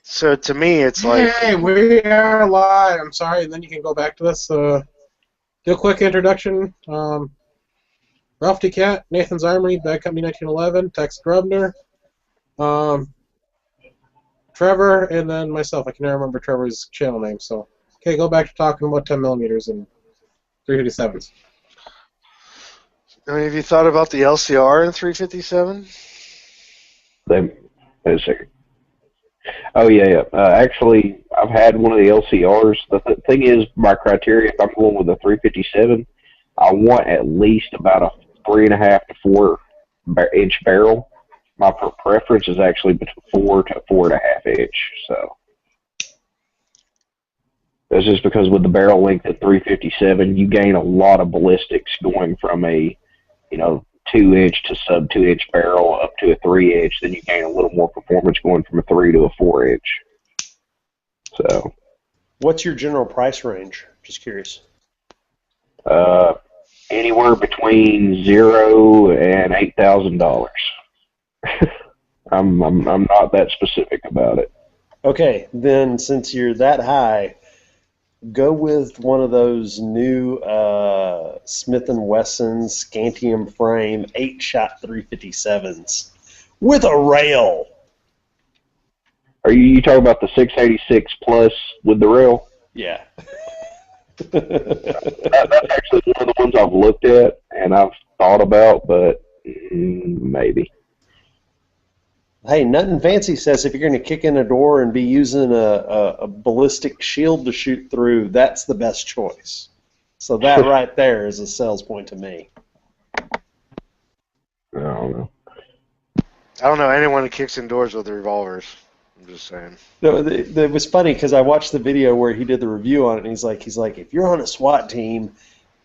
So to me, it's like... Hey, we are live. I'm sorry, and then you can go back to this. Do a quick introduction. Ralph D. Cat, Nathan's Armory, Bad Company 1911, Tex Grubner, Trevor, and then myself. I can never remember Trevor's channel name. So, okay, go back to talking about 10 millimeters and 357s. I mean, have you thought about the LCR in 357? Wait a second. Oh, yeah. Actually, I've had one of the LCRs. The thing is, my criteria, if I'm going with a 357, I want at least about a 3.5 to 4 inch barrel. My preference is actually between 4 to 4.5 inch. So that's just because with the barrel length at 357, you gain a lot of ballistics going from a 2-inch to sub 2-inch barrel up to a 3-inch. Then you gain a little more performance going from a 3 to a 4-inch. So, what's your general price range? Just curious. Anywhere between $0 and $8,000. I'm not that specific about it. Okay, then since you're that high, go with one of those new Smith & Wesson Scantium frame 8-shot 357s with a rail. Are you talking about the 686 Plus with the rail? Yeah. That's actually one of the ones I've looked at and I've thought about, but maybe. Hey, Nothing Fancy says if you're going to kick in a door and be using a ballistic shield to shoot through, that's the best choice. So that right there is a sales point to me. I don't know. I don't know anyone who kicks in doors with revolvers. I'm just saying. No, it was funny because I watched the video where he did the review on it, and he's like, if you're on a SWAT team,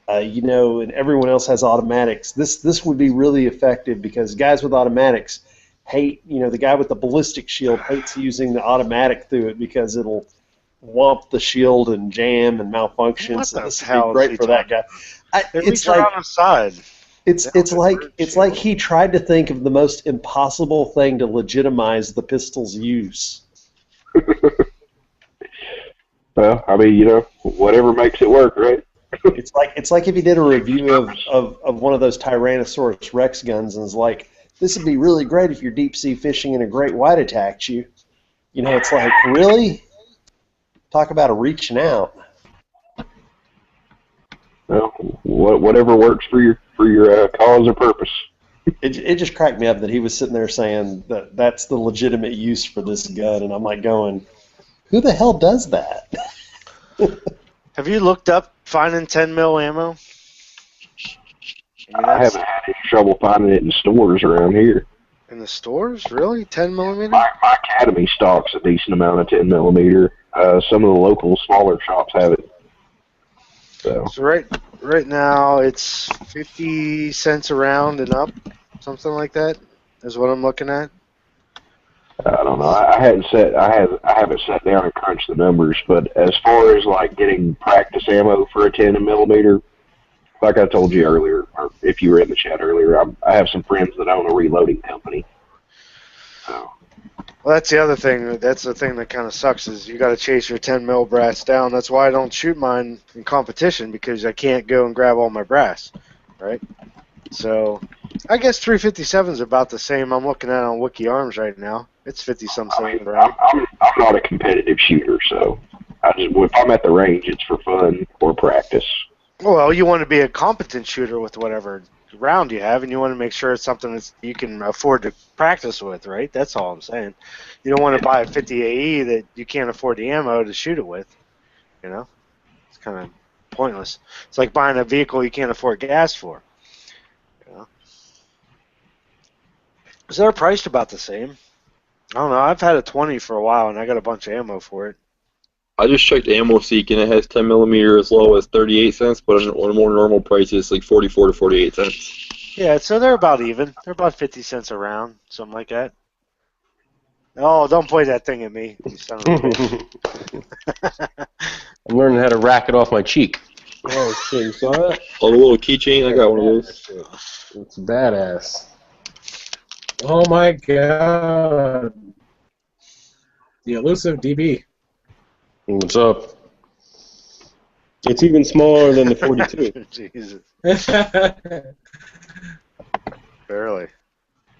and everyone else has automatics, this would be really effective because guys with automatics hate, the guy with the ballistic shield hates using the automatic through it because it'll womp the shield and jam and malfunction. What so the this hell would be great for that guy. It's like on the side. It's like he tried to think of the most impossible thing to legitimize the pistol's use. Well, I mean, whatever makes it work, right? It's like if he did a review of one of those Tyrannosaurus Rex guns and is like, this would be really great if you're deep sea fishing and a great white attacked you. It's like, really? Talk about a reaching out. Well, whatever works for your cause or purpose. It just cracked me up that he was sitting there saying that that's the legitimate use for this gun, and I'm like going, who the hell does that? Have you looked up finding 10 mil ammo? I haven't had any trouble finding it in stores around here. In the stores? Really? 10 millimeter? My Academy stocks a decent amount of 10 millimeter. Some of the local smaller shops have it. So right now it's 50 cents a round and up, something like that is what I'm looking at. I don't know. I haven't sat down and crunched the numbers, but as far as like getting practice ammo for a 10 millimeter, like I told you earlier, or if you were in the chat earlier, I have some friends that own a reloading company. So. Well, that's the other thing. That's the thing that kind of sucks is you got to chase your 10 mil brass down. That's why I don't shoot mine in competition because I can't go and grab all my brass, right? So I guess 357 is about the same. I'm looking at it on Wiki Arms right now. It's 50-something. I'm not a competitive shooter, so if I'm at the range, it's for fun or practice. Well, you want to be a competent shooter with whatever round you have, and you want to make sure it's something that you can afford to practice with, right? That's all I'm saying. You don't want to buy a 50 AE that you can't afford the ammo to shoot it with. It's kind of pointless. It's like buying a vehicle you can't afford gas for. So they're priced about the same. I don't know. I've had a 20 for a while, and I got a bunch of ammo for it. I just checked AmmoSeek, and it has 10 millimeter as low as 38 cents, but on a more normal price, it's like 44 to 48 cents. Yeah, so they're about even. They're about 50 cents a round, something like that. Oh, don't point that thing at me, you son of a bitch. I'm learning how to rack it off my cheek. Oh, shit, you saw that? Oh, the little keychain, I got one of those. It's badass. Oh my god. The elusive DB. What's up? It's even smaller than the 42. Jesus. Barely.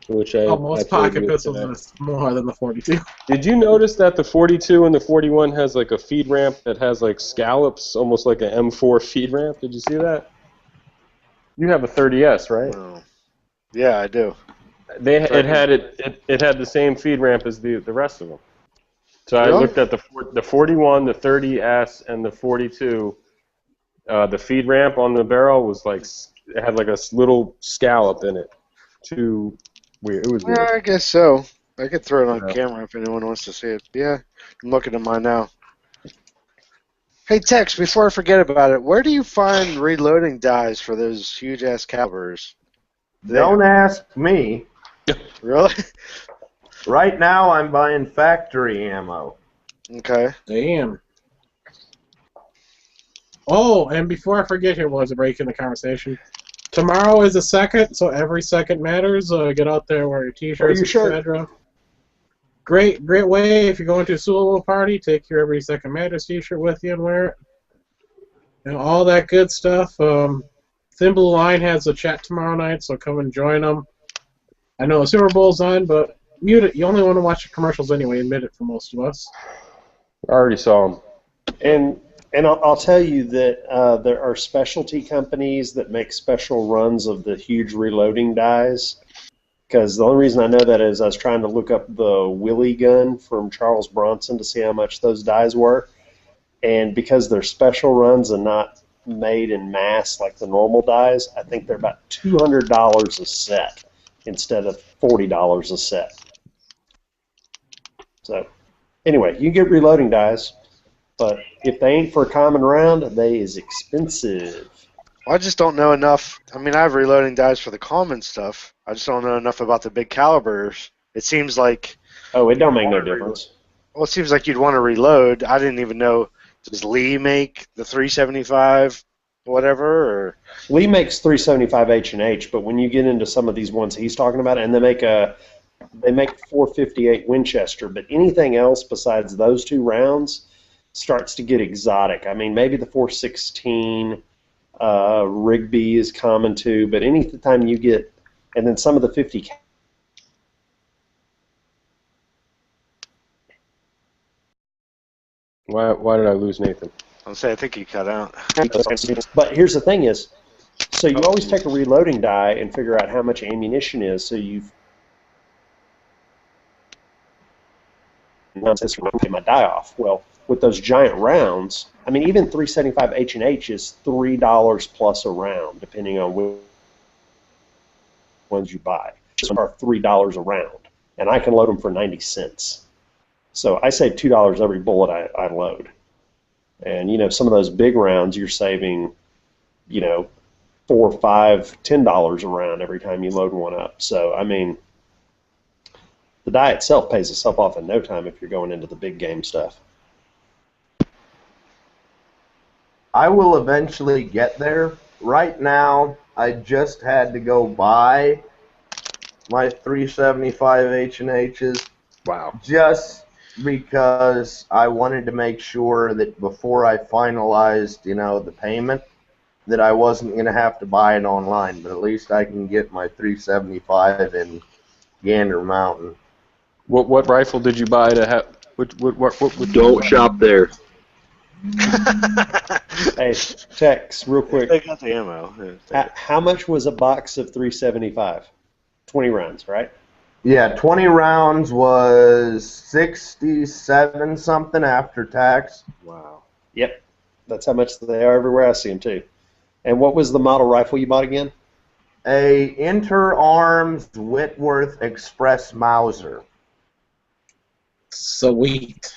Which I Most played pocket with pistols today. are smaller than the 42. Did you notice that the 42 and the 41 has like a feed ramp that has like scallops, almost like an M4 feed ramp? Did you see that? You have a 30S, right? No. Yeah, I do. It had the same feed ramp as the rest of them. So I Really? looked at the 41, the 30S, and the 42. The feed ramp on the barrel was like it had like a little scallop in it. Too weird. It was weird. Yeah, I guess so. I could throw it on Yeah. camera if anyone wants to see it. Yeah, I'm looking at mine now. Hey, Tex, before I forget about it, where do you find reloading dies for those huge-ass calibers? Don't ask me. Really? Right now, I'm buying factory ammo. Okay. Damn. Oh, and before I forget, here was a break in the conversation. Tomorrow is the 2nd, so every second matters. Get out there, wear your T-shirts, etc. Great way if you're going to a Solo party, take your Every Second Matters T-shirt with you and wear it. And all that good stuff. Thin Blue Line has a chat tomorrow night, so come and join them. I know the Super Bowl's on, but mute it. You only want to watch the commercials anyway. Admit it for most of us. I already saw them. And I'll tell you that there are specialty companies that make special runs of the huge reloading dies. Because the only reason I know that is I was trying to look up the Willie gun from Charles Bronson to see how much those dies were. And because they're special runs and not made in mass like the normal dies, I think they're about $200 a set instead of $40 a set. So, anyway, you get reloading dies, but if they ain't for a common round, they is expensive. I just don't know enough. I mean, I have reloading dies for the common stuff. I just don't know enough about the big calibers. It seems like... Oh, it don't make no difference. Well, it seems like you'd want to reload. I didn't even know... Does Lee make the 375 whatever? Or? Lee makes 375 H&H, but when you get into some of these ones he's talking about, and they make 458 Winchester, but anything else besides those two rounds starts to get exotic. I mean, maybe the 416 Rigby is common too, but any time you get, and then some of the 50. Why did I lose Nathan? I'll say I think he cut out. But here's the thing is, so you always take a reloading die and figure out how much ammunition is, so you've pay my die off. Well, with those giant rounds, I mean, even 375 H&H is $3 plus a round, depending on which ones you buy. Some are $3 a round, and I can load them for 90 cents. So I save $2 every bullet I load. And, you know, some of those big rounds, you're saving, you know, $4, $5, $10 a round every time you load one up. So, I mean, the die itself pays itself off in no time if you're going into the big game stuff. I will eventually get there. Right now, I just had to go buy my 375 H&H's. Wow. Just because I wanted to make sure that before I finalized, you know, the payment, that I wasn't going to have to buy it online. But at least I can get my 375 in Gander Mountain. What rifle did you buy to have? What Don't shop there. Hey, Tex, real quick. They got the ammo. Yeah, How much was a box of 375? 20 rounds, right? Yeah, 20 rounds was 67 something after tax. wow. Yep. That's how much they are everywhere I see them, too. And what was the model rifle you bought again? A Inter-Arms Whitworth Express Mauser. Sweet.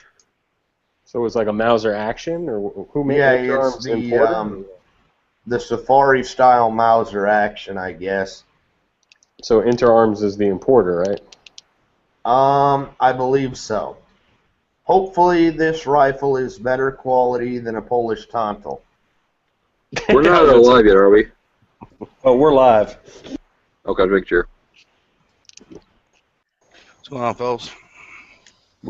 So it was like a Mauser Action, or who made Yeah, it? it's the Safari-style Mauser Action, I guess. So Inter-Arms is the importer, right? I believe so. Hopefully this rifle is better quality than a Polish Tonto. We're not live yet, are we? Oh, we're live. Okay, make sure. What's going on, fellas?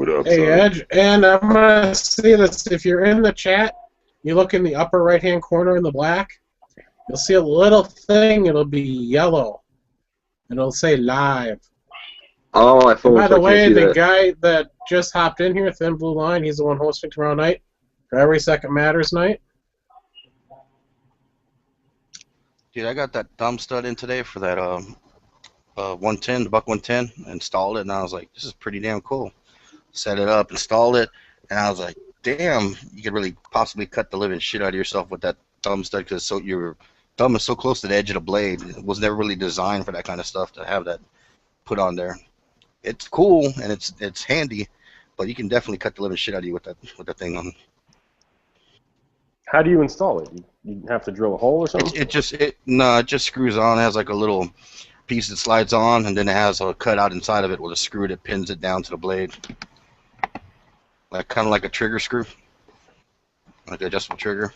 What up, Hey, son? Edge, and I'm going to see this. If you're in the chat, you look in the upper right-hand corner in the black, you'll see a little thing. It'll be yellow. And it'll say live. Oh, my phone. And by So the I can't way, see the that. guy that just hopped in here, Thin Blue Line, he's the one hosting tomorrow night for Every Second Matters night. Dude, I got that thumb stud in today for that 110, the Buck 110, installed it, and I was like, this is pretty damn cool. Set it up, installed it, and I was like, damn, you could really possibly cut the living shit out of yourself with that thumb stud because your thumb is so close to the edge of the blade. It was never really designed for that kind of stuff to have that put on there. It's cool and it's handy, but you can definitely cut the living shit out of you with that thing on. How do you install it? You have to drill a hole or something? It just screws on. It has like a little piece that slides on, and then it has a cutout inside of it with a screw that pins it down to the blade, like kind of like a trigger screw, like an adjustable trigger.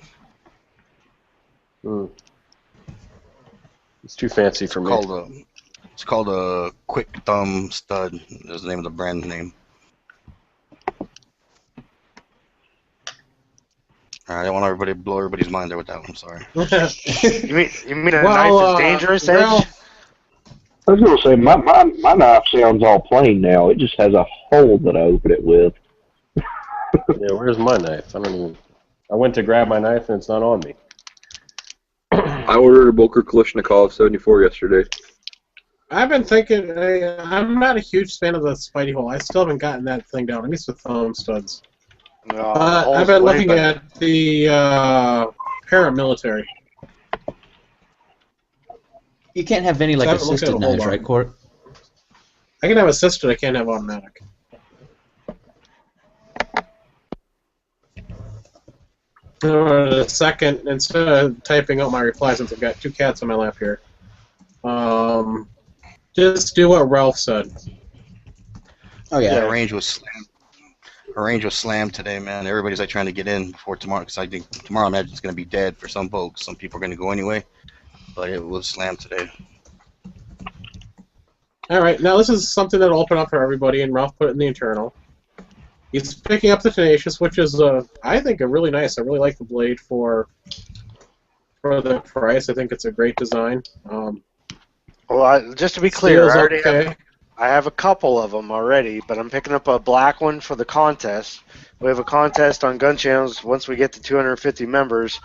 It's too fancy for me. It's called a Quick Thumb Stud. Is the name of the brand name. I don't want everybody to blow everybody's mind there with that one. I'm sorry. You mean a knife is dangerous, Edge? I was gonna say my knife sounds all plain now. It just has a hole that I open it with. Yeah, where's my knife? I went to grab my knife and it's not on me. I ordered a Boker Kalashnikov 74 yesterday. I've been thinking, I'm not a huge fan of the Spidey hole. I still haven't gotten that thing down, at least with thumb studs. I've been looking at the paramilitary. You can't have any like assisted knives, right, Court? I can have assisted. I can't have automatic. A second, instead of typing out my reply, since I've got two cats on my lap here, just do what Ralph said. Oh yeah. Our range was slammed. Our range was slammed today, man. Everybody's like trying to get in before tomorrow because I think tomorrow, I imagine, it's going to be dead for some folks. Some people are going to go anyway, but it was slammed today. All right, now this is something that'll open up for everybody, and Ralph put it in the internal. He's picking up the Tenacious, which is, I think, really nice. I really like the blade for the price. I think it's a great design. Well, just to be clear, I have a couple of them already, but I'm picking up a black one for the contest. We have a contest on Gun Channels once we get to 250 members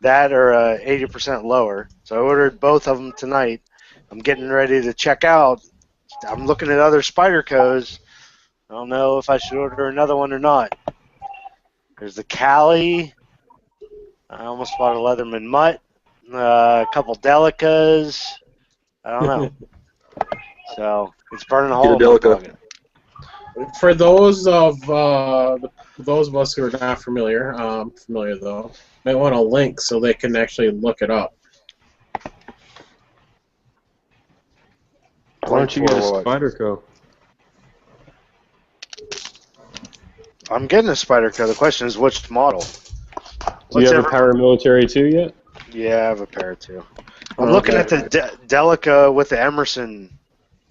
that are 80% lower. So I ordered both of them tonight. I'm getting ready to check out. I'm looking at other Spydercos. I don't know if I should order another one or not. There's the Cali. I almost bought a Leatherman Mutt. A couple Delicas. I don't know. So it's burning a hole in my pocket. For those of us who are not familiar, familiar though, might want a link so they can actually look it up. Why don't you get a Spyderco? I'm getting a Spyderco. The question is which model. Do you have a paramilitary too yet? Yeah, I have a pair too. I'm looking at the Delica with the Emerson.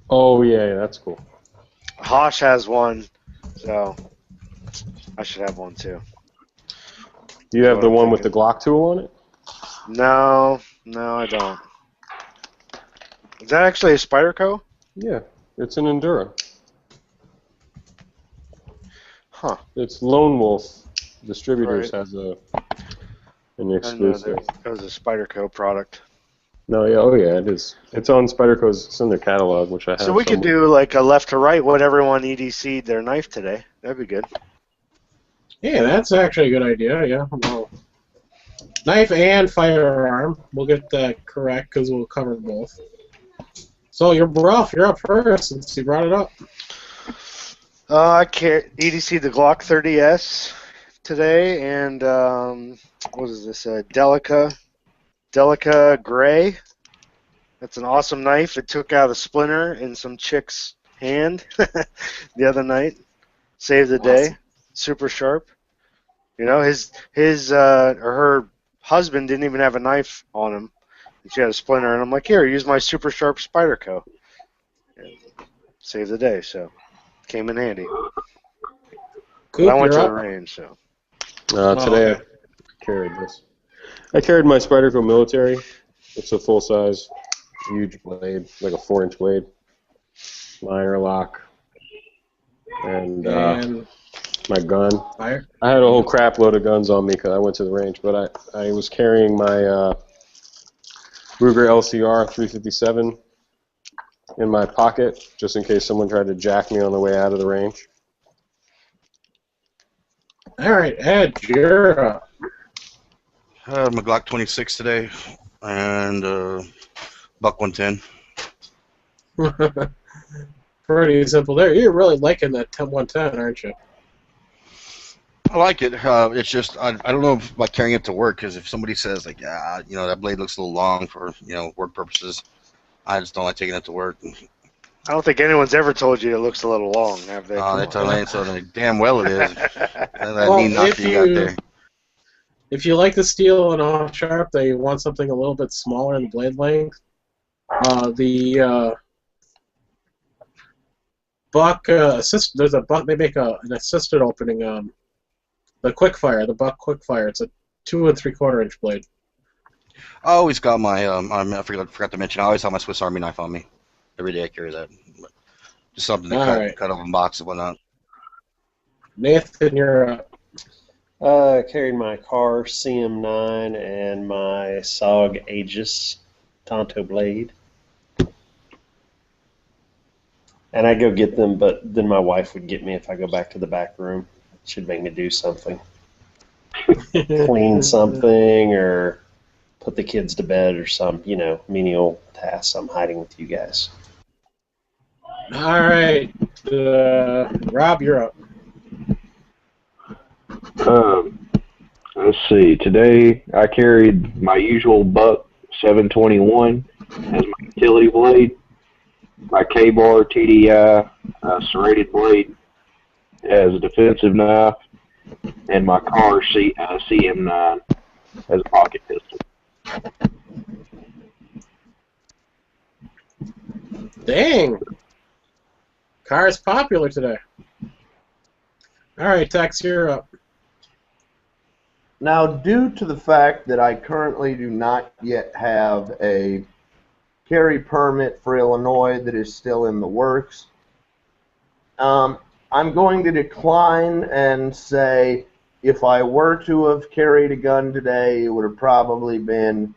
Oh yeah, that's cool. Hosh has one, so I should have one too. Do you have the one with the Glock tool on it? No, I don't. Is that actually a Spyderco? Yeah, it's an Enduro. Huh. It's Lone Wolf Distributors has an exclusive. That was a Spyderco product. No, yeah, oh yeah, it is. It's on Spyderco's. It's in their catalog, which I have. So we could do like a left to right, what everyone EDC'd their knife today. That'd be good. Yeah, that's actually a good idea. Yeah, well, knife and firearm. We'll get that correct because we'll cover both. So you're up first since you brought it up. I EDC'd the Glock 30S today, and what is this? Delica Gray. That's an awesome knife. It took out a splinter in some chick's hand the other night. Saved the day. Super sharp. You know, her husband didn't even have a knife on him. She had a splinter, and I'm like, here, use my super sharp Spyderco. Saved the day, so came in handy. Coop, I went to you're the up. range, so. Today okay. I carried this. I carried my Spyderco Military. It's a full-size, huge blade, like a 4-inch blade. Liner lock. And my gun. Fire. I had a whole crap load of guns on me because I went to the range, but I was carrying my Ruger LCR 357 in my pocket just in case someone tried to jack me on the way out of the range. All right, Ed, you're up. I had my Glock 26 today, and buck 110. Pretty simple there. You're really liking that 110, aren't you? I like it. It's just I don't know about carrying it to work, because if somebody says like, yeah, you know, that blade looks a little long for, you know, work purposes, I just don't like taking it to work. I don't think anyone's ever told you it looks a little long, have they? They tell me so damn well it is. That Well, knee knocker you got there. If you like the steel and off sharp, they want something a little bit smaller in the blade length. The Buck assist. There's a Buck. They make an assisted opening. The Quickfire, the Buck Quickfire. It's a 2 3/4 inch blade. I always got my I forgot to mention. I always have my Swiss Army knife on me. Every day I carry that. Just something to cut open box and whatnot. Nathan, you're up. I carried my Car CM9 and my SOG Aegis Tonto blade. And I go get them, but then my wife would get me if I go back to the back room. She'd make me do something. Clean something or put the kids to bed or some, menial task I'm hiding with you guys. All right. Rob, you're up. Let's see. Today I carried my usual Buck 721 as my utility blade, my K-Bar TDI serrated blade as a defensive knife, and my Car CM9 as a pocket pistol. Dang. Car is popular today. All right, Tex, you're up. Now, due to the fact that I currently do not yet have a carry permit for Illinois that is still in the works, I'm going to decline and say if I were to have carried a gun today, it would have probably been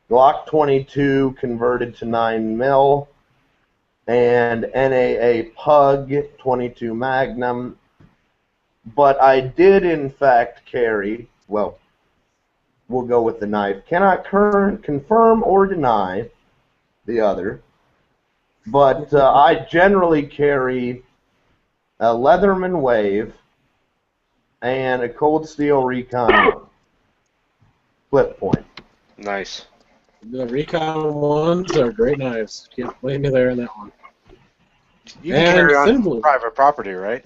Glock 22 converted to 9mm and NAA Pug 22 Magnum. But I did, in fact, carry, well, we'll go with the knife. Cannot confirm or deny the other. But I generally carry a Leatherman Wave and a Cold Steel Recon 1. Flip point. Nice. The Recon 1s are great knives. Can't blame me there on that one. You can carry on private property, right?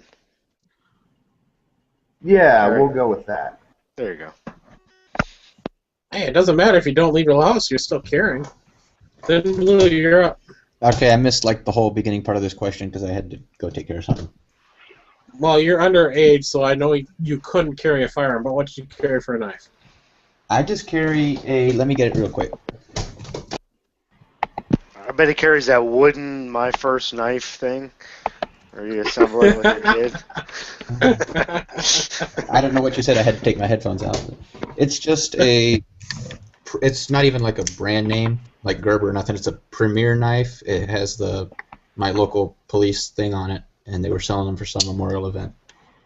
Yeah, we'll go with that. There you go. Hey, it doesn't matter if you don't leave your house, you're still carrying. Then Blue, you're up. Okay, I missed like the whole beginning part of this question because I had to go take care of something. Well, you're underage, so I know you couldn't carry a firearm, but what did you carry for a knife? I just carry a... Let me get it real quick. I bet he carries that wooden My First Knife thing. Or you assemble it with your kid. I don't know what you said. I had to take my headphones out. It's just a... It's not even like a brand name, like Gerber or nothing. It's a Premier knife. It has my local police thing on it, and they were selling them for some memorial event.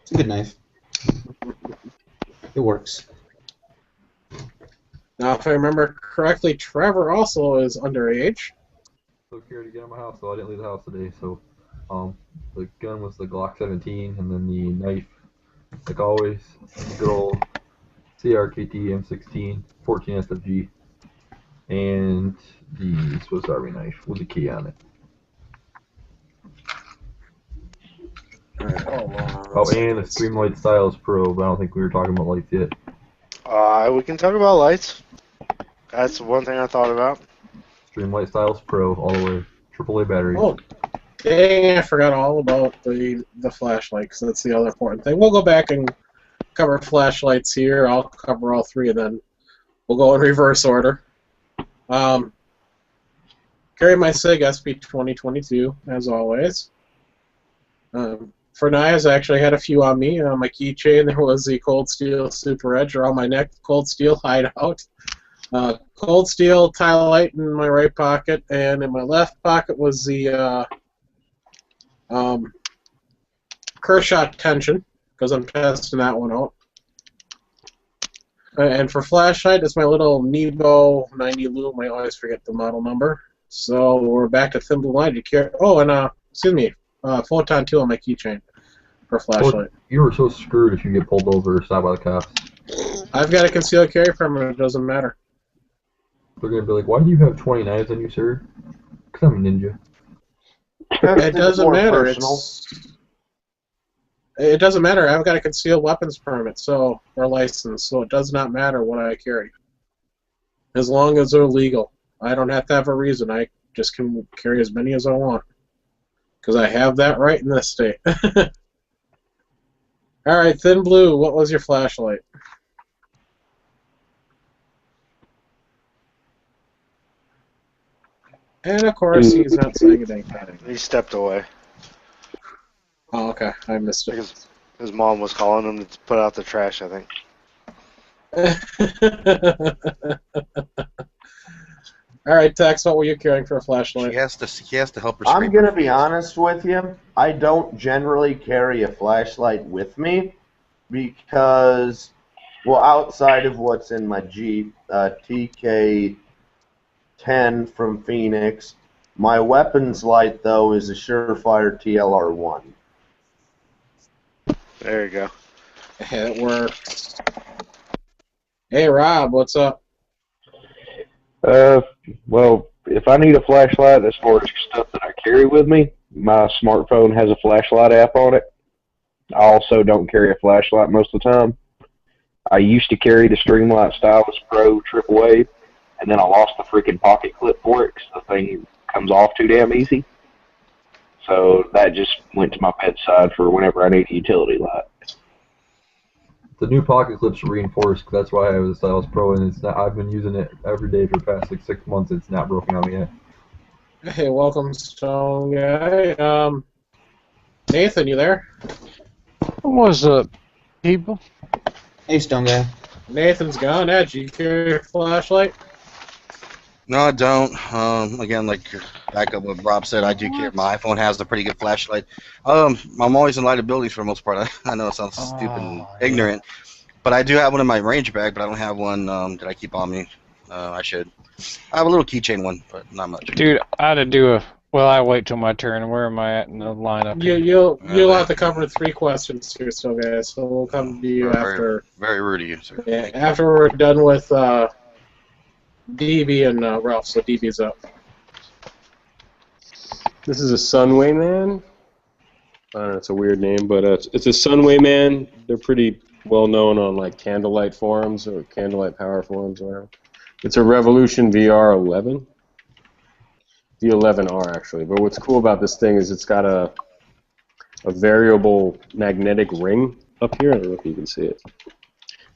It's a good knife. It works. Now, if I remember correctly, Trevor also is underage. So here to get out of my house, so I didn't leave the house today. So, the gun was the Glock 17, and then the knife, like always, good old CRKT M16, 14 SFG, and the Swiss Army knife with a key on it. Oh, and the Streamlight Stylus Pro, but I don't think we were talking about lights yet. We can talk about lights. That's one thing I thought about. Streamlight Stylus Pro, all the way. AAA batteries. Oh, Dang, I forgot all about the flashlight, because that's the other important thing. We'll go back and cover flashlights here. I'll cover all three, and then we'll go in reverse order. Carry my SIG SP2022, as always. For knives, I actually had a few on me. On my keychain, there was the Cold Steel Super Edge around my neck, Cold Steel Hideout. Cold Steel Tile Light in my right pocket, and in my left pocket was the Kershaw Tension, because I'm testing that one out. And for flashlight, it's my little Nebo 90 Lume. I always forget the model number. So we're back to thin blue light. Oh, and excuse me, Photon 2 on my keychain for flashlight. You were so screwed if you get pulled over or stopped by the cops. I've got a concealed carry permit. It doesn't matter. They're gonna be like, "Why do you have 20 knives on you, sir?" Because I'm a ninja. It doesn't matter. It doesn't matter. I've got a concealed weapons permit, or license, so it does not matter what I carry, as long as they're legal. I don't have to have a reason. I just can carry as many as I want, because I have that right in this state. All right, Thin Blue, what was your flashlight? And of course, he's not saying it ain't happening. He stepped away. Oh, okay. I missed it. His mom was calling him to put out the trash, I think. All right, Tex, what were you carrying for a flashlight? He has to help her. I'm going to be honest with you. I don't generally carry a flashlight with me because, well, outside of what's in my Jeep, TK10 from Phoenix, my weapons light, though, is a Surefire TLR1. There you go. It works. Hey, Rob, what's up? Well, if I need a flashlight, as far as stuff that I carry with me, my smartphone has a flashlight app on it. I also don't carry a flashlight most of the time. I used to carry the Streamlight Stylus Pro AAA, and then I lost the freaking pocket clip for it because the thing comes off too damn easy. So that just went to my bedside for whenever I need a utility light. The new pocket clips are reinforced. That's why I have the Stylus Pro, and it's not. I've been using it every day for the past like 6 months. It's not broken on me yet. Hey, welcome, Stone Guy. Nathan, you there? What's up, people? Hey, Stone Guy. Nathan's gone. Ed, you carry a flashlight? No, I don't. Again, like back up what Rob said, I do care. My iPhone has a pretty good flashlight. I'm always in light abilities for the most part. I know it sounds stupid and ignorant, but I do have one in my range bag, but I don't have one that I keep on me. I should. I have a little keychain one, but not much. Dude, I had to do a... Well, I wait till my turn. Where am I at in the lineup? You'll have to cover 3 questions here, so guys. So we'll come to you after. Very rude of you, sir. Yeah, after we're done with DB and Ralph. So DB's up. This is a Sunway Man. I don't know, it's a weird name, but it's a Sunway Man. They're pretty well known on like Candlelight forums or Candlelight Power forums or whatever. It's a Revolution VR11. V11R actually. But what's cool about this thing is it's got a variable magnetic ring up here. I don't know if you can see it.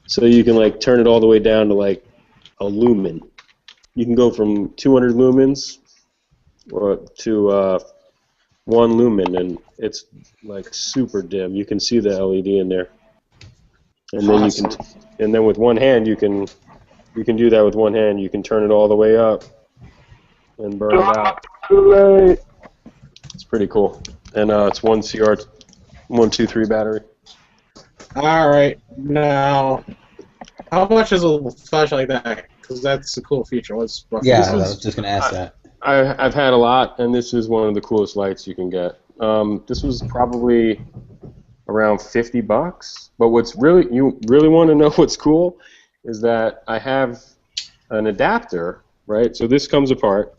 So you can like turn it all the way down to like a lumen. You can go from 200 lumens to 1 lumen, and it's like super dim. You can see the LED in there, and then awesome. And then with one hand you can do that with one hand. You can turn it all the way up and burn it out. It's pretty cool, and it's 1 CR123 battery. All right, now how much is a flashlight like that? Because that's a cool feature. What's roughly? Yeah, I was just gonna ask that. I've had a lot, and this is one of the coolest lights you can get. This was probably around $50. But you really want to know what's cool is that I have an adapter, right? So this comes apart.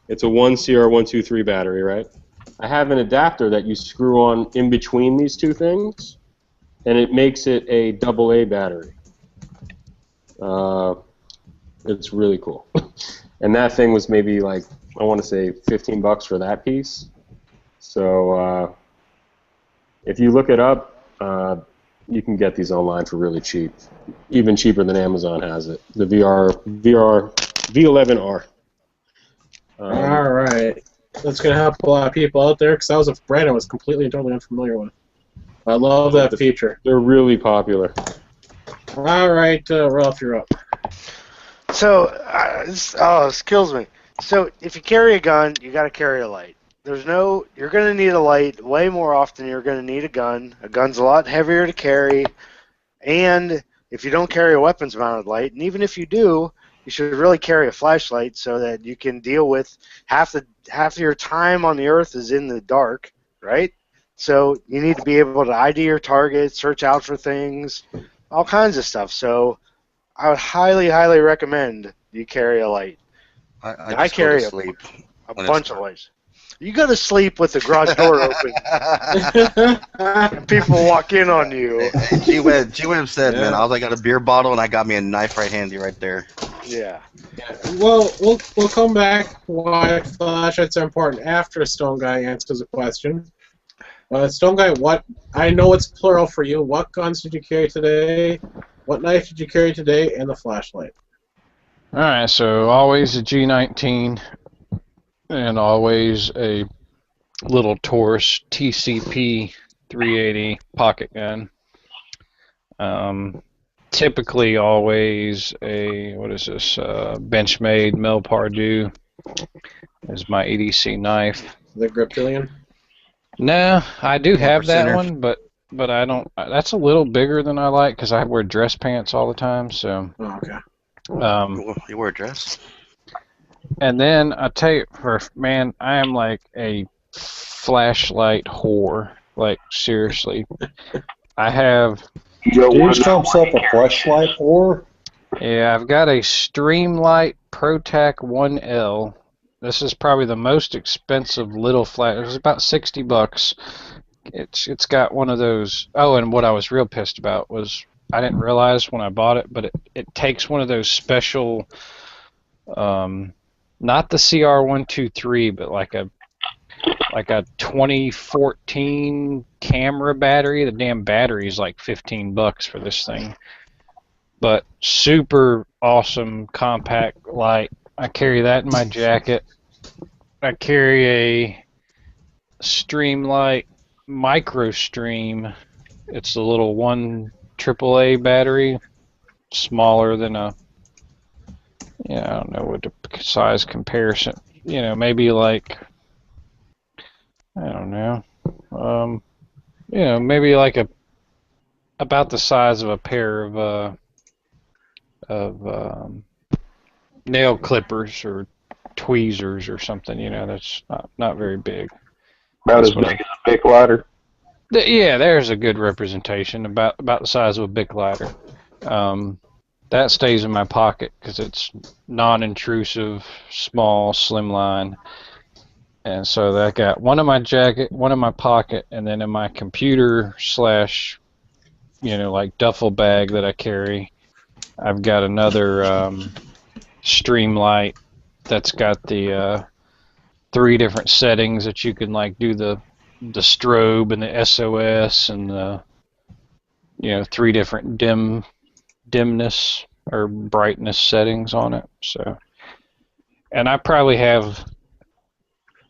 It's a 1CR123 battery, right? I have an adapter that you screw on in between these two things, and it makes it a AA battery. It's really cool. And that thing was maybe like, I want to say $15 for that piece. So if you look it up, you can get these online for really cheap, even cheaper than Amazon has it. The V11R. All right. That's going to help a lot of people out there because that was a brand I was completely and totally unfamiliar with. I love that feature. They're really popular. All right, Ralph, you're up. So, kills me. So, if you carry a gun, you got to carry a light. You're going to need a light way more often than you're going to need a gun. A gun's a lot heavier to carry, and if you don't carry a weapons-mounted light, and even if you do, you should really carry a flashlight so that you can deal with half of your time on the earth is in the dark, right? So you need to be able to ID your target, search out for things, all kinds of stuff. So I would highly, highly recommend you carry a light. I carry a bunch of lights. You go to sleep with the garage door open. And people walk in on you. G-Web said, man, I got a beer bottle and I got me a knife right handy right there. Yeah. Well, we'll come back why flashlights are important after Stone Guy answers a question. Stone Guy, I know it's plural for you. What guns did you carry today? What knife did you carry today? And the flashlight. All right, so always a G19 and always a little Taurus TCP 380 pocket gun. Typically always a, Benchmade Mel Pardue is my EDC knife. The Griptilian? No, I do have that one, but I don't. That's a little bigger than I like because I wear dress pants all the time. So. Oh, okay. You wear a dress? And then I tell you, man, I am like a flashlight whore. Like seriously, I have. Dude trumps up a flashlight whore. Yeah, I've got a Streamlight ProTac 1L. This is probably the most expensive little flash. It was about $60. It's got one of those. Oh, and what I was real pissed about was I didn't realize when I bought it, but it takes one of those special, not the CR123, but like a 2014 camera battery. The damn battery is like $15 for this thing, but super awesome compact light. I carry that in my jacket. I carry a Streamlight MicroStream. It's a little 1 AAA battery, smaller than a, I don't know what the size comparison, maybe like, I don't know, maybe like about the size of a pair of nail clippers or tweezers or something, that's not very big. About as big as a Bic lighter. Yeah, there's a good representation, about the size of a Bic lighter. That stays in my pocket because it's non-intrusive, small, slimline. And so I got one in my jacket, one in my pocket, and then in my computer / like duffel bag that I carry, I've got another Streamlight that's got the 3 different settings that you can like do the strobe and the SOS and the 3 different dimness or brightness settings on it. So, and I probably have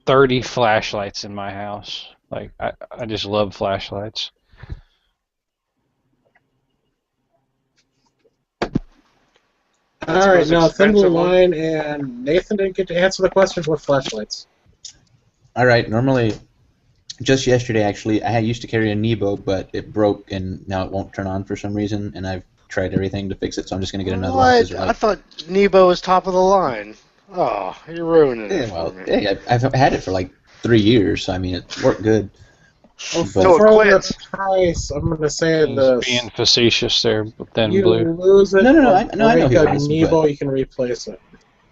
30 flashlights in my house. Like I just love flashlights. All right, now Thin Blue Line and Nathan didn't get to answer the questions with flashlights. All right, normally, just yesterday actually, I used to carry a Nebo, but it broke and now it won't turn on for some reason, and I've tried everything to fix it, so I'm just going to get another one. What? I thought Nebo was top of the line. Oh, you're ruining it for me. Yeah, I've had it for like 3 years, so I mean, it worked good. Well, for the price, I'm going to say this. Being facetious there, but then you Blue. lose it. No, I know Nebo, you can replace it.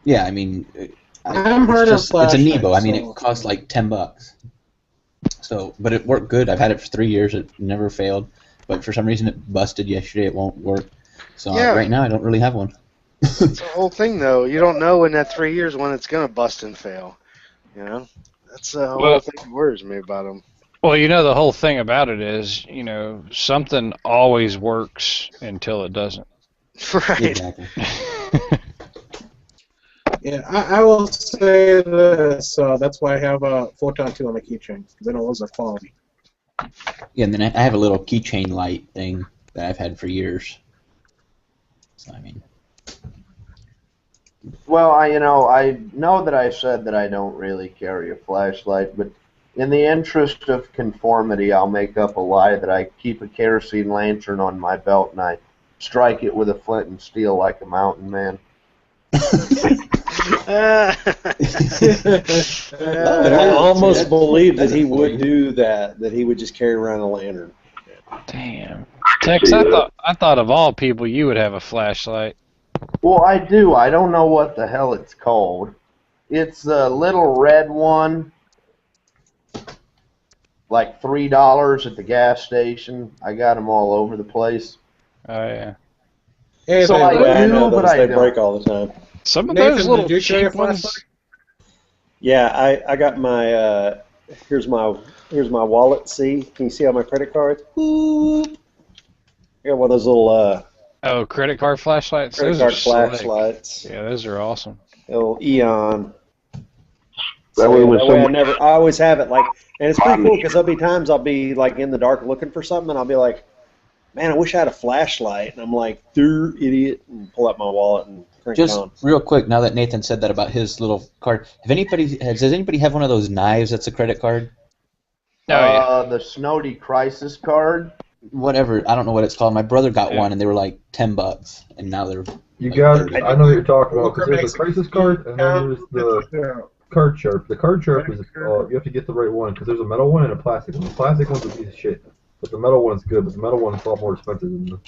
Yeah, I mean, it's a Nebo. I mean, it costs like $10. So, but it worked good. I've had it for 3 years. It never failed. But for some reason, it busted yesterday. It won't work. So right now, I don't really have one. It's the whole thing, though. You don't know in that 3 years when it's going to bust and fail. That's the whole thing that worries me about them. Well, the whole thing about it is, something always works until it doesn't. Right. Exactly. Yeah, I will say this. That's why I have a Photon 2 on my keychain, because I know those are quality. Yeah, and then I have a little keychain light thing that I've had for years. So, I mean... Well, I know that I said that I don't really carry a flashlight, but in the interest of conformity, I'll make up a lie that I keep a kerosene lantern on my belt and I strike it with a flint and steel like a mountain man. I almost believe that he would do that he would just carry around a lantern. Damn. Tex, I thought of all people you would have a flashlight. Well, I do. I don't know what the hell it's called. It's a little red one, like $3 at the gas station. I got them all over the place. Oh, yeah. Hey, So I do, but I they don't. break all the time. Some of Nathan, those little did you carry a cheap ones. flashlight? Yeah, I got my here's my wallet. See, can you see all my credit cards? Boop. I got one of those little Credit card flashlights? credit Those card are slick. flashlights. Yeah, those are awesome. Little Eon. That way when I always have it and it's pretty cool because there'll be times I'll be like in the dark looking for something and I'll be like, man, I wish I had a flashlight, and I'm like, idiot, and pull out my wallet and crank it Just on. real quick, now that Nathan said that about his little card, does anybody have one of those knives that's a credit card? The Snowdy Crisis card. Whatever, I don't know what it's called. My brother got one, and they were like $10, and now they're. You like got. 30. I know what you're talking about because there's a crisis card and then there's the card sharp. The card sharp is you have to get the right one because there's a metal one and a plastic one. The plastic one's a piece of shit, but the metal one's good. But the metal one's a lot more expensive than the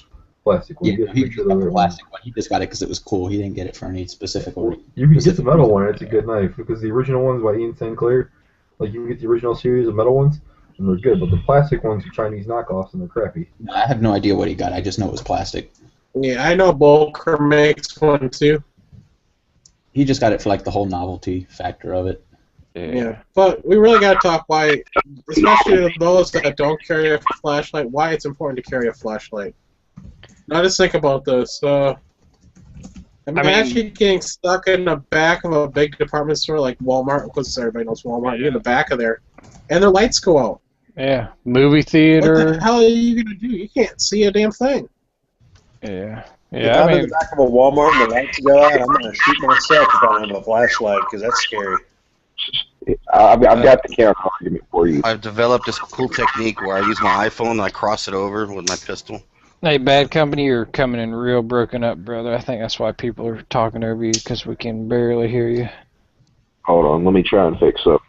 plastic one. Yeah, he got the plastic one. He just got it because it was cool. He didn't get it for any specific reason. You can get the metal one. It's a good knife because the original ones by Ian Sinclair, like you can get the original series of metal ones and they're good. But the plastic ones are Chinese knockoffs and they're crappy. I have no idea what he got. I just know it was plastic. Yeah, I know Bolker makes one too. He just got it for like the whole novelty factor of it. Yeah, but we really got to talk why, especially those that don't carry a flashlight, why it's important to carry a flashlight. Now just think about this. Imagine getting stuck in the back of a big department store like Walmart, because everybody knows Walmart. You're in the back of there, and the lights go out. Yeah, movie theater. What the hell are you gonna do? You can't see a damn thing. Yeah. If I'm in the back of a Walmart and the lights go out, I'm going to shoot myself if I don't have a flashlight because that's scary. I've got the counter argument for you. I've developed this cool technique where I use my iPhone and I cross it over with my pistol. Hey, Bad Company, you're coming in real broken up, brother. I think that's why people are talking over you, because we can barely hear you. Hold on, let me try and fix up.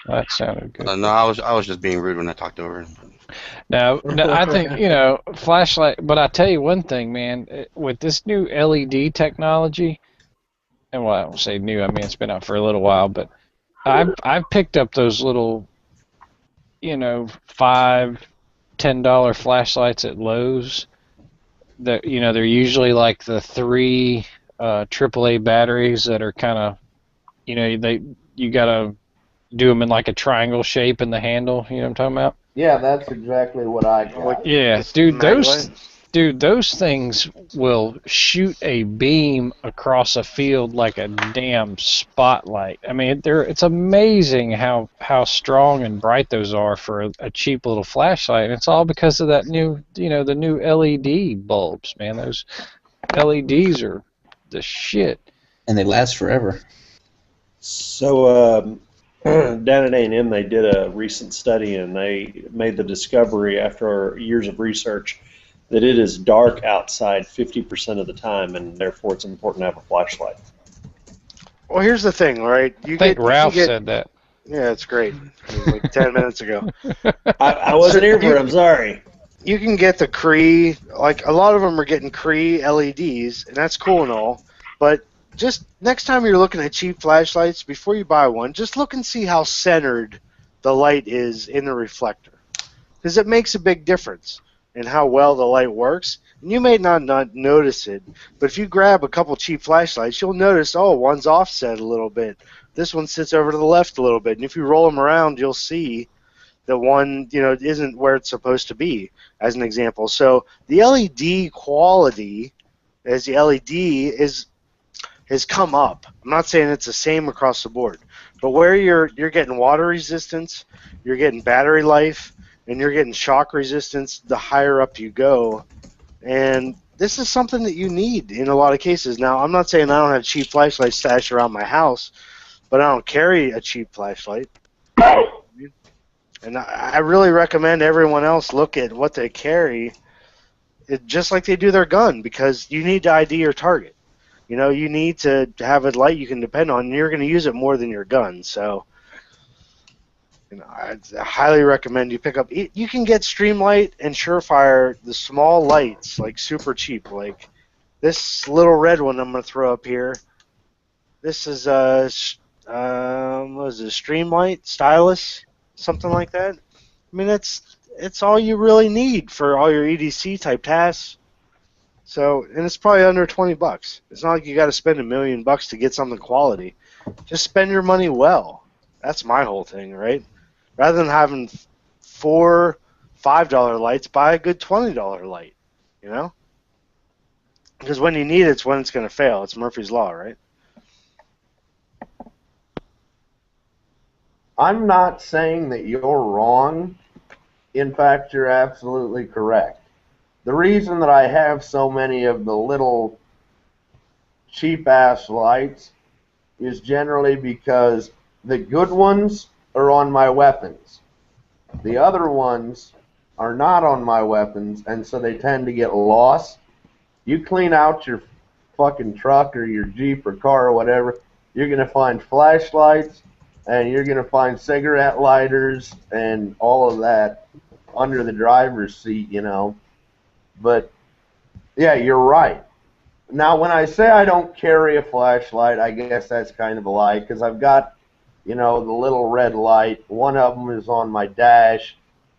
That sounded good. No, I was just being rude when I talked over him. Now, I think, flashlight, but I tell you one thing, man, with this new LED technology, and well, I won't say new, I mean, it's been out for a little while, but I've picked up those little, $5, $10 flashlights at Lowe's. That, they're usually like the 3 AAA batteries that are kind of, you gotta do them in like a triangle shape in the handle. You know what I'm talking about? Yeah, that's exactly what I got. Yeah, dude, those things will shoot a beam across a field like a damn spotlight. I mean, it's amazing how strong and bright those are for a cheap little flashlight. And it's all because of that new, the new LED bulbs, man. Those LEDs are the shit. And they last forever. So, down at A&M, they did a recent study, and they made the discovery after years of research that it is dark outside 50% of the time, and therefore it's important to have a flashlight. Well, here's the thing, all right? I think Ralph said that. Yeah, it's great. It was like 10 minutes ago. I wasn't here for it, I'm sorry. You can get the Cree, like a lot of them are getting Cree LEDs, and that's cool and all, but just next time you're looking at cheap flashlights, before you buy one, just look and see how centered the light is in the reflector, because it makes a big difference. and how well the light works. And you may not notice it, but if you grab a couple cheap flashlights, you'll notice, oh, one's offset a little bit. This one sits over to the left a little bit. And if you roll them around, you'll see that one, isn't where it's supposed to be, as an example. So the LED quality, as the LED has come up. I'm not saying it's the same across the board, but where you're getting water resistance, you're getting battery life, and you're getting shock resistance, the higher up you go. And this is something that you need in a lot of cases. Now, I'm not saying I don't have cheap flashlights stashed around my house, but I don't carry a cheap flashlight. And I really recommend everyone else look at what they carry, just like they do their gun, because you need to ID your target. You need to have a light you can depend on, and you're going to use it more than your gun. So, I highly recommend you pick up. You can get Streamlight and Surefire, the small lights, like super cheap. Like this little red one I'm going to throw up here. This is what is it, Streamlight Stylus, something like that. I mean, it's all you really need for all your EDC type tasks. So, and it's probably under $20. It's not like you got to spend $1 million to get something quality. Just spend your money well. That's my whole thing, right? Rather than having $4, $5 lights, buy a good $20 light. Because when you need it, it's when it's going to fail. It's Murphy's Law, right? I'm not saying that you're wrong. In fact, you're absolutely correct. The reason that I have so many of the little cheap-ass lights is generally because the good ones are on my weapons. The other ones are not on my weapons, and so they tend to get lost. You clean out your fucking truck or your Jeep or car or whatever, you're going to find flashlights, and you're going to find cigarette lighters and all of that under the driver's seat, But, yeah, you're right. Now, when I say I don't carry a flashlight, I guess that's kind of a lie, because I've got, the little red light. One of them is on my dash,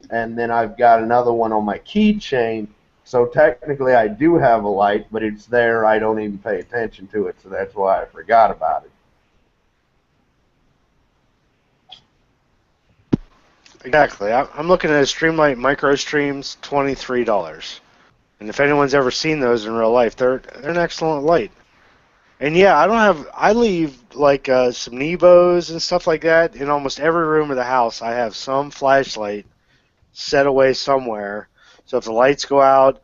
and then I've got another one on my keychain. So technically I do have a light, but it's there. I don't even pay attention to it, so that's why I forgot about it. Exactly. I'm looking at a Streamlight Micro Streams, $23. And if anyone's ever seen those in real life, they're an excellent light. And yeah, I leave like some Nebos and stuff like that in almost every room of the house. I have some flashlight set away somewhere. So if the lights go out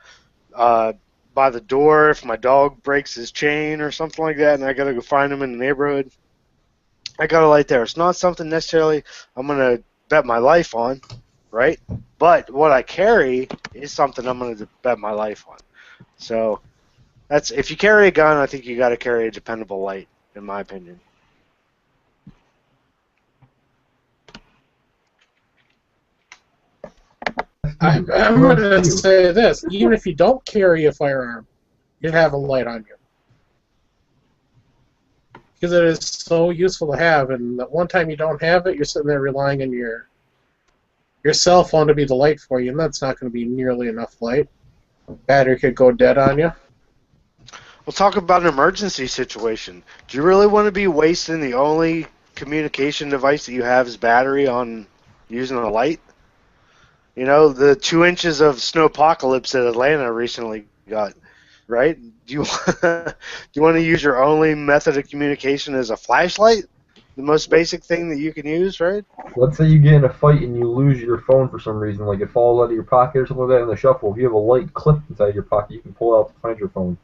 by the door, if my dog breaks his chain or something like that, and I gotta go find him in the neighborhood, I got a light there. It's not something necessarily I'm gonna bet my life on, right? But what I carry is something I'm going to bet my life on. So that's, if you carry a gun, I think you got to carry a dependable light, in my opinion. I'm going to say this: even if you don't carry a firearm, you have a light on you, because it is so useful to have. And the one time you don't have it, you're sitting there relying on your cell phone to be the light for you, and that's not going to be nearly enough light. Battery could go dead on you. We'll talk about an emergency situation. Do you really want to be wasting the only communication device that you have is battery on using a light? The 2 inches of snowpocalypse that Atlanta recently got, right? Do you want to use your only method of communication as a flashlight? The most basic thing that you can use, right? Let's say you get in a fight and you lose your phone for some reason, like it falls out of your pocket or something like that in the shuffle. If you have a light clipped inside your pocket, you can pull it out to find your phone.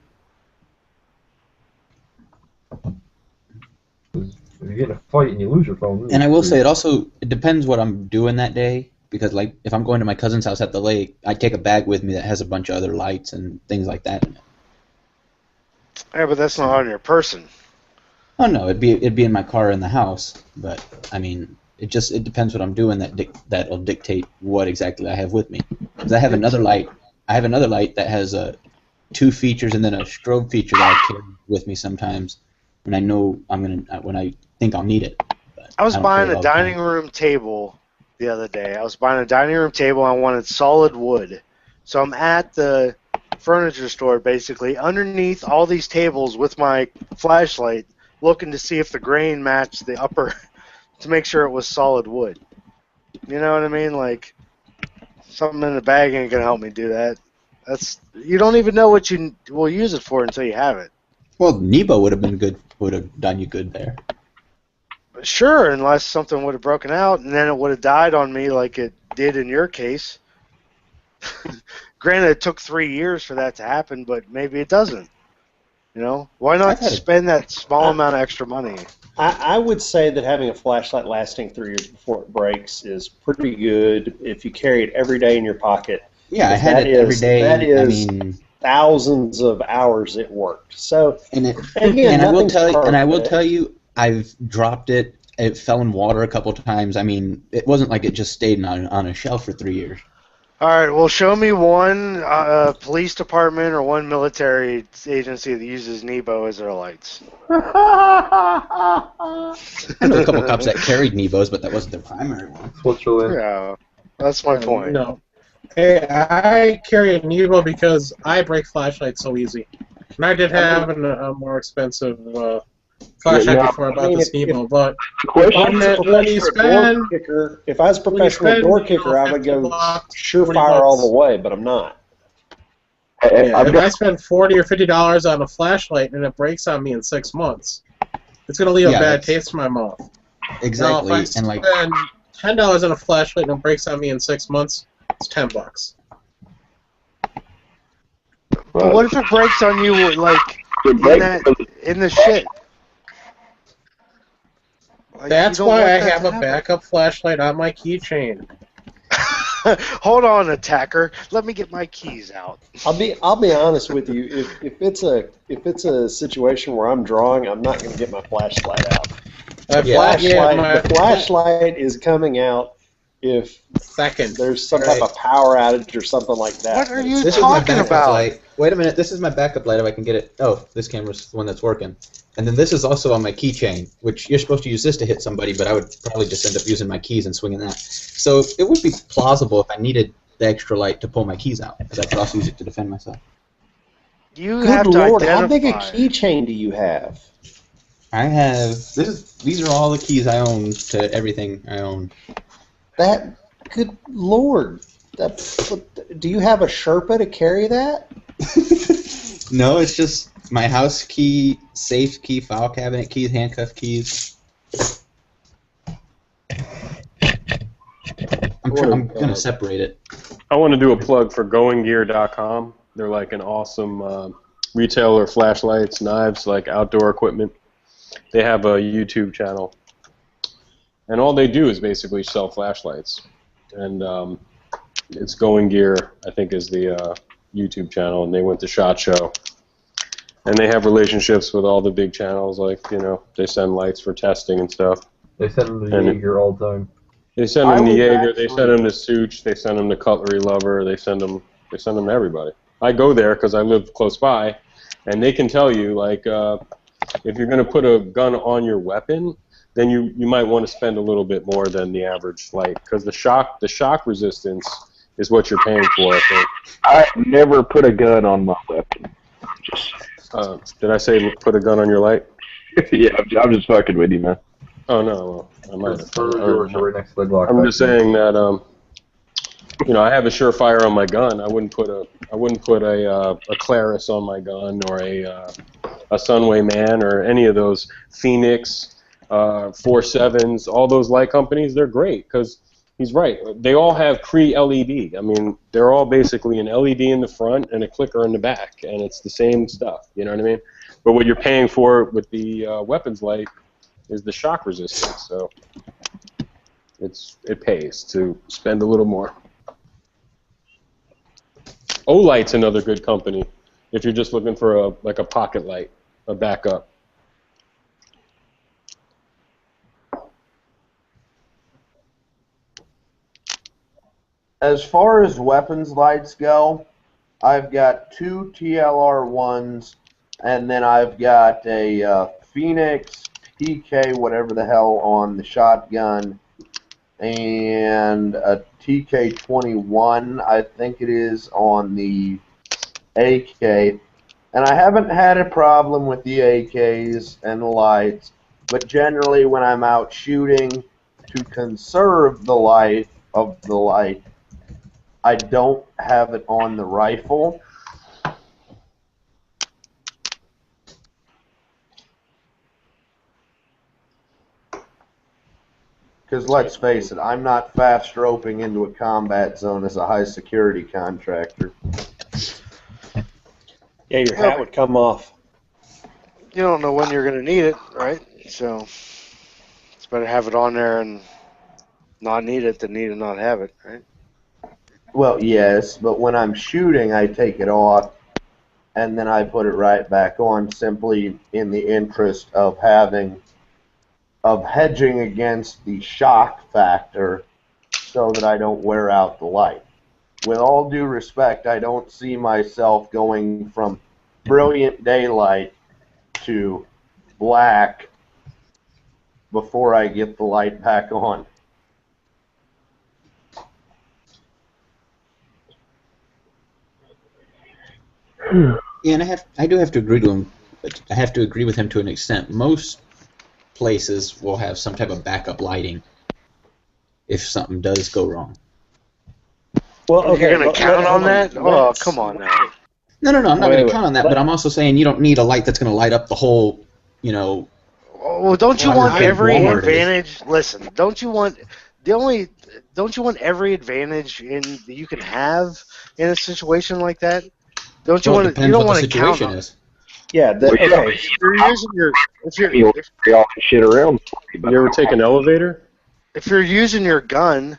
If you get in a fight and you lose your phone... And I will say, it depends what I'm doing that day, because like if I'm going to my cousin's house at the lake, I take a bag with me that has a bunch of other lights and things like that in it. Yeah, but that's not on your person. Oh no, it'd be in my car in the house, but I mean, it depends what I'm doing that'll dictate what exactly I have with me. Because I have another light that has 2 features and then a strobe feature that I carry with me sometimes when I know when I think I'll need it. But I was buying a dining room table the other day. I wanted solid wood. So I'm at the furniture store, basically, underneath all these tables with my flashlight, looking to see if the grain matched the upper, to make sure it was solid wood. You know what I mean? Like, something in the bag ain't gonna help me do that. You don't even know what you will use it for until you have it. Well, Nebo would have been good. Would have done you good there. Sure, unless something would have broken out, and then it would have died on me like it did in your case. Granted, it took 3 years for that to happen, but maybe it doesn't. You know, why not spend that small amount of extra money? I would say that having a flashlight lasting 3 years before it breaks is pretty good if you carry it every day in your pocket. Yeah, I had it every day. That is thousands of hours it worked. So, and I will tell you, I've dropped it. It fell in water a couple times. I mean, it wasn't like it just stayed on a shelf for 3 years. All right, well, show me one police department or one military agency that uses Nebo as their lights. I know a couple cops that carried Nebos, but that wasn't their primary one. Switzerland. Yeah, that's my point. No. Hey, I carry a Nebo because I break flashlights so easy. And I did have a more expensive flashlight before I bought this Nebo, but if I was a professional door kicker, I would go surefire all the way, but I'm not. Yeah, if I spend $40 or $50 on a flashlight and it breaks on me in 6 months, it's gonna leave a bad taste in my mouth. Exactly. Now, if I spend $10 on a flashlight and it breaks on me in 6 months, it's $10. But what if it breaks on you like in the shit? Like, that's why I have a backup flashlight on my keychain. Hold on, attacker. Let me get my keys out. I'll be honest with you. If it's a situation where I'm drawing, I'm not going to get my flashlight out. The flashlight is coming out if there's some type of power outage or something like that. What are you talking about? Light. Wait a minute. This is my backup light. If I can get it. Oh, this camera's the one that's working. And then this is also on my keychain, which you're supposed to use this to hit somebody, but I would probably just end up using my keys and swinging that. So it would be plausible if I needed the extra light to pull my keys out, because I could also use it to defend myself. Good Lord, how big a keychain do you have? I have. These are all the keys I own to everything I own. Good Lord. Do you have a Sherpa to carry that? No, it's just my house key, safe key, file cabinet keys, handcuff keys. I'm going to separate it. I want to do a plug for goinggear.com. They're like an awesome retailer of flashlights, knives, like outdoor equipment. They have a YouTube channel. And all they do is basically sell flashlights. And it's Going Gear, I think, is the YouTube channel. And they went to SHOT Show. And they have relationships with all the big channels, like, they send lights for testing and stuff. They send them to Jaeger all the time. They send them to Jaeger, they send them to Such, they send them to Cutlery Lover, they send them to everybody. I go there because I live close by, and they can tell you, like, if you're going to put a gun on your weapon, then you might want to spend a little bit more than the average light, because the shock resistance is what you're paying for, I think. I never put a gun on my weapon. Did I say put a gun on your light? Yeah, I'm just fucking with you, man. Oh no, I might have. Right next to the Glock. I'm just saying that I have a Surefire on my gun. I wouldn't put a Claris on my gun, or a Sunway Man, or any of those Phoenix 4.7s. All those light companies, they're great because he's right. They all have Cree LED. I mean, they're all basically an LED in the front and a clicker in the back, and it's the same stuff. You know what I mean? But what you're paying for with the weapons light is the shock resistance. So it pays to spend a little more. Olight's another good company if you're just looking for a pocket light, a backup. As far as weapons lights go, I've got 2 TLR1s, and then I've got a Phoenix PK, whatever the hell, on the shotgun, and a TK21, I think it is, on the AK, and I haven't had a problem with the AKs and the lights, but generally when I'm out shooting to conserve the life of the light, I don't have it on the rifle. Because let's face it, I'm not fast roping into a combat zone as a high security contractor. Yeah, your hat would come off. You don't know when you're going to need it, right? So it's better have it on there and not need it than need and not have it, right? Well, yes, but when I'm shooting, I take it off and then I put it right back on, simply in the interest of hedging against the shock factor so that I don't wear out the light. With all due respect, I don't see myself going from brilliant daylight to black before I get the light back on. Yeah, and I do have to agree to him. I have to agree with him to an extent. Most places will have some type of backup lighting if something does go wrong. Well, okay, you're going to count on that? Oh, come on now. No, I'm not going to count on that, but I'm also saying you don't need a light that's going to light up the whole, Well, don't you want every advantage? Listen, don't you want every advantage that you can have in a situation like that? Don't you want to? You don't want to count on it. Yeah. Okay. If you're using your, shit around. You ever take an elevator? If you're using your gun,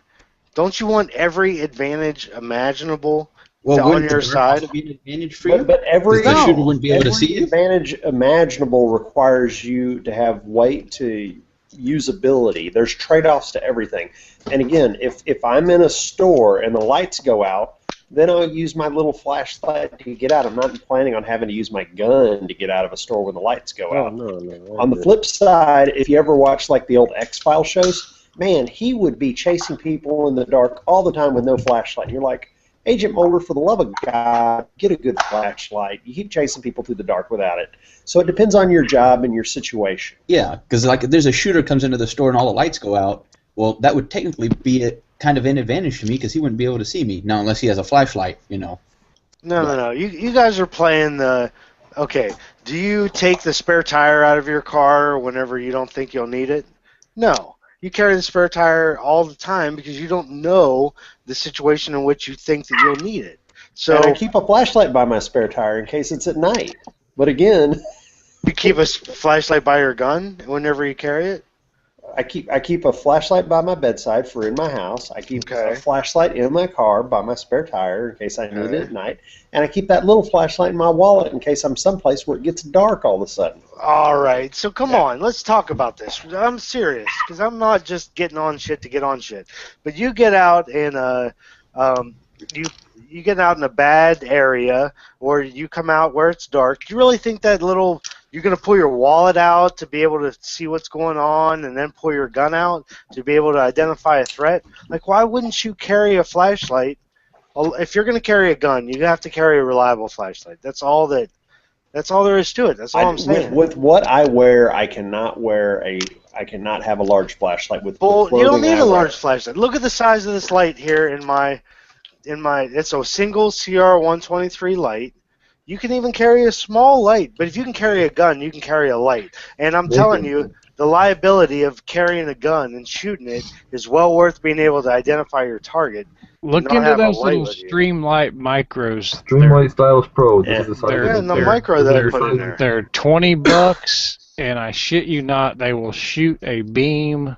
don't you want every advantage imaginable on your side? Be an advantage for you? But every shooter wouldn't be able to see advantage imaginable requires you to have weight to usability. There's trade-offs to everything. And again, if I'm in a store and the lights go out, then I'll use my little flashlight to get out. I'm not planning on having to use my gun to get out of a store when the lights go out. No. On the flip side, if you ever watch like the old X-Files shows, man, he would be chasing people in the dark all the time with no flashlight. And you're like, Agent Mulder, for the love of God, get a good flashlight. You keep chasing people through the dark without it. So it depends on your job and your situation. Yeah, because like if there's a shooter comes into the store and all the lights go out, well, that would technically be kind of an advantage to me because he wouldn't be able to see me. Now, unless he has a flashlight, No. You guys are playing the, okay, do you take the spare tire out of your car whenever you don't think you'll need it? No. You carry the spare tire all the time because you don't know the situation in which you think that you'll need it. So and I keep a flashlight by my spare tire in case it's at night. But again, you keep a flashlight by your gun whenever you carry it? I keep a flashlight by my bedside for in my house. I keep a flashlight in my car by my spare tire in case I need it at night. And I keep that little flashlight in my wallet in case I'm someplace where it gets dark all of a sudden. All right. So come on. Let's talk about this. I'm serious because I'm not just getting on shit to get on shit. But you get out in you get out in a bad area or you come out where it's dark. Do you really think that you're going to pull your wallet out to be able to see what's going on and then pull your gun out to be able to identify a threat? Like, why wouldn't you carry a flashlight? If you're going to carry a gun, you have to carry a reliable flashlight. That's all there is to it. That's all I'm saying. With what I wear, I cannot have a large flashlight with you don't need a large flashlight. Look at the size of this light here in my it's a single CR123 light. You can even carry a small light, but if you can carry a gun, you can carry a light. And I'm telling you, the liability of carrying a gun and shooting it is well worth being able to identify your target. Look into those little Streamlight Micros. Streamlight Stylus Pro. This is the size. Yeah, the micro that I put in there. They're $20, and I shit you not, they will shoot a beam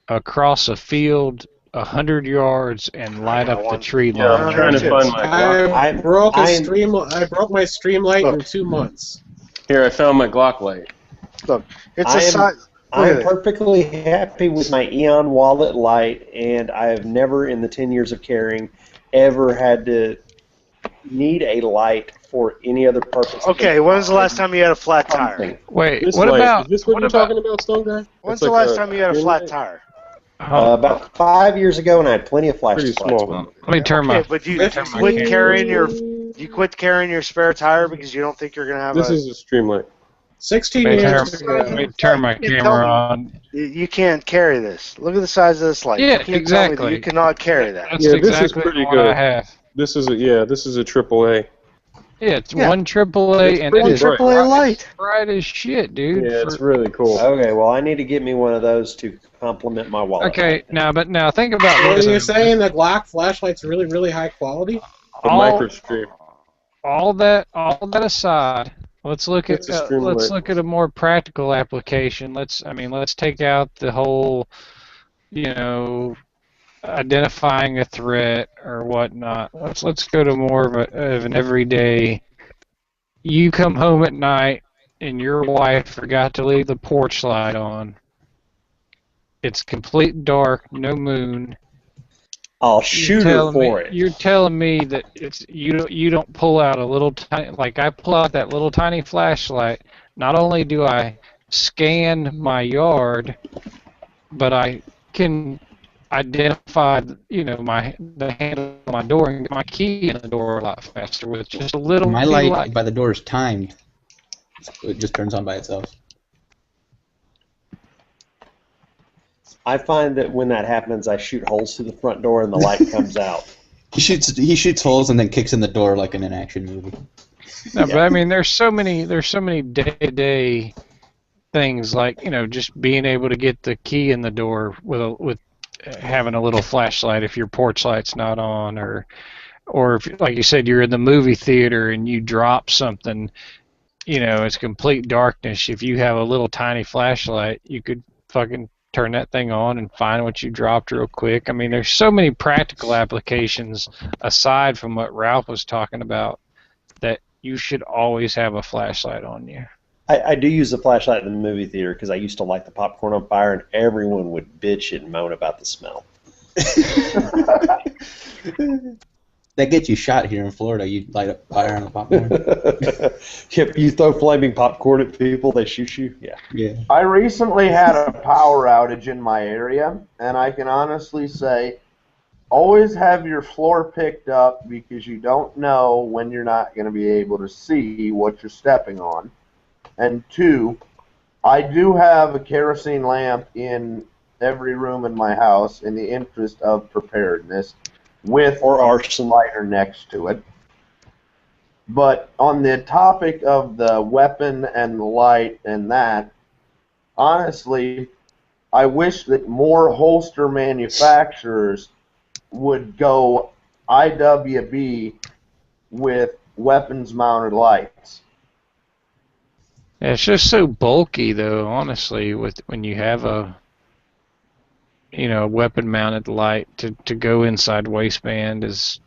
across a field 100 yards and light up the tree line. I'm trying to find my Glock. I broke my Streamlight in 2 months. Here, I found my Glock light. Look, it's I'm perfectly happy with my Eon wallet light, and I have never, in the 10 years of carrying, ever had to need a light for any other purpose. Okay, when was the last time you had a flat tire? Wait, Is this what you're talking about, Stone Guy? When's the last time you had a flat tire? About 5 years ago, and I had plenty of flashlights. small. With me. Let me turn my. But you quit carrying your spare tire because you don't think you're gonna have This is a Streamlight. 16 Let years ago. me turn my camera on. You can't carry this. Look at the size of this light. Yeah, you can't exactly. Tell me that you cannot carry that. That's Yeah, exactly this is pretty what good. I have. This is a AAA. Yeah, it's one AAA, and it is AAA light. bright as shit, dude. Yeah, it's really cool. Okay, well, I need to get me one of those to complement my wallet. Okay, now think about What this. are you saying? The Glock flashlight's really, really high quality? The microstream. All that aside, let's look at Streamlight. a more practical application. Let's take out the whole, identifying a threat or whatnot. Let's go to more of an everyday. You come home at night and your wife forgot to leave the porch light on. It's complete dark, no moon. I'll shoot her for it. You're telling me that you don't pull out a little tiny, like I pull out that little tiny flashlight. Not only do I scan my yard, but I can identify the handle of my door and get my key in the door a lot faster with just a little. My light by the door is timed. It just turns on by itself. I find that when that happens, I shoot holes through the front door and the light comes out. He shoots holes and then kicks in the door like in an action movie. No, but I mean, there's so many day-to-day things like just being able to get the key in the door with having a little flashlight if your porch light's not on, or if, like you said, you're in the movie theater and you drop something, it's complete darkness. If you have a little tiny flashlight, you could fucking turn that thing on and find what you dropped real quick. I mean, there's so many practical applications aside from what Ralph was talking about that you should always have a flashlight on you. I do use a flashlight in the movie theater because I used to light the popcorn on fire and everyone would bitch and moan about the smell. That gets you shot here in Florida. You light up fire on the popcorn. Yep, you throw flaming popcorn at people, they shoot you. Yeah. I recently had a power outage in my area, and I can honestly say, always have your floor picked up because you don't know when you're not going to be able to see what you're stepping on. And two, I do have a kerosene lamp in every room in my house in the interest of preparedness, with or arson lighter next to it. But on the topic of the weapon and the light and that, honestly, I wish that more holster manufacturers would go IWB with weapons-mounted lights. Yeah, it's just so bulky, though. Honestly, when you have a weapon-mounted light to go inside waistband is.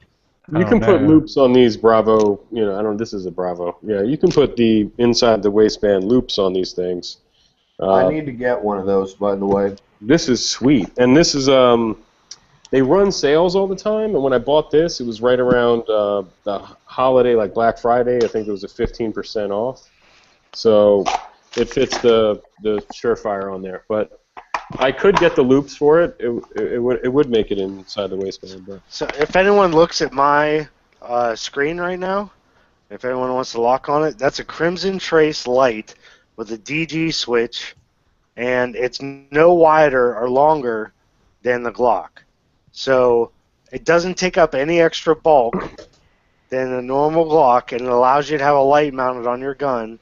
You can put loops on these Bravo. This is a Bravo. Yeah, you can put the inside the waistband loops on these things. I need to get one of those, by the way. This is sweet, and this is they run sales all the time. And when I bought this, it was right around the holiday, like Black Friday. I think it was a 15% off. So it fits the Surefire on there, but I could get the loops for it. It would make it inside the waistband. But. So if anyone looks at my screen right now, if anyone wants to lock on it, that's a Crimson Trace light with a DG switch, and it's no wider or longer than the Glock. So it doesn't take up any extra bulk than a normal Glock, and it allows you to have a light mounted on your gun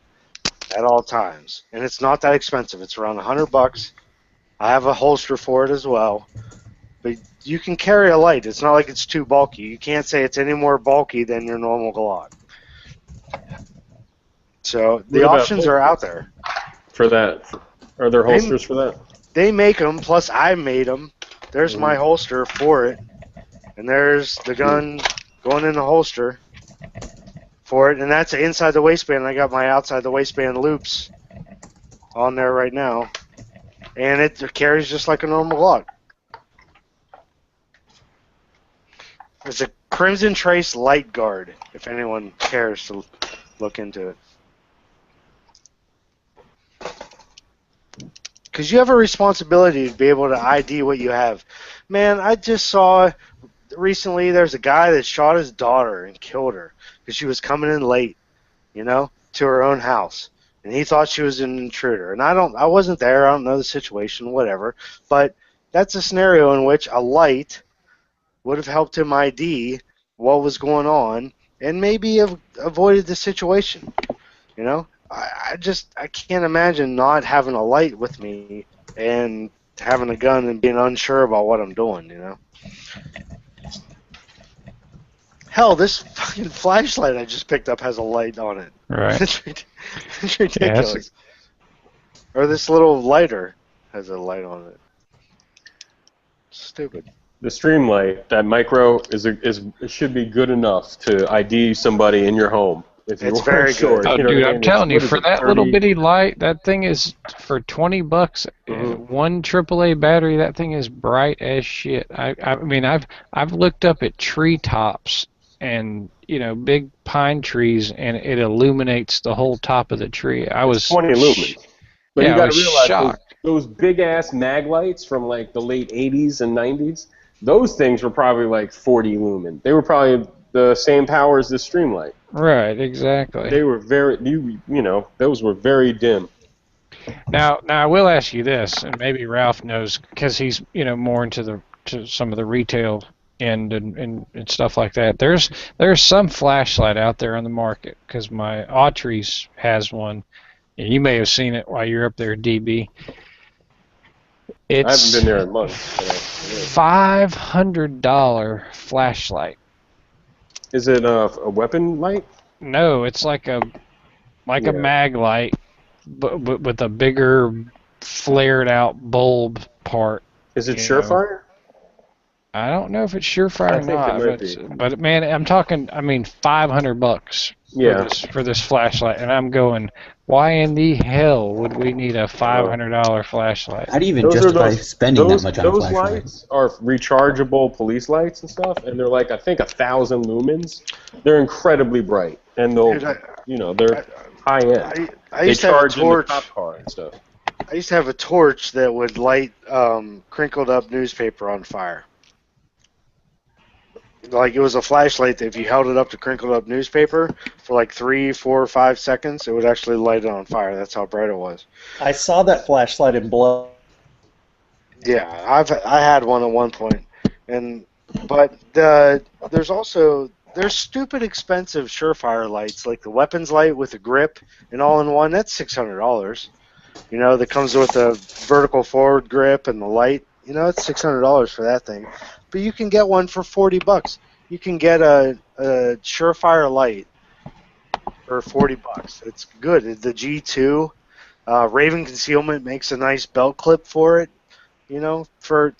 at all times. And it's not that expensive. It's around $100. I have a holster for it as well. But you can carry a light. It's not like it's too bulky. You can't say it's any more bulky than your normal Glock. So the options are out there. For that, are there holsters for that? They make them, plus I made them. There's my holster for it. And there's the gun going in the holster for it. And that's inside the waistband. I got my outside the waistband loops on there right now. And it carries just like a normal Glock. It's a Crimson Trace Light Guard, if anyone cares to look into it. because you have a responsibility to be able to ID what you have. Man, I just saw recently there's a guy that shot his daughter and killed her because she was coming in late, to her own house, and he thought she was an intruder. And I wasn't there. I don't know the situation, whatever. But that's a scenario in which a light would have helped him ID what was going on and maybe have avoided the situation. I can't imagine not having a light with me and having a gun and being unsure about what I'm doing. Hell, this fucking flashlight I just picked up has a light on it. Right. It's ridiculous. Or this little lighter has a light on it. Stupid. The Streamlight, that micro, it should be good enough to ID somebody in your home. If It's very good. Oh, dude, I'm telling you, for that little bitty light, that thing is for $20. One AAA battery, that thing is bright as shit. I mean, I've looked up at treetops and big pine trees, and it illuminates the whole top of the tree. I was 20 lumens. But you got to realize shocked. those big ass mag lights from like the late 80s and 90s. Those things were probably like 40 lumen. They were probably the same power as the Streamlight. Right, exactly. They were very, those were very dim. Now I will ask you this, and maybe Ralph knows because he's more into some of the retail end and stuff like that. There's some flashlight out there on the market because my Autry's has one, and you may have seen it while you're up there, DB. I haven't been there in months. $500 flashlight. Is it a weapon light? No, it's like a mag light, but with a bigger flared out bulb part. Is it Surefire? I don't know if it's Surefire or not, but man, I'm talking. I mean, $500. For this flashlight, and I'm going. Why in the hell would we need a $500 flashlight? How do you even justify spending that much on a flashlight? Those lights are rechargeable police lights and stuff, and they're like I think 1,000 lumens. They're incredibly bright, and they're high end. I used to have a torch. In the cop car and stuff. I used to have a torch that would light crinkled up newspaper on fire. Like it was a flashlight that if you held it up to crinkled up newspaper for like 3, 4, or 5 seconds, it would actually light it on fire. That's how bright it was. I saw that flashlight in blood. Yeah, I had one at one point, but there's stupid expensive Surefire lights like the weapons light with a grip and all in one. That's $600. That comes with a vertical forward grip and the light. It's $600 for that thing. But you can get one for $40. You can get a Surefire light for $40. It's good. The G2 Raven Concealment makes a nice belt clip for it. For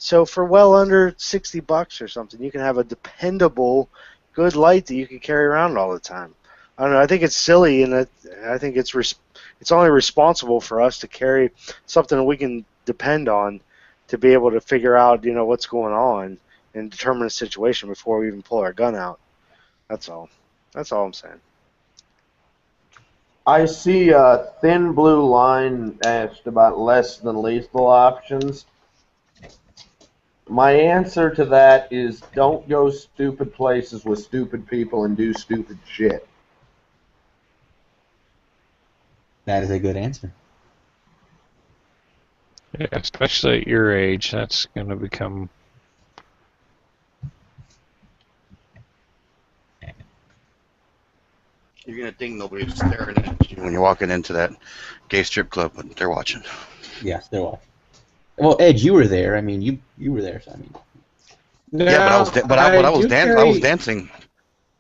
well under $60 or something, you can have a dependable, good light that you can carry around all the time. I don't know. I think it's silly, and I think it's only responsible for us to carry something that we can depend on to be able to figure out what's going on and determine a situation before we even pull our gun out. That's all I'm saying. I see a Thin Blue Line asked about less than lethal options. My answer to that is don't go stupid places with stupid people and do stupid shit. That is a good answer. Yeah, especially at your age, that's going to become... You're going to think nobody's staring at you when you're walking into that gay strip club, but they're watching. Yes, they're watching. Well, Ed, you were there. I mean, you were there, so I mean... Yeah, but I was dancing.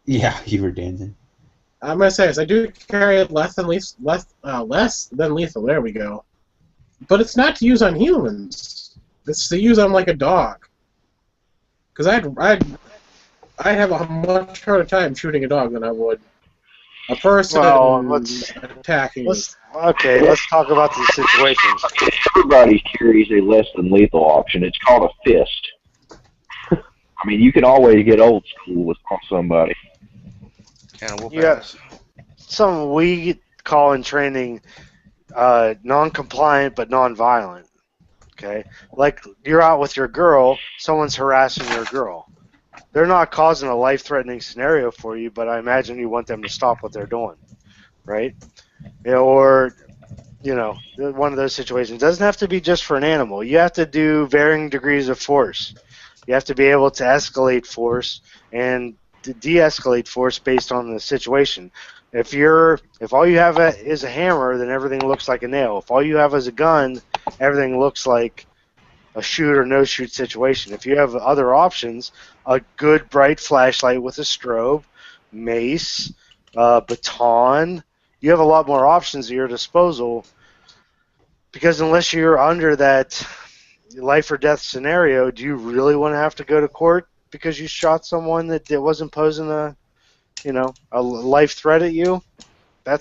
Yeah, you were dancing. I'm going to say this. I do carry less than lethal. There we go. But it's not to use on humans. It's to use on like a dog. Because I'd have a much harder time shooting a dog than I would a person attacking me. Let's talk about the situations. Everybody carries a less than lethal option. It's called a fist. I mean, you can always get old school with somebody. Something we call in training non-compliant but non-violent. Okay, like you're out with your girl, someone's harassing your girl. They're not causing a life-threatening scenario for you, but I imagine you want them to stop what they're doing, right? Or one of those situations. It doesn't have to be just for an animal. You have to do varying degrees of force. You have to be able to escalate force and to de-escalate force based on the situation. If all you have is a hammer, then everything looks like a nail. If all you have is a gun, everything looks like a shoot or no shoot situation. If you have other options, a good bright flashlight with a strobe, mace, baton, you have a lot more options at your disposal, because unless you're under that life or death scenario, do you really want to have to go to court because you shot someone that wasn't posing a life threat at you?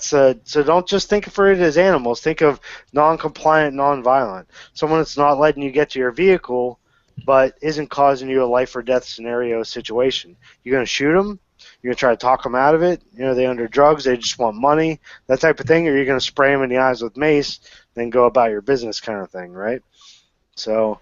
So don't just think of it as animals. Think of non-compliant, non-violent. Someone that's not letting you get to your vehicle, but isn't causing you a life or death scenario situation. You're going to shoot them? You're going to try to talk them out of it? They're under drugs, they just want money, that type of thing? Or you're going to spray them in the eyes with mace, then go about your business kind of thing, right? So...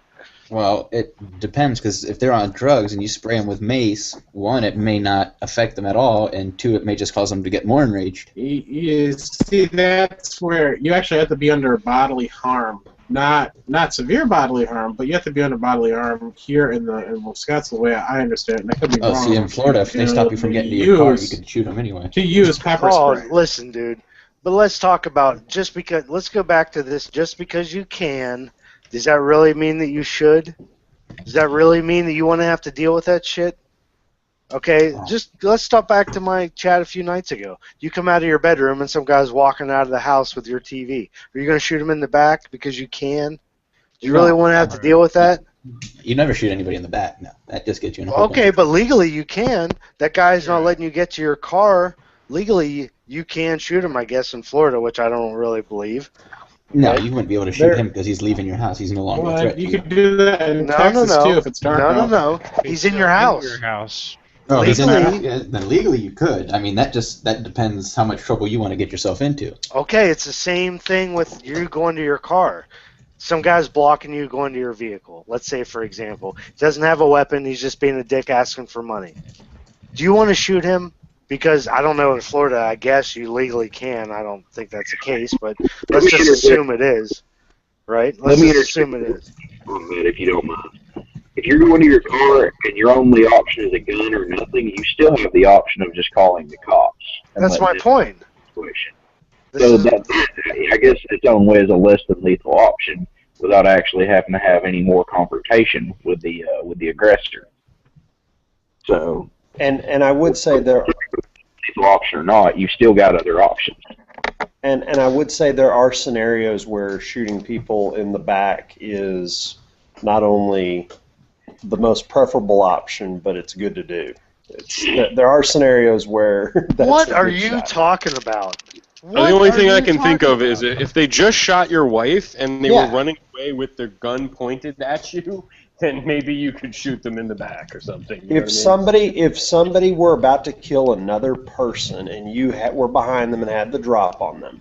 Well, it depends, because if they're on drugs and you spray them with mace, one, it may not affect them at all, and two, it may just cause them to get more enraged. You see, that's where you actually have to be under bodily harm. Not severe bodily harm, but you have to be under bodily harm here in Wisconsin, the way I understand it. And I could be wrong. See, in Florida, if they stop you from getting to your car, you could shoot them anyway. To use pepper spray. Listen, dude. But let's talk about let's go back to this. Just because you can, does that really mean that you should? Does that really mean that you want to have to deal with that shit? Okay, let's stop back to my chat a few nights ago. You come out of your bedroom and some guy's walking out of the house with your TV. Are you going to shoot him in the back because you can? Do you really want to have to deal with that? You never shoot anybody in the back. No, that just gets you in a Okay, but legally you can. That guy's not letting you get to your car. Legally, you can shoot him, I guess, in Florida, which I don't really believe. No, you wouldn't be able to shoot him because he's leaving your house. He's no longer a threat. You could do that in Texas too if it's dark out. No. He's in your house. In your house. Oh, he's in your house. Then legally you could. I mean, that depends how much trouble you want to get yourself into. Okay, it's the same thing with you going to your car. Some guy's blocking you going to your vehicle. Let's say, for example, he doesn't have a weapon. He's just being a dick asking for money. Do you want to shoot him? Because I don't know, in Florida, I guess you legally can. I don't think that's the case, but let's just assume it is, right? Let's just assume it is. If you don't mind. If you're going to your car and your only option is a gun or nothing, you still have the option of just calling the cops. That's my point. So that, I guess, its own way is a less than lethal option without actually having to have any more confrontation with the aggressor. So. And I would say there are option or not, you still got other options. And I would say there are scenarios where shooting people in the back is not only the most preferable option, but it's good to do. There are scenarios where that's what are you talking about? The only thing I can think of is if they just shot your wife and they were running away with their gun pointed at you, then maybe you could shoot them in the back or something. If somebody were about to kill another person and you were behind them and had the drop on them,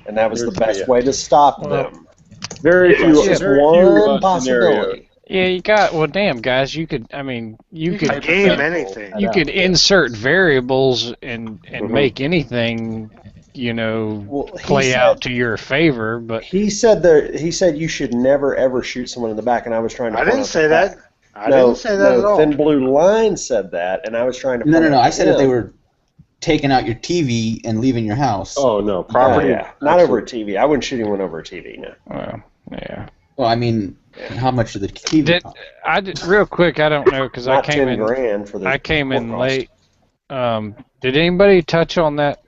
and that was the best way to stop them, very few possibility. Scenarios. Yeah, you got. Well, damn, guys, you could. I mean, you could game anything. You could insert variables and make anything, play out to your favor. But he said you should never ever shoot someone in the back, and I was trying to. I didn't say that. I didn't say that at all. Thin Blue Line said that, and I was trying to. No. I said if they were taking out your TV and leaving your house. Oh no, property. Yeah. Not over a TV. I wouldn't shoot anyone over a TV. No. Well, yeah. Well, I mean, how much did the TV cost? Real quick, I don't know because I came in. I came in late. Did anybody touch on that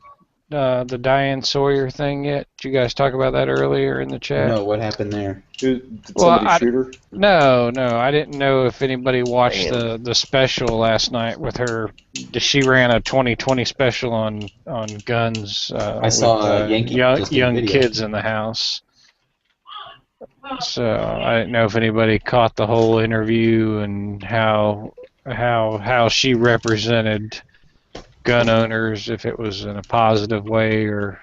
the Diane Sawyer thing yet? Did you guys talk about that earlier in the chat? No, what happened there? Did somebody shoot her? No, I didn't know if anybody watched the special last night with her. She ran a 2020 special on guns. I saw young kids in the house. So I didn't know if anybody caught the whole interview and how she represented gun owners, if it was in a positive way or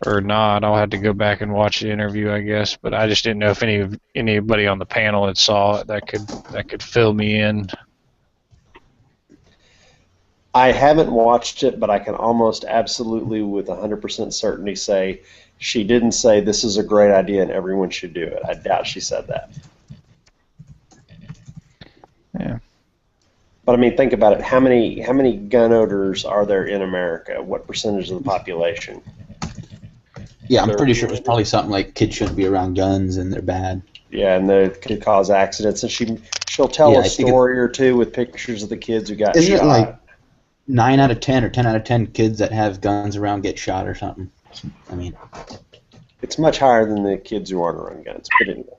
or not. I'll have to go back and watch the interview, I guess. But I just didn't know if anybody on the panel had saw it that could fill me in. I haven't watched it, but I can almost absolutely, with 100% certainty, say she didn't say this is a great idea and everyone should do it. I doubt she said that. Yeah. But I mean, think about it. How many gun owners are there in America? What percentage of the population? Yeah, I'm pretty sure it was probably something like kids shouldn't be around guns and they're bad. Yeah, and they could cause accidents. And she'll tell a story or two with pictures of the kids who got shot. Isn't it like 9 out of 10 or 10 out of 10 kids that have guns around get shot or something? I mean, it's much higher than the kids who aren't around guns. But anyway.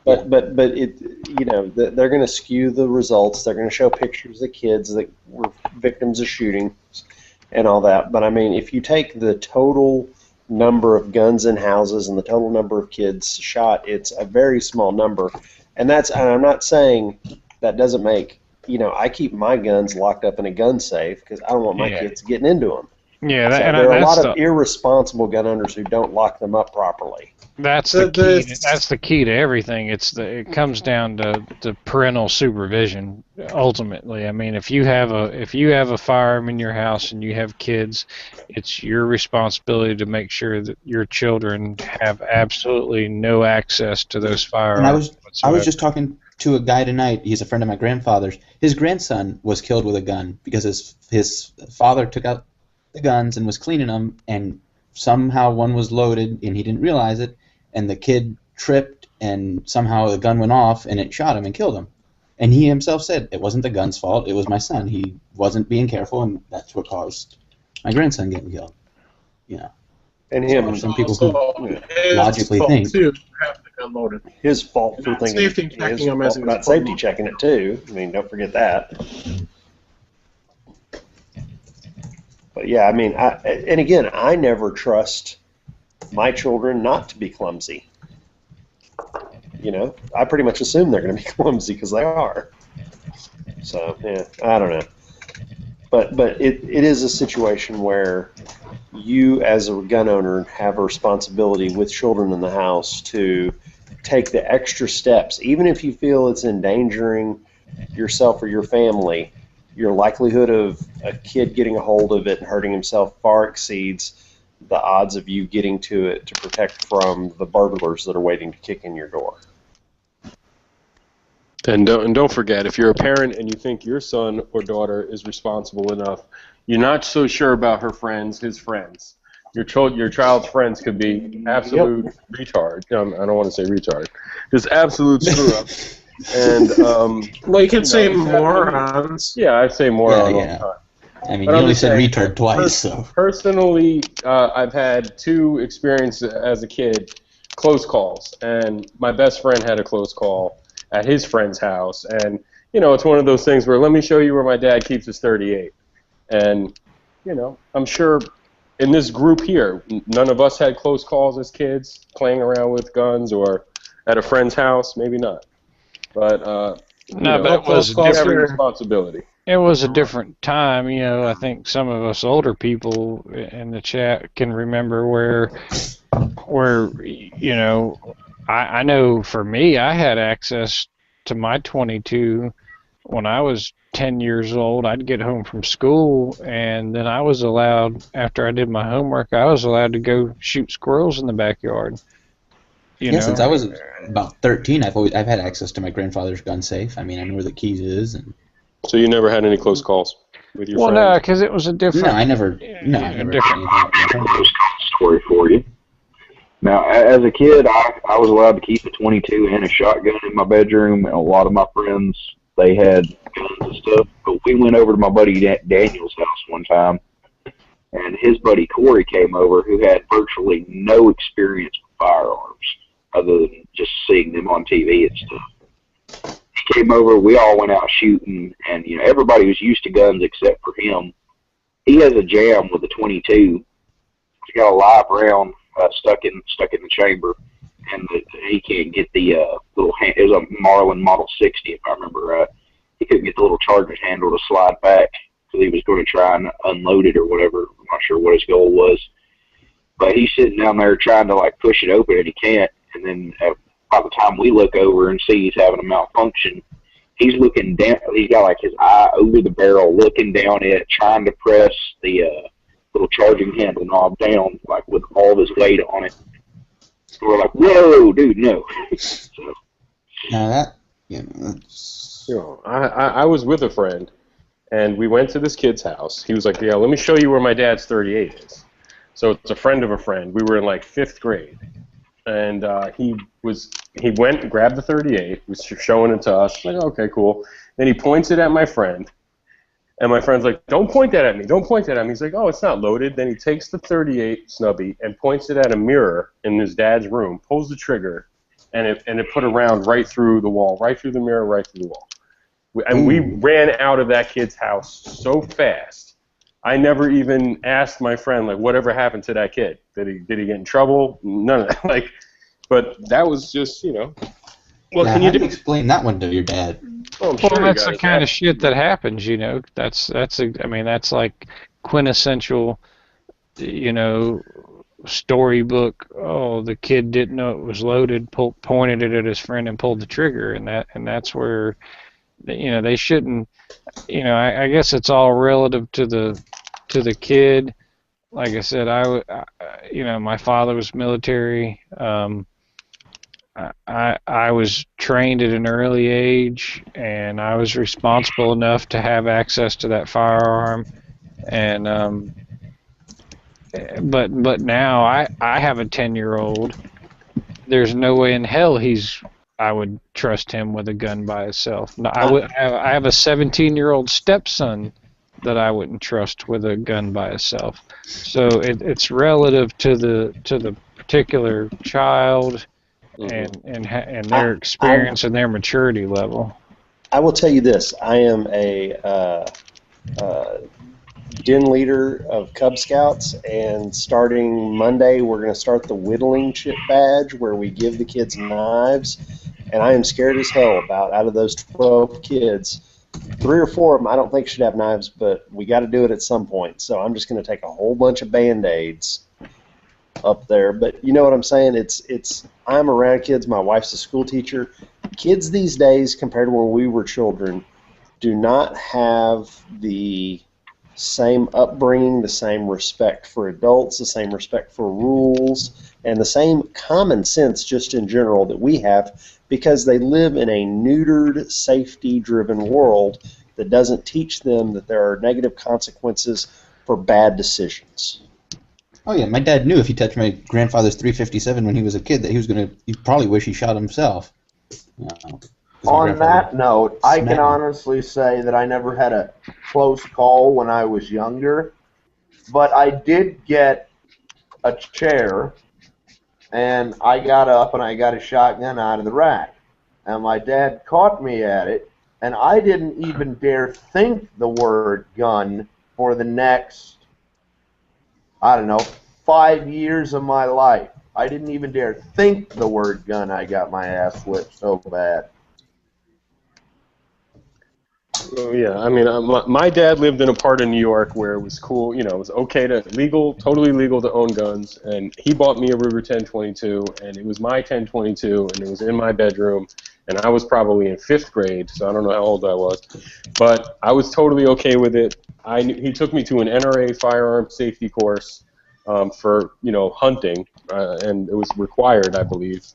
But it, you know, they're going to skew the results. They're going to show pictures of kids that were victims of shootings and all that. But I mean, if you take the total number of guns in houses and the total number of kids shot, it's a very small number. And I'm not saying that doesn't make, you know, I keep my guns locked up in a gun safe because I don't want my kids getting into them. Yeah, there are a lot of irresponsible gun owners who don't lock them up properly. That's the key. That's the key to everything. It comes down to parental supervision. Ultimately, I mean, if you have a firearm in your house and you have kids, it's your responsibility to make sure that your children have absolutely no access to those firearms. And I was just talking to a guy tonight. He's a friend of my grandfather's. His grandson was killed with a gun because his father took out the guns and was cleaning them, and somehow one was loaded and he didn't realize it, and the kid tripped and somehow the gun went off and it shot him and killed him. And he himself said it wasn't the gun's fault, it was my son. He wasn't being careful, and that's what caused my grandson getting killed. You know. And him, some people who logically think too, have the gun loaded. His fault for thinking safety checking him as not safety checking it too. I mean, don't forget that. But yeah, I mean, and again, I never trust my children not to be clumsy. You know, I pretty much assume they're going to be clumsy because they are. So yeah, I don't know. But it is a situation where you, as a gun owner, have a responsibility with children in the house to take the extra steps, even if you feel it's endangering yourself or your family. Your likelihood of a kid getting a hold of it and hurting himself far exceeds the odds of you getting to it to protect from the burglars that are waiting to kick in your door. And don't forget, if you're a parent and you think your son or daughter is responsible enough, you're not so sure about her friends, his friends. Your child's friends could be absolute retard. I don't want to say retard. Just absolute screw up. And well, you can say morons. Yeah, I say moron all the time. I mean, you only said retard twice, so. Personally, I've had 2 experiences as a kid, close calls, and my best friend had a close call at his friend's house, and you know, it's one of those things where let me show you where my dad keeps his .38, and you know, I'm sure in this group here, none of us had close calls as kids, playing around with guns or at a friend's house, maybe not. But but it was a different responsibility. It was a different time, you know. I think some of us older people in the chat can remember where you know, I know for me, I had access to my .22 when I was 10 years old. I'd get home from school, and then I was allowed, after I did my homework, I was allowed to go shoot squirrels in the backyard. You know? Since I was about 13, I've had access to my grandfather's gun safe. I mean, I know where the keys is. And so you never had any close calls with your friends? Well, no, because it was a different. No, I never. No, I never. Different story for you. Now, as a kid, I was allowed to keep a .22 and a shotgun in my bedroom, and a lot of my friends, they had guns and stuff. But we went over to my buddy Daniel's house one time, and his buddy Corey came over, who had virtually no experience with firearms other than just seeing them on TV and stuff. He came over, we all went out shooting, and you know, everybody was used to guns except for him. He has a jam with a .22. He got a live round stuck in the chamber, and he can't get the little hand. It was a Marlin Model 60, if I remember right. He couldn't get the little charger handle to slide back because he was going to try and unload it or whatever. I'm not sure what his goal was. but he's sitting down there trying to like push it open and he can't. And then by the time we look over and see he's having a malfunction, he's looking down. He's got like his eye over the barrel, looking down it, trying to press the little charging handle knob down, like with all of his weight on it. So we're like, "Whoa, dude, no!" So, now that that's... I was with a friend, and we went to this kid's house. He was like, "Yeah, let me show you where my dad's 38 is." So it's a friend of a friend. We were in like 5th grade, and he went and grabbed the 38. Was showing it to us. Like, okay, cool. Then he points it at my friend, and my friend's like, "Don't point that at me. Don't point that at me." He's like, "Oh, it's not loaded." Then he takes the 38 snubby and points it at a mirror in his dad's room, pulls the trigger, and it put a round right through the wall, right through the mirror, right through the wall. And we ran out of that kid's house so fast. I never even asked my friend, like, whatever happened to that kid? Did he get in trouble? None of that. Like, but that was just, Well, now, can you you explain that one to your dad? Oh, I'm Well, sure that's the kind of shit that happens, That's like quintessential, storybook. Oh, the kid didn't know it was loaded, pointed it at his friend, and pulled the trigger, and that's where, they shouldn't. I guess it's all relative to the kid. Like I said, my father was military. I was trained at an early age, and I was responsible enough to have access to that firearm. And but now I have a 10-year-old. There's no way in hell I would trust him with a gun by himself. No, I have a 17-year-old stepson that I wouldn't trust with a gun by himself. So it's relative to the particular child and their experience and their maturity level. I will tell you this: I am a den leader of Cub Scouts, and starting Monday, we're going to start the whittling chip badge, where we give the kids knives. And I am scared as hell about, out of those 12 kids, 3 or 4 of them I don't think should have knives, but we got to do it at some point. So I'm just going to take a whole bunch of Band-Aids up there. But you know what I'm saying? I'm around kids. My wife's a school teacher. Kids these days, compared to when we were children, do not have the same upbringing, the same respect for adults, the same respect for rules, and the same common sense just in general that we have, because they live in a neutered, safety-driven world that doesn't teach them that there are negative consequences for bad decisions. Oh yeah, my dad knew if he touched my grandfather's 357 when he was a kid that he'd probably wish he shot himself. On that note, I can honestly say that I never had a close call when I was younger, but I did get a chair, and I got up and I got a shotgun out of the rack. And my dad caught me at it, and I didn't even dare think the word gun for the next, 5 years of my life. I didn't even dare think the word gun. I got my ass whipped so bad. Oh, yeah, I mean, my dad lived in a part of New York where it was cool, it was okay totally legal to own guns, and he bought me a Ruger 1022, and it was my 1022, and it was in my bedroom, and I was probably in 5th grade, so I don't know how old I was, but I was totally okay with it. He took me to an NRA firearm safety course for, hunting, and it was required, I believe,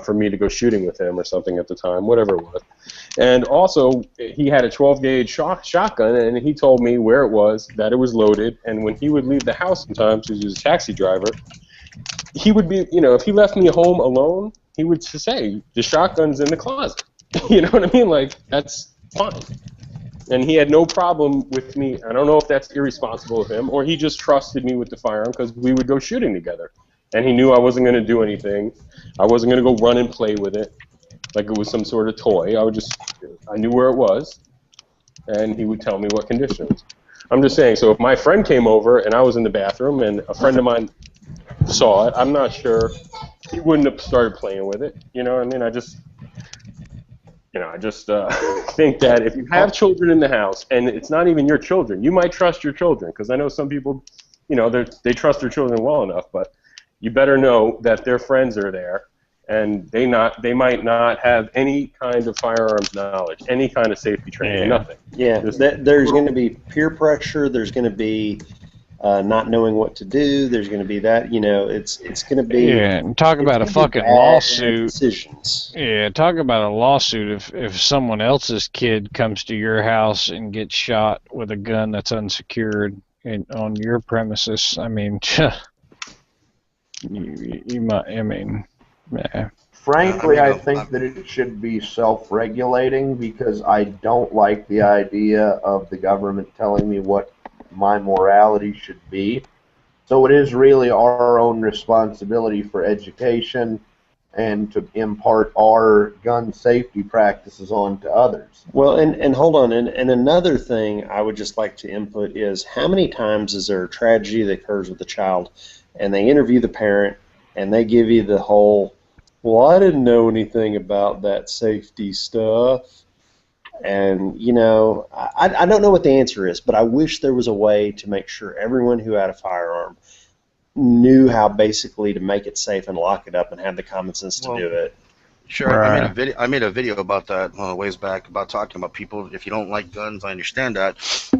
for me to go shooting with him or something at the time, whatever it was. And also, he had a 12-gauge shotgun, and he told me where it was, that it was loaded, and when he would leave the house sometimes, because he was a taxi driver, he would be, if he left me home alone, he would say, the shotgun's in the closet. You know what I mean? Like, that's fine. And he had no problem with me. I don't know if that's irresponsible of him, or he just trusted me with the firearm because we would go shooting together. And he knew I wasn't going to do anything. I wasn't going to go run and play with it like it was some sort of toy. I knew where it was, and he would tell me what condition it was. I'm just saying, so if my friend came over and I was in the bathroom and a friend of mine saw it, I'm not sure he wouldn't have started playing with it. You know what I mean? I just think that if you have children in the house, and it's not even your children, you might trust your children, because I know some people they trust their children well enough, but you better know that their friends are there, and they might not have any kind of firearms knowledge, any kind of safety training, nothing. Yeah, there's going to be peer pressure. There's going to be not knowing what to do. There's going to be that. It's going to be. Yeah, and talk about a fucking lawsuit. Decisions. Yeah, talk about a lawsuit if someone else's kid comes to your house and gets shot with a gun that's unsecured on your premises. I mean, you might. I mean, yeah. Frankly, I think that it should be self-regulating because I don't like the idea of the government telling me what my morality should be. So it is really our own responsibility for education and to impart our gun safety practices on to others. Well, and hold on, and another thing I would just like to input is how many times is there a tragedy that occurs with a child and they interview the parent and they give you the whole, well, I didn't know anything about that safety stuff. And, I don't know what the answer is, but I wish there was a way to make sure everyone who had a firearm knew how basically to make it safe and lock it up and have the common sense to do it. Sure, right. I made a video about that ways back about talking about people. If you don't like guns, I understand that,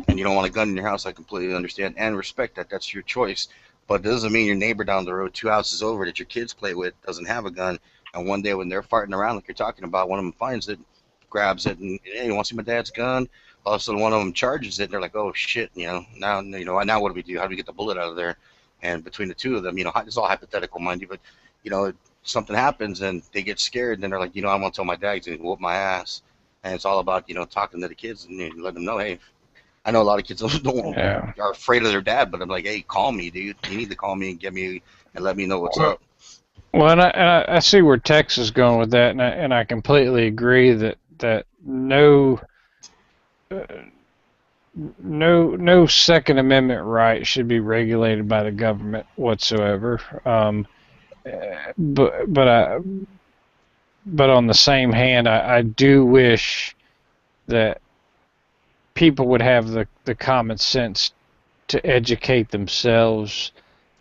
and you don't want a gun in your house, I completely understand and respect that. That's your choice. But it doesn't mean your neighbor down the road, 2 houses over, that your kids play with, doesn't have a gun. And one day when they're farting around like you're talking about, one of them finds it, grabs it, and hey, you want to see my dad's gun? All of a sudden, one of them charges it, and they're like, "Oh shit!" Now what do we do? How do we get the bullet out of there? And between the two of them, it's all hypothetical, mind you, but something happens and they get scared, and then they're like, I'm gonna tell my dad, he's gonna whoop my ass. And it's all about talking to the kids and letting them know, hey. I know a lot of kids are afraid of their dad, but I'm like, hey, call me, dude. You need to call me and get me and let me know what's up. Well, and I see where Tex is going with that, and I completely agree that no Second Amendment right should be regulated by the government whatsoever. But on the same hand, I do wish that people would have the common sense to educate themselves,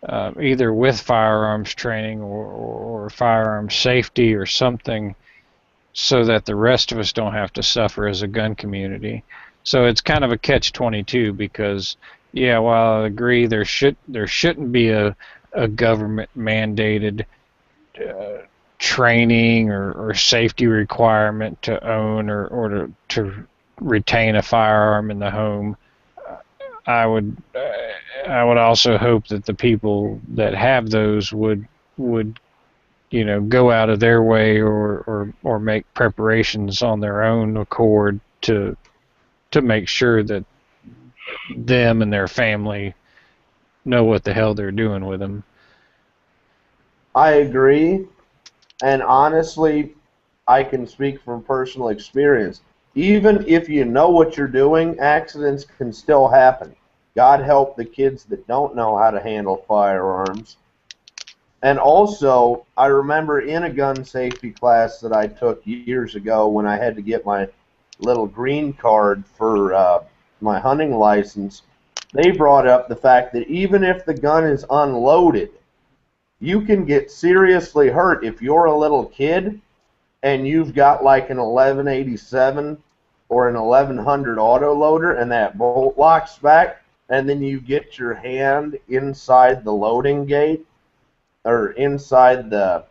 either with firearms training or firearms safety or something, so that the rest of us don't have to suffer as a gun community. So it's kind of a catch-22 because, while I agree there shouldn't be a government mandated training or safety requirement to own or to retain a firearm in the home. I would also hope that the people that have those would go out of their way or make preparations on their own accord to make sure that them and their family know what the hell they're doing with them. I agree, and honestly, I can speak from personal experience. Even if you know what you're doing, accidents can still happen. God help the kids that don't know how to handle firearms. And also, I remember in a gun safety class that I took years ago when I had to get my little green card for my hunting license, they brought up the fact that even if the gun is unloaded, you can get seriously hurt if you're a little kid and you've got like an 1187 or an 1100 autoloader and that bolt locks back, and then you get your hand inside the loading gate or inside the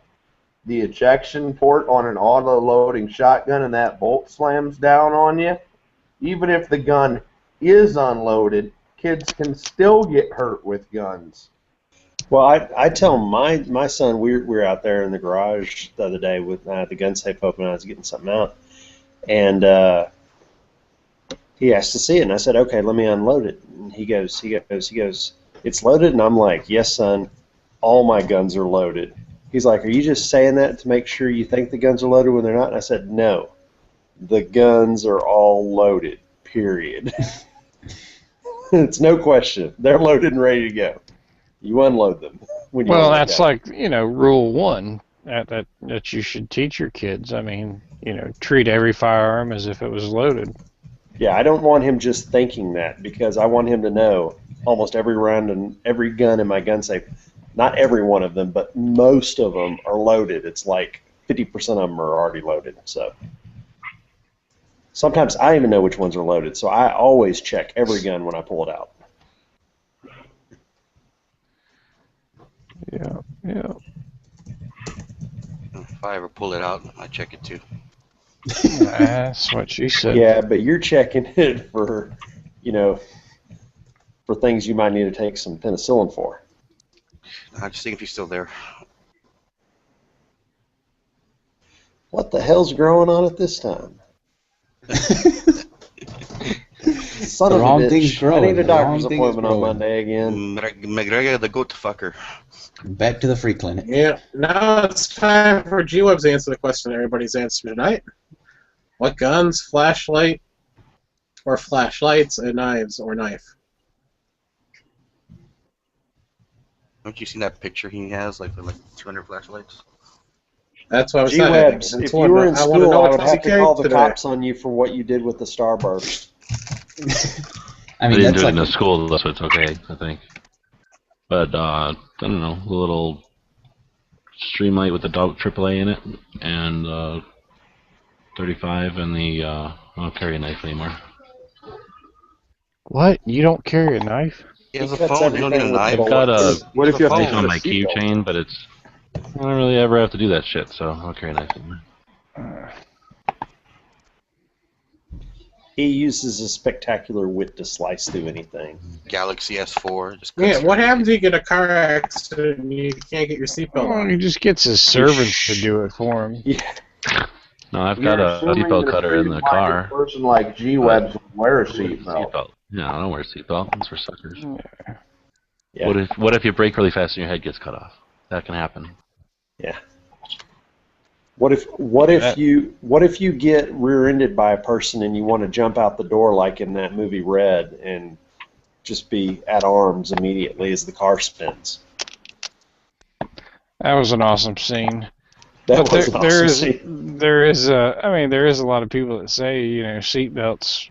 ejection port on an auto-loading shotgun and that bolt slams down on you, even if the gun is unloaded, kids can still get hurt with guns. Well, I tell my son, we were out there in the garage the other day with the gun safe open. I was getting something out, and he asked to see it, and I said, okay, let me unload it. And he goes, it's loaded, and I'm like, yes, son, all my guns are loaded. He's like, are you just saying that to make sure you think the guns are loaded when they're not? And I said, no, the guns are all loaded, period. It's no question. They're loaded and ready to go. You unload them. Well, that's like, rule 1 that you should teach your kids. I mean, treat every firearm as if it was loaded. Yeah, I don't want him just thinking that, because I want him to know, almost every round and every gun in my gun safe. Not every one of them, but most of them are loaded. It's like 50% of them are already loaded. So sometimes I even know which ones are loaded. So I always check every gun when I pull it out. Yeah, yeah. If I ever pull it out, I check it too. That's what she said. Yeah, but you're checking it for, for things you might need to take some penicillin for. I just think if he's still there. What the hell's growing on it this time? Son The of wrong a thing's bitch. growing. I need a The wrong doctor's thing is appointment on growing. Monday again. McGregor the goat fucker. Back to the free clinic. Yeah, now it's time for G-Webs to answer the question everybody's answered tonight. What guns, flashlight, or flashlights, and knives, or knife? Haven't you seen that picture he has, like with 200 flashlights? That's what I'm saying. G-Webs, if you were in school, I would have to call the today. cops on you for what you did with the Starburst. I mean, didn't that's do it like in the school, so it's okay, I think. But, I don't know, a little Streamlight with the AAA in it, and 35, and the, I don't carry a knife anymore. What? You don't carry a knife? He has a phone, you don't need a knife. I've got a What if you have to knife put on a my seatbelt? keychain, but it's, I don't really ever have to do that shit, so I don't carry a knife anymore. He uses a spectacular wit to slice through anything. Galaxy S4. Just Yeah, what happens if you get a car accident and you can't get your seatbelt Oh, on? he just gets his servants to do it for him. Yeah. No, I've got a seatbelt cutter in the car. A person like G-Webs would wear a seatbelt. Yeah, I don't wear a seatbelt. It's for suckers. Yeah. What if you brake really fast and your head gets cut off? That can happen. Yeah. What if you get rear-ended by a person and you want to jump out the door like in that movie Red and just be at arms immediately as the car spins? That was an awesome scene. That But was an awesome scene. there is a lot of people that say, seatbelts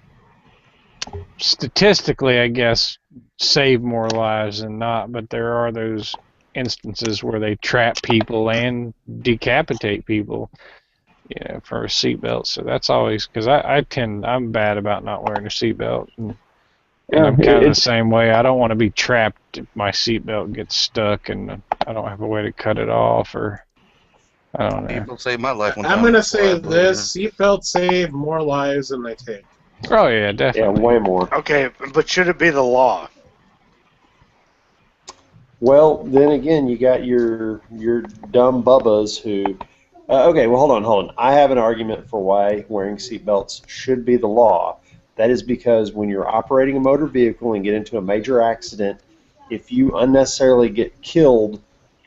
statistically, I guess, save more lives than not, but there are those instances where they trap people and decapitate people, for a seatbelt. So that's always, because I'm bad about not wearing a seatbelt, and I'm kind of the same way. I don't want to be trapped if my seatbelt gets stuck and I don't have a way to cut it off, or I don't know. Seatbelt saved my life one time. I'm going to before say I blew this, seatbelts save more lives than they take. Oh, yeah, definitely. Yeah, way more. Okay, but should it be the law? Well, then again, you got your dumb bubbas who... okay, well, hold on. I have an argument for why wearing seatbelts should be the law. That is because when you're operating a motor vehicle and get into a major accident, if you unnecessarily get killed,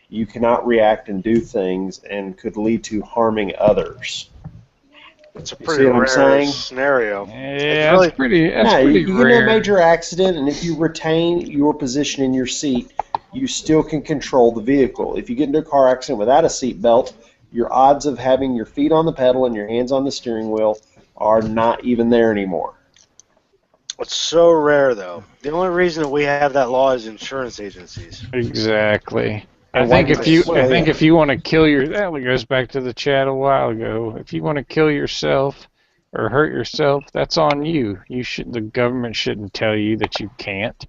you cannot react and do things and could lead to harming others. It's a pretty rare scenario. Yeah, that's pretty You get in rare. a major accident, and if you retain your position in your seat, you still can control the vehicle. If you get into a car accident without a seatbelt, your odds of having your feet on the pedal and your hands on the steering wheel are not even there anymore. It's so rare, though. The only reason that we have that law is insurance agencies. Exactly. I And think why if you want to kill that goes back to the chat a while ago. If you want to kill yourself or hurt yourself, that's on you. The government shouldn't tell you that you can't.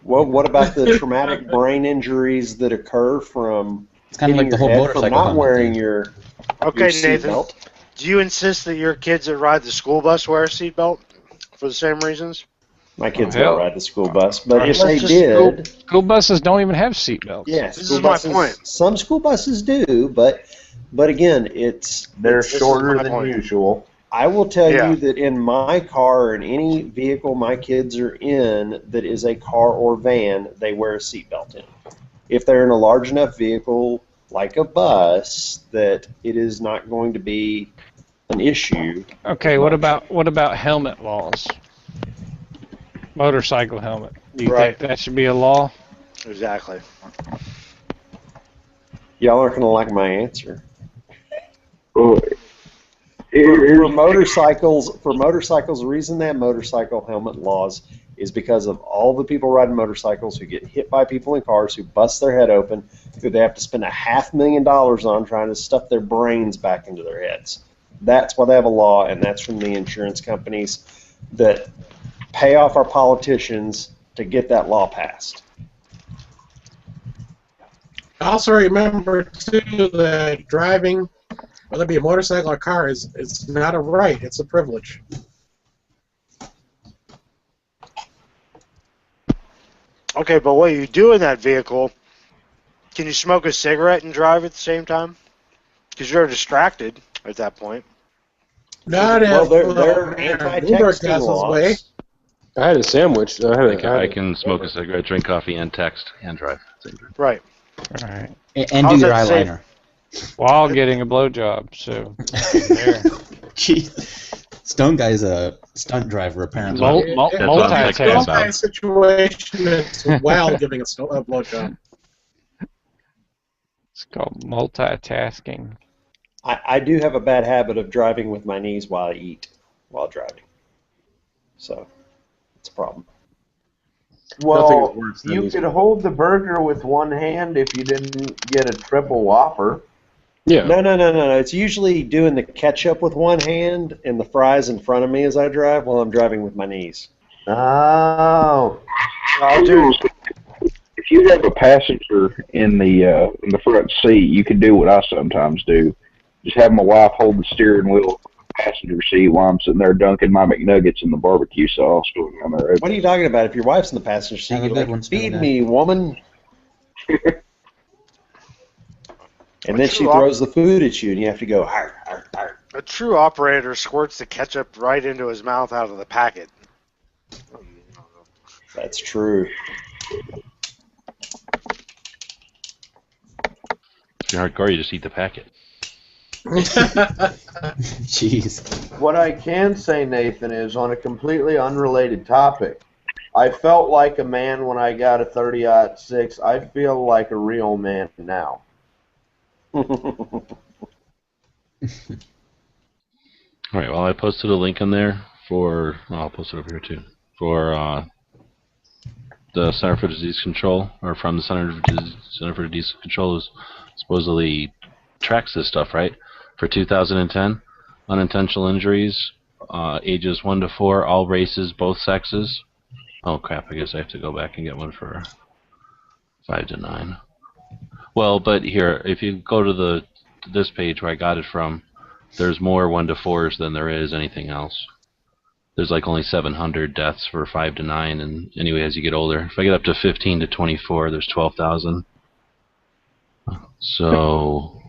Well, what about the traumatic brain injuries that occur from It's kind of like the whole motorcycle from not helmet wearing thing. your Okay, your Nathan, seatbelt? do you insist that your kids that ride the school bus wear a seatbelt for the same reasons? My kids hell. don't ride the school bus, but Alright, if they let's just did, School buses don't even have seatbelts. yeah, This school is my buses, point. Some school buses do, but again, They're This is shorter my than point. usual. I will tell Yeah. you that in my car or in any vehicle my kids are in that is a car or van, they wear a seatbelt in. If they're in a large enough vehicle like a bus, that it is not going to be an issue. Okay, what about helmet laws? Motorcycle helmet. Do you Right. think that should be a law? Exactly. Y'all aren't going to like my answer. Well, For motorcycles, the reason they have motorcycle helmet laws is because of all the people riding motorcycles who get hit by people in cars, who bust their head open, who they have to spend $500,000 on trying to stuff their brains back into their heads. That's why they have a law, and that's from the insurance companies that pay off our politicians to get that law passed. Also remember, too, that driving, whether it be a motorcycle or car, is not a right, it's a privilege. Okay, but what you do in that vehicle, can you smoke a cigarette and drive at the same time? Because you're distracted at that point. Not Well, if they're anti-texting laws. I had a sandwich. I can smoke a cigarette, drink coffee, and text and drive. Right. All right. And do your eyeliner. While getting a blowjob, so there. Jeez. Stone Guy's a stunt driver, apparently. Multi situation is while giving a blowjob. It's called multitasking. I do have a bad habit of driving with my knees while I eat, while driving. So, it's a problem. Well, you could hold the burger with one hand if you didn't get a triple Whopper. Yeah. No. It's usually doing the ketchup with one hand and the fries in front of me as I drive while I'm driving with my knees. Oh. If you have a passenger in the front seat, you can do what I sometimes do. Just have my wife hold the steering wheel passenger seat while I'm sitting there dunking my McNuggets in the barbecue sauce going on there. What are you talking about? If your wife's in the passenger seat, you're like, feed me, woman. And then she throws the food at you, and you have to go, arr, arr, arr. A true operator squirts the ketchup right into his mouth out of the packet. That's true. If you're hardcore, you just eat the packet. Jeez. What I can say, Nathan, is on a completely unrelated topic. I felt like a man when I got a 30-06. I feel like a real man now. All right. Well, I posted a link in there for. I'll post it over here too for the Center for Disease Control, or from the Center for Disease Control, is supposedly tracks this stuff, right? For 2010, unintentional injuries, ages 1 to 4, all races, both sexes. Oh crap! I guess I have to go back and get one for 5 to 9. Well, but here, if you go to this page where I got it from, there's more 1 to 4s than there is anything else. There's like only 700 deaths for 5 to 9, and anyway, as you get older, if I get up to 15 to 24, there's 12,000. So,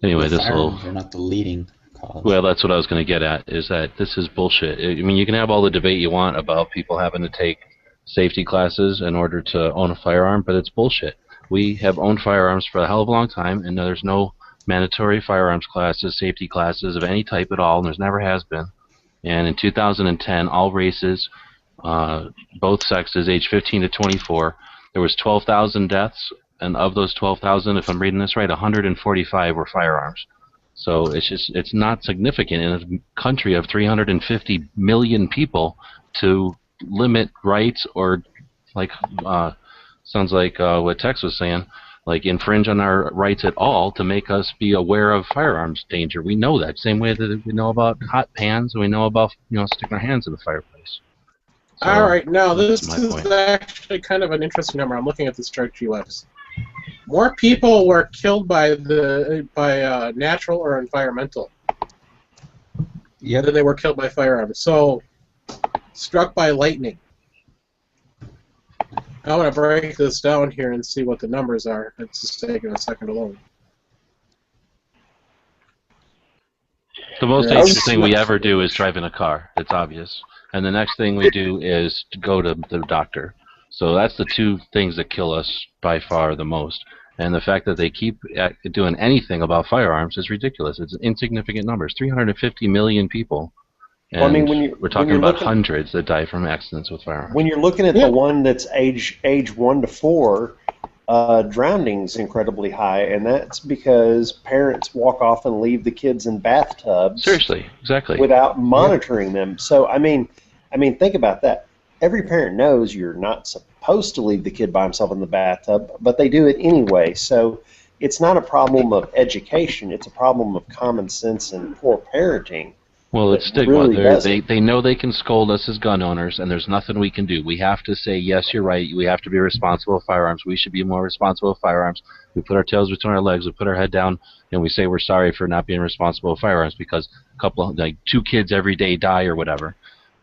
anyway, this will. They're not the leading cause. Well, that's what I was going to get at. Is that this is bullshit. I mean, you can have all the debate you want about people having to take safety classes in order to own a firearm, but it's bullshit. We have owned firearms for a hell of a long time, and there's no mandatory firearms classes, safety classes of any type at all, and there's never has been. And in 2010, all races, both sexes, age 15 to 24, there was 12,000 deaths, and of those 12,000, if I'm reading this right, 145 were firearms. So it's not significant in a country of 350 million people to limit rights or sounds like what Tex was saying, like infringe on our rights at all to make us be aware of firearms danger. We know that. Same way that we know about hot pans, we know about sticking our hands in the fireplace. So, all right, now this is point. actually kind of an interesting number. I'm looking at this chart you left. More people were killed by natural or environmental than they were killed by firearms. So, struck by lightning. I want to break this down here and see what the numbers are. It's just taking a second to load. The most dangerous thing we ever do is drive in a car. It's obvious. And the next thing we do is to go to the doctor. So that's the two things that kill us by far the most. And the fact that they keep doing anything about firearms is ridiculous. It's insignificant numbers. 350 million people. And well, I mean, we're talking about hundreds that die from accidents with firearms. When you're looking at the one that's age 1 to 4, drowning's incredibly high, and that's because parents walk off and leave the kids in bathtubs. Seriously, exactly. Without monitoring them. So I mean, think about that. Every parent knows you're not supposed to leave the kid by himself in the bathtub, but they do it anyway. So it's not a problem of education; it's a problem of common sense and poor parenting. Well, it's stigma. Really they know they can scold us as gun owners, and there's nothing we can do. We have to say, yes, you're right. We have to be responsible with firearms. We should be more responsible with firearms. We put our tails between our legs. We put our head down, and we say we're sorry for not being responsible with firearms because two kids every day die or whatever.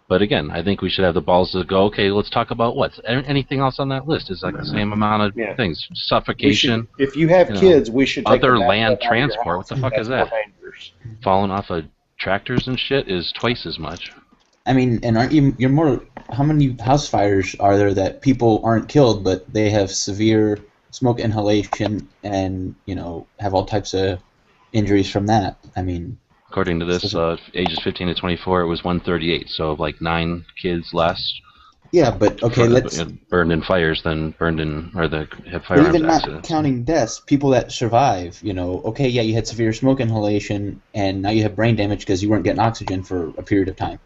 But again, I think we should have the balls to go, okay, let's talk about what's anything else on that list is like the same amount of things. Suffocation. If you have kids, we should take other land transport. What the fuck is that? Falling off of tractors and shit is twice as much. I mean, and aren't you're more, how many house fires are there that people aren't killed, but they have severe smoke inhalation and, have all types of injuries from that? I mean, according to this, ages 15 to 24, it was 138, so like 9 kids less. Yeah, but okay, let's burned in fires than burned in had firearms even not accidents. Counting deaths, people that survive. Okay, yeah, you had severe smoke inhalation, and now you have brain damage because you weren't getting oxygen for a period of time.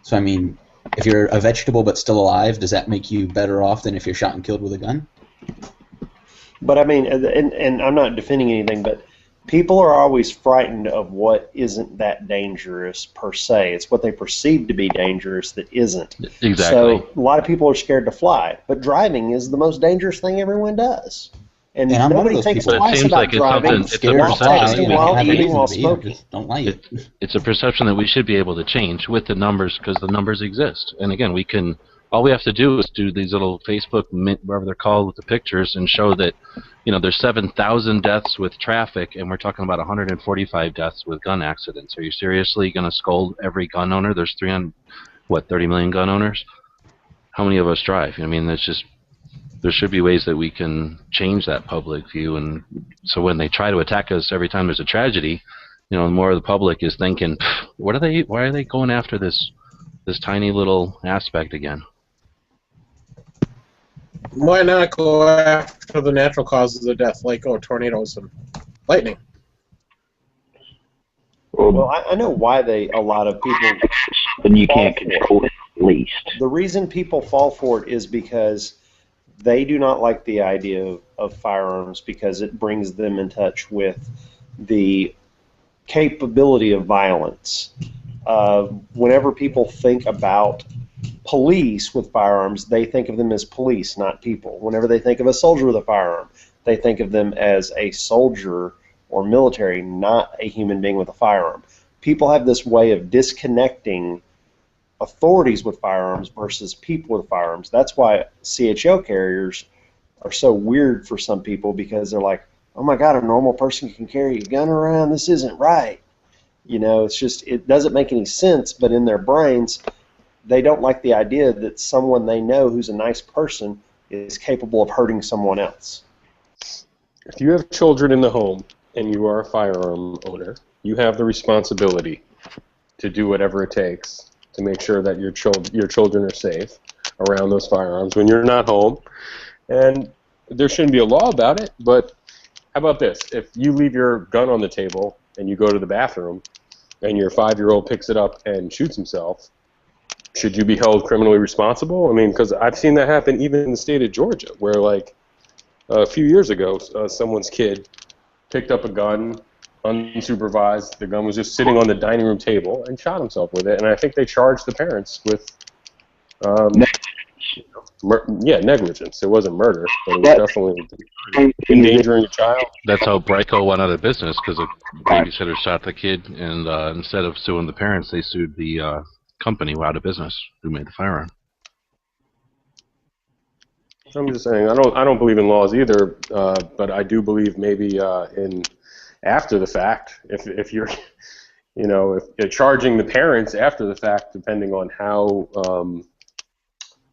So I mean, if you're a vegetable but still alive, does that make you better off than if you're shot and killed with a gun? But I mean, and I'm not defending anything, but people are always frightened of what isn't that dangerous per se. It's what they perceive to be dangerous that isn't. Exactly. So a lot of people are scared to fly, but driving is the most dangerous thing everyone does. And nobody thinks twice about driving. It's a perception while eating, while smoking. Don't like it. It's a perception that we should be able to change with the numbers because the numbers exist. And again, all we have to do is do these little Facebook, whatever they're called, with the pictures and show that, there's 7,000 deaths with traffic, and we're talking about 145 deaths with gun accidents. Are you seriously going to scold every gun owner? There's 30 million gun owners? How many of us drive? I mean, there should be ways that we can change that public view, and so when they try to attack us every time there's a tragedy, the more of the public is thinking, why are they going after this tiny little aspect again? Why not go after the natural causes of death, like tornadoes and lightning? Well, I know why a lot of people. And you can't control it, at least. The reason people fall for it is because they do not like the idea of firearms because it brings them in touch with the capability of violence. Whenever people think about police with firearms, they think of them as police, not people. Whenever they think of a soldier with a firearm, they think of them as a soldier or military, not a human being with a firearm. People have this way of disconnecting authorities with firearms versus people with firearms. That's why CHO carriers are so weird for some people, because they're like, oh my God, a normal person can carry a gun around? This isn't right. It's just, it doesn't make any sense, but in their brains, they don't like the idea that someone they know who's a nice person is capable of hurting someone else. If you have children in the home and you are a firearm owner, you have the responsibility to do whatever it takes to make sure that your children are safe around those firearms when you're not home. And there shouldn't be a law about it, but how about this? If you leave your gun on the table and you go to the bathroom and your 5-year-old picks it up and shoots himself, should you be held criminally responsible? I mean, because I've seen that happen even in the state of Georgia, where like a few years ago, someone's kid picked up a gun unsupervised. The gun was just sitting on the dining room table and shot himself with it. And I think they charged the parents with negligence. It wasn't murder, but it was definitely endangering a child. That's how Brico went out of business, because a babysitter shot the kid, and instead of suing the parents, they sued the company who out of business who made the firearm. I'm just saying, I don't believe in laws either, but I do believe maybe in after the fact, if you're, if you're charging the parents after the fact, depending on how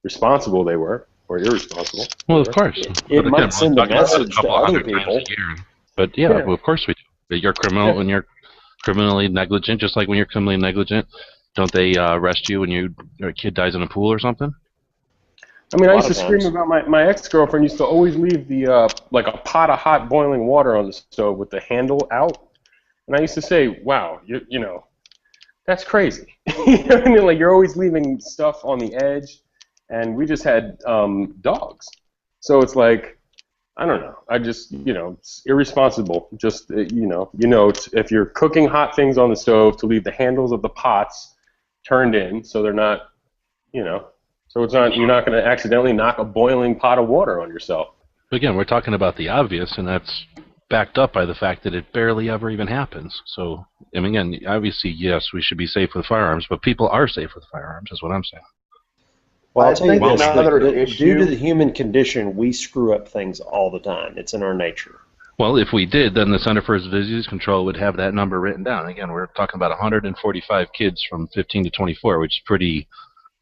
responsible they were or irresponsible. Well, of course. It might send a message to other people. But yeah, well, of course we do. You're criminal when you're criminally negligent, just like when you're criminally negligent. Don't they arrest you when your kid dies in a pool or something? I mean, I used to scream about my ex-girlfriend used to always leave the like a pot of hot boiling water on the stove with the handle out, and I used to say, "Wow, you know, that's crazy." You know what I mean? Like, you're always leaving stuff on the edge, and we just had dogs, so it's like, I don't know. I just, you know, it's irresponsible. Just, you know, if you're cooking hot things on the stove, to leave the handles of the pots turned in so they're not, you know. So it's not, you're not going to accidentally knock a boiling pot of water on yourself. Again, we're talking about the obvious, and that's backed up by the fact that it barely ever even happens. So, I mean, again, obviously, yes, we should be safe with firearms, but people are safe with firearms, is what I'm saying. Well, I'll tell you this, issue, due to the human condition, we screw up things all the time. It's in our nature. Well, if we did, then the Center for Disease Control would have that number written down. Again, we're talking about 145 kids from 15 to 24, which is pretty...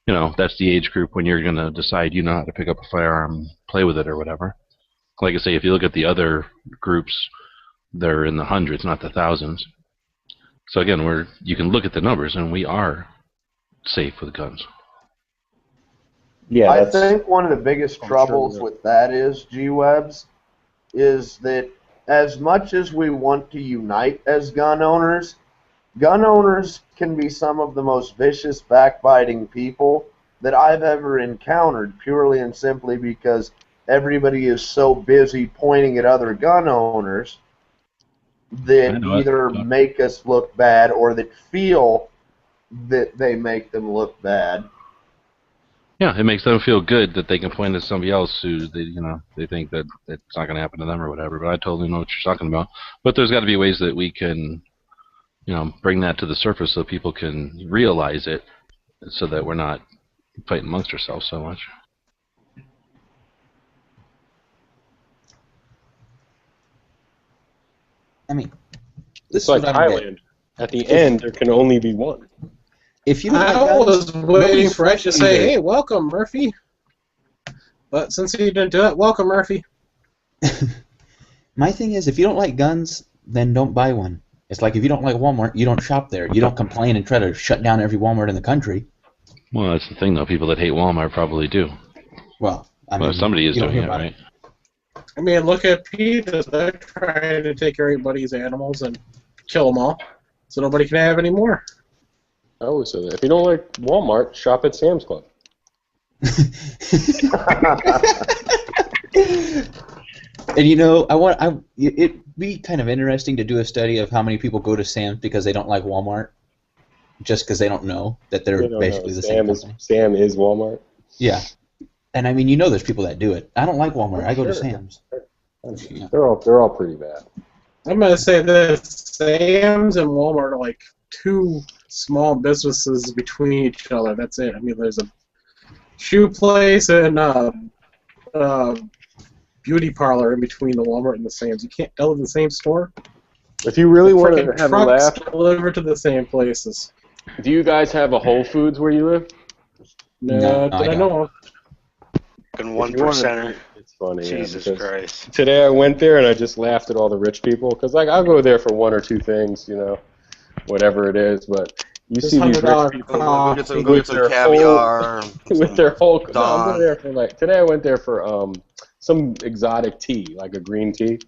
You know, that's the age group when you're going to decide you know how to pick up a firearm, play with it, or whatever. Like I say, if you look at the other groups, they're in the hundreds, not the thousands. So again, you can look at the numbers, and we are safe with guns. Yeah, I think one of the biggest troubles with that is, G-Webs, is that as much as we want to unite as gun owners can be some of the most vicious, backbiting people that I've ever encountered, purely and simply because everybody is so busy pointing at other gun owners that either make us look bad or that feel that they make them look bad. Yeah, it makes them feel good that they can point at somebody else who they think that it's not going to happen to them or whatever. But I totally know what you're talking about. But there's got to be ways that we can, bring that to the surface so people can realize it, so that we're not fighting amongst ourselves so much. I mean, this is like Thailand. At the end, there can only be one. If you I was waiting for Ed to say, "Hey, welcome, Murphy." But since he didn't do it, welcome, Murphy. My thing is, if you don't like guns, then don't buy one. It's like if you don't like Walmart, you don't shop there. You don't complain and try to shut down every Walmart in the country. Well, that's the thing, though. People that hate Walmart probably do. Well, I mean, somebody is doing it, right? I mean, look at PETA. They're trying to take everybody's animals and kill them all, so nobody can have any more. I always say that. If you don't like Walmart, shop at Sam's Club. And it'd be kind of interesting to do a study of how many people go to Sam's because they don't like Walmart, just because they don't know that they're basically the same company. Sam is Walmart. Yeah, and I mean, there's people that do it. I don't like Walmart. I go to Sam's. Yeah. They're all pretty bad. I'm gonna say this: Sam's and Walmart are like two small businesses between each other. That's it. I mean, there's a shoe place and beauty parlor in between the Walmart and the Sam's. You can't tell in the same store. If you really want to have a laugh, delivered to the same places. Do you guys have a Whole Foods where you live? No, I know of. Fucking 1%er. It's funny. Jesus Christ. Today I went there and I just laughed at all the rich people because I'll go there for one or two things, whatever it is, but. You see these rich people with their caviar, with their whole. No, I'm there for today I went there for some exotic tea, like a green tea.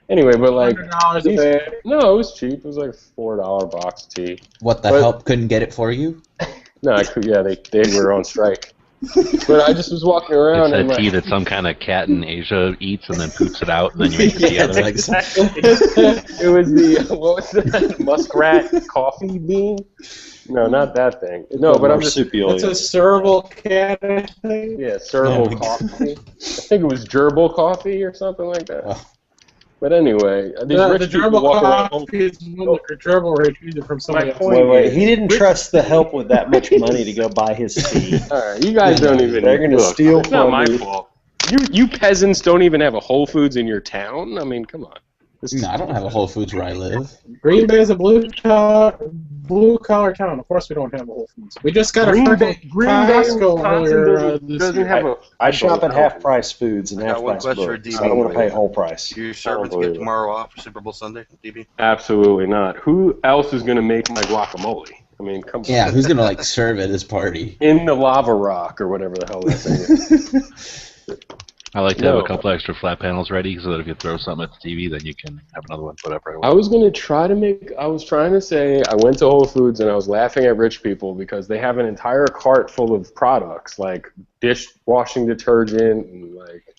Anyway, but $100 a day. No, it was cheap. It was like a $4 box tea. What, the help couldn't get it for you? No, they were on strike. But I just was walking around. It's a tea that some kind of cat in Asia eats and then poops it out and then you make the tea out of it. Exactly. It was what was that? Muskrat coffee bean? No, not that thing. No, but I'm just. It's a serval cat thing. Yeah, serval coffee. I think it was gerbil coffee or something like that. But anyway, these rich people walk around. Gerbil retrieved from somebody else. Wait. He didn't trust the help with that much money to go buy his tea. All right, you guys don't even. They're going to steal from me. It's not my fault. You peasants don't even have a Whole Foods in your town? I mean, come on. No, I don't have a Whole Foods where I live. Green Bay is a blue-collar town. Of course we don't have a Whole Foods. We just got a Costco earlier. Doesn't have a... I shop at half-price foods and half-price books. I don't want to pay whole price. Do your servants get tomorrow off for Super Bowl Sunday, DB? Absolutely not. Who else is going to make my guacamole? I mean, come on. Yeah, who's gonna like serve at his party? In the lava rock or whatever the hell that thing is. I like to have a couple extra flat panels ready so that if you throw something at the TV, then you can have another one put up right away. I was trying to say, I went to Whole Foods and I was laughing at rich people because they have an entire cart full of products like dishwashing detergent and like,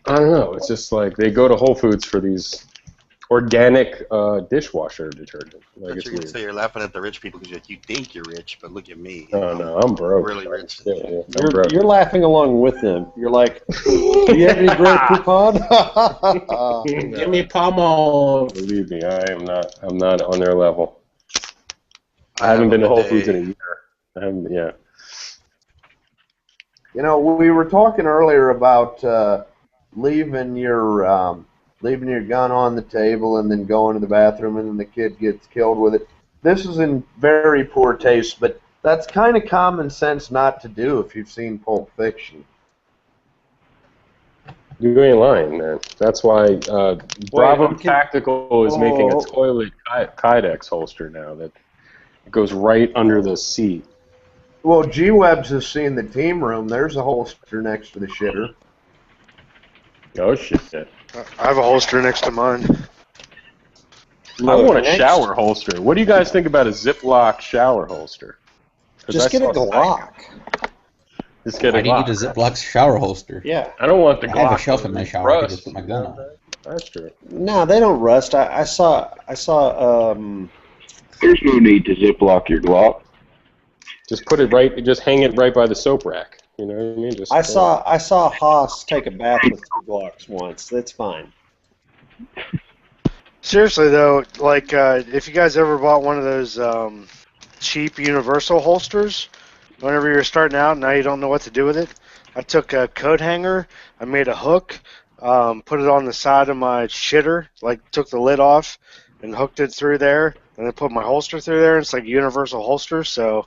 I don't know, it's just like they go to Whole Foods for these organic dishwasher detergent. Like, You're gonna say you're laughing at the rich people because you think you're rich, but look at me. Oh no, I'm broke. Really rich. Yeah, You're laughing along with them. You're like, do you have any great coupon? Give me palm olive. Believe me, I'm not on their level. I haven't been to Whole Foods in a year. I haven't, yeah. You know, we were talking earlier about leaving your gun on the table and then going to the bathroom and then the kid gets killed with it. This is in very poor taste, but that's kind of common sense not to do if you've seen Pulp Fiction. You ain't lying, man. That's why Bravo Tactical is making a toilet Kydex holster now that goes right under the seat. Well, G-Webs has seen the team room. There's a holster next to the shitter. Oh, shit. I have a holster next to mine. I want a shower holster. What do you guys think about a Ziploc shower holster? Just get a Glock. Just get a Glock. Why do you need a Ziploc shower holster? Yeah. I don't want the I Glock. have a shelf in my shower. I can just put my gun on. That's true. No, they don't rust. I saw. There's no need to Ziploc your Glock. Just put it right. Just hang it right by the soap rack. You know what I mean? Just I saw Haas take a bath with 2 Glocks once. That's fine. Seriously though, like if you guys ever bought one of those cheap universal holsters, whenever you're starting out and now you don't know what to do with it, I took a coat hanger, I made a hook, put it on the side of my shitter, like took the lid off and hooked it through there, and then put my holster through there. It's like a universal holster, so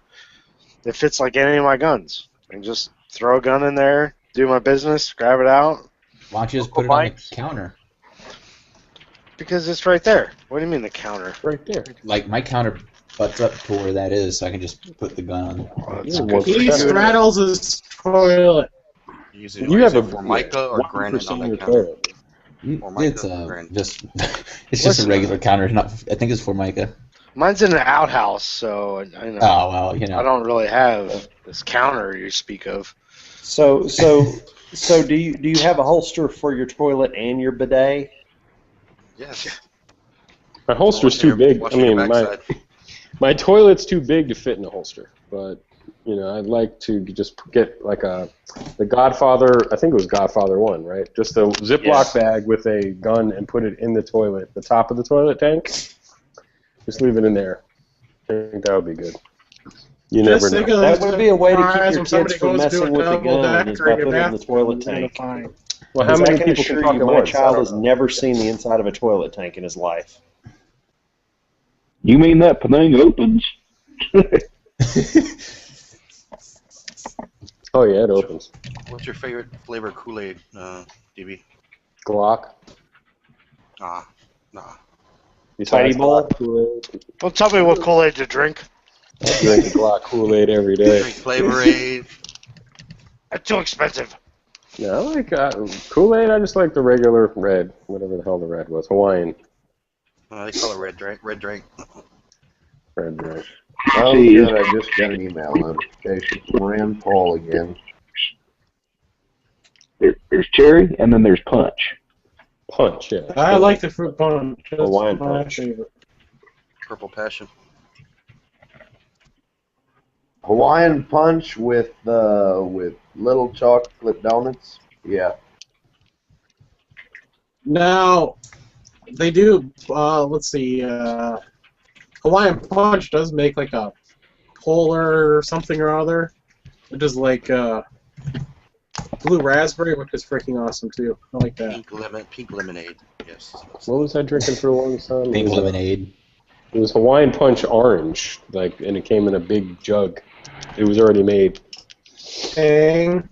it fits like any of my guns. And just throw a gun in there, do my business, grab it out. Why don't you just put it on the counter? Because it's right there. What do you mean the counter? Right there. Like my counter butts up to where that is, so I can just put the gun on. He straddles his toilet. You have a Formica or granite on that counter? It's just a regular counter. Not, I think it's Formica. Mine's in an outhouse, so I know. Oh well, you know. I don't really have this counter you speak of. So do you have a holster for your toilet and your bidet? Yes. My holster's too big. I mean, my toilet's too big to fit in a holster. But you know, I'd like to just get like the Godfather. I think it was Godfather 1, right? Just a Ziploc bag with a gun and put it in the toilet, the top of the toilet tank. Just leave it in there. I think that would be good. You never know. That would be a way to keep your kids from messing with the gun is by putting it in the toilet tank. Well, how many people can talk at once? My child has never seen the inside of a toilet tank in his life. You mean that thing opens? Oh yeah, it opens. What's your favorite flavor Kool-Aid, DB? Glock. Nah. Tiny bowl. Don't tell me what Kool-Aid to drink. I drink a Glock Kool-Aid every day. Drink Flavor-Aid. That's too expensive. Yeah, I like Kool-Aid. I just like the regular red, whatever the hell the red was, Hawaiian. They call it red drink. Red drink. Red drink. Oh, good. I just got an email notification from Rand Paul again. There's cherry, and then there's punch. Punch, yeah. I like the fruit punch. That's Hawaiian my punch. favorite. Purple passion. Hawaiian punch with little chocolate donuts. Yeah. Now, they do. Let's see. Hawaiian punch does make like a polar or something or other, which is like blue raspberry, which is freaking awesome too. I like that. Pink lemonade. Yes. What was I drinking for a long time? Pink lemonade. It was Hawaiian Punch orange, and it came in a big jug. It was already made. Dang.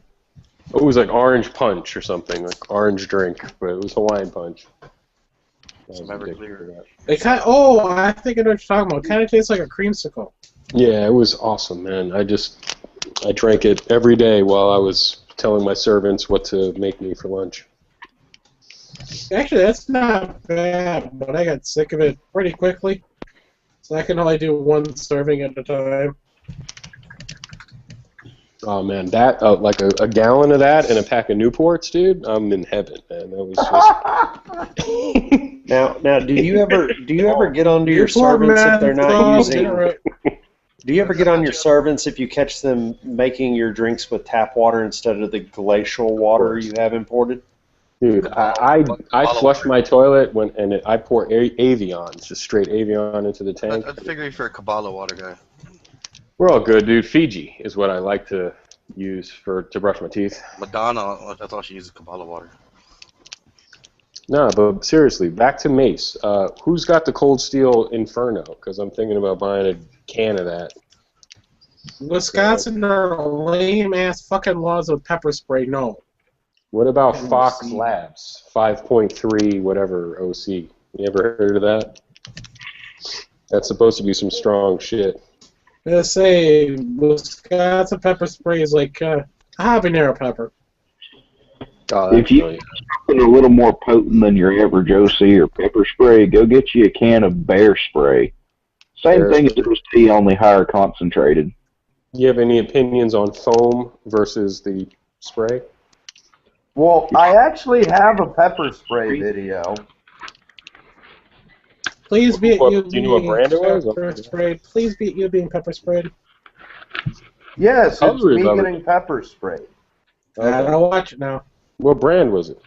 It was like orange punch or something, like orange drink, but it was Hawaiian Punch. That Some was addicting Everclear. to that. It kind oh, I think I know what you're talking about. It kind of tastes like a creamsicle. Yeah, it was awesome, man. I drank it every day while I was telling my servants what to make me for lunch. Actually, that's not bad, but I got sick of it pretty quickly. So I can only do one serving at a time. Oh man, that like a gallon of that and a pack of Newports, dude. I'm in heaven, man. That was just. Now, do you ever get onto your Newport servants if they're not menthol, using? cigarette. Do you ever get on your servants if you catch them making your drinks with tap water instead of the glacial water you have imported? Dude, I flush my toilet I pour Avion, just straight Avion into the tank. I'd figure if you're a Kabbalah water guy. We're all good, dude. Fiji is what I like to use to brush my teeth. Madonna, that's all she uses, Kabbalah water. No, but seriously, back to Mace. Who's got the Cold Steel Inferno? Because I'm thinking about buying a can of that. Wisconsin are lame ass fucking laws of pepper spray. No. What about Fox Labs 5.3 whatever OC? You ever heard of that? That's supposed to be some strong shit. They say Wisconsin pepper spray is like habanero pepper. Oh, if you want something a little more potent than your average OC or pepper spray, go get you a can of Bear Spray. Same thing as OC, only higher concentrated. Do you have any opinions on foam versus the spray? Well, I actually have a pepper spray video. Please be it you do you know what brand it was? pepper sprayed. Please be it you being pepper sprayed. Yes, it's me getting pepper sprayed. I don't watch it now. What brand was it?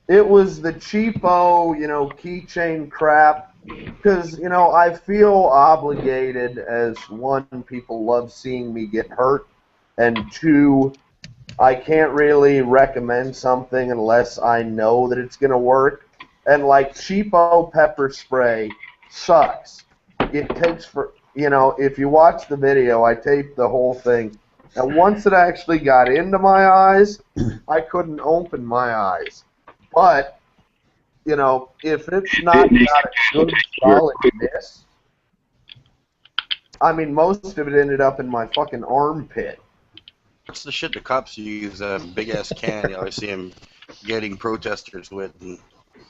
It was the cheapo, keychain crap. Because, I feel obligated as one, people love seeing me get hurt, and two, I can't really recommend something unless I know that it's going to work. And like cheapo pepper spray sucks. It takes if you watch the video, I taped the whole thing. And once it actually got into my eyes, I couldn't open my eyes. But, if it's not got a good solid mist, I mean, most of it ended up in my fucking armpit. What's the shit the cops use? That big ass can. You always see them getting protesters with. And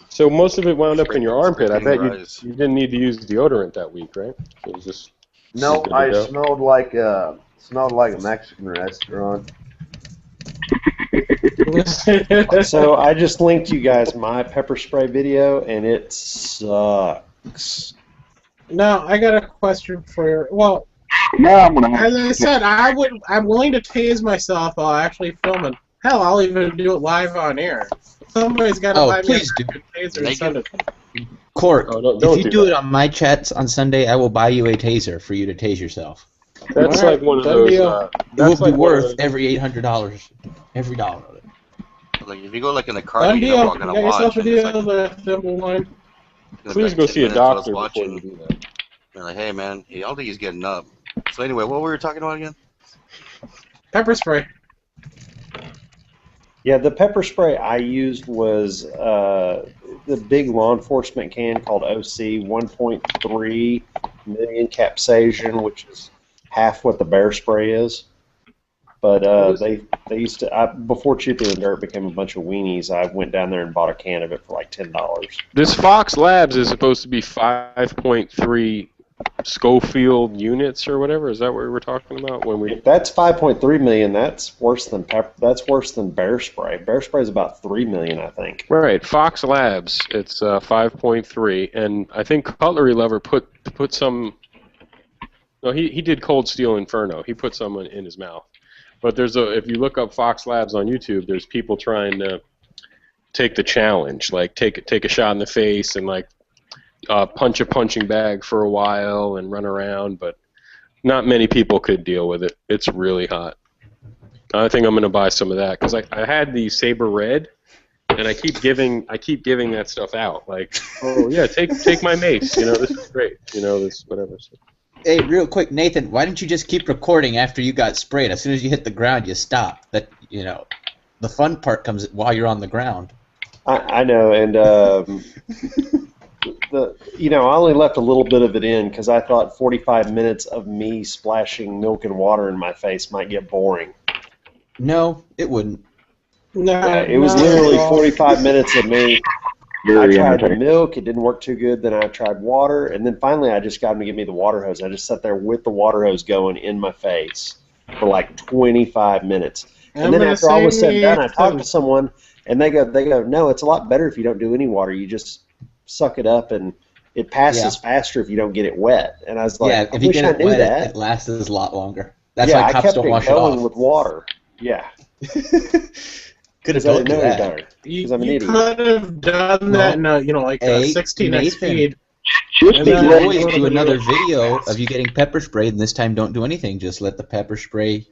so most of it wound up in your armpit. I bet you didn't need to use deodorant that week, right? It was just. No, I smelled like a Mexican restaurant. So I just linked you guys my pepper spray video, and it sucks. Now I got a question for you. Well, as I said, I'm willing to tase myself while actually filming. Hell, I'll even do it live on air. Somebody's got to buy me a taser and send it. Court, if you do it on my chats on Sunday, I will buy you a taser for you to tase yourself. That's like one of those. It will be worth every $800, every dollar of it. Like if you go like in the car, you know what I'm gonna watch. Please go see a doctor before you do that. They're like, hey man, I don't think he's getting up. So anyway, what were we talking about again? Pepper spray. Yeah, the pepper spray I used was the big law enforcement can called OC 1.3 million capsaicin, which is half what the bear spray is. But they used to before Chippy and Dirt became a bunch of weenies. I went down there and bought a can of it for like $10. This Fox Labs is supposed to be 5.3 Schofield units or whatever. Is that what we were talking about when we? If that's 5.3 million. That's worse than That's worse than bear spray. Bear spray is about 3 million, I think. Right, Fox Labs. It's 5.3, and I think Cutlery Lover put some. No, he did Cold Steel Inferno. He put some in his mouth. But if you look up Fox Labs on YouTube, there's people trying to take the challenge, like take a shot in the face and like punch a punching bag for a while and run around. But not many people could deal with it. It's really hot. I think I'm gonna buy some of that because I had the Saber Red, and I keep giving that stuff out. Like, oh yeah, take my mace. This is great. This whatever. So. Hey, real quick, Nathan, why didn't you just keep recording after you got sprayed? As soon as you hit the ground, you stop. The fun part comes while you're on the ground. I know, and I only left a little bit of it in because I thought 45 minutes of me splashing milk and water in my face might get boring. No, it wouldn't. Yeah, it was literally 45 minutes of me. I tried the milk, it didn't work too good. Then I tried water, and then finally I just got him to give me the water hose. I just sat there with the water hose going in my face for like 25 minutes. And then after all was said and done, I talked to someone, and they go, no, it's a lot better if you don't do any water. You just suck it up, and it passes faster if you don't get it wet. And I was like, if you get it wet, it lasts a lot longer. That's why cops don't wash it off. I kept it going with water. Yeah. Could have told you that. You could have done that in like a 16x speed. And then always do another video of you getting pepper sprayed, and this time don't do anything. Just let the pepper spray,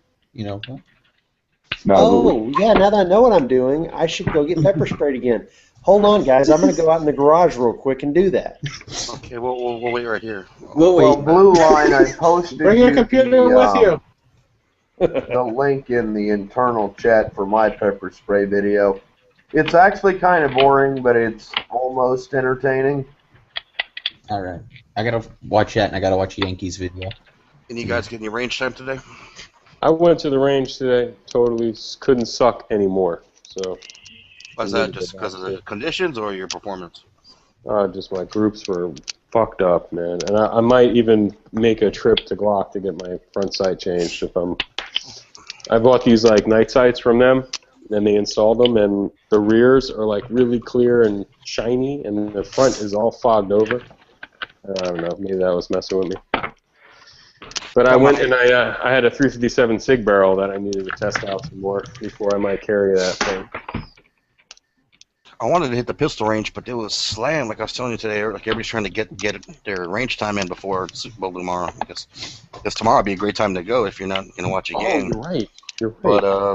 Oh, yeah, now that I know what I'm doing, I should go get pepper sprayed again. Hold on, guys. I'm going to go out in the garage real quick and do that. Okay, we'll wait right here. Well, Blue Line, I posted Bring your computer with you. The link in the internal chat for my pepper spray video. It's actually kind of boring, but it's almost entertaining. All right. I got to watch that, and I got to watch Yankees video. And you guys get any range time today? I went to the range today. Totally couldn't suck anymore. So. Was that just because of the conditions or your performance? Just my groups were fucked up, man. And I might even make a trip to Glock to get my front sight changed if I bought these like night sights from them, and they installed them, and the rears are like really clear and shiny, and the front is all fogged over. I don't know, maybe that was messing with me. But I went and I had a 357 SIG barrel that I needed to test out some more before I might carry that thing. I wanted to hit the pistol range, but it was slammed. Like I was telling you today, like everybody's trying to get their range time in before Super Bowl tomorrow. Because tomorrow would be a great time to go if you're not going to watch a game. You're right. But I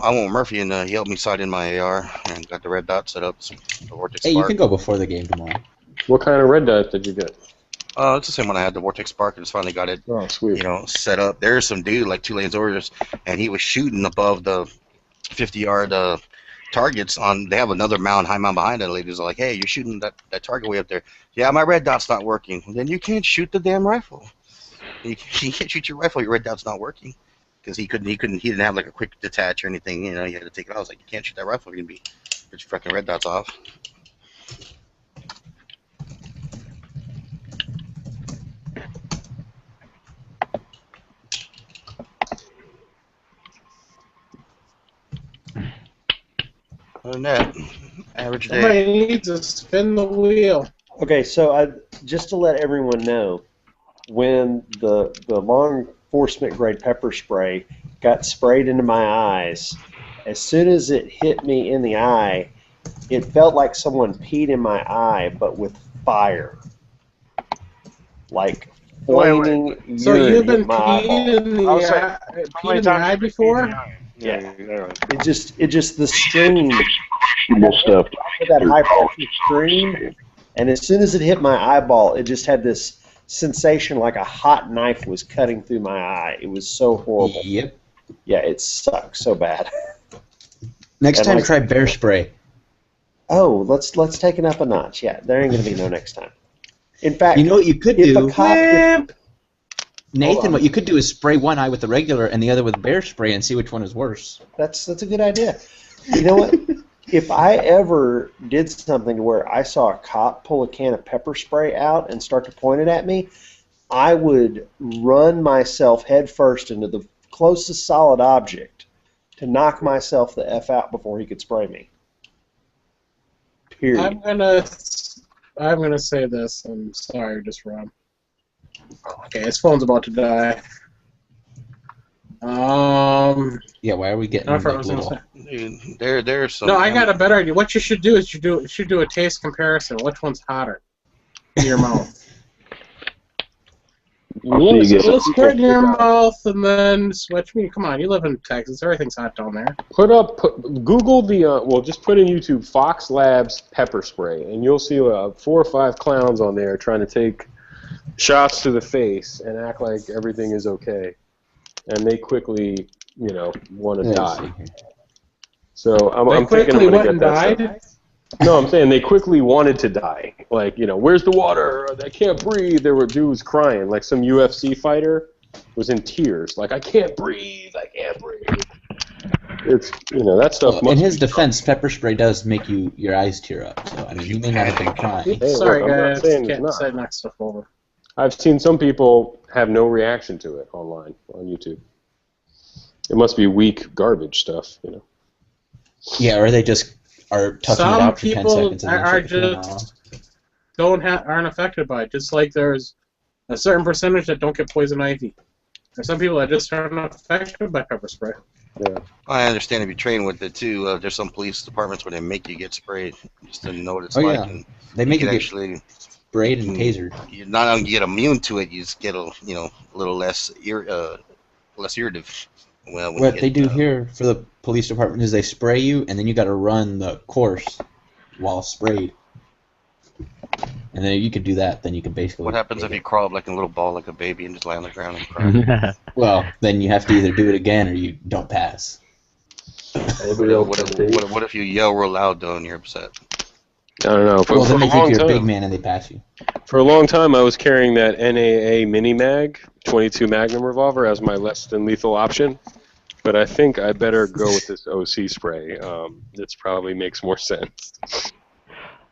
went with Murphy, and he helped me sight in my AR and got the red dot set up. The Vortex Hey, Spark. you can go before the game tomorrow. What kind of red dot did you get? It's the same one I had, the Vortex Spark. I just finally got it, set up. There's some dude like 2 lanes over, and he was shooting above the 50-yard targets on. They have another high mound behind it. The ladies are like, "Hey, you're shooting that target way up there." Yeah, my red dot's not working. Well, then you can't shoot the damn rifle. You can't shoot your rifle. Your red dot's not working because he didn't have like a quick detach or anything. You had to take it out. I was like, you can't shoot that rifle. You're gonna get your fucking red dots off. Other than that, average day. Somebody needs to spin the wheel. Okay, so just to let everyone know, when the law enforcement grade pepper spray got sprayed into my eyes, as soon as it hit me in the eye, it felt like someone peed in my eye, but with fire. Like flaming urine. So you've been peed in the eye before? Yeah. It just the stream stuff. That high pressure stream, and as soon as it hit my eyeball, it just had this sensation like a hot knife was cutting through my eye. It was so horrible. Yep. Yeah, it sucked so bad. Next time, try bear spray. Oh, let's take it up a notch. Yeah, there ain't gonna be no next time. In fact, you know what you could do? Nathan, on. What you could do is spray one eye with the regular and the other with bear spray and see which one is worse. That's a good idea. You know what? If I ever did something to where I saw a cop pull a can of pepper spray out and start to point it at me, I would run myself head first into the closest solid object to knock myself the F out before he could spray me. Period. I'm gonna say this. I'm sorry, just Rob. Okay, his phone's about to die. Yeah, why are we getting little? There's some. No, I got a better idea. What you should do is you should do a taste comparison. Which one's hotter in your mouth? Let's put it in your mouth and then switch me. Come on, you live in Texas. Everything's hot down there. Google just put in YouTube Fox Labs pepper spray, and you'll see 4 or 5 clowns on there trying to take shots to the face and act like everything is okay, and they quickly, want to die. So I'm thinking I'm going to get that stuff. No, I'm saying they quickly wanted to die. Like, where's the water? I can't breathe. There were dudes crying. Like some UFC fighter was in tears. Like, I can't breathe. I can't breathe. It's, that stuff. Well, in his defense, pepper spray does make your eyes tear up. So I mean, he may not have been crying. Hey, Sorry, look, I'm not guys. saying it's Can't not. say next stuff over. I've seen some people have no reaction to it online on YouTube. It must be weak garbage stuff, Yeah, or they just are touching it Some out for 10 people seconds and then are shut the camera off. just aren't affected by it. Just like there's a certain percentage that don't get poison ivy. There's some people that just aren't affected by pepper spray. Yeah. I understand if you train with it too. There's some police departments where they make you get sprayed just to know what it's like. Yeah. And They make you get actually sprayed and tasered. You not only get immune to it, you just get a little less irritative. Well, What they do here for the police department is they spray you, and then you got to run the course while sprayed. And then if you could do that, then you can basically... What happens if you crawl up like a little ball like a baby and just lie on the ground and cry? Well, then you have to either do it again or you don't pass. What if you yell real loud though and you're upset? I don't know. Well, then they think you're a big man and they pass you. For a long time, I was carrying that NAA Mini Mag 22 Magnum revolver as my less than lethal option. But I think I better go with this OC spray. This probably makes more sense.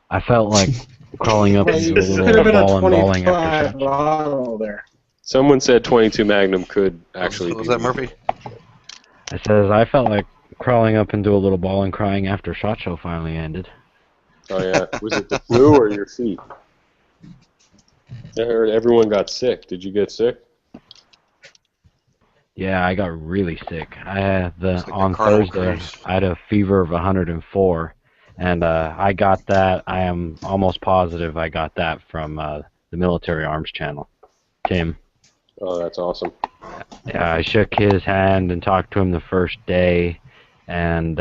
I felt like crawling up into a little ball and balling after bottle there. Someone said 22 Magnum could actually. Was that Murphy? It says I felt like crawling up into a little ball and crying after SHOT Show finally ended. Oh yeah, was it the flu or your feet? I heard everyone got sick. Did you get sick? Yeah, I got really sick. I had on Thursday. I had a fever of 104, and I got that. I am almost positive I got that from the Military Arms Channel, Tim. Oh, that's awesome. Yeah, I shook his hand and talked to him the first day, and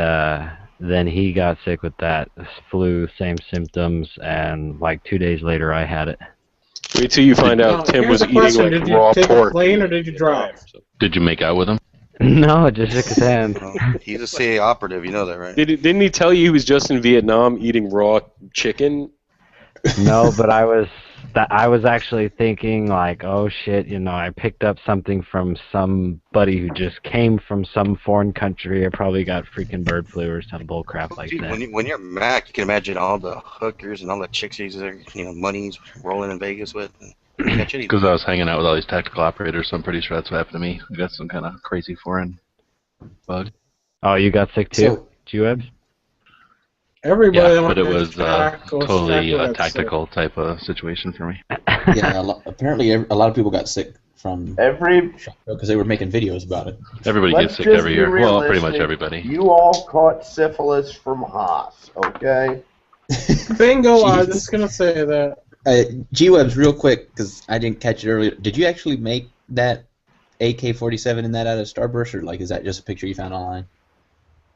then he got sick with that flu, same symptoms, and like 2 days later I had it. Wait till you find out Tim was eating like raw pork. Did you take a plane or did you drive? Did you make out with him? No, I just shook his hand. He's a CIA operative, you know that, right? Didn't he tell you he was just in Vietnam eating raw chicken? No, but I was actually thinking like, oh shit, I picked up something from somebody who just came from some foreign country. I probably got freaking bird flu or some bull crap like Dude, that. when you're Mac, you can imagine all the hookers and all the chicks he's money's rolling in Vegas with. Because I was hanging out with all these tactical operators, so I'm pretty sure that's what happened to me. I got some kind of crazy foreign bug. Oh, you got sick too, G-Webs? Everybody, yeah, but it was totally a tactical type of situation for me. Yeah, apparently a lot of people got sick from because they were making videos about it. Everybody gets sick every year. Well, pretty much everybody. You all caught syphilis from Haas, okay? Bingo! I was just gonna say that. G-Webs, real quick, because I didn't catch it earlier. Did you actually make that AK-47 in that out of Starburst, or is that just a picture you found online?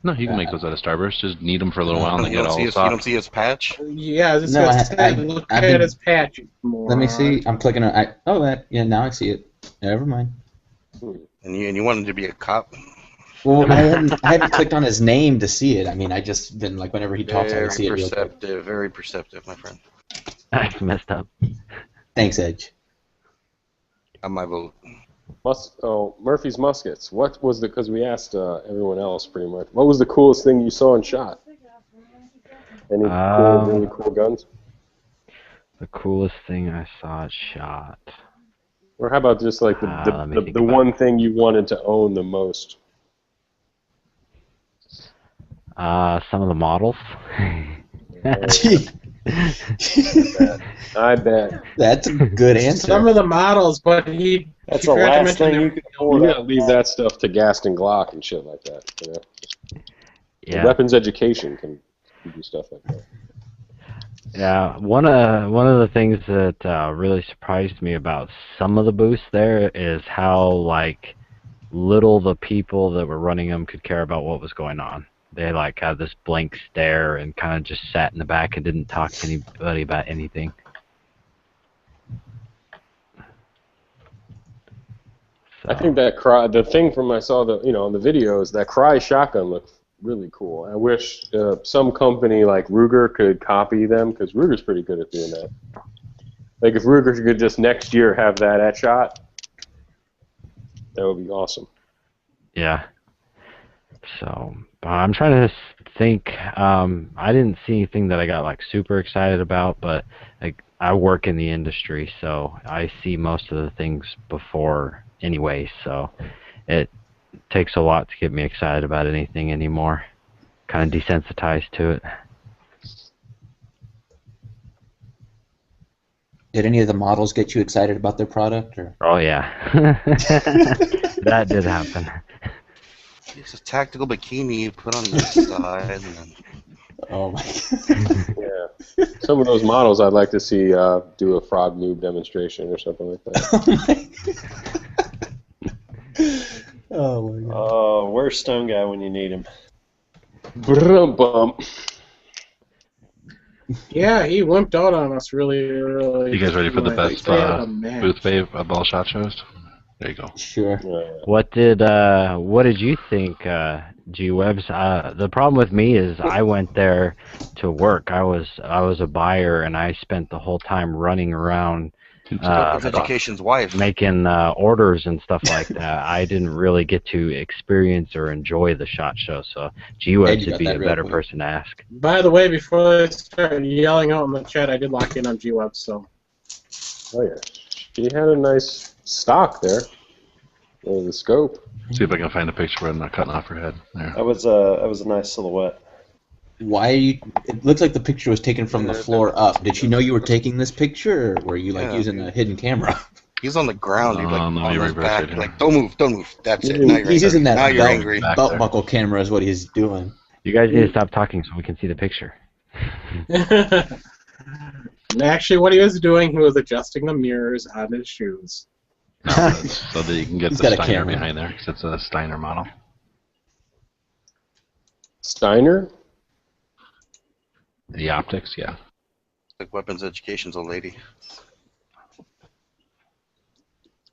No, you can make those out of Starburst. Just knead them for a little while and they get all soft. You don't see his patch? Yeah, look at his patch. Let me see. I'm clicking on. Now I see it. Never mind. And you wanted to be a cop? Well, I hadn't clicked on his name to see it. I mean, I just been whenever he talks, I can see it real quick. Very perceptive, my friend. I messed up. Thanks, Edge. On my vote. Murphy's Muskets. What was because we asked everyone else pretty much. What was the coolest thing you saw in shot? Any really cool guns? The coolest thing I saw at shot. Or how about just the one thing you wanted to own the most? Some of the models. I bet. That's a good answer. Some of the models, but that's the last thing you could afford. You gotta leave that stuff to Gaston Glock and shit like that. Yeah. Weapons education can do stuff like that. Yeah, one of the things that really surprised me about some of the booths there is how little the people that were running them could care about what was going on. They had this blank stare and kind of just sat in the back and didn't talk to anybody about anything. So. I think that the thing from I saw on the videos, that Cry shotgun looked really cool. I wish some company like Ruger could copy them, because Ruger's pretty good at doing that. Like if Ruger could just next year have that at shot, that would be awesome. Yeah. So I'm trying to think. I didn't see anything that I got like super excited about, but I work in the industry, so I see most of the things before anyway. So it takes a lot to get me excited about anything anymore. Kind of desensitized to it. Did any of the models get you excited about their product? Or? Oh yeah, that did happen. It's a tactical bikini you put on the side. And then... Oh my God. Yeah. Some of those models I'd like to see do a frog noob demonstration or something like that. Oh my God. Oh, where's Stone Guy when you need him? Brum-bum. Yeah, he wimped out on us really. You guys ready for the best booth babe of all SHOT Shows? There you go. Sure. What did you think, G-Webs? The problem with me is I went there to work. I was a buyer, and I spent the whole time running around education's wife, making orders and stuff like that. I didn't really get to experience or enjoy the SHOT Show, so G-Webs would be a better person to ask. By the way, before I start yelling out in the chat, I did lock in on G-Webs, so. Oh yeah, she had a nice stock there. The scope. See if I can find a picture where I'm not cutting off her head. There. That was a nice silhouette. Why are you? It looks like the picture was taken from the floor up. Did she know you were taking this picture, or were you like using a hidden camera? He's on the ground. He's like on his back. Like, don't move. That's it. Now He's using that belt buckle camera is what he's doing. You guys need to stop talking so we can see the picture. Actually, what he was doing, he was adjusting the mirrors on his shoes. So that you can get the Steiner behind there, because it's a Steiner model. Steiner? The optics, yeah. Like weapons education's old lady.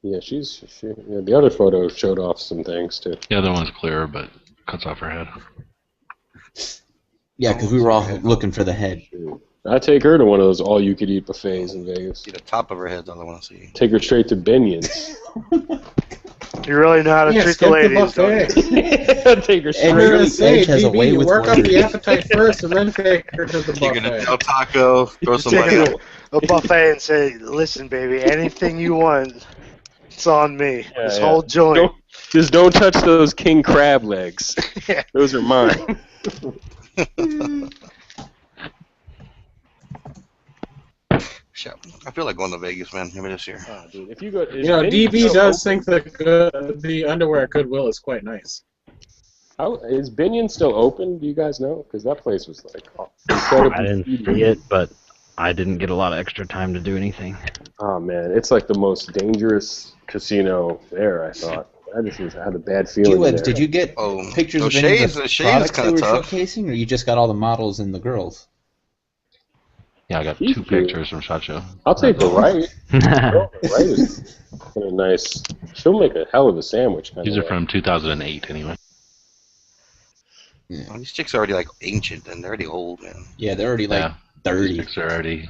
Yeah, the other photo showed off some things too. The other one's clearer, but cuts off her head. Yeah, because we were all looking for the head. I'd take her to one of those all-you-could-eat buffets in Vegas. See the top of her head, all I want to see. Take her straight to Binion's. You really know how to treat the ladies, don't you? Take her straight. You work up the appetite first, and then take her to the buffet. You get a Del Taco, throw some money. A buffet and say, "Listen, baby, anything you want, it's on me. This whole joint." Just don't touch those king crab legs. Those are mine. I feel like going to Vegas, man. Maybe this year. Oh, dude, if you go, DB does think the underwear at Goodwill is quite nice. Is Binion still open? Do you guys know? Because that place was like incredibly. I didn't see it, but I didn't get a lot of extra time to do anything. Oh man, it's like the most dangerous casino there. I thought. I just had a bad feeling. G-Webs, did you get pictures of any of the products they were tough. showcasing, or you just got all the models and the girls? Yeah, I got two pictures from SHOT Show. I'll take the right. The right is kind of nice. She'll make a hell of a sandwich. These are from 2008, anyway. Yeah. Well, these chicks are already like ancient and they're already old, man. Yeah, they're already like 30. These chicks are already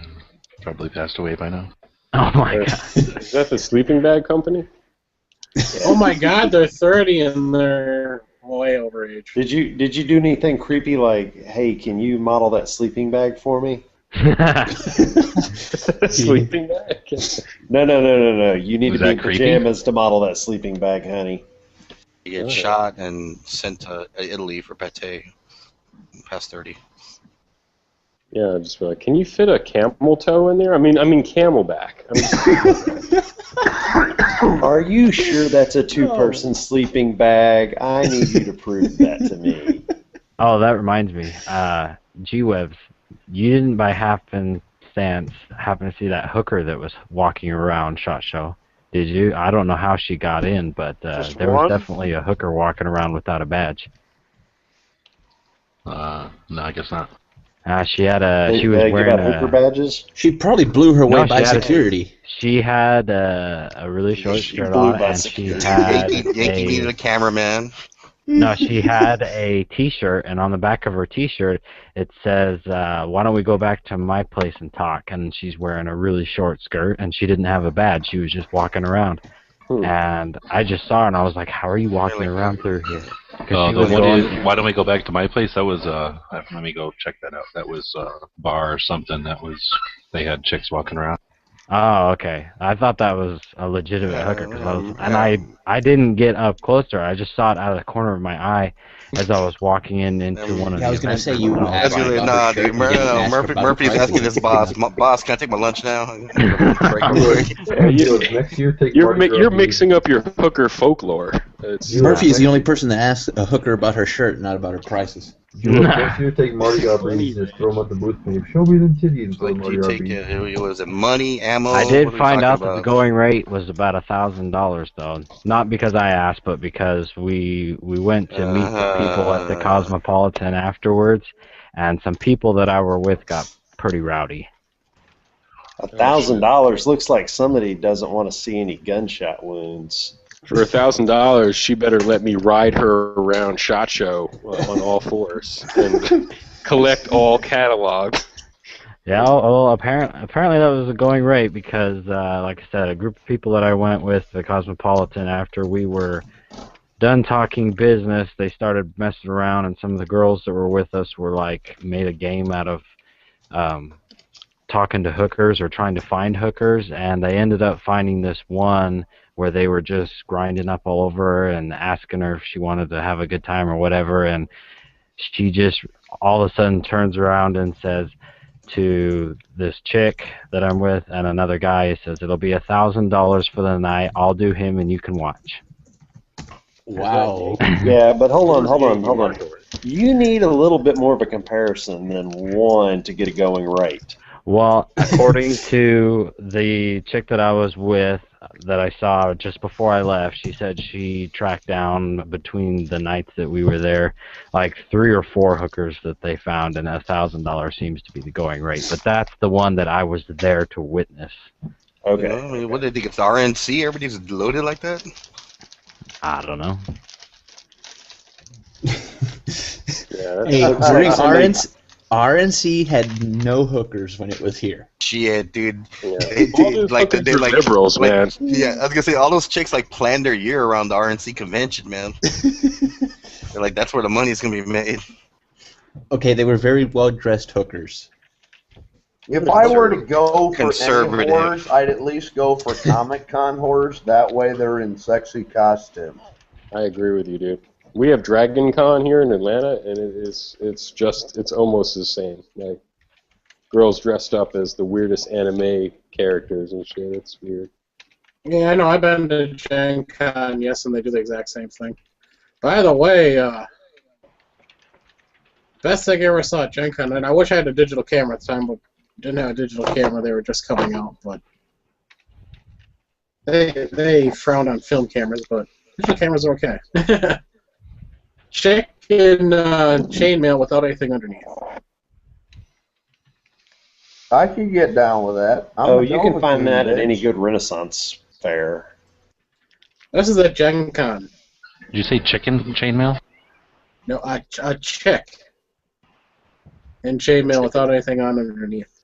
probably passed away by now. Oh my god! Is that the sleeping bag company? Oh my god, they're 30 and they're way over age. Did you do anything creepy like, hey, can you model that sleeping bag for me? Sleeping bag? No. You need to be in pajamas to model that sleeping bag, honey. You get shot and sent to Italy for pate. Past 30. Yeah, just be like, can you fit a camel toe in there? I mean camelback. Are you sure that's a two-person sleeping bag? I need you to prove that to me. Oh, that reminds me. G-Webs, you didn't by happen to see that hooker that was walking around SHOT Show, did you? I don't know how she got in, but there was definitely a hooker walking around without a badge. No, I guess not. She had she was wearing hooker badges. She probably blew her way by security. She had a really short shirt on, and she had Yankee needed a cameraman. No, she had a T-shirt, and on the back of her T-shirt, it says, "Why don't we go back to my place and talk?" And she's wearing a really short skirt, and she didn't have a badge. She was just walking around. And I just saw her, and I was like, "How are you walking around through here?" Why don't we go back to my place? That was let me go check that out. That was a bar or something. They had chicks walking around. Oh, okay. I thought that was a legitimate hooker, I didn't get up closer. I just saw it out of the corner of my eye as I was walking into one of the. I was gonna say you. Nah, dude. Murphy's asking his boss. Boss, can I take my lunch now? You're mixing up your hooker folklore. Murphy is the only person that asks a hooker about her shirt, not about her prices. Next year, take Mardi Gras beans, just throw them at the booth and show me them titties. Was it money, ammo? I did find out that the going rate was about $1,000 though. Not because I asked, but because we went to meet some people at the Cosmopolitan afterwards, and some people that I were with got pretty rowdy. $1,000 looks like somebody doesn't want to see any gunshot wounds. For $1,000, she better let me ride her around SHOT Show on all fours and collect all catalogs. Yeah, well, apparently that was a going rate because, like I said, a group of people that I went with, the Cosmopolitan, after we were done talking business, they started messing around, and some of the girls that were with us were made a game out of talking to hookers or trying to find hookers, and they ended up finding this one where they were just grinding up all over her and asking her if she wanted to have a good time or whatever, and she just all of a sudden turns around and says to this chick that I'm with and another guy, he says, "It'll be $1,000 for the night. I'll do him and you can watch." Wow. Yeah, but hold on. You need a little bit more of a comparison than one to get a going rate. Well, according to the chick that I was with, that I saw just before I left, she said she tracked down between the nights that we were there, 3 or 4 hookers that they found, and $1,000 seems to be the going rate. But that's the one that I was there to witness. Okay. I mean, what do they think? It's RNC? Everybody's loaded like that? I don't know. RNC had no hookers when it was here. Shit, dude. Yeah. They liberals, man. Yeah, I was gonna say all those chicks planned their year around the RNC convention, man. They're like, that's where the money's gonna be made. Okay, they were very well dressed hookers. If I were to go for any whores, I'd at least go for Comic-Con whores. That way they're in sexy costumes. I agree with you, dude. We have Dragon Con here in Atlanta, and it's almost the same. Girls dressed up as the weirdest anime characters and shit. It's weird. Yeah, I know. I've been to Gen Con, yes, and they do the exact same thing. By the way, best thing I ever saw at Gen Con, and I wish I had a digital camera at the time, but didn't have a digital camera. They were just coming out, but they frowned on film cameras, but digital cameras are okay. Chick in chainmail without anything underneath. I can get down with that. You can find that at any good Renaissance fair. This is at Gen Con. Did you say chicken chainmail? No, a chick in chainmail without anything on underneath.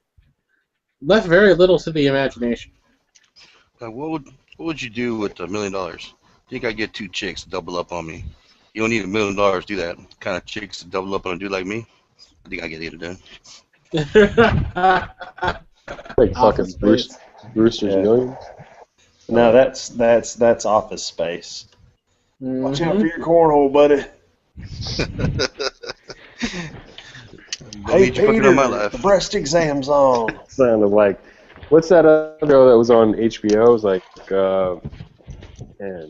Left very little to the imagination. What would you do with $1 million? Think I get 2 chicks to double up on me? You don't need $1 million to do that. Kind of chicks to double up on a dude like me? I think I get it done. Fucking Brewster's Millions. No, that's Office Space. Watch out for your cornhole, buddy. Hey, Peter, the breast exam's on. Sounded like, what's that other show that was on HBO? It was like,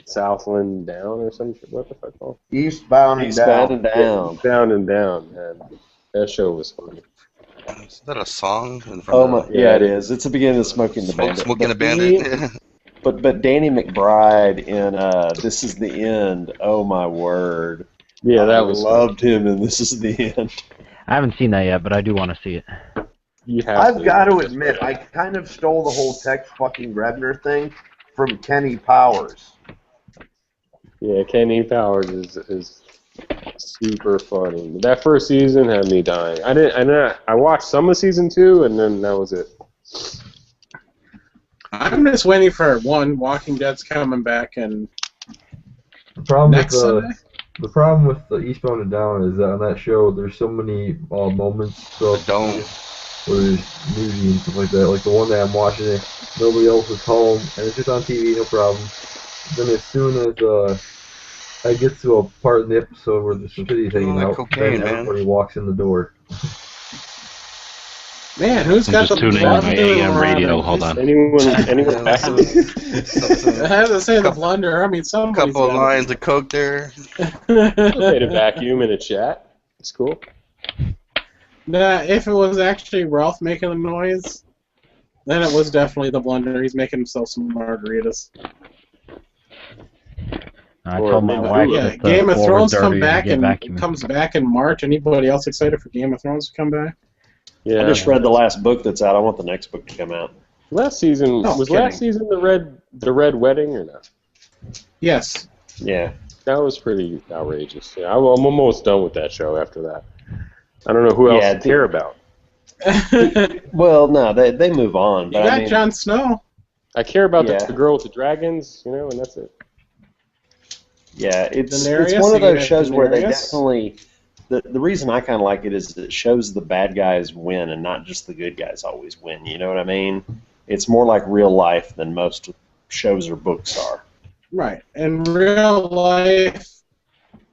Southland Down or some shit. What the fuck called? Eastbound and Down. Eastbound and Down. And that show was funny. Is that a song? Yeah, it is. It's the beginning of Smoking the Bandit. Smoking the Bandit. But Danny McBride in This Is the End. Oh my word! Yeah, I loved him in This Is the End. I haven't seen that yet, but I do want to see it. I've got to admit, I kind of stole the whole Tex fucking Redner thing from Kenny Powers. Yeah, Kenny Powers is super funny. That first season had me dying. I watched some of season 2, and then that was it. I'm just waiting for Walking Dead's coming back, and The problem next Sunday. The problem with the Eastbound and Down is that on that show there's so many moments throughout the where there's nudity and stuff like that. Like the one that I'm watching, nobody else is home, and it's just on TV, no problem. Then as soon as I get to a part in the episode where there's some titties hanging out, cocaine, then everybody walks in the door. Man, who's got the tuning in my AM radio. Hold on. Anyone back? I have to say the blunder. I mean, some couple of lines of coke there. Made a vacuum in a chat. It's cool. Nah, if it was actually Ralph making the noise, then it was definitely the blunder. He's making himself some margaritas. I told my wife that the Game of floor Thrones was dirty comes back in March. Anybody else excited for Game of Thrones to come back? Yeah. I just read the last book that's out. I want the next book to come out. Last season last season the red wedding or not? Yes. Yeah. That was pretty outrageous. Yeah, I'm almost done with that show after that. I don't know who else to care about. Well, no, they move on. But You got Jon Snow. I care about the girl with the dragons, and that's it. Yeah, it's Daenerys, one of those shows Daenerys. where they definitely. The reason I kind of like it is it shows the bad guys win and not just the good guys always win. You know what I mean? It's more like real life than most shows or books are. Right. In real life,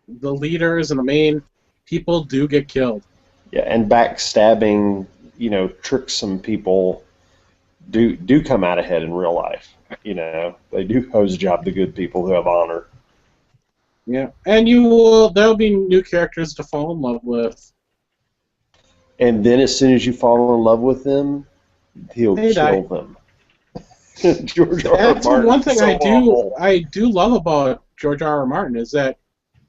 the leaders and the main people do get killed. Yeah, and backstabbing, tricksome people do come out ahead in real life. They do hose job the good people who have honor. Yeah, and there'll be new characters to fall in love with. And then as soon as you fall in love with them, he'll kill them. George R. R. That's Martin one thing awful. I do love about George R. R. Martin is that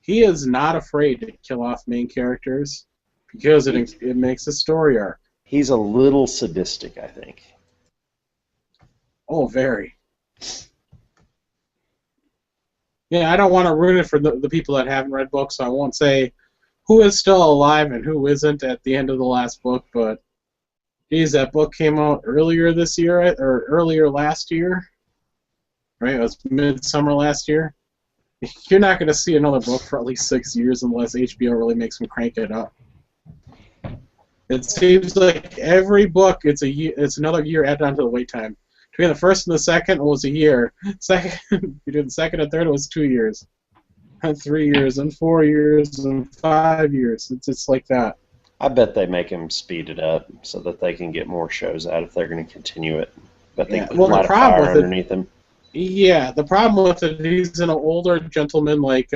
he is not afraid to kill off main characters because it makes a story arc. He's a little sadistic, I think. Oh, very. Yeah, I don't want to ruin it for the people that haven't read books, so I won't say who is still alive and who isn't at the end of the last book, but geez, that book came out earlier this year, or earlier last year, right? It was midsummer last year. You're not going to see another book for at least 6 years unless HBO really makes them crank it up. It seems like every book, it's another year added onto the wait time. Between the first and the second, it was a year. Between the second and third, it was 2 years. And 3 years, and 4 years, and 5 years. It's just like that. I bet they make him speed it up so that they can get more shows out if they're going to continue it. But they put a lot of fire underneath him. Yeah, the problem with it, he's an older gentleman like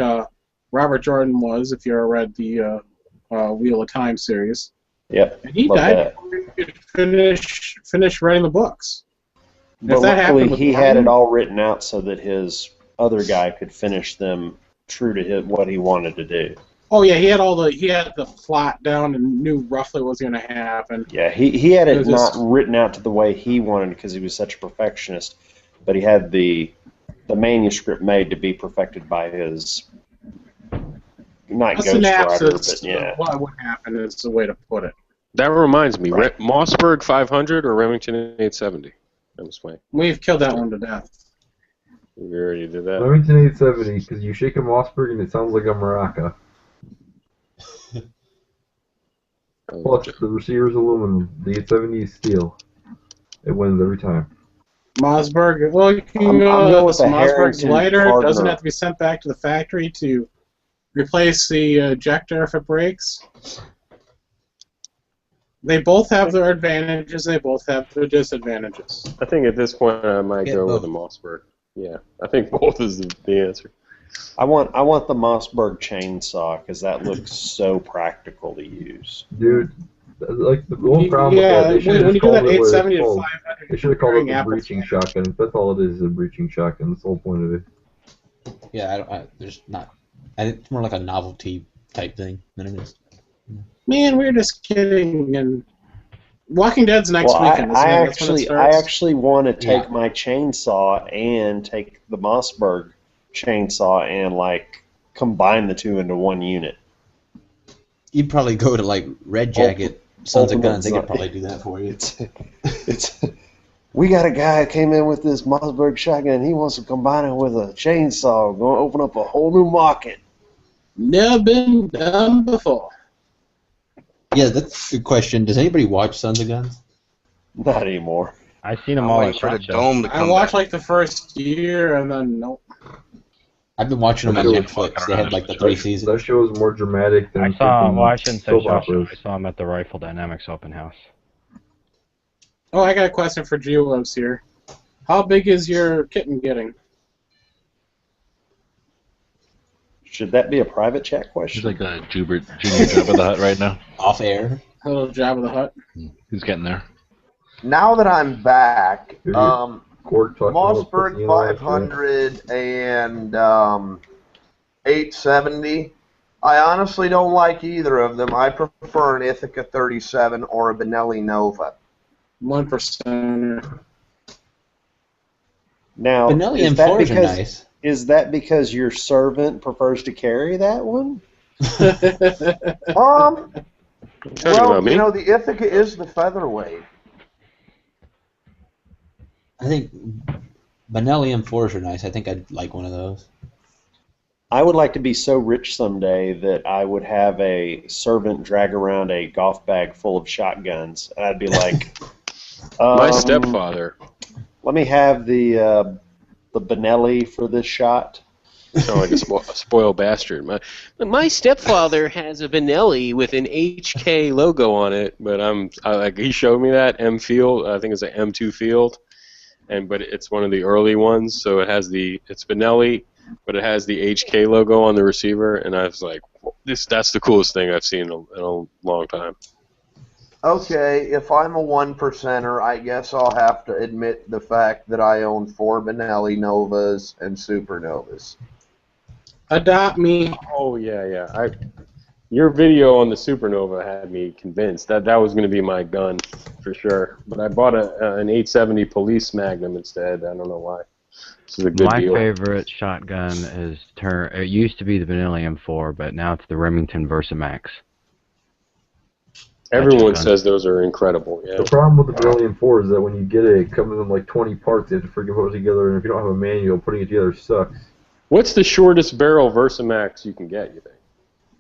Robert Jordan was, if you ever read the Wheel of Time series. Yep. And he died before he could finish writing the books. But luckily, he had it all written out so that his other guy could finish them true to what he wanted to do. Oh yeah, he had the plot down and knew roughly what was going to happen. Yeah, he had it not written out to the way he wanted because he was such a perfectionist, but he had the manuscript made to be perfected by his ghostwriter, but yeah. What would happen is the way to put it. That reminds me, right. Mossberg 500 or Remington 870? That was funny. We've killed that one to death. We already did that. Remington 870, because you shake a Mossberg and it sounds like a maraca. Plus, the receiver's aluminum. The 870 is steel. It wins every time. Mossberg, well, you can Mossberg's lighter. It doesn't have to be sent back to the factory to replace the ejector if it breaks. They both have their advantages. They both have their disadvantages. I think at this point I might go with the Mossberg. Yeah, I think both is the answer. I want the Mossberg chainsaw because that looks so practical to use. Dude, like the only problem with that, they should have called it 870 to 500. They should have called it the breaching shotgun. That's all it is a breaching shotgun. That's the whole point of it. Yeah, there's not. I think it's more like a novelty type thing than it is. Man, we're just kidding. And Walking Dead's next weekend. I actually want to take my chainsaw and take the Mossberg chainsaw and like combine the two into one unit. You'd probably go to like Red Jacket, Sons of Guns. They could probably do that for you. We got a guy who came in with this Mossberg shotgun. He wants to combine it with a chainsaw. Going to open up a whole new market. Never been done before. Yeah, that's a good question. Does anybody watch Sons of Guns? Not anymore. I've seen them all at for the SHOT Show. dome to I come watched back. like the first year and then nope. I've been watching them on Netflix. They had like the 3 seasons. That show is more dramatic than I saw, well, I freaking shouldn't say soap SHOT Show. operas. I saw them at the Rifle Dynamics open house. Oh, I got a question for Geoloves here. How big is your kitten getting? Should that be a private chat question? He's like a junior Jabba the Hutt right now. Off air. A little Jabba the Hutt. He's getting there. Now that I'm back, Mossberg Mossberg 500 and 870, I honestly don't like either of them. I prefer an Ithaca 37 or a Benelli Nova. 1%. Now, Benelli is that M4s are because nice. is that because your servant prefers to carry that one? Well, about me? you know, the Ithaca is the featherweight. I think Benelli M4s are nice. I think I'd like one of those. I would like to be so rich someday that I would have a servant drag around a golf bag full of shotguns, and I'd be like, My stepfather. Let me have the Benelli for this shot. Sound like a spoiled bastard. My stepfather has a Benelli with an HK logo on it, but he showed me that M Field. I think it's an M2 Field, but it's one of the early ones, so it's Benelli, but it has the HK logo on the receiver, and I was like, that's the coolest thing I've seen in a long time. Okay, if I'm a 1%er, I guess I'll have to admit the fact that I own 4 Benelli Novas and Supernovas. Adopt me. Oh yeah. Your video on the Supernova had me convinced that was going to be my gun for sure. But I bought an 870 Police Magnum instead. I don't know why. This is a good deal. My favorite shotgun is it used to be the Benelli M4, but now it's the Remington Versamax. Everyone says those are incredible. Yeah. The problem with the Benelli M4 is that when you get it comes in like 20 parts. You have to freaking put it together, and if you don't have a manual, putting it together sucks. What's the shortest barrel Versamax you can get, you think?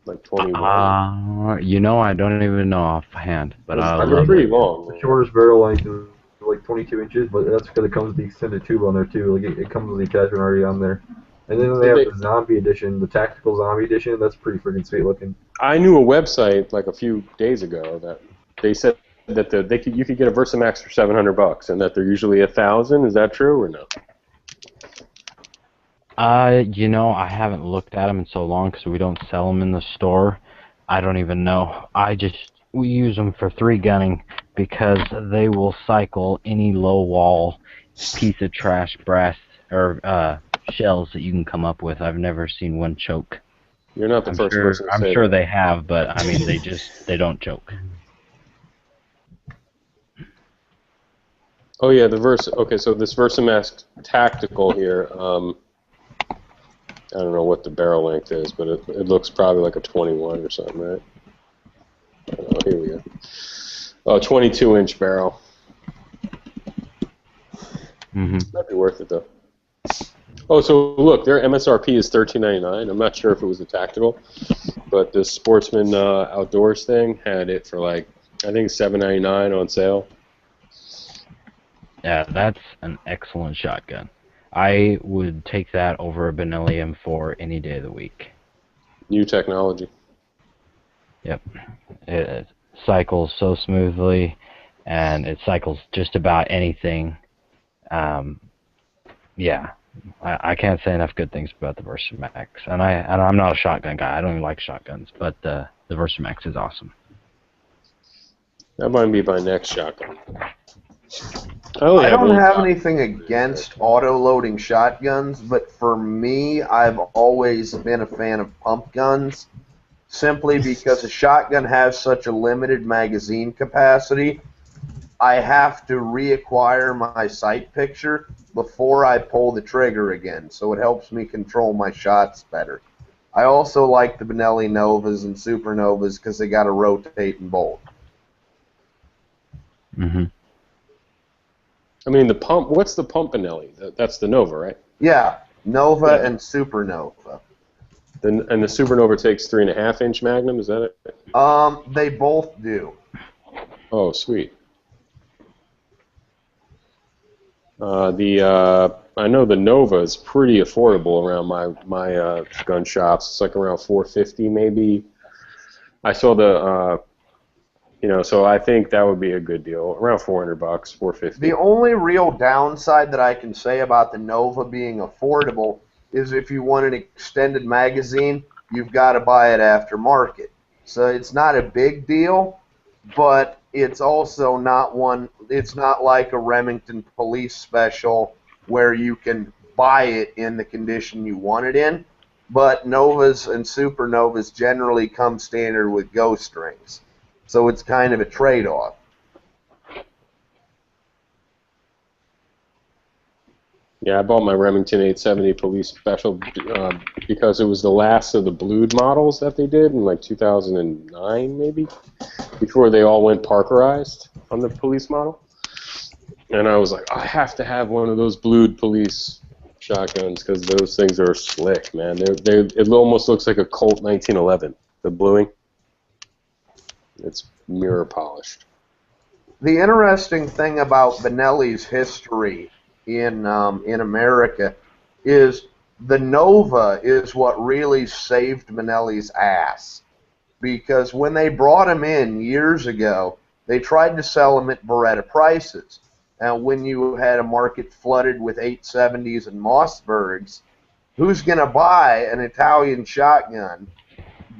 Like 21? I don't even know offhand, but they're pretty long. The shortest barrel length is like 22 inches, but that's because it comes with the extended tube on there too. Like it comes with the attachment already on there. And then they have the Zombie Edition, the Tactical Zombie Edition. That's pretty freaking sweet looking. I knew a website like a few days ago that they said that you could get a Versamax for $700, and that they're usually $1,000. Is that true or no? I haven't looked at them in so long because we don't sell them in the store. I don't even know. We use them for 3 gunning because they will cycle any low wall piece of trash brass or shells that you can come up with. I've never seen one choke. You're not the first person to say I'm sure that. they have, but I mean they don't choke. Oh yeah, okay, so this Versamax Tactical here, I don't know what the barrel length is, but it looks probably like a 21 or something, right? Oh, here we go. Oh, 22-inch barrel. That'd be worth it, though. Oh, so look, their MSRP is $13.99. I'm not sure if it was a tactical, but the Sportsman Outdoors thing had it for like, I think $7.99 on sale. Yeah, that's an excellent shotgun. I would take that over a Benelli M4 any day of the week. New technology. Yep. It cycles so smoothly, and it cycles just about anything. Yeah. I can't say enough good things about the Versamax. And I'm not a shotgun guy. I don't even like shotguns, but the Versamax is awesome. That might be my next shotgun. I don't have anything against auto-loading shotguns, but for me, I've always been a fan of pump guns, simply because a shotgun has such a limited magazine capacity. I have to reacquire my sight picture before I pull the trigger again, so it helps me control my shots better. I also like the Benelli Novas and Supernovas because they got a rotating bolt. Mm-hmm. I mean, the pump. What's the pump Benelli? That's the Nova, right? Yeah, Nova and Supernova. And the Supernova takes 3.5-inch Magnum. Is that it? They both do. Oh, sweet. I know the Nova is pretty affordable around my gun shops. It's like around $450 maybe. I saw the so I think that would be a good deal. Around $400, $450. The only real downside that I can say about the Nova being affordable is if you want an extended magazine, you've got to buy it aftermarket. So it's not a big deal, but it's also not one. It's not like a Remington Police Special where you can buy it in the condition you want it in. But Novas and Supernovas generally come standard with ghost rings. So it's kind of a trade-off. Yeah, I bought my Remington 870 Police Special because it was the last of the blued models that they did in like 2009 maybe, before they all went Parkerized on the police model. And I was like, I have to have one of those blued police shotguns because those things are slick, man. It almost looks like a Colt 1911, the bluing. It's mirror polished. The interesting thing about Benelli's history in America is the Nova is what really saved Benelli's ass, because when they brought him in years ago, they tried to sell him at Beretta prices. And when you had a market flooded with 870s and Mossbergs, who's going to buy an Italian shotgun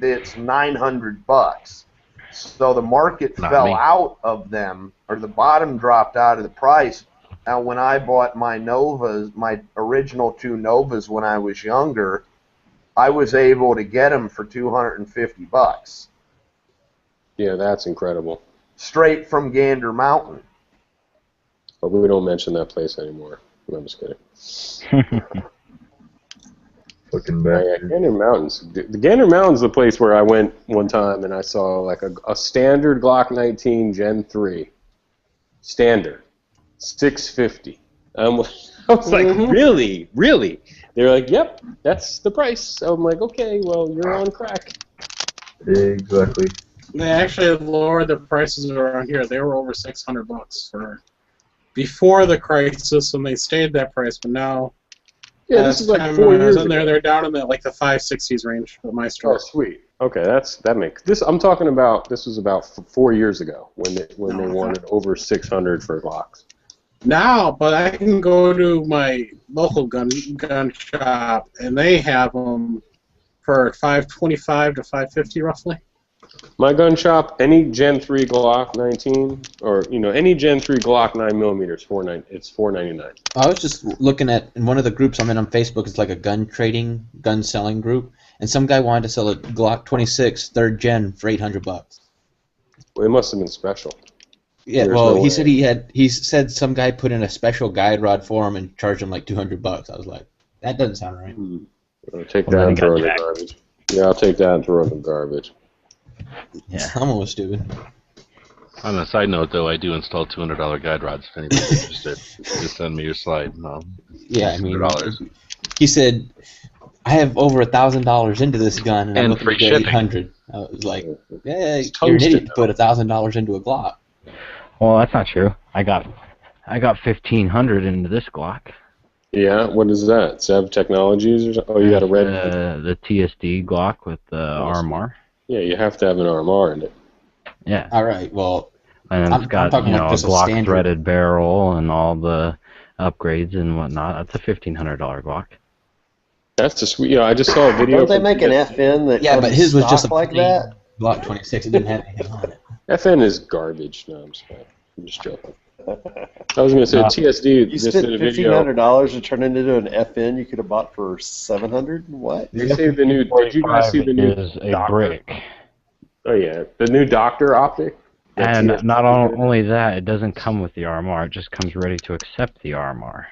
that's $900? So the market fell out of them, or the bottom dropped out of the price. Now, when I bought my Novas, my original two Novas when I was younger, I was able to get them for $250. Yeah, that's incredible. Straight from Gander Mountain. But we don't mention that place anymore. No, I'm just kidding. Looking back. Yeah, Gander Mountains. The Gander Mountains is the place where I went one time and I saw like a standard Glock 19 Gen 3. Standard. $650. I was like, really? Really? They're like, yep, that's the price. So I'm like, okay, well, you're on crack. Exactly. They actually lowered the prices around here. They were over $600 for before the crisis, and they stayed that price. But now, yeah, this is like 4 years ago. They're down in the like the 560s range at my store. Oh, sweet. Okay, that makes this. I'm talking about. This was about 4 years ago when they wanted over $600 for Glocks. Now, but I can go to my local gun shop, and they have them for $525 to $550 roughly. My gun shop, any Gen 3 Glock 19, or any Gen 3 Glock 9mm, it's $499. I was just looking at in one of the groups I'm in on Facebook. It's like a gun selling group, and some guy wanted to sell a Glock 26 3rd Gen for $800. Well, it must have been special. Yeah, well, he said some guy put in a special guide rod for him and charged him like $200. I was like, that doesn't sound right. I'll take that and throw it in the garbage. Yeah, I'll take that and throw it in the garbage. Yeah, I'm almost stupid. On a side note, though, I do install $200 guide rods. If anybody's interested, just send me your slide. Yeah, I mean, he said, I have over $1,000 into this gun, and I'm looking to get $800. I was like, yeah, you're an idiot to put $1,000 into a Glock. Well, that's not true. I got $1,500 into this Glock. Yeah, what is that? Sev Technologies or something? Oh, you got a red. The TSD Glock with the RMR. Yeah, you have to have an RMR in it. Yeah. All right. Well, and it's got a Glock threaded barrel and all the upgrades and whatnot. That's a $1,500 Glock. That's a sweet. Yeah, I just saw a video. Don't they make an FN that? Yeah, but his was just a like that. Glock 26. It didn't have anything on it. FN is garbage. No, I'm just joking. I was going to say TSD. You spent $1,500 to turn it into an FN you could have bought for $700. What? They say the new. Did you guys see the new? Is a brick. Oh yeah, the new Doctor optic. And not only that, it doesn't come with the RMR. It just comes ready to accept the RMR.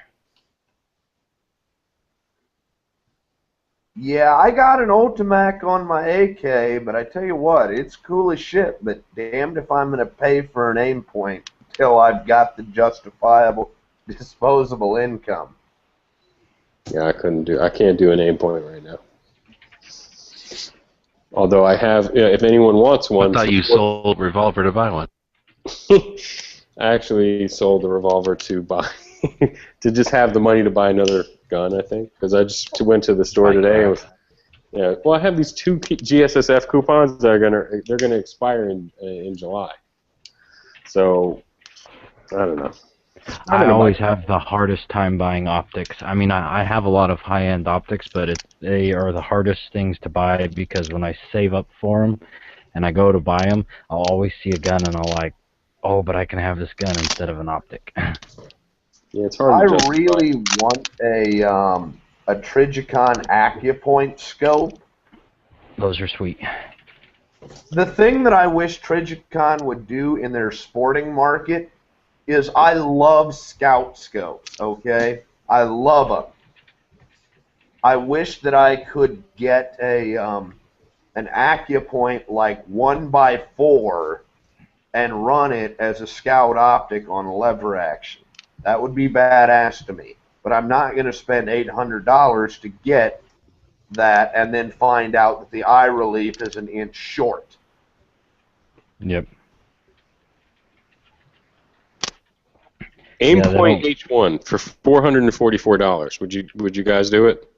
Yeah, I got an Ultimac on my AK, but I tell you what, it's cool as shit, but damned if I'm going to pay for an aim point till I've got the justifiable disposable income. Yeah, I can't do an aim point right now. Although I have, if anyone wants one. I thought you sold revolver to buy one. I actually sold the revolver to buy, to just have the money to buy another gun, I think. Because I just went to the store today and well, I have these 2 GSSF coupons that they're gonna expire in July. So, I don't know. I always have the hardest time buying optics. I mean, I have a lot of high-end optics, but they are the hardest things to buy because when I save up for them and I go to buy them, I'll always see a gun and I'll like, oh, but I can have this gun instead of an optic. Yeah, it's hard. I really want a Trigicon Acupoint scope. Those are sweet. The thing that I wish Trigicon would do in their sporting market is I love scout scopes, okay? I love them. I wish that I could get an Acupoint like 1x4 and run it as a scout optic on lever action. That would be badass to me. But I'm not going to spend $800 to get that and then find out that the eye relief is an inch short. Yep. Aimpoint H1 for $444. Would you guys do it?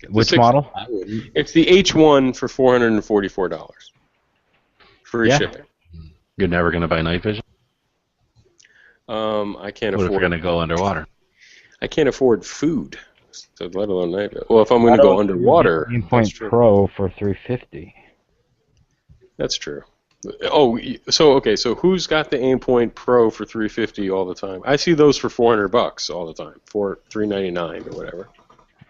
Which model? It's the H1 for $444. Free shipping. You're never gonna buy night vision? I can't What afford. if you're gonna go underwater? I can't afford food, so let alone night vision. Well, if I'm gonna go underwater, Aimpoint Pro for $350. That's true. Oh, so who's got the Aimpoint Pro for $350 all the time? I see those for $400 all the time, for $399 or whatever.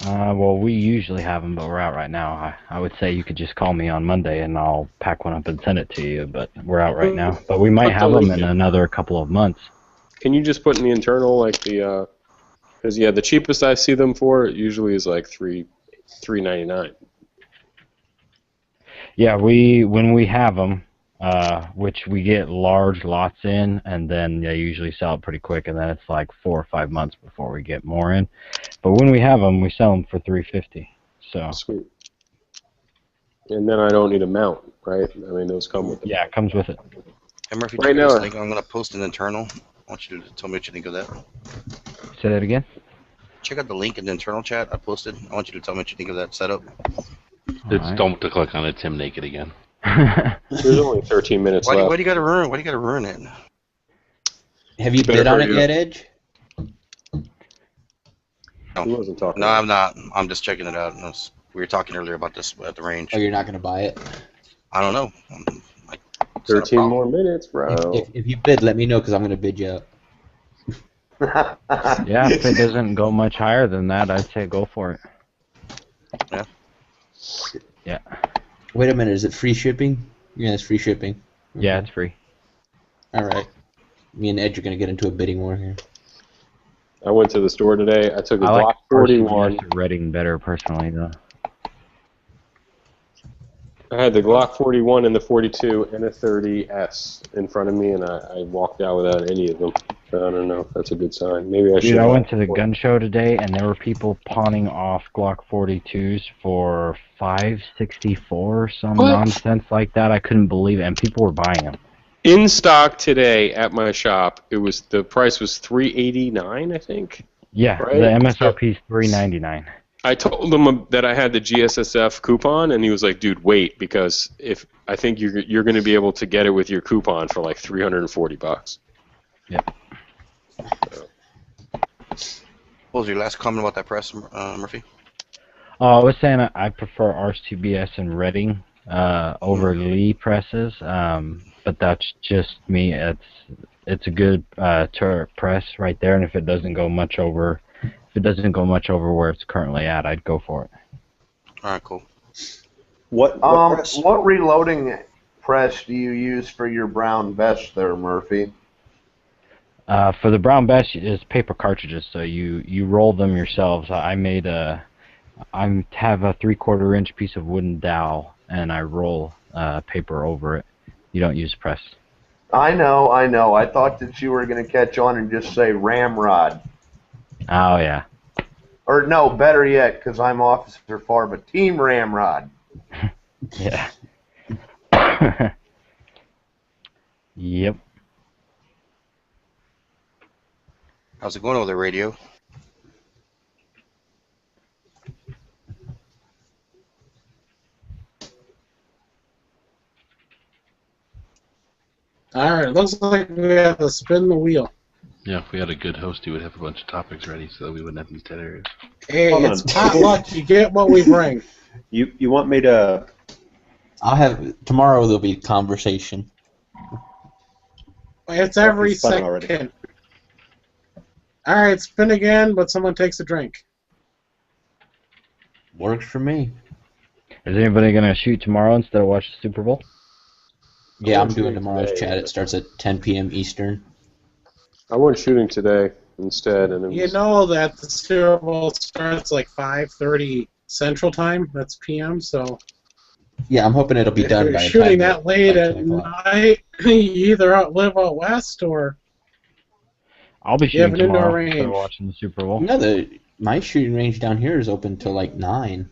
Well, we usually have them, but we're out right now. I would say you could just call me on Monday and I'll pack one up and send it to you, but we're out right now. But we might have them in another couple of months. Can you just put in the internal, like the, because the cheapest I see them for usually is like $399. Yeah, when we have them, which we get large lots in, and then they usually sell it pretty quick, and then it's like 4 or 5 months before we get more in. But when we have them, we sell them for $350. So sweet. And then I don't need a mount, right? I mean, those come with it. Yeah, it comes with it. Hey Murphy, Right now, I'm going to post an internal. I want you to tell me what you think of that. Say that again? Check out the link in the internal chat I posted. I want you to tell me what you think of that setup. Don't click on it, Tim Naked again. There's only 13 minutes left. Why do you got to ruin? Why do you got to ruin it? Have you bid on it yet, Edge? No. He wasn't talking. No, I'm not. I'm just checking it out. We were talking earlier about this at the range. Oh, you're not going to buy it? I don't know. 13 more minutes, bro. If you bid, let me know because I'm going to bid you up. Yeah, if it doesn't go much higher than that, I'd say go for it. Yeah. Yeah. Wait a minute, is it free shipping? Yeah, it's free shipping. Yeah, it's free. All right. Me and Edge are going to get into a bidding war here. I went to the store today. I took a I Glock like 41. Reading better personally, though. I had the Glock 41 and the 42 and a 30S in front of me, and I walked out without any of them. I don't know if that's a good sign. Maybe I should. Dude, I went to the gun show today, and there were people pawning off Glock 42s for $564 or some nonsense like that. I couldn't believe it, and people were buying them. In stock today at my shop, the price was $389, I think. Yeah, right? the MSRP is $399. I told him that I had the GSSF coupon, and he was like, "Dude, wait, because I think you're going to be able to get it with your coupon for like $340." Yep. What was your last comment about that press, Murphy? I was saying I prefer RS2BS and Reading over Lee presses, but that's just me. It's a good turret press right there, and if it doesn't go much over where it's currently at, I'd go for it. All right, cool. What reloading press do you use for your brown vest there, Murphy? For the brown vest, it's paper cartridges, so you roll them yourselves. I made I have a 3/4 inch piece of wooden dowel, and I roll paper over it. You don't use press. I know. I thought that you were going to catch on and just say ramrod. Oh, yeah. Or no, better yet, because I'm Officer Farr, but Team Ramrod. Yeah. Yep. How's it going over there, radio? Alright, looks like we have to spin the wheel. Yeah, if we had a good host, he would have a bunch of topics ready so that we wouldn't have these dead areas. Hey, it's potluck. You get what we bring. You want me to... Tomorrow there'll be conversation. It's every second. Alright, spin again, but someone takes a drink. Works for me. Is anybody going to shoot tomorrow instead of watch the Super Bowl? Yeah, I'm doing tomorrow's chat. It starts at 10 p.m. Eastern. I went shooting today instead, and You know that the Super Bowl starts like 5:30 Central Time. That's PM. So yeah, I'm hoping it'll be done by. If you're shooting that late at night, you either live out west or I'll be shooting tomorrow instead of watching the Super Bowl. No, my shooting range down here is open till like 9,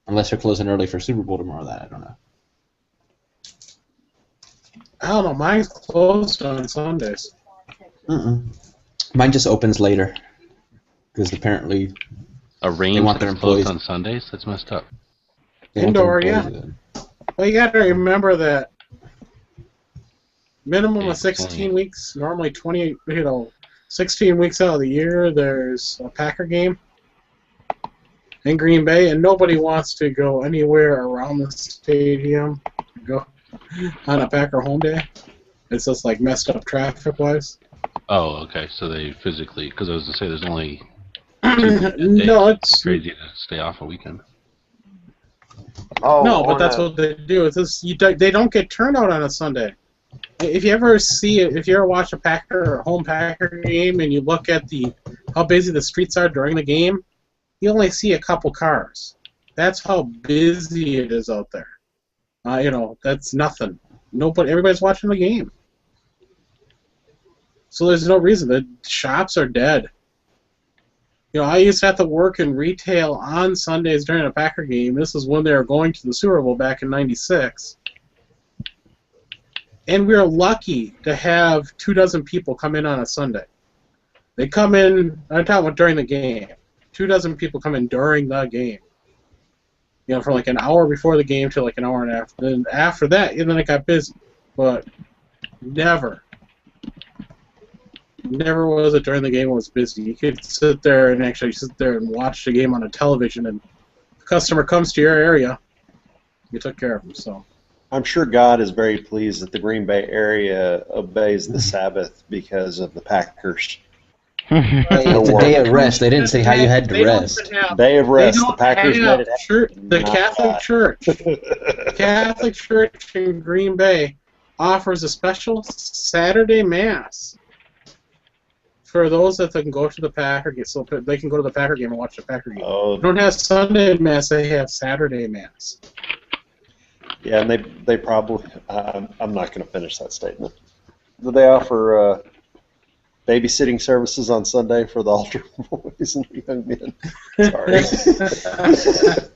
unless they're closing early for Super Bowl tomorrow. That I don't know. I don't know. Mine's closed on Sundays. Mine just opens later because apparently a range they want their that's employees closed on Sundays. That's messed up. Indoor, yeah. Well, you got to remember that minimum of 16 weeks, normally 20, 16 weeks out of the year, there's a Packer game in Green Bay, and nobody wants to go anywhere around the stadium to go on a Packer home day. It's just like messed up traffic-wise. Oh, okay. So they physically, because I was to say there's only 2 no, it's crazy to stay off a weekend. Oh, no, but that's what they do. It's just, they don't get turnout on a Sunday. If you ever watch a home Packer game and you look at how busy the streets are during the game, you only see a couple cars. That's how busy it is out there. That's nothing. Everybody's watching the game. So there's no reason. The shops are dead. I used to have to work in retail on Sundays during a Packer game. This is when they were going to the Super Bowl back in '96. And we were lucky to have 24 people come in on a Sunday. They come in, I'm talking about during the game. 24 people come in during the game. From like an hour before the game to like an hour and a half. Then after that, then it got busy. But never was it during the game when it was busy. You could sit there and watch the game on a television, and if the customer comes to your area, you took care of them. So I'm sure God is very pleased that the Green Bay area obeys the Sabbath because of the Packers. It's a day of rest. They didn't say how you had to rest. Day of rest. The Packers made it happen. The Catholic Church in Green Bay offers a special Saturday Mass for those that can go to the Packer game, so they can go to the Packer game and watch the Packer game. Oh. They don't have Sunday Mass; they have Saturday Mass. Yeah, and they probably. I'm not going to finish that statement. Do they offer babysitting services on Sunday for the altar boys and the young men? Sorry.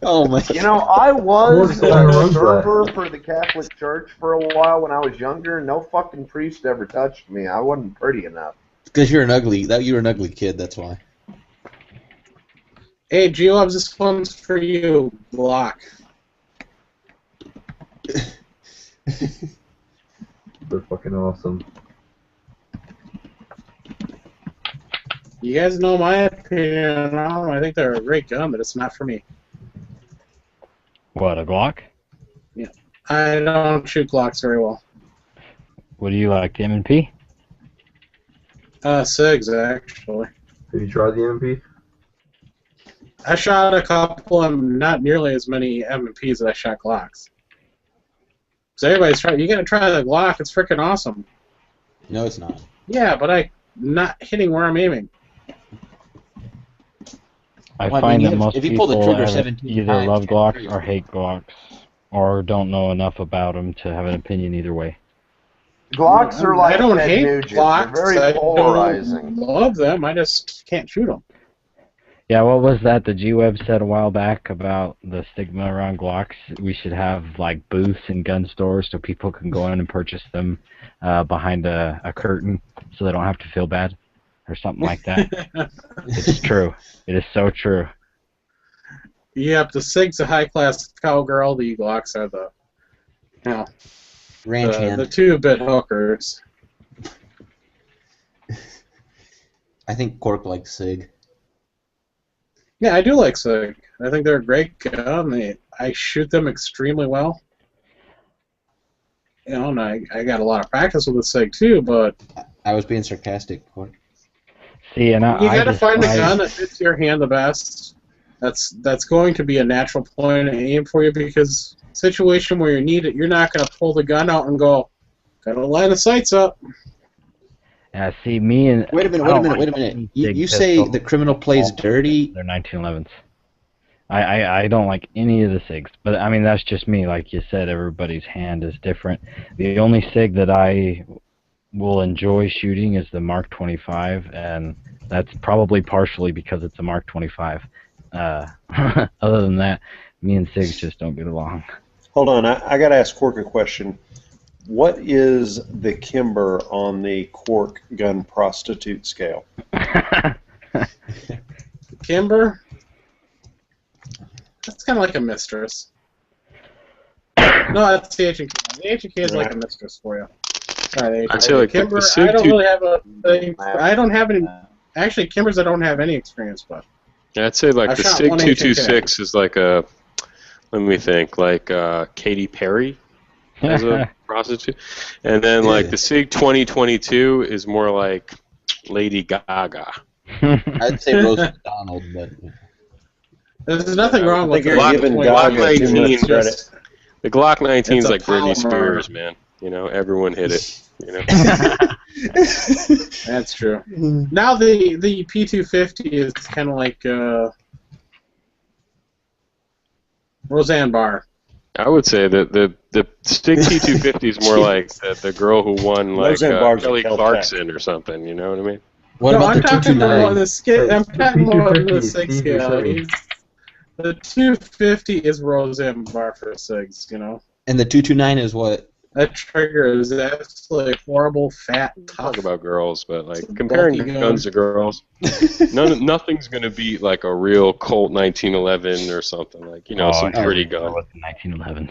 Oh my! I was a server for the Catholic Church for a while when I was younger. No fucking priest ever touched me. I wasn't pretty enough. Because you're an ugly kid. That's why. Hey, G-Lobs, this one's for you. Block. They're fucking awesome. You guys know my opinion on them. I think they're a great gun, but it's not for me. What, a Glock? Yeah. I don't shoot Glocks very well. What do you like, the M&P? SIGs, actually. Have you tried the MP? I shot a couple of them, not nearly as many M&Ps as I shot Glocks. So everybody's trying. You gotta try the Glock. It's freaking awesome. No, it's not. Yeah, but I'm not hitting where I'm aiming. I Well, I find mean, that most if you pull the people trigger 17 either times, love you're Glocks free. or hate Glocks, or don't know enough about them to have an opinion either way. Glocks are like I don't Ted hate Nugent. Glocks. They're very I polarizing. don't love them. I just can't shoot them. Yeah, what was that the G-Web said a while back about the stigma around Glocks? We should have like booths in gun stores so people can go in and purchase them behind a curtain so they don't have to feel bad or something like that. It's true. It is so true. Yep, the SIG's a high-class cowgirl. The Glocks are the, ranch hand. the 2-bit hookers. I think Cork likes SIG. Yeah, I do like SIG. I think they're a great gun. I shoot them extremely well. And I got a lot of practice with the SIG too, but I was being sarcastic, Cork. See, and you gotta find a gun that fits your hand the best. That's going to be a natural point of aim for you, because situation where you need it, you're not gonna pull the gun out and go, gotta line the sights up. Yeah, see, me and... Wait a minute. You say the criminal plays dirty? They're 1911s. I don't like any of the SIGs, but I mean, that's just me. Like you said, everybody's hand is different. The only SIG that I will enjoy shooting is the Mark 25, and that's probably partially because it's a Mark 25. Other than that, me and SIGs just don't get along. Hold on, I got to ask Cork a question. What is the Kimber on the Cork gun prostitute scale? Kimber? That's kind of like a mistress. No, that's the H&K. The H&K is like a mistress for you. Sorry, I'd say like Kimber, the SIG I don't really have a thing. I don't have any. Actually, Kimbers I don't have any experience with. Yeah, I'd say like I've the shot SIG one 226 is like a, let me think, like Katy Perry as a prostitute, and then like the SIG 2022 is more like Lady Gaga. I'd say Rose McDonald, but there's nothing wrong with the Glock 19. Just, the Glock 19 is it's a like Britney polymer. Spears, man. You know, everyone hit it. You know. That's true. Now the P250 is kind of like Roseanne Barr. I would say that the SIG T250 is more like the girl who won like Kelly Clarkson or something. You know what I mean? What no, about I'm the talking more 229? on the I'm talking more on the SIG scale. The 250 is Roseanne Barr for SIGs, you know. And the 229 is what? That trigger is absolutely horrible, fat, tough. Talk about girls, but like comparing guns to girls, nothing's gonna beat like a real Colt 1911 or something like some pretty gun. 1911s.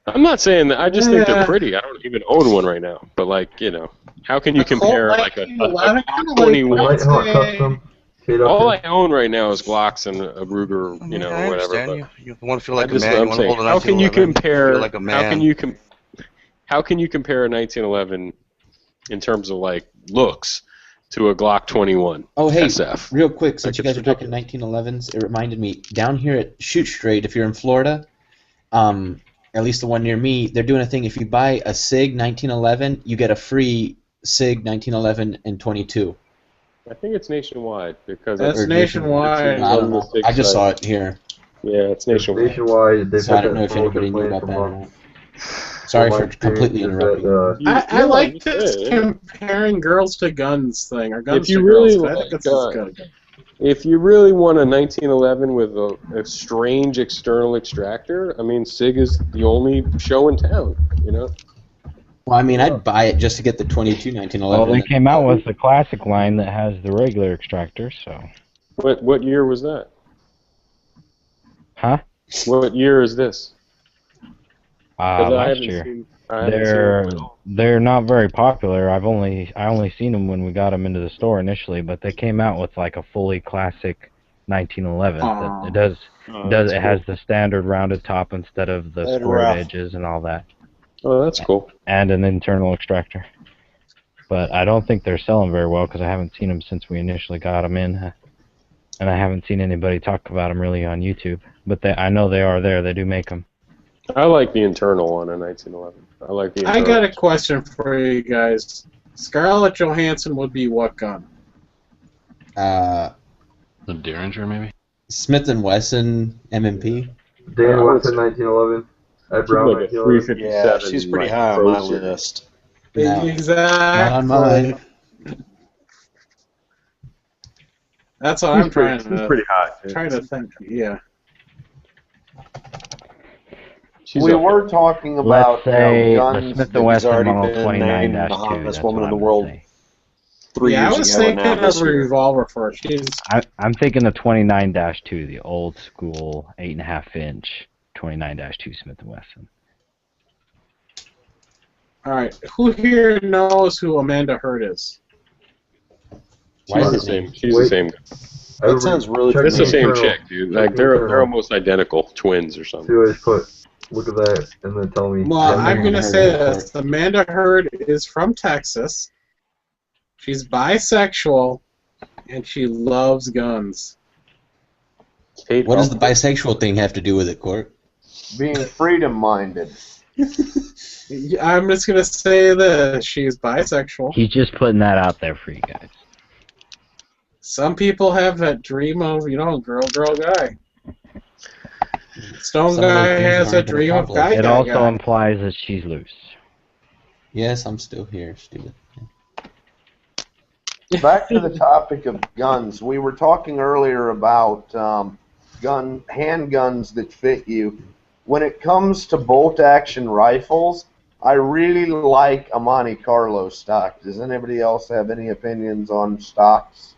I'm not saying that. I just think they're pretty. I don't even own one right now. But like how can you compare like a 21? All I own right now is Glocks and a Ruger, I whatever. understand. You want to feel like a Just man. what You I'm want to saying. hold a How can you 1911, compare? feel like a man. How can you compare a 1911 in terms of like looks to a Glock 21? Oh, hey, SF? real quick, since you guys are talking 1911s, it reminded me, down here at Shoot Straight, if you're in Florida, at least the one near me, they're doing a thing. If you buy a SIG 1911, you get a free SIG 1911 and 22. I think it's nationwide because that's nationwide. I don't know. I just saw it here. Yeah, it's nationwide. So I don't know if anybody knew about that or not. Sorry for completely interrupting. I like this comparing girls to guns thing, or guns if you to really girls. I think like, that's good. If you really want a 1911 with a strange external extractor, I mean, SIG is the only show in town, Well, I mean, I'd buy it just to get the 22 1911. Well, they came out with the classic line that has the regular extractor, so... What year was that? Huh? What year is this? Last year. They're not very popular. I only seen them when we got them into the store initially, but they came out with like a fully classic 1911. It has the standard rounded top instead of the squared edges and all that. Oh, that's cool. And an internal extractor. But I don't think they're selling very well because I haven't seen them since we initially got them in, and I haven't seen anybody talk about them really on YouTube. But I know they are there. They do make them. I like the internal on a 1911. I like the internal. I got a question for you guys. Scarlett Johansson would be what gun? The Derringer, maybe? Smith and Wesson MMP. Dan Wesson 1911. Ed Brown like a 1911. 357. Yeah, she's pretty like, high on Pro my Series. list. No, Exactly. not on mine. That's what I'm trying She's to pretty hot. Dude. trying to think. Yeah. We were talking about Let's say guns the Smith that & was Wesson already Model been 29-2. named the That's hottest what woman in I'm the gonna world say. 3 Yeah, I years was ago, and thinking now of this a year. revolver for it. I'm thinking the 29-2, the old school 8.5 inch 29-2 Smith & Wesson. All right, who here knows who Amanda Hurd is? She's the same. She's the same. That sounds really It's the same internal. chick, dude. Like they're almost identical twins or something. See what I put. Look at that, and then tell me. Well, I'm going to say this. Amanda Hurd is from Texas. She's bisexual, and she loves guns. What does the bisexual thing have to do with it, Court? Being freedom-minded. I'm just going to say this. She's bisexual. He's just putting that out there for you guys. Some people have that dream of, girl, guy. Stone Guy has a dream of guy. It also implies that she's loose. Yes, I'm still here, stupid. Back to the topic of guns. We were talking earlier about handguns that fit you. When it comes to bolt-action rifles, I really like a Monte Carlo stock. Does anybody else have any opinions on stocks?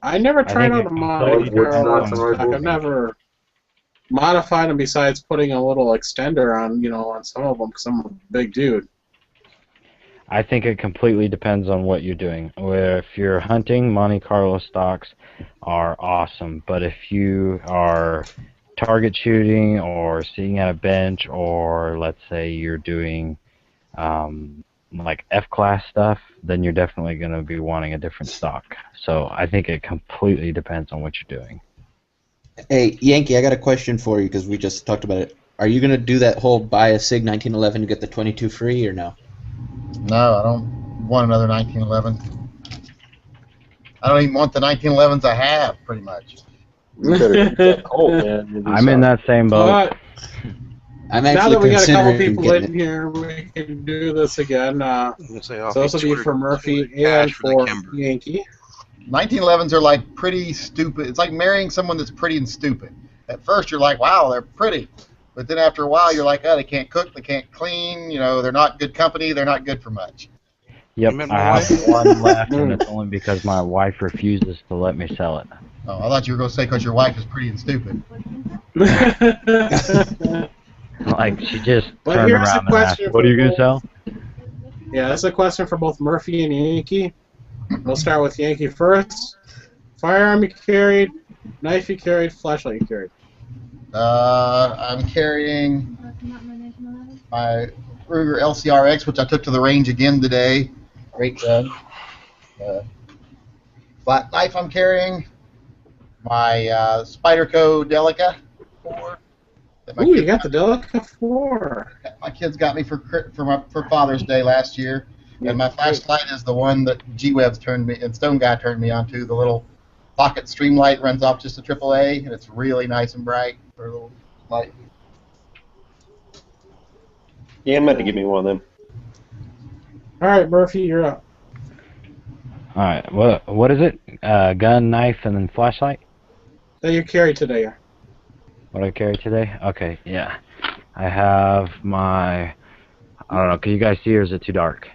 I never tried out a Monte Carlo stock. I've never modified them besides putting a little extender on, on some of them because I'm a big dude. I think it completely depends on what you're doing. Where if you're hunting, Monte Carlo stocks are awesome. But if you are target shooting or sitting at a bench, or let's say you're doing like F-class stuff, then you're definitely going to be wanting a different stock. So I think it completely depends on what you're doing. Hey, Yankee, I got a question for you because we just talked about it. Are you going to do that whole buy a SIG 1911 to get the 22 free or no? No, I don't want another 1911. I don't even want the 1911s I have, pretty much. You better keep that cold, man. I'm in that same boat. I'm now actually that we got a couple considering people getting in here, we can do this again. Say, so this will be for Murphy and for Yankee. 1911s are like pretty stupid. It's like marrying someone that's pretty and stupid. At first you're like, wow, they're pretty. But then after a while you're like, oh, they can't cook, they can't clean, they're not good company, they're not good for much. Yep, I have one left, and it's only because my wife refuses to let me sell it. Oh, I thought you were going to say because your wife is pretty and stupid. Like, she just But turned here's around a and asked, question what are you going to sell? Yeah, that's a question for both Murphy and Yankee. We'll start with Yankee first. Firearm you carried, knife you carried, flashlight you carried. I'm carrying my Ruger LCRX, which I took to the range again today. Great gun. Flat knife I'm carrying. My Spyderco Delica 4. Ooh, you got the Delica 4. My kids got me for Father's Day last year. And my flashlight is the one that G-Webs turned me and Stone Guy turned me onto. The little pocket streamlight runs off just a AAA, and it's really nice and bright for a little light. Yeah, I'm about to give me one of them. All right, Murphy, you're up. All right, what is it? Gun, knife, and then flashlight? That you carried today. What I carry today? Okay, yeah. I have my... I don't know, can you guys see or is it too dark?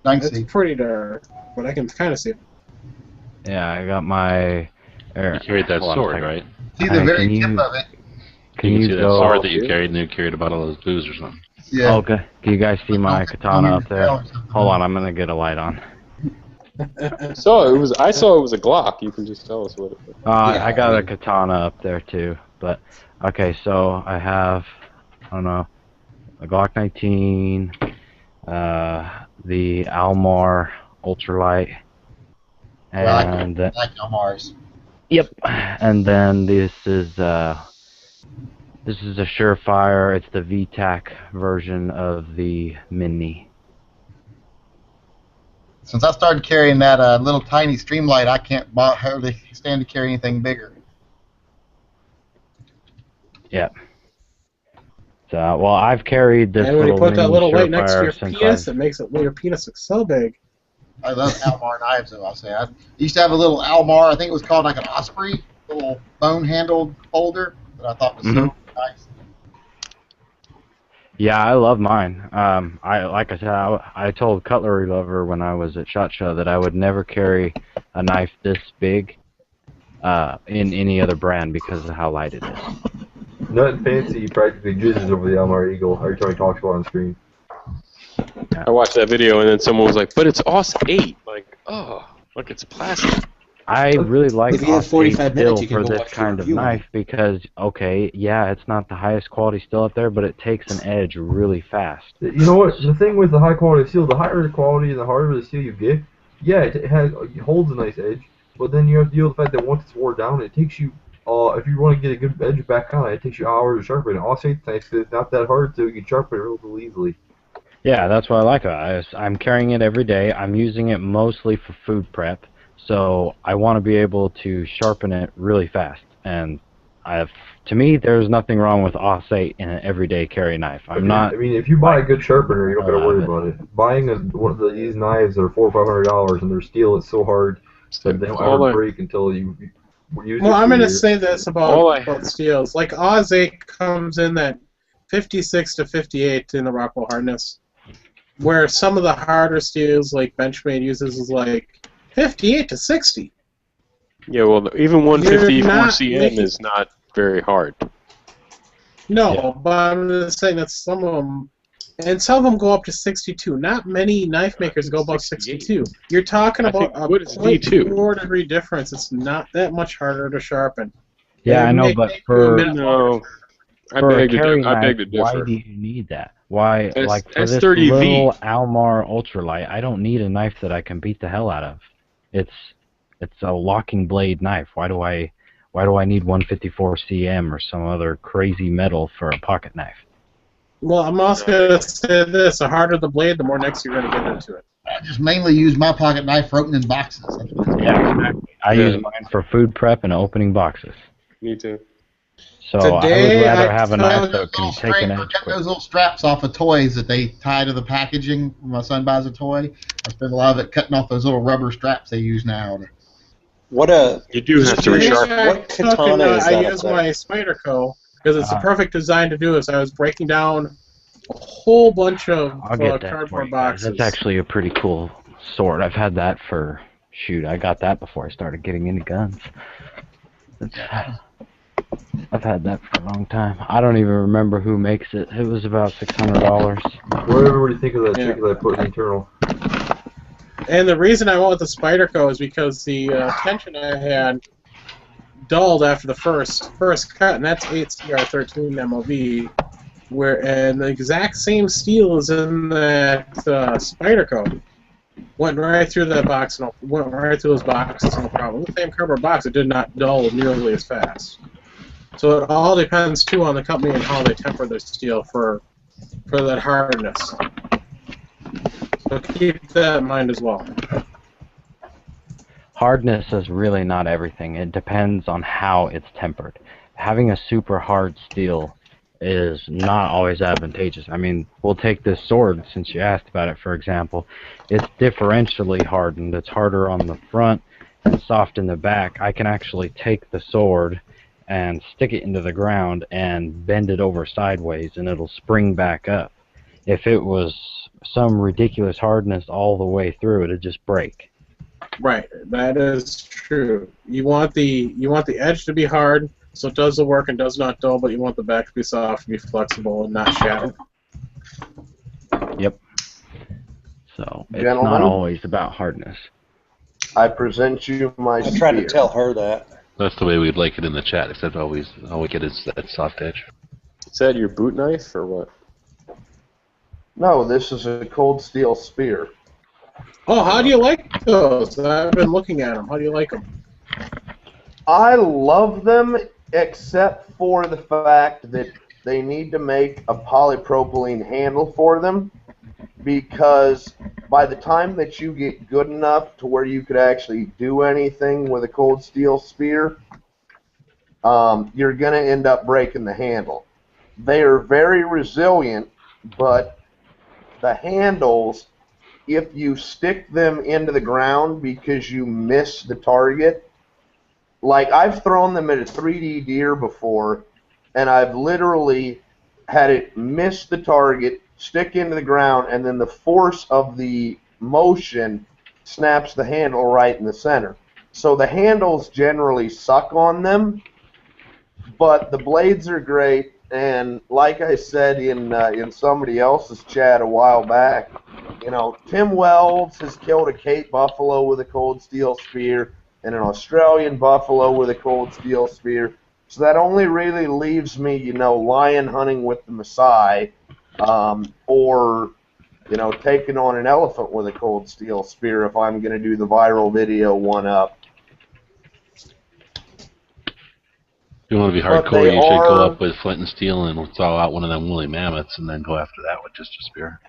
It's pretty dark, but I can kind of see it. Yeah, I got my... You carried that sword, right? See the very tip of it. Can you see that go... sword that you carried and you carried a bottle of booze or something? Yeah. Oh, okay. Can you guys see my katana up there? Hold on, I'm going to get a light on. I saw it was a Glock. You can just tell us what it is. I got a katana up there too, but okay. So I have, I don't know, a Glock 19, the Almar ultralight, and I like Almars. Yep, and then this is a Surefire. It's the VTAC version of the Mini. Since I started carrying that little tiny streamlight, I can't hardly stand to carry anything bigger. Yeah. So, well, I've carried this And when you little put that mini little weight next to Surefire your since penis, I've. it makes your penis look so big. I love Almar knives, though, I'll say. I used to have a little Almar, I think it was called like an Osprey, little bone-handled holder that I thought was so nice. Yeah, I love mine. Like I said, I told Cutlery Lover when I was at SHOT Show that I would never carry a knife this big in any other brand because of how light it is. Nothing fancy, he practically jizzes over the Almar Eagle every time he talks about it on screen. I watched that video and then someone was like, "But it's OS 8." Like, oh, look, it's plastic. I really like If you have OS 8 45 minutes, still you can for go this watch the kind of review on knife because, okay, yeah, it's not the highest quality steel up there, but it takes an edge really fast. You know what? The thing with the high quality steel, the higher the quality and the harder the steel you get, yeah, it holds a nice edge, but then you have to deal with the fact that once it's wore down, it takes you, if you want to get a good edge back on it, it takes you hours to sharpen it. Also, it's nice 'cause it's not that hard, so you can sharpen it relatively easily. Yeah, that's what I like about it. I'm carrying it every day. I'm using it mostly for food prep, so I want to be able to sharpen it really fast. And to me, there's nothing wrong with OS 8 in an everyday carry knife. I'm not. I mean, if you buy a good sharpener, you don't gotta worry about it. Buying one of these knives that are $400 or $500 and their steel is so hard that they don't ever break until you use it. Well, I'm for going to years. say this about steels. Like, Oz 8 comes in that 56 to 58 in the Rockwell hardness, where some of the harder steels, like Benchmade uses, is like 58 to 60. Yeah, well, even 154 not cm making- is not very hard. No, but I'm just saying that some of them, and some of them go up to 62. Not many knife makers go above 62. You're talking about a what is V2? 0.4 degree difference. It's not that much harder to sharpen. Yeah, And I it know, may but take you a for minute longer. for a carry I knife, beg to why differ. do you need that? Why, like for this S30V. little Almar ultralight, I don't need a knife that I can beat the hell out of. It's a locking blade knife. Why do I need 154 cm or some other crazy metal for a pocket knife? Well, I'm also going to say this: the harder the blade, the more necks you're going to get into it. I just mainly use my pocket knife for opening boxes. That's what it's Yeah, exactly. I use mine for food prep and opening boxes. Me too. So I would rather have a knife those that can take an edge quick. those little straps off of toys that they tie to the packaging when my son buys a toy. I spend a lot of it cutting off those little rubber straps they use now. What you do have to resharpen. What katana is I that use up there? my Spyderco because it's the perfect design to do this. I was breaking down a whole bunch of I'll get that for cardboard you guys. boxes. That's actually a pretty cool sword. I've had that for, shoot, I got that before I started getting into guns. I've had that for a long time. I don't even remember who makes it. It was about $600. What did everybody think of that chick that I put in the internal? And the reason I went with the Spyderco is because the tension I had dulled after the first cut, and that's 8CR13 MOV, and the exact same steel is in that Spyderco. Went right through that box, and went right through those boxes, no problem. The same cardboard box, it did not dull nearly as fast. So it all depends too on the company and how they temper their steel for that hardness. So keep that in mind as well. Hardness is really not everything. It depends on how it's tempered. Having a super hard steel is not always advantageous. I mean, we'll take this sword, since you asked about it, for example. It's differentially hardened. It's harder on the front and soft in the back. I can actually take the sword and stick it into the ground and bend it over sideways, and it'll spring back up. If it was some ridiculous hardness all the way through, it'd just break. Right, that is true. You want the edge to be hard, so it does the work and does not dull, but you want the back to be soft, be flexible, and not shatter. Yep. So it's Gentlemen, not always about hardness. I present you my I tried to spear. tell her that. That's the way we'd like it in the chat, except all we get is that soft edge. Is that your boot knife or what? No, this is a cold steel spear. Oh, how do you like those? I've been looking at them. How do you like them? I love them, except for the fact that they need to make a polypropylene handle for them, because by the time that you get good enough to where you could actually do anything with a cold steel spear, you're going to end up breaking the handle. They are very resilient, but the handles, if you stick them into the ground because you miss the target, like I've thrown them at a 3D deer before, and I've literally had it miss the target, stick into the ground, and then the force of the motion snaps the handle right in the center. So the handles generally suck on them, but the blades are great. And like I said in somebody else's chat a while back, you know, Tim Wells has killed a Cape buffalo with a cold steel spear and an Australian buffalo with a cold steel spear. So that only really leaves me, you know, lion hunting with the Maasai, or, you know, taking on an elephant with a cold steel spear if I'm going to do the viral video one-up. If you want to be hardcore, you should go up with flint and steel and thaw out one of them woolly mammoths, and then go after that with just a spear.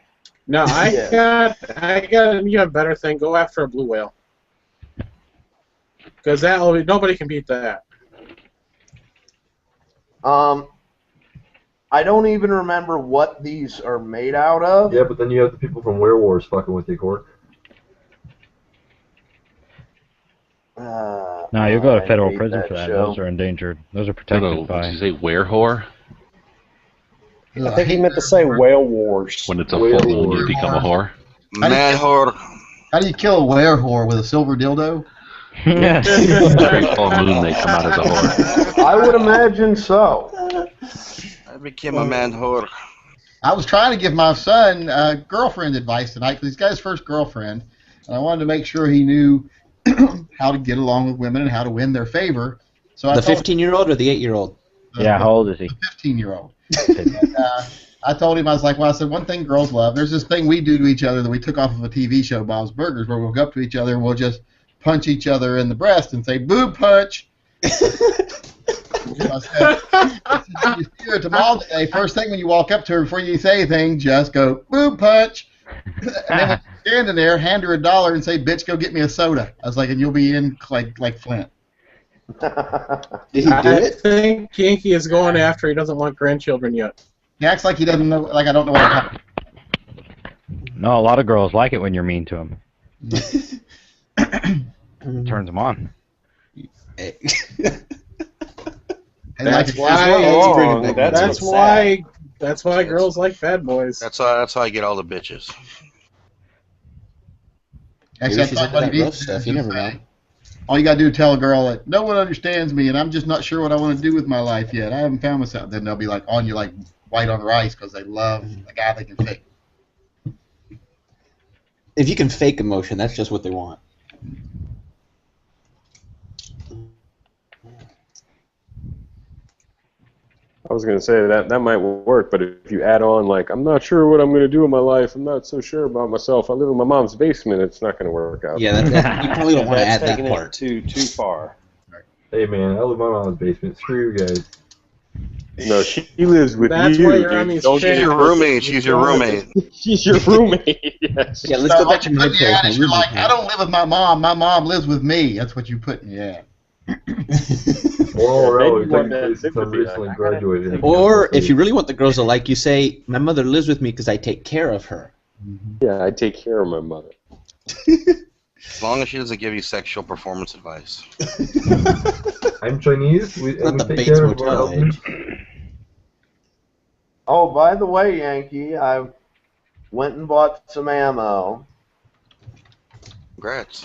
No, I got an even better thing. Go after a blue whale, because nobody can beat that. I don't even remember what these are made out of. Yeah, but then you have the people from Werewars fucking with you, Cork. No, you'll go to federal prison for that. Those are endangered. Those are protected by. Did you say were-whore? I think he meant to say whale wars. When it's a full moon, you become a whore. Man whore. How do you kill a were-whore with a silver dildo? Straight full moon, they come out as a whore. I would imagine so. I became a man whore. I was trying to give my son girlfriend advice tonight because he's got his first girlfriend, and I wanted to make sure he knew how to get along with women and how to win their favor. So the 15-year-old or the 8-year-old? Yeah, how old is he? The 15-year-old. And, I told him, I was like, well, I said, one thing girls love, there's this thing we do to each other that we took off of a TV show, Bob's Burgers, where we'll go up to each other and we'll just punch each other in the breast and say, boob punch. So I said, if you see her at the mall today, first thing when you walk up to her before you say anything, just go, boob punch. And then when you're standing there, hand her $1 and say, bitch, go get me a soda. I was like, and you'll be in like Flint. Did he do it? I think Yankee is going after he doesn't want grandchildren yet. He acts like he doesn't know, like I don't know what I'm talking about. No, a lot of girls like it when you're mean to them. Turns them on. That's why girls like bad boys. That's how I get all the bitches. Actually, I thought what he stuff. You never know. All you gotta do is tell a girl that no one understands me, and I'm just not sure what I want to do with my life yet. I haven't found myself. Then they'll be like on you like white on rice because they love the guy they can fake. If you can fake emotion, that's just what they want. I was going to say that might work, but if you add on, like, I'm not sure what I'm going to do in my life, I'm not so sure about myself, I live in my mom's basement, it's not going to work out. Yeah, you probably don't want to add that part. Too far. Hey, man, I live in my mom's basement. Screw you guys. No, she lives with That's you. why you're on these She's your roommate. She's your roommate. She's your roommate. Yes. Yeah, let's go back to my You're like, I don't live with my mom. My mom lives with me. That's what you put in the ad. Or recently graduated. Or if you really want the girls to like you, say, my mother lives with me because I take care of her. Yeah, I take care of my mother. As long as she doesn't give you sexual performance advice. I'm Chinese. Not the Bates Motel age. Oh, by the way, Yankee, I went and bought some ammo. Congrats.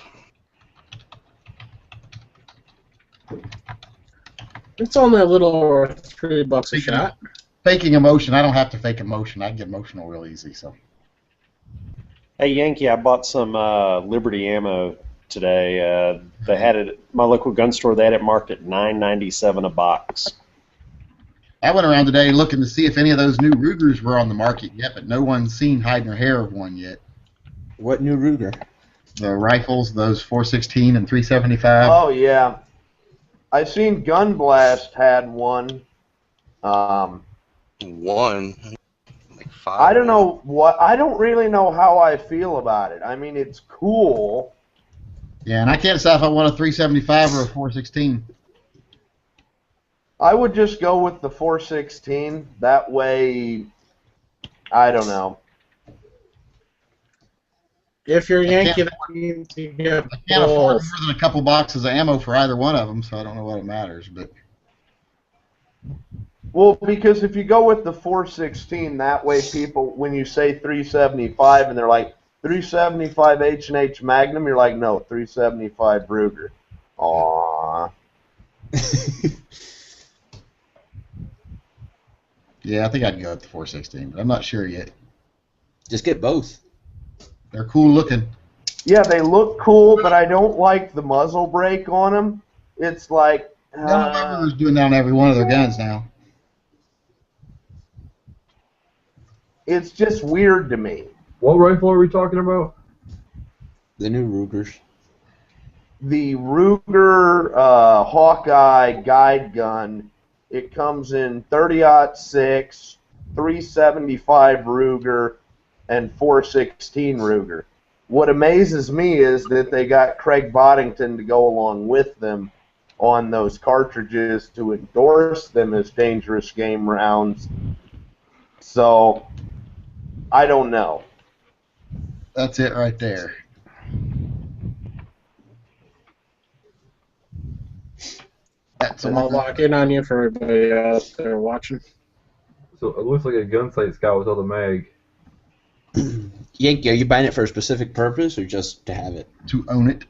It's only a little over $3 a shot. Faking emotion. I don't have to fake emotion. I can get emotional real easy. So. Hey Yankee, I bought some Liberty ammo today. They had it at my local gun store. They had it marked at $9.97 a box. I went around today looking to see if any of those new Rugers were on the market yet, but no one's seen hide nor hair of one yet. What new Ruger? The rifles, those 416 and 375. Oh yeah, I've seen Gun Blast had one. One. Like 5. I don't know what. I don't really know how I feel about it. I mean, it's cool. Yeah, and I can't decide if I want a 375 or a 416. I would just go with the 416. That way, I don't know. If you're Yankee, that means you get I can't afford both. more than a couple boxes of ammo for either one of them, so I don't know what it matters. But Well, because if you go with the 416, that way people, when you say 375 and they're like, 375 H&H Magnum, you're like, no, 375 Ruger. Aww. yeah, I think I'd go with the 416, but I'm not sure yet. Just get both. They're cool looking. Yeah, they look cool, but I don't like the muzzle brake on them. It's like... Yellow Rubber is doing that on every one of their guns now. It's just weird to me. What rifle are we talking about? The new Rugers. The Ruger Hawkeye guide gun, it comes in 30-06, 375 Ruger, and 416 Ruger. What amazes me is that they got Craig Boddington to go along with them on those cartridges to endorse them as dangerous game rounds. So, I don't know. That's it right there. So I'll lock in on you for everybody out there watching. So it looks like a gunsight scout without a mag. Yankee, are you buying it for a specific purpose or just to have it? To own it.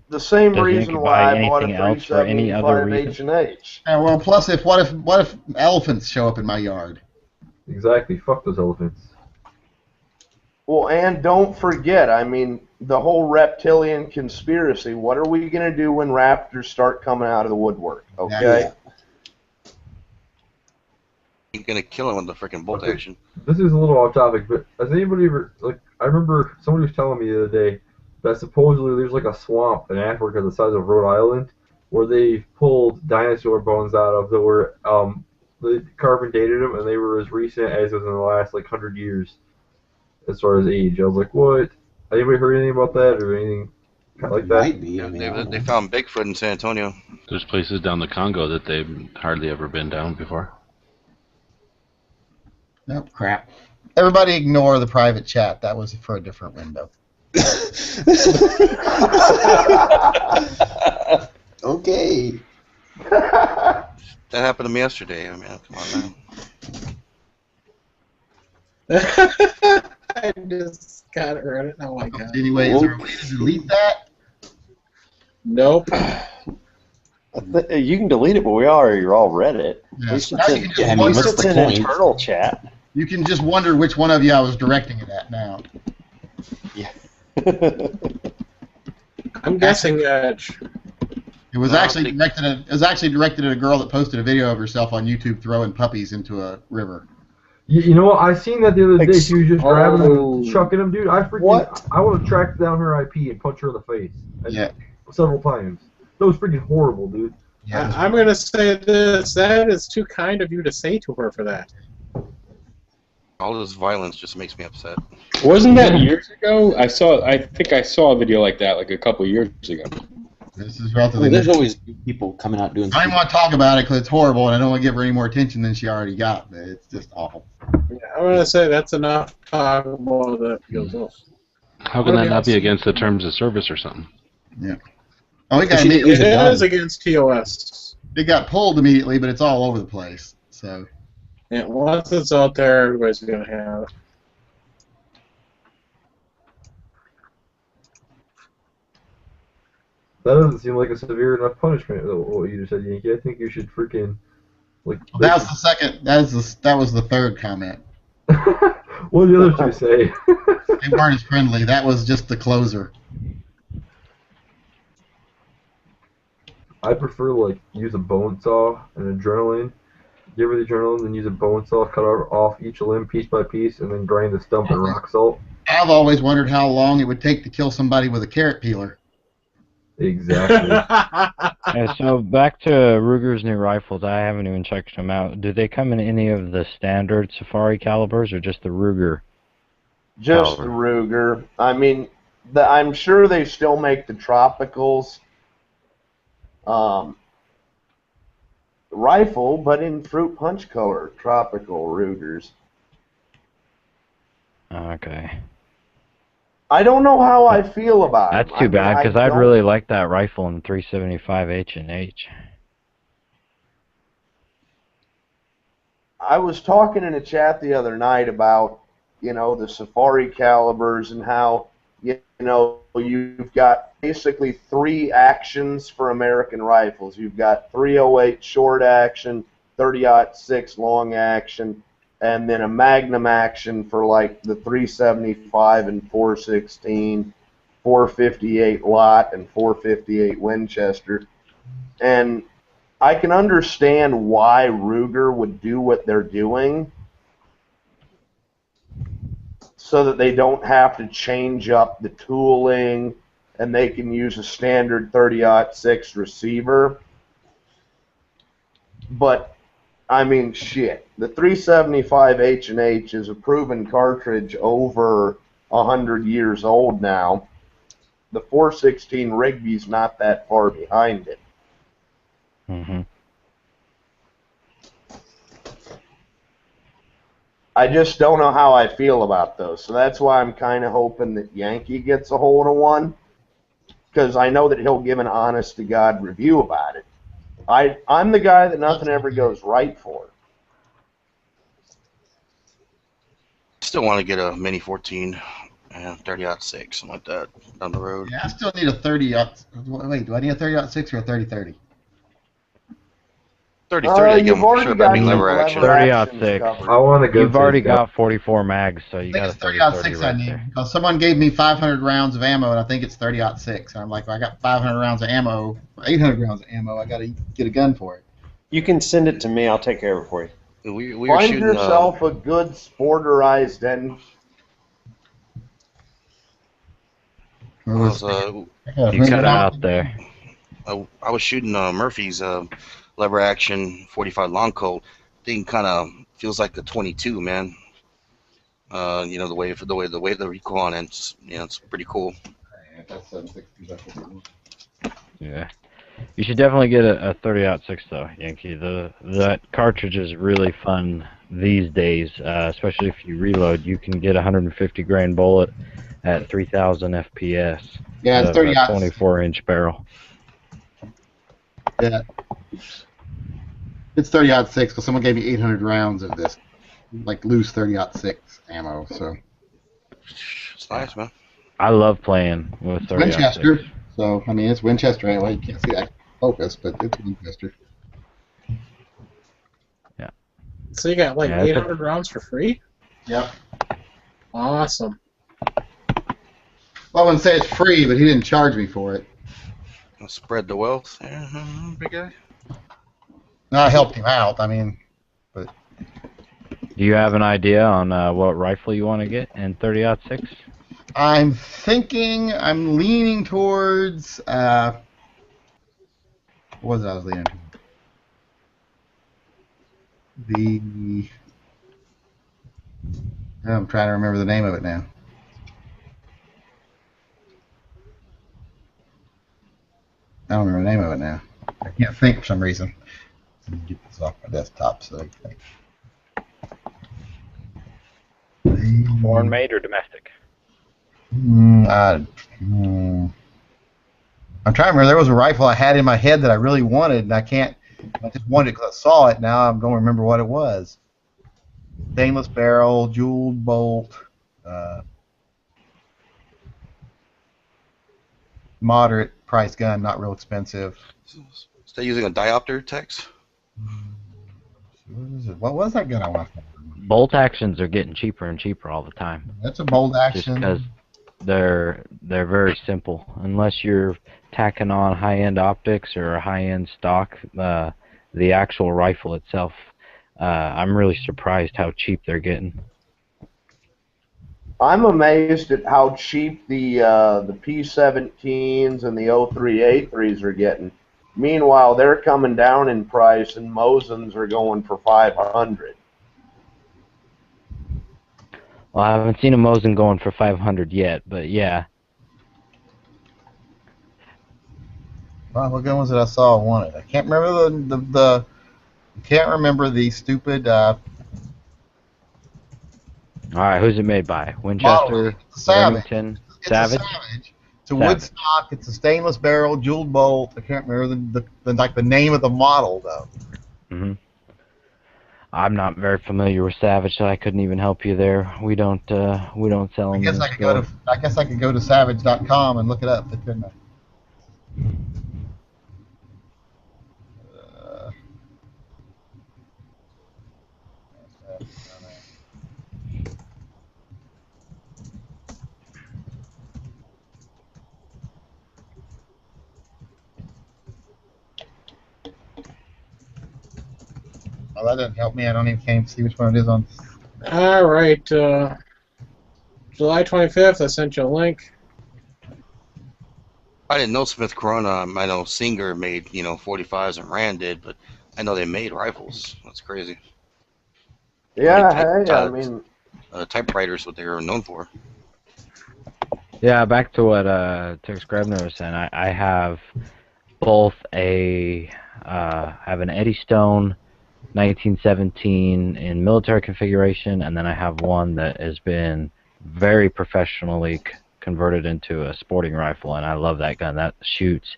The same Does reason Yankee why buy I bought a anything else for any other 375 reason? H&H. Yeah, well, plus, what if elephants show up in my yard? Exactly. Fuck those elephants. Well, and don't forget, I mean, the whole reptilian conspiracy. What are we going to do when raptors start coming out of the woodwork? Okay? You're gonna kill him with the freaking bolt action. This is a little off topic, but has anybody ever, like, I remember somebody was telling me the other day that supposedly there's like a swamp in Africa the size of Rhode Island where they pulled dinosaur bones out of that were, they carbon dated them and they were as recent as within the last, like, 100 years as far as age. I was like, what? Anybody heard anything about that or anything like that? Might be. I mean, They found Bigfoot in San Antonio. There's places down the Congo that they've hardly ever been down before. Nope, crap. Everybody ignore the private chat. That was for a different window. Okay. That happened to me yesterday. I mean, come on now. I just got it right. Oh my god. Anyway, is there a way to delete that? Nope. You can delete it, but we all read it. Yeah. At least Now you can just wonder- it's an internal chat. You can just wonder which one of you I was directing it at now. Yeah. I'm guessing Edge. It was actually directed at a girl that posted a video of herself on YouTube throwing puppies into a river. You know what? I seen that the other day. She was just grabbing them and chucking them, dude. I want to track down her IP and punch her in the face. Several times. That was freaking horrible, dude. Yeah. I'm going to say this. That is too kind of you to say to her for that. All this violence just makes me upset. Wasn't that years ago? I think I saw a video like that like a couple years ago. This is relatively. There's always people coming out doing. I don't want to talk about it because it's horrible, and I don't want to give her any more attention than she already got. But it's just awful. Yeah, I'm going to say that's enough talk about that. How can that not be against the terms of service or something? Yeah. Oh, it is against TOS. It got pulled immediately, but it's all over the place. So. Yeah, once it's out there, everybody's going to have it. That doesn't seem like a severe enough punishment. What you just said, Yankee. I think you should freaking like. That was the second. That was the third comment. What did the other two say? They weren't as friendly. That was just the closer. I prefer like use a bone saw and adrenaline. Give her the adrenaline, then use a bone saw, cut off each limb piece by piece, and then grind the stump in rock salt. I've always wondered how long it would take to kill somebody with a carrot peeler. Exactly. And so back to Ruger's new rifles. I haven't even checked them out. Do they come in any of the standard Safari calibers or just the Ruger? Just caliber? the Ruger. I mean, I'm sure they still make the tropicals. rifle, but in fruit punch color, tropical Rugers. Okay. I don't know how I feel about That's them. too I mean, bad, I because I'd don't- really like that rifle in 375 H&H. I was talking in a chat the other night about, the safari calibers and how, you've got basically 3 actions for American rifles. You've got 308 short action, 30-06 long action, and then a magnum action for like the 375 and 416, 458 Lot, and 458 Winchester. And I can understand why Ruger would do what they're doing so that they don't have to change up the tooling and they can use a standard 30-06 receiver. But, I mean, shit. The 375 H&H is a proven cartridge over 100 years old now. The 416 Rigby's not that far behind it. Mm-hmm. I just don't know how I feel about those. So that's why I'm kind of hoping that Yankee gets a hold of one, because I know that he'll give an honest-to-God review about it. I'm the guy that nothing ever goes right for. Still want to get a Mini 14 and 30-06, something like that, down the road. Yeah, I still need a 30. Wait, do I need a 30-06 or a 30-30? 30-30, I give You've them for already sure, got but I mean the lever action. 30-06. I want to go. You've already got 44 mags, so you I think got a it's 30-30 30-06 I right need, there. because someone gave me 500 rounds of ammo, and I think it's 30-06. I'm like, well, I got 500 rounds of ammo, 800 rounds of ammo. I got to get a gun for it. You can send it to me. I'll take care of it for you. We were Find shooting, yourself a good sporterized and I was, You cut out there. I was shooting Murphy's lever action 45 long colt. Thing kind of feels like the 22, man. The way the recoil on it, it's pretty cool. Yeah. You should definitely get a 30-06 though, Yankee. That cartridge is really fun these days, especially if you reload. You can get a 150 grain bullet at 3,000 FPS. Yeah, it's 30 a 24-inch barrel. Yeah. It's 30-06 because someone gave me 800 rounds of this, like loose 30-06 ammo. So it's nice, man. I love playing with 30-06. Winchester. So I mean, it's Winchester anyway. You can't see that focus, but it's Winchester. Yeah. So you got like Yeah, 800 rounds for free? Yep. Awesome. Well, I wouldn't say it's free, but he didn't charge me for it. Spread the wealth, big guy. No, I helped him out. I mean, but Do you have an idea on what rifle you want to get in 30-06? I'm leaning towards. What was it I was leaning towards? I'm trying to remember the name of it now. I don't remember the name of it now. I can't think for some reason. Let me get this off my desktop so I can think. Foreign made or domestic? I'm trying to remember. There was a rifle I had in my head that I really wanted, and I can't. I just wanted it because I saw it. Now I'm going to remember what it was. Stainless barrel, jeweled bolt, moderate price gun, not real expensive. Is that using a diopter text? What was that gun I wanted? Bolt actions are getting cheaper and cheaper all the time. That's a bolt action. Just because they're very simple. Unless you're tacking on high-end optics or a high-end stock, the actual rifle itself, I'm really surprised how cheap they're getting. I'm amazed at how cheap the P17s and the 03A3s are getting. Meanwhile, they're coming down in price, and Mosins are going for 500. Well, I haven't seen a Mosin going for 500 yet, but yeah. Well, what gun was it I saw I wanted? I can't remember Can't remember the stupid All right, who's it made by? model. Winchester, It's a Savage. Remington, It's Savage. a Savage. It's a wood Savage. stock. It's a stainless barrel, jeweled bolt. I can't remember the name of the model though. Mhm. I'm not very familiar with Savage, so I couldn't even help you there. We don't sell I them in guess the I could store. go to savage.com and look it up, couldn't I? Well, that doesn't help me. I don't even can't see which one it is on. All right. July 25th, I sent you a link. I didn't know Smith Corona. I know Singer made 45s and Rand did, but I know they made rifles. That's crazy. Yeah, hey, I mean, typewriters, what they were known for. Yeah, back to what Tex Grebner was saying. I have both have an Eddystone 1917 in military configuration, and then I have one that has been very professionally converted into a sporting rifle, and I love that gun. That shoots.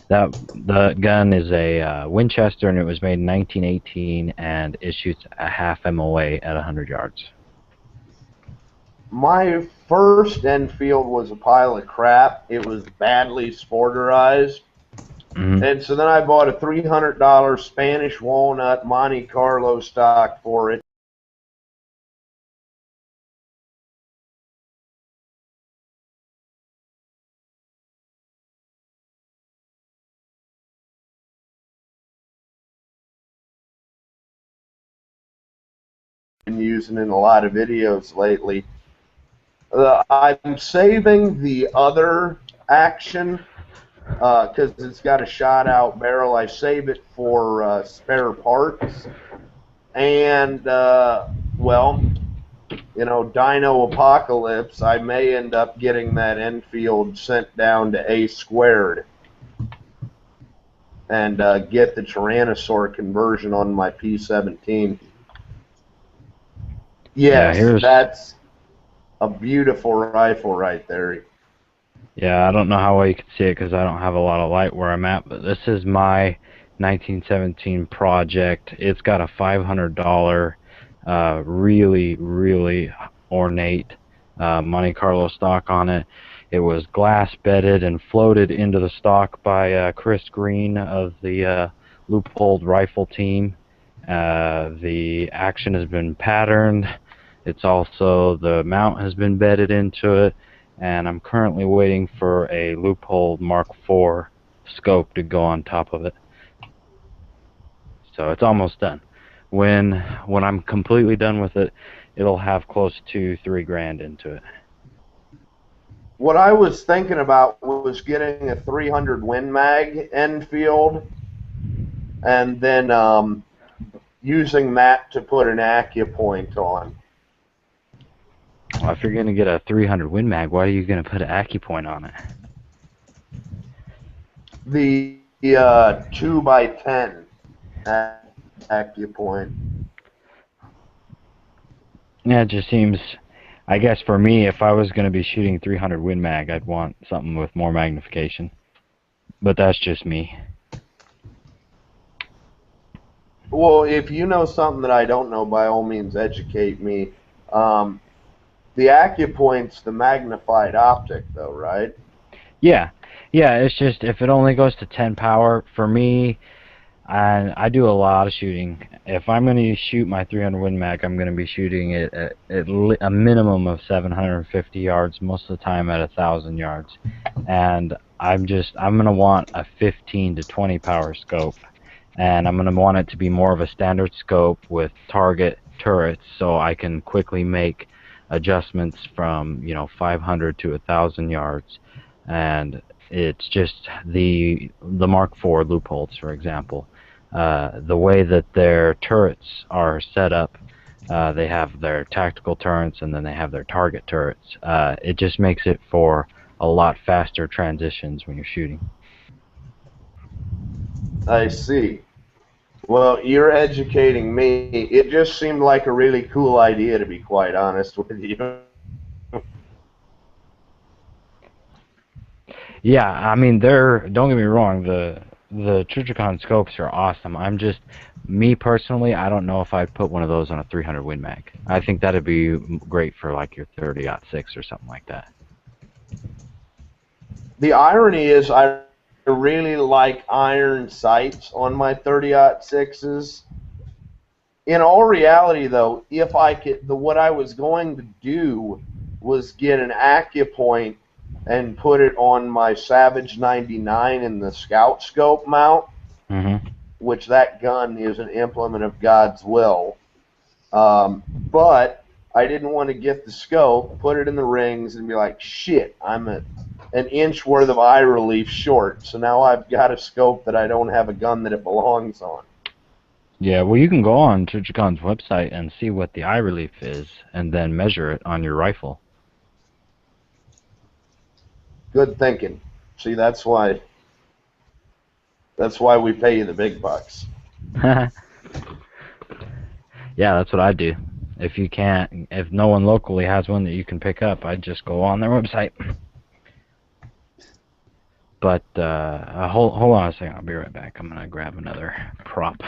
The gun is a Winchester, and it was made in 1918, and it shoots a half MOA at 100 yards. my first Enfield was a pile of crap. It was badly sporterized. Mm-hmm. And so then I bought a $300 Spanish walnut Monte Carlo stock for it. Been using in a lot of videos lately. I'm saving the other action because it's got a shot-out barrel. I save it for spare parts. And, well, Dino Apocalypse, I may end up getting that Enfield sent down to A squared and get the Tyrannosaur conversion on my P17. Yes, that's a beautiful rifle right there. Yeah, I don't know how well you can see it because I don't have a lot of light where I'm at, but this is my 1917 project. It's got a $500 really, really ornate Monte Carlo stock on it. It was glass bedded and floated into the stock by Chris Green of the Loophole Rifle team. The action has been patterned. It's also, the mount has been bedded into it, and I'm currently waiting for a Loophole Mark IV scope to go on top of it. So it's almost done. When I'm completely done with it, it'll have close to $3,000 into it. What I was thinking about was getting a 300 Win Mag Enfield and then using that to put an AccuPoint on. Well, if you're going to get a 300 Win Mag, why are you going to put an AccuPoint on it? The 2x10 AccuPoint. Yeah, it just seems, I guess for me, if I was going to be shooting 300 Win Mag, I'd want something with more magnification. But that's just me. Well, if you know something that I don't know, by all means educate me. The AccuPoint's the magnified optic, though, right? Yeah, it's just if it only goes to 10 power, for me, and I do a lot of shooting. If I'm going to shoot my 300 Win Mag, I'm going to be shooting it at a minimum of 750 yards, most of the time at 1,000 yards. And I'm going to want a 15 to 20 power scope. And I'm going to want it to be more of a standard scope with target turrets so I can quickly make adjustments from 500 to 1,000 yards. And it's just the Mark IV loopholes, for example. The way that their turrets are set up, they have their tactical turrets and then they have their target turrets. It just makes it for a lot faster transitions when you're shooting. I see. Well, you're educating me. It just seemed like a really cool idea, to be quite honest with you. Yeah, I mean, don't get me wrong, the Trijicon scopes are awesome. Me personally, I don't know if I'd put one of those on a 300 Win Mag. I think that'd be great for like your 30-06 or something like that. The irony is I really like iron sights on my 30-06s. In all reality, though, if I could, what I was going to do was get an AccuPoint and put it on my Savage 99 in the Scout Scope mount, which that gun is an implement of God's will. But I didn't want to get the scope, put it in the rings, and be like, shit, I'm an inch worth of eye relief short. So now I've got a scope that I don't have a gun that it belongs on. Yeah, well, you can go on Trichicon's website and see what the eye relief is, and then measure it on your rifle. Good thinking. See, that's why we pay you the big bucks. Yeah, that's what I do. If no one locally has one that you can pick up, I'd just go on their website. But hold on a second, I'll be right back. I'm gonna grab another prop.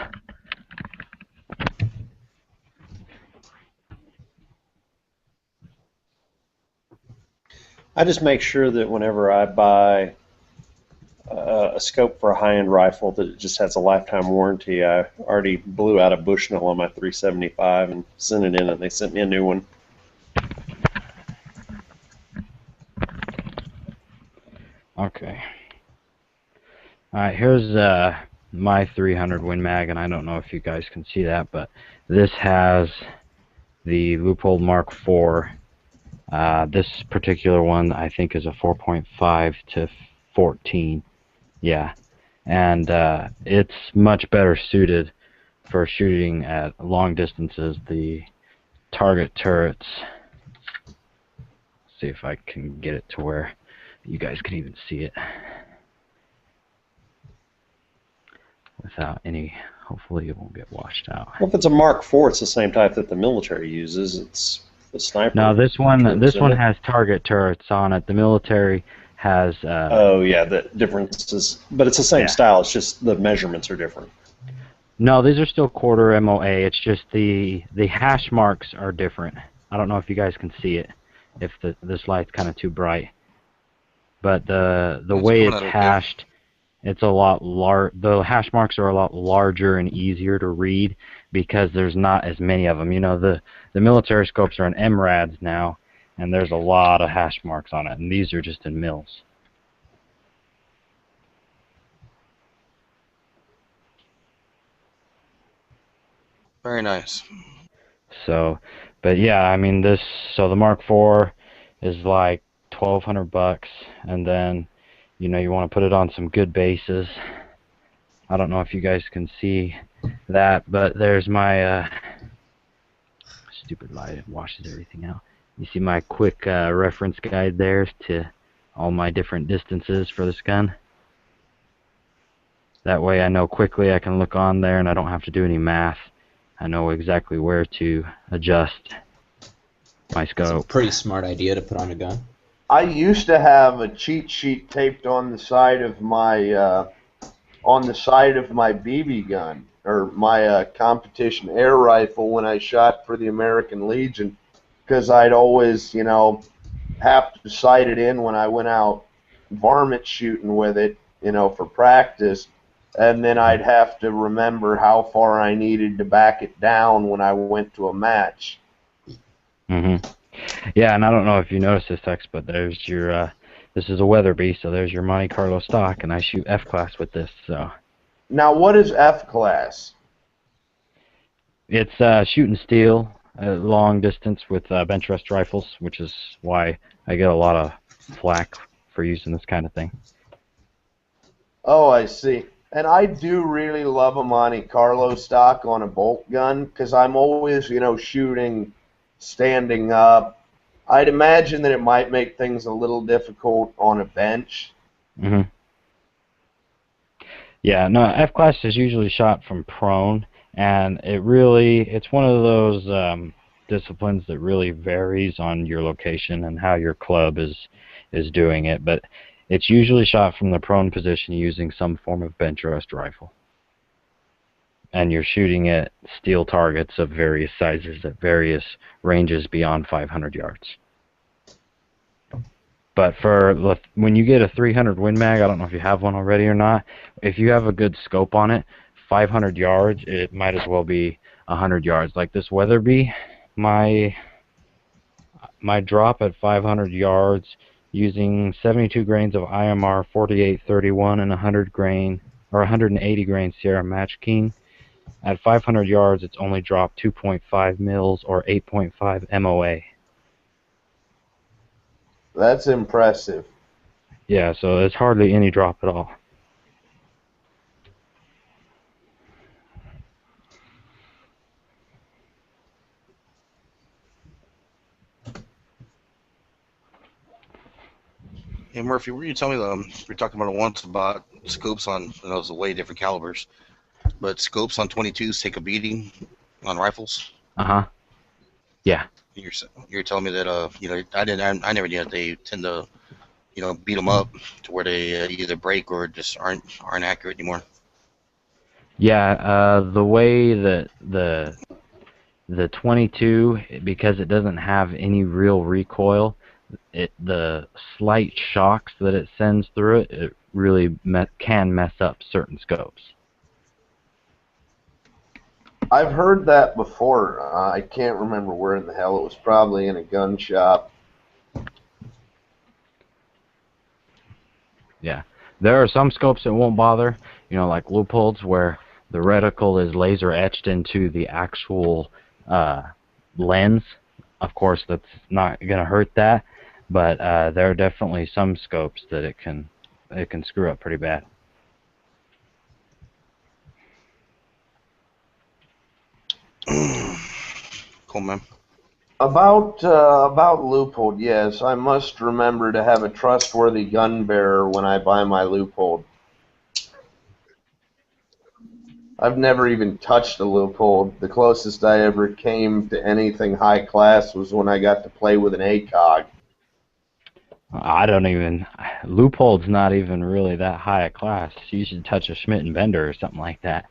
I just make sure that whenever I buy a scope for a high-end rifle that it just has a lifetime warranty. I already blew out a Bushnell on my 375 and sent it in, and they sent me a new one. Okay. Alright, here's my 300 Win Mag, and I don't know if you guys can see that, but this has the Leupold Mark IV. This particular one I think is a 4.5 to 14. Yeah. And it's much better suited for shooting at long distances. The target turrets, see if I can get it to where you guys can even see it without any, hopefully it won't get washed out. Well, if it's a Mark IV, it's the same type that the military uses. It's the sniper. No, this one has target turrets on it. The military has oh yeah, the differences, but it's the same style, it's just the measurements are different. No, these are still quarter MOA. It's just the hash marks are different. I don't know if you guys can see it, if this light's kind of too bright. But the way it's hashed, it's a lot the hash marks are a lot larger and easier to read because there's not as many of them. You know, the military scopes are in MRADs now, and there's a lot of hash marks on it, and these are just in mils. Very nice. So, but yeah, I mean so the Mark IV is like $1,200, and then, you know, you want to put it on some good bases. I don't know if you guys can see that, but there's my stupid light. It washes everything out. You see my quick reference guide there to all my different distances for this gun. That way I know quickly, I can look on there and I don't have to do any math. I know exactly where to adjust my scope. It's a pretty smart idea to put on a gun. I used to have a cheat sheet taped on the side of my BB gun, or my competition air rifle when I shot for the American Legion, because I'd always, you know, have to sight it in when I went out varmint shooting with it, you know, for practice, and then I'd have to remember how far I needed to back it down when I went to a match. Yeah, and I don't know if you noticed this, Tex, but there's your, this is a Weatherby, so there's your Monte Carlo stock, and I shoot F-class with this, so. Now, what is F-class? It's shooting steel at long distance with bench rest rifles, which is why I get a lot of flack for using this kind of thing. Oh, I see. And I do really love a Monte Carlo stock on a bolt gun, because I'm always, you know, shooting standing up. I'd imagine that it might make things a little difficult on a bench. Yeah, no, F class is usually shot from prone, and it's one of those disciplines that really varies on your location and how your club is doing it, but it's usually shot from the prone position using some form of bench rest rifle. And you're shooting at steel targets of various sizes at various ranges beyond 500 yards. But when you get a 300 Win Mag, I don't know if you have one already or not, if you have a good scope on it, 500 yards, it might as well be 100 yards. Like this Weatherby, my drop at 500 yards using 72 grains of IMR 4831 and 180 grain Sierra Match Keen. At 500 yards, it's only dropped 2.5 mils or 8.5 MOA. That's impressive. Yeah, so it's hardly any drop at all. Hey Murphy, were you telling me we were talking about it once about scopes on those way different calibers, but scopes on 22s take a beating on rifles? Yeah. You're telling me that I never knew that they tend to beat them up to where they either break or just aren't accurate anymore. Yeah, the way that the 22, because it doesn't have any real recoil, the slight shocks that it sends through it really can mess up certain scopes. I've heard that before. I can't remember where in the hell it was. Probably in a gun shop. Yeah, there are some scopes that won't bother. Like Leupold's, where the reticle is laser etched into the actual lens. Of course, that's not going to hurt that, but there are definitely some scopes that it can screw up pretty bad. Cool, man. About Leupold, yes, I must remember to have a trustworthy gun bearer when I buy my Leupold. I've never even touched a Leupold. The closest I ever came to anything high class was when I got to play with an ACOG. Leupold's not even really that high a class. You should touch a Schmidt and Bender or something like that.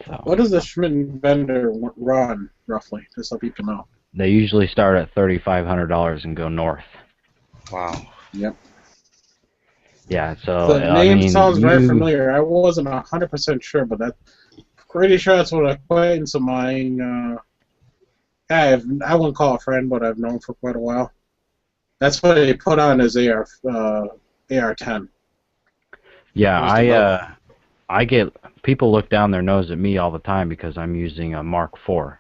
So, what does the Schmidt and Bender run, roughly, just so people know? They usually start at $3,500 and go north. Wow. Yep. Yeah, so the name sounds very familiar. I wasn't 100% sure, but that pretty sure that's what an acquaintance of mine. I wouldn't call a friend, but I've known for quite a while. That's what they put on his AR-10. Yeah, I get people look down their nose at me all the time because I'm using a Mark IV.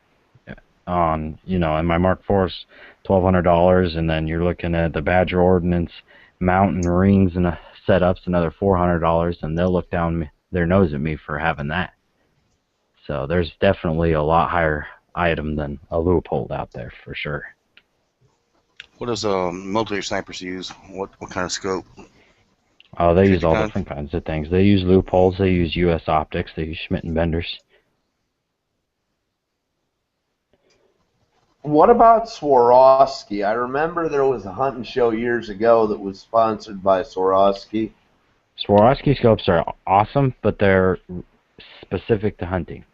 And my Mark IV's $1,200, and then you're looking at the Badger Ordnance mountain rings and setups, another $400, and they'll look down their nose at me for having that. So there's definitely a lot higher item than a Leupold out there for sure. What does military snipers use? What kind of scope? Oh, they use all different kinds of things. They use Leupolds, they use US Optics, they use Schmidt and Benders. What about Swarovski? I remember there was a hunting show years ago that was sponsored by Swarovski. Swarovski scopes are awesome, but they're specific to hunting.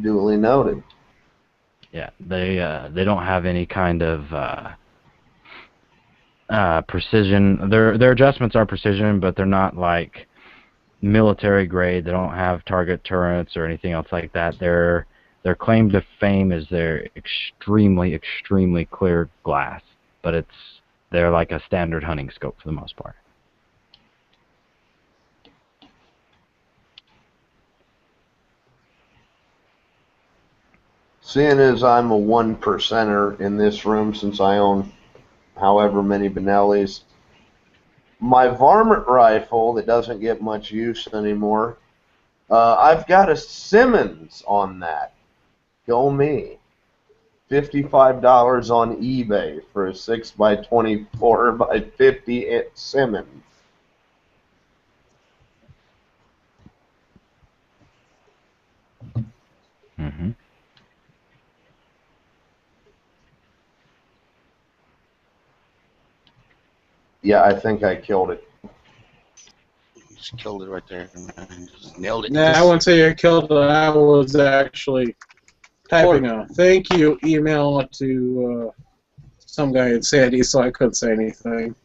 Duly noted. Yeah, they don't have any kind of precision. Their adjustments are precision, but they're not like military grade. They don't have target turrets or anything else like that. Their claim to fame is their extremely clear glass, but they're like a standard hunting scope for the most part. Seeing as I'm a 1%er in this room, since I own however many Benellis, my varmint rifle that doesn't get much use anymore, I've got a Simmons on that. Go me. $55 on eBay for a 6x24 by 50 Simmons. Mm-hmm. Yeah, I think I killed it. Just killed it right there. Man. Just nailed it. Nah, I wouldn't say you killed it. I was actually typing a thank you email to some guy in Sandy, so I couldn't say anything.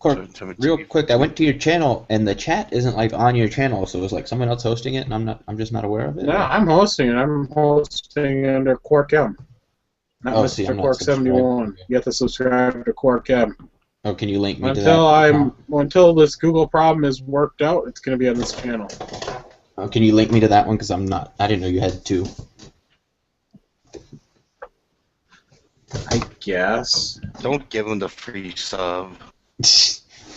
Real quick, I went to your channel, and the chat isn't like on your channel, so it was like someone else hosting it, and I'm just not aware of it. No, I'm hosting it. I'm hosting under Quark M. Not Mr. Quark 71. You have to subscribe to Quark M. Oh, can you link me to that? Until this Google problem is worked out, it's going to be on this channel. Oh, can you link me to that one? Because I didn't know you had two. I guess. Don't give him the free sub.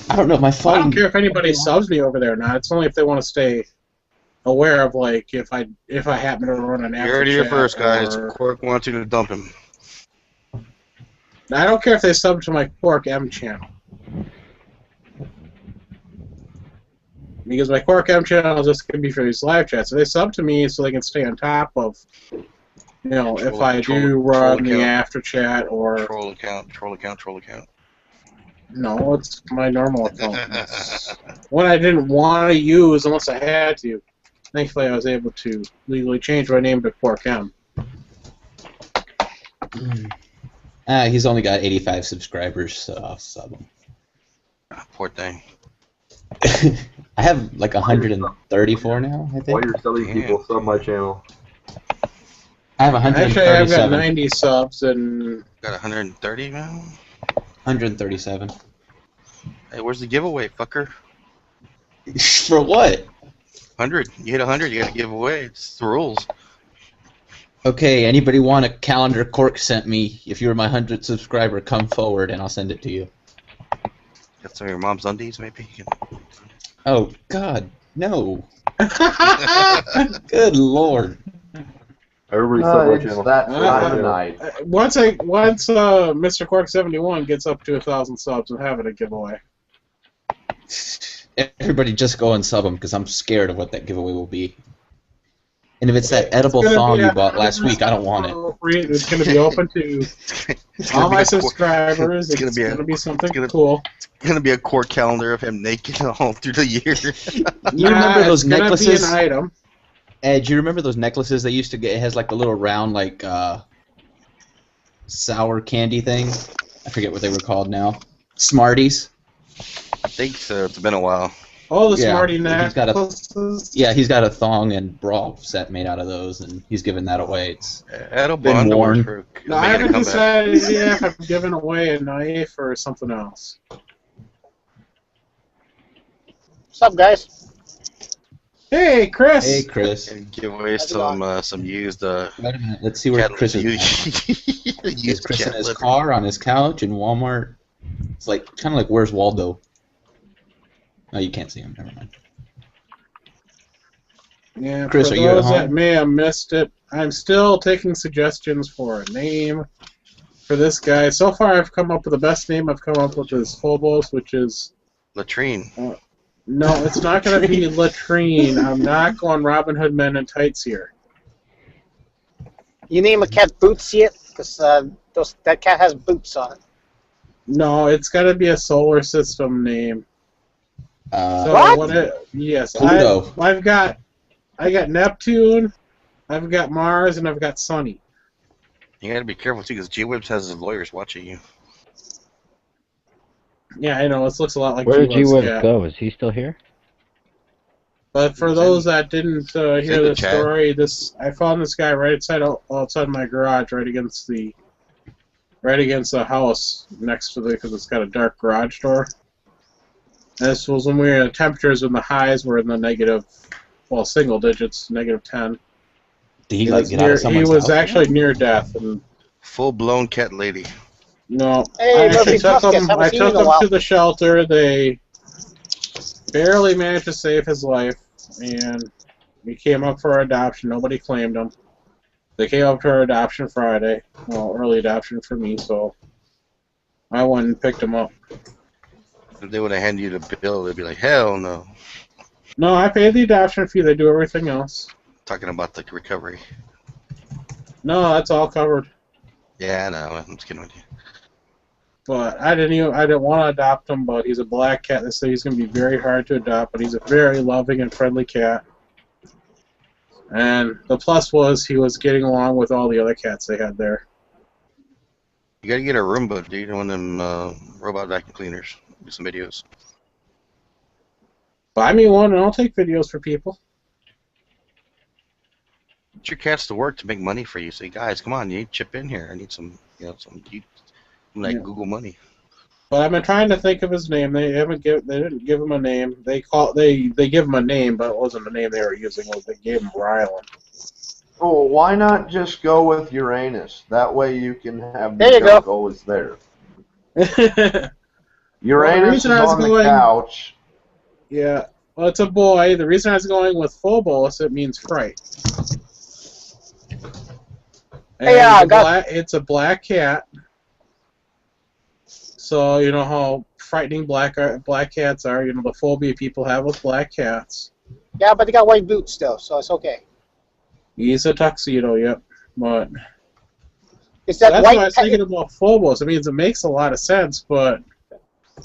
I don't know, my phone. I don't care if anybody subs me over there or not. It's only if they want to stay aware of, like, if I happen to run an after You heard it here chat first, guys. or... Quark wants you to dump him. I don't care if they sub to my Quark M channel. Because my Quark M channel is just going to be for these live chats. So they sub to me so they can stay on top of, you know, if I do run the after chat or... Troll account. No, it's my normal account. One I didn't want to use unless I had to. Thankfully, I was able to legally change my name to Quark M. He's only got 85 subscribers, so I'll sub him. Poor thing. I have like 134 now, I think. While you're subbing people, sub my channel. I have 137. Actually, I've got 90 subs and... Got 130 now? 137. Hey, where's the giveaway, fucker? For what? 100. You hit 100, you gotta give away. It's the rules. Okay, anybody want a calendar Quark sent me? If you're my 100th subscriber, come forward and I'll send it to you. Got some of your mom's undies, maybe? Oh, God, no. Good Lord. Everybody sub my channel. That time of night. Once Mr. Quark 71 gets up to 1,000 subs, we'll have it a giveaway. Everybody just go and sub him, because I'm scared of what that giveaway will be. And if it's that edible thong you bought last week, I don't want it. It's going to be open to all my subscribers. It's going to be something cool. It's going to be a Quark calendar of him naked all through the year. You remember those necklaces? It's going to be an item. Ed, do you remember those necklaces they used to get? It has like the little round, like, sour candy thing. I forget what they were called now. Smarties? I think so. It's been a while. Oh, the Smartie necklaces. He's got a thong and bra set made out of those, and he's giving that away. It's been worn. No, I haven't decided yet if I'm giving away a knife or something else. What's up, guys? Hey, Chris. Hey, Chris. And give away some used. Wait a minute. Let's see where Chris is. Is Chris in his car, on his couch, in Walmart? It's like kind of like Where's Waldo? Oh, you can't see him. Never mind. Yeah, Chris, for are you at those home? that may have missed it, I'm still taking suggestions for a name for this guy. So far, I've come up with the best name I've come up with is Phobos, which is... Latrine. No, it's not going to be Latrine. I'm not going Robin Hood Men in Tights here. You name a cat Bootsy it? Because that cat has boots on it. No, it's got to be a solar system name. Yes, Pluto. I got Neptune, I've got Mars, and I've got Sunny. You gotta be careful too, because G-Webs has his lawyers watching you. Yeah, I know. This looks a lot like Where did G-Web's G-Webs go? Is he still here? But for those that didn't hear the story, I found this guy right outside my garage, right against the house next to because it's got a dark garage door. And this was when the temperatures and the highs were in the negative, well, single digits, -10. Did he like get out of someone's He was house? actually near death. And full-blown cat lady. No, Hey, I Murphy's took Muskets, him haven't seen you in a to while. the shelter. They barely managed to save his life, and he came up for adoption. Nobody claimed him. They came up to our adoption Friday. Well, early adoption for me, so I went and picked them up. If they would have handed you the bill, they'd be like, hell no. No, I paid the adoption fee. They do everything else. Talking about the recovery. No, that's all covered. Yeah, I know. I'm just kidding with you. But I didn't want to adopt him, but he's a black cat. They say he's going to be very hard to adopt, but he's a very loving and friendly cat. And the plus was he was getting along with all the other cats they had there. You gotta get a Roomba, dude. One of them robot vacuum cleaners. Do some videos. Buy me one, and I'll take videos for people. Get your cats to work to make money for you. Say, guys, come on, you need to chip in here. I need some, some Google money. But I've been trying to think of his name. They didn't give him a name. They give him a name, but it wasn't the name they were using. They gave him Rylan. Oh, why not just go with Uranus? That way you can have There you the joke always there. Uranus is on the couch. Yeah, well, it's a boy. The reason I was going with Phobos, it means fright. And it's a black cat. So you know how frightening black cats are. You know the phobia people have with black cats. Yeah, but they got white boots still, so it's okay. He's a tuxedo, yep. But it's that that's white. what I was thinking about Phobos. I mean, it makes a lot of sense, but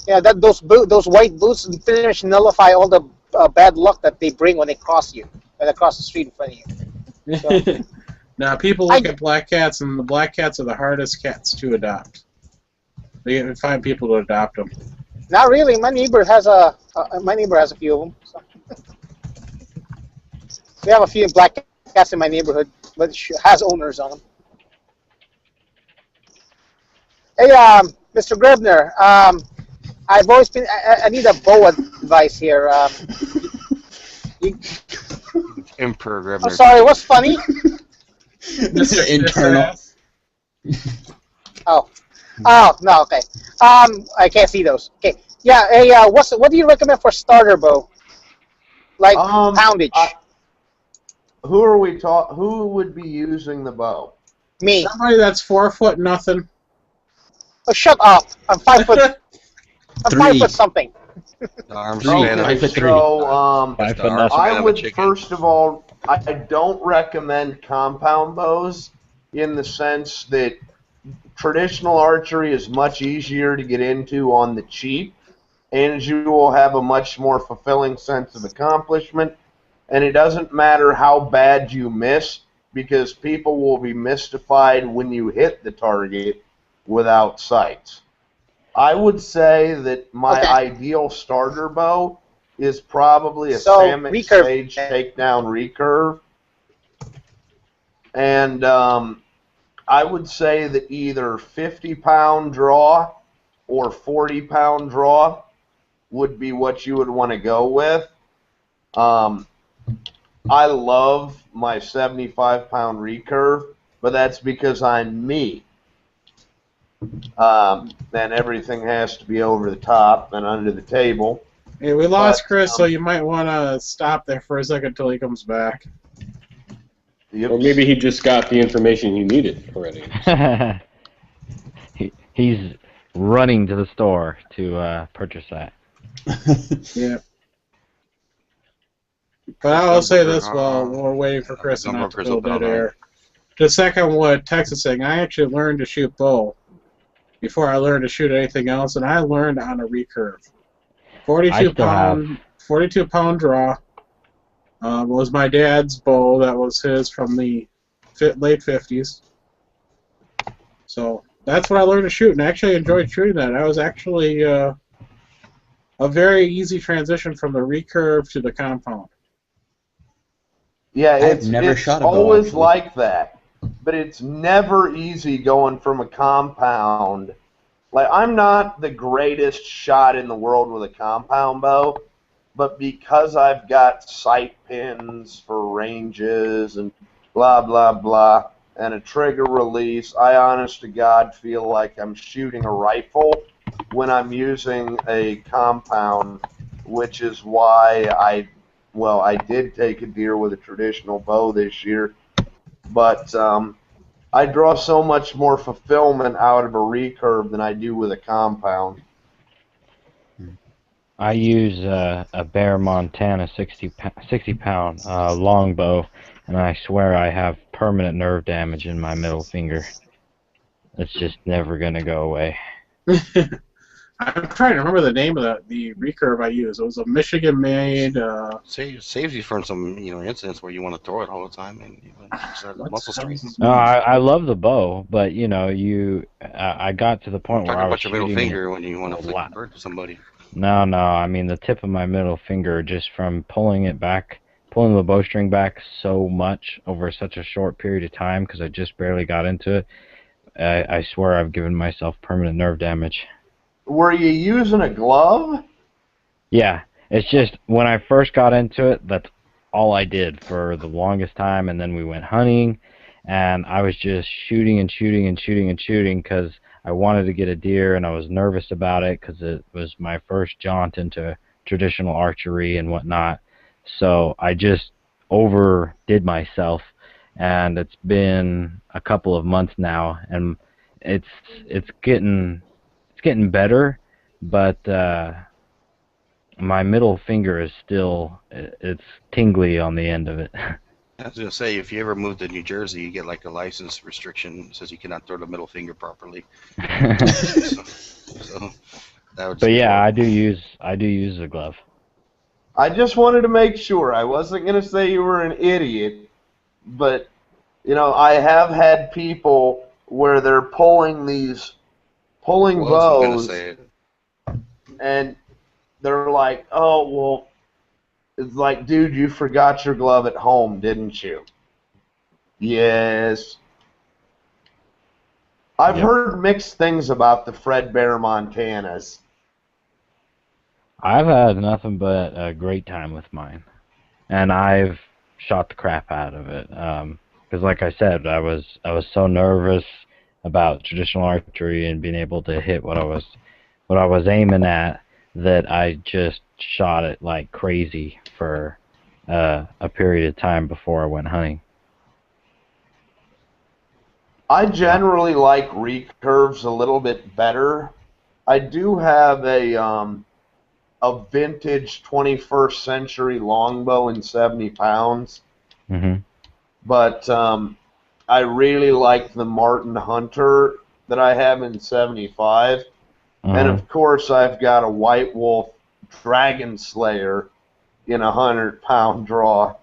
yeah, those white boots pretty much nullify all the bad luck that they bring when they cross you, when they cross the street in front of you. So, now people look at black cats, and the black cats are the hardest cats to adopt. They can find people to adopt them. Not really. My neighbor has a few of them. So. We have a few black cats in my neighborhood, but it has owners on them. Hey, Mr. Grebner, I've always been. I need a bow advice here. Emperor Grebner. I'm sorry. What's funny? Mr. Internal. Oh no. Okay. I can't see those. Okay. Yeah. Hey, what do you recommend for starter bow? Like poundage. Who would be using the bow? Me. Somebody that's 4 foot nothing. Oh, shut up! I'm 5 foot. I'm 5 foot something. Arms so, I would first of all, I don't recommend compound bows in the sense that traditional archery is much easier to get into on the cheap, and you will have a much more fulfilling sense of accomplishment. And it doesn't matter how bad you miss, because people will be mystified when you hit the target without sights. I would say that my ideal starter bow is probably a Samick Sage Takedown Recurve. And I would say that either 50-pound draw or 40-pound draw would be what you would want to go with. I love my 75-pound recurve, but that's because I'm me. Then everything has to be over the top and under the table. Hey, we lost Chris, so you might want to stop there for a second until he comes back. Or maybe he just got the information he needed already. He's running to the store to purchase that. Yeah. But I'll say this while we're waiting for Chris and not to fill dead air. To second what Tex is saying, I actually learned to shoot bow before I learned to shoot anything else, and I learned on a recurve. 42-pound draw was my dad's bow. That was his from the late 50s. So that's what I learned to shoot, and I actually enjoyed shooting that. I was actually a very easy transition from the recurve to the compound. Yeah, it's always like that, but it's never easy going from a compound. Like, I'm not the greatest shot in the world with a compound bow, but because I've got sight pins for ranges and blah, blah, blah, and a trigger release, I honest to God feel like I'm shooting a rifle when I'm using a compound, which is why I did take a deer with a traditional bow this year, but I draw so much more fulfillment out of a recurve than I do with a compound. I use a Bear Montana 60 pound longbow, and I swear I have permanent nerve damage in my middle finger. It's just never gonna go away. I'm trying to remember the name of the recurve I used. It was a Michigan-made. Saves you from some incidents where you want to throw it all the time and muscle stress. No, I love the bow, but I got to the point where I was talking about your middle shooting finger when you want to flick a bird to somebody. No, I mean the tip of my middle finger, just from pulling the bowstring back so much over such a short period of time, because I just barely got into it. I swear I've given myself permanent nerve damage. Were you using a glove? Yeah, it's just when I first got into it, that's all I did for the longest time, and then we went hunting, and I was just shooting because I wanted to get a deer, and I was nervous about it because it was my first jaunt into traditional archery and whatnot. So I just overdid myself, and it's been a couple of months now, and it's getting better, but my middle finger is still it's tingly on the end of it. I was gonna say, if you ever move to New Jersey, you get like a license restriction that says you cannot throw the middle finger properly. so that would. But yeah, I do use a glove. I just wanted to make sure. I wasn't gonna say you were an idiot, but I have had people where they're pulling bows, and they're like, "Oh well." It's like, dude, you forgot your glove at home, didn't you? Yes. I've heard mixed things about the Fred Bear Montanas. I've had nothing but a great time with mine, and I've shot the crap out of it. Because, like I said, I was so nervous about traditional archery and being able to hit what I was aiming at, that I just shot it like crazy for a period of time before I went hunting. I generally like recurves a little bit better. I do have a vintage 21st century longbow in 70 pounds. Mm-hmm. But I really like the Martin Hunter that I have in 75. And of course, I've got a White Wolf Dragon Slayer in a 100-pound draw.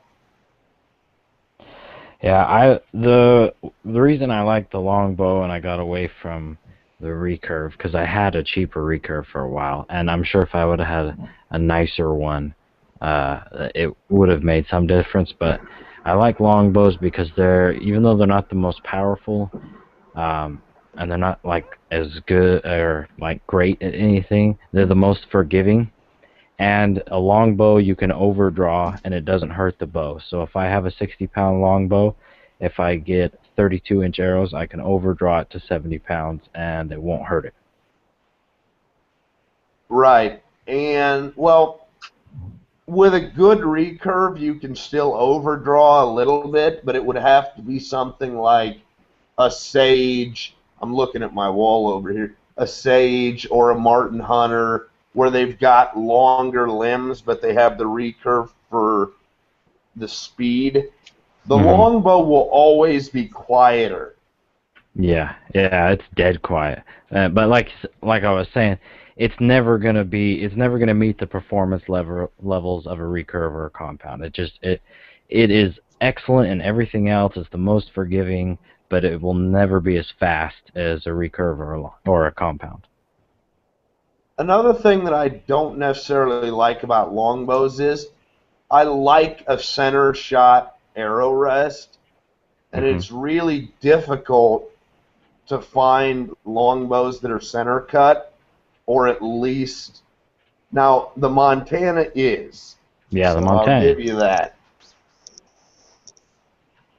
Yeah, the reason I like the longbow and I got away from the recurve, because I had a cheaper recurve for a while, and I'm sure if I would have had a nicer one, it would have made some difference. But I like longbows because even though they're not the most powerful, and they're not like as good or like great at anything, they're the most forgiving. And a longbow you can overdraw and it doesn't hurt the bow. So if I have a 60-pound longbow, if I get 32-inch arrows, I can overdraw it to 70 pounds and it won't hurt it. Right. And, well, with a good recurve, you can still overdraw a little bit, but it would have to be something like a Sage. I'm looking at my wall over here. A Sage or a Martin Hunter, where they've got longer limbs, but they have the recurve for the speed. The longbow will always be quieter. Yeah, it's dead quiet. But like I was saying, it's never gonna meet the performance levels of a recurve or a compound. It is excellent in everything else. It's the most forgiving, but it will never be as fast as a recurve or a compound. Another thing that I don't necessarily like about longbows is I like a center shot arrow rest, and it's really difficult to find longbows that are center cut, or at least, now the Montana is. Yeah, the so Montana. I'll give you that.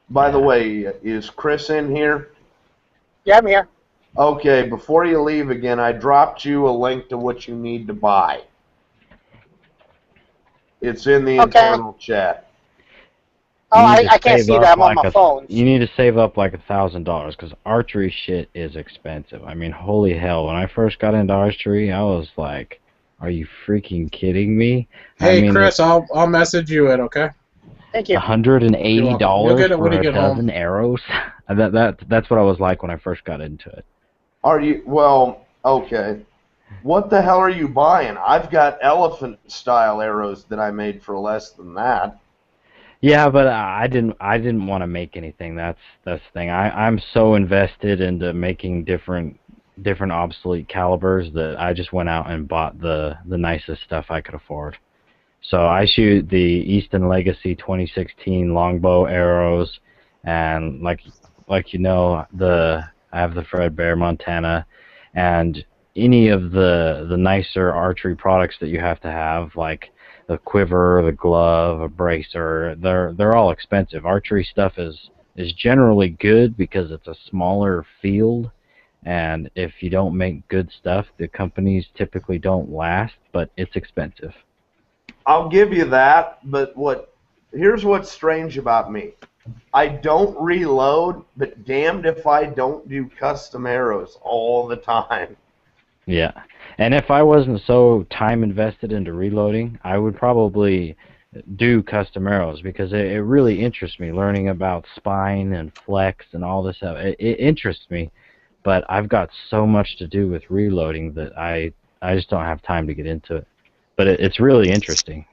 By the way, is Chris in here? Yeah, I'm here. Okay, before you leave again, I dropped you a link to what you need to buy. It's in the internal chat. Oh, I can't see that. I'm on my phone. You need to save up like $1,000 because archery shit is expensive. I mean, holy hell! When I first got into archery, I was like, "Are you freaking kidding me?" Hey, I mean, Chris, I'll message you it, okay? Thank you. $180 You'll get it for when you a get dozen home. arrows. That's what I was like when I first got into it. Are you, well, okay. What the hell are you buying? I've got elephant-style arrows that I made for less than that. Yeah, but I didn't want to make anything. That's the thing. I'm so invested into making different obsolete calibers that I just went out and bought the nicest stuff I could afford. So I shoot the Easton Legacy 2016 longbow arrows, and like you know, I have the Fred Bear Montana, and any of the nicer archery products that you have to have, like the quiver, the glove, a bracer, they're all expensive. Archery stuff is generally good because it's a smaller field, and if you don't make good stuff, the companies typically don't last, but it's expensive. I'll give you that, but here's what's strange about me. I don't reload, but damned if I don't do custom arrows all the time. Yeah, and if I wasn't so time invested into reloading, I would probably do custom arrows because it really interests me learning about spine and flex and all this stuff. It interests me, but I've got so much to do with reloading that I just don't have time to get into it. But it's really interesting.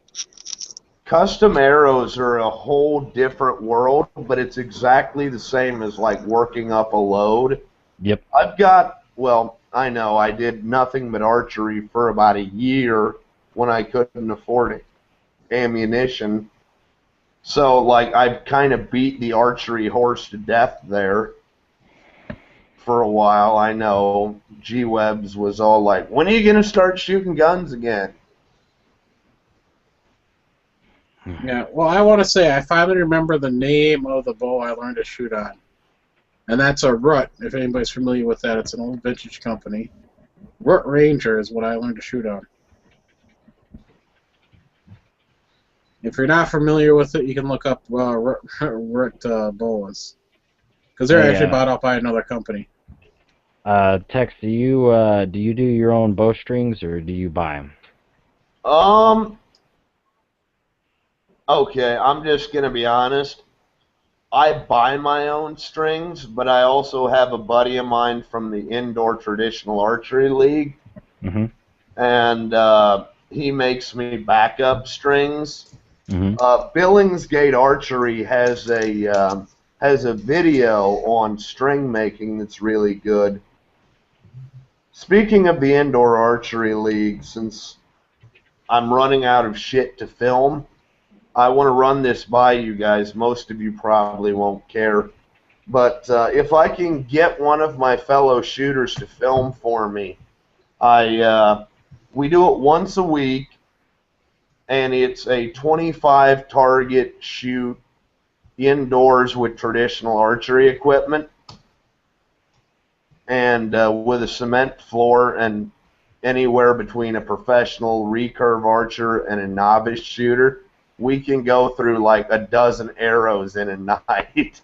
Custom arrows are a whole different world, but it's exactly the same as like working up a load. Yep. I know I did nothing but archery for about a year when I couldn't afford ammunition. So like I kind of beat the archery horse to death there for a while. I know G-Webs was all like, when are you going to start shooting guns again? Yeah, well, I want to say I finally remember the name of the bow I learned to shoot on. And that's a Rut, if anybody's familiar with that. It's an old vintage company. Rut Ranger is what I learned to shoot on. If you're not familiar with it, you can look up Rut bows. Because they're actually bought out by another company. Tex, do you do your own bowstrings or do you buy them? Okay, I'm just going to be honest. I buy my own strings, but I also have a buddy of mine from the Indoor Traditional Archery League, and he makes me backup strings. Billingsgate Archery has a video on string making that's really good. Speaking of the Indoor Archery League, since I'm running out of shit to film, I want to run this by you guys. Most of you probably won't care. But if I can get one of my fellow shooters to film for me, we do it once a week, and it's a 25 target shoot indoors with traditional archery equipment and with a cement floor, and anywhere between a professional recurve archer and a novice shooter, we can go through like a dozen arrows in a night.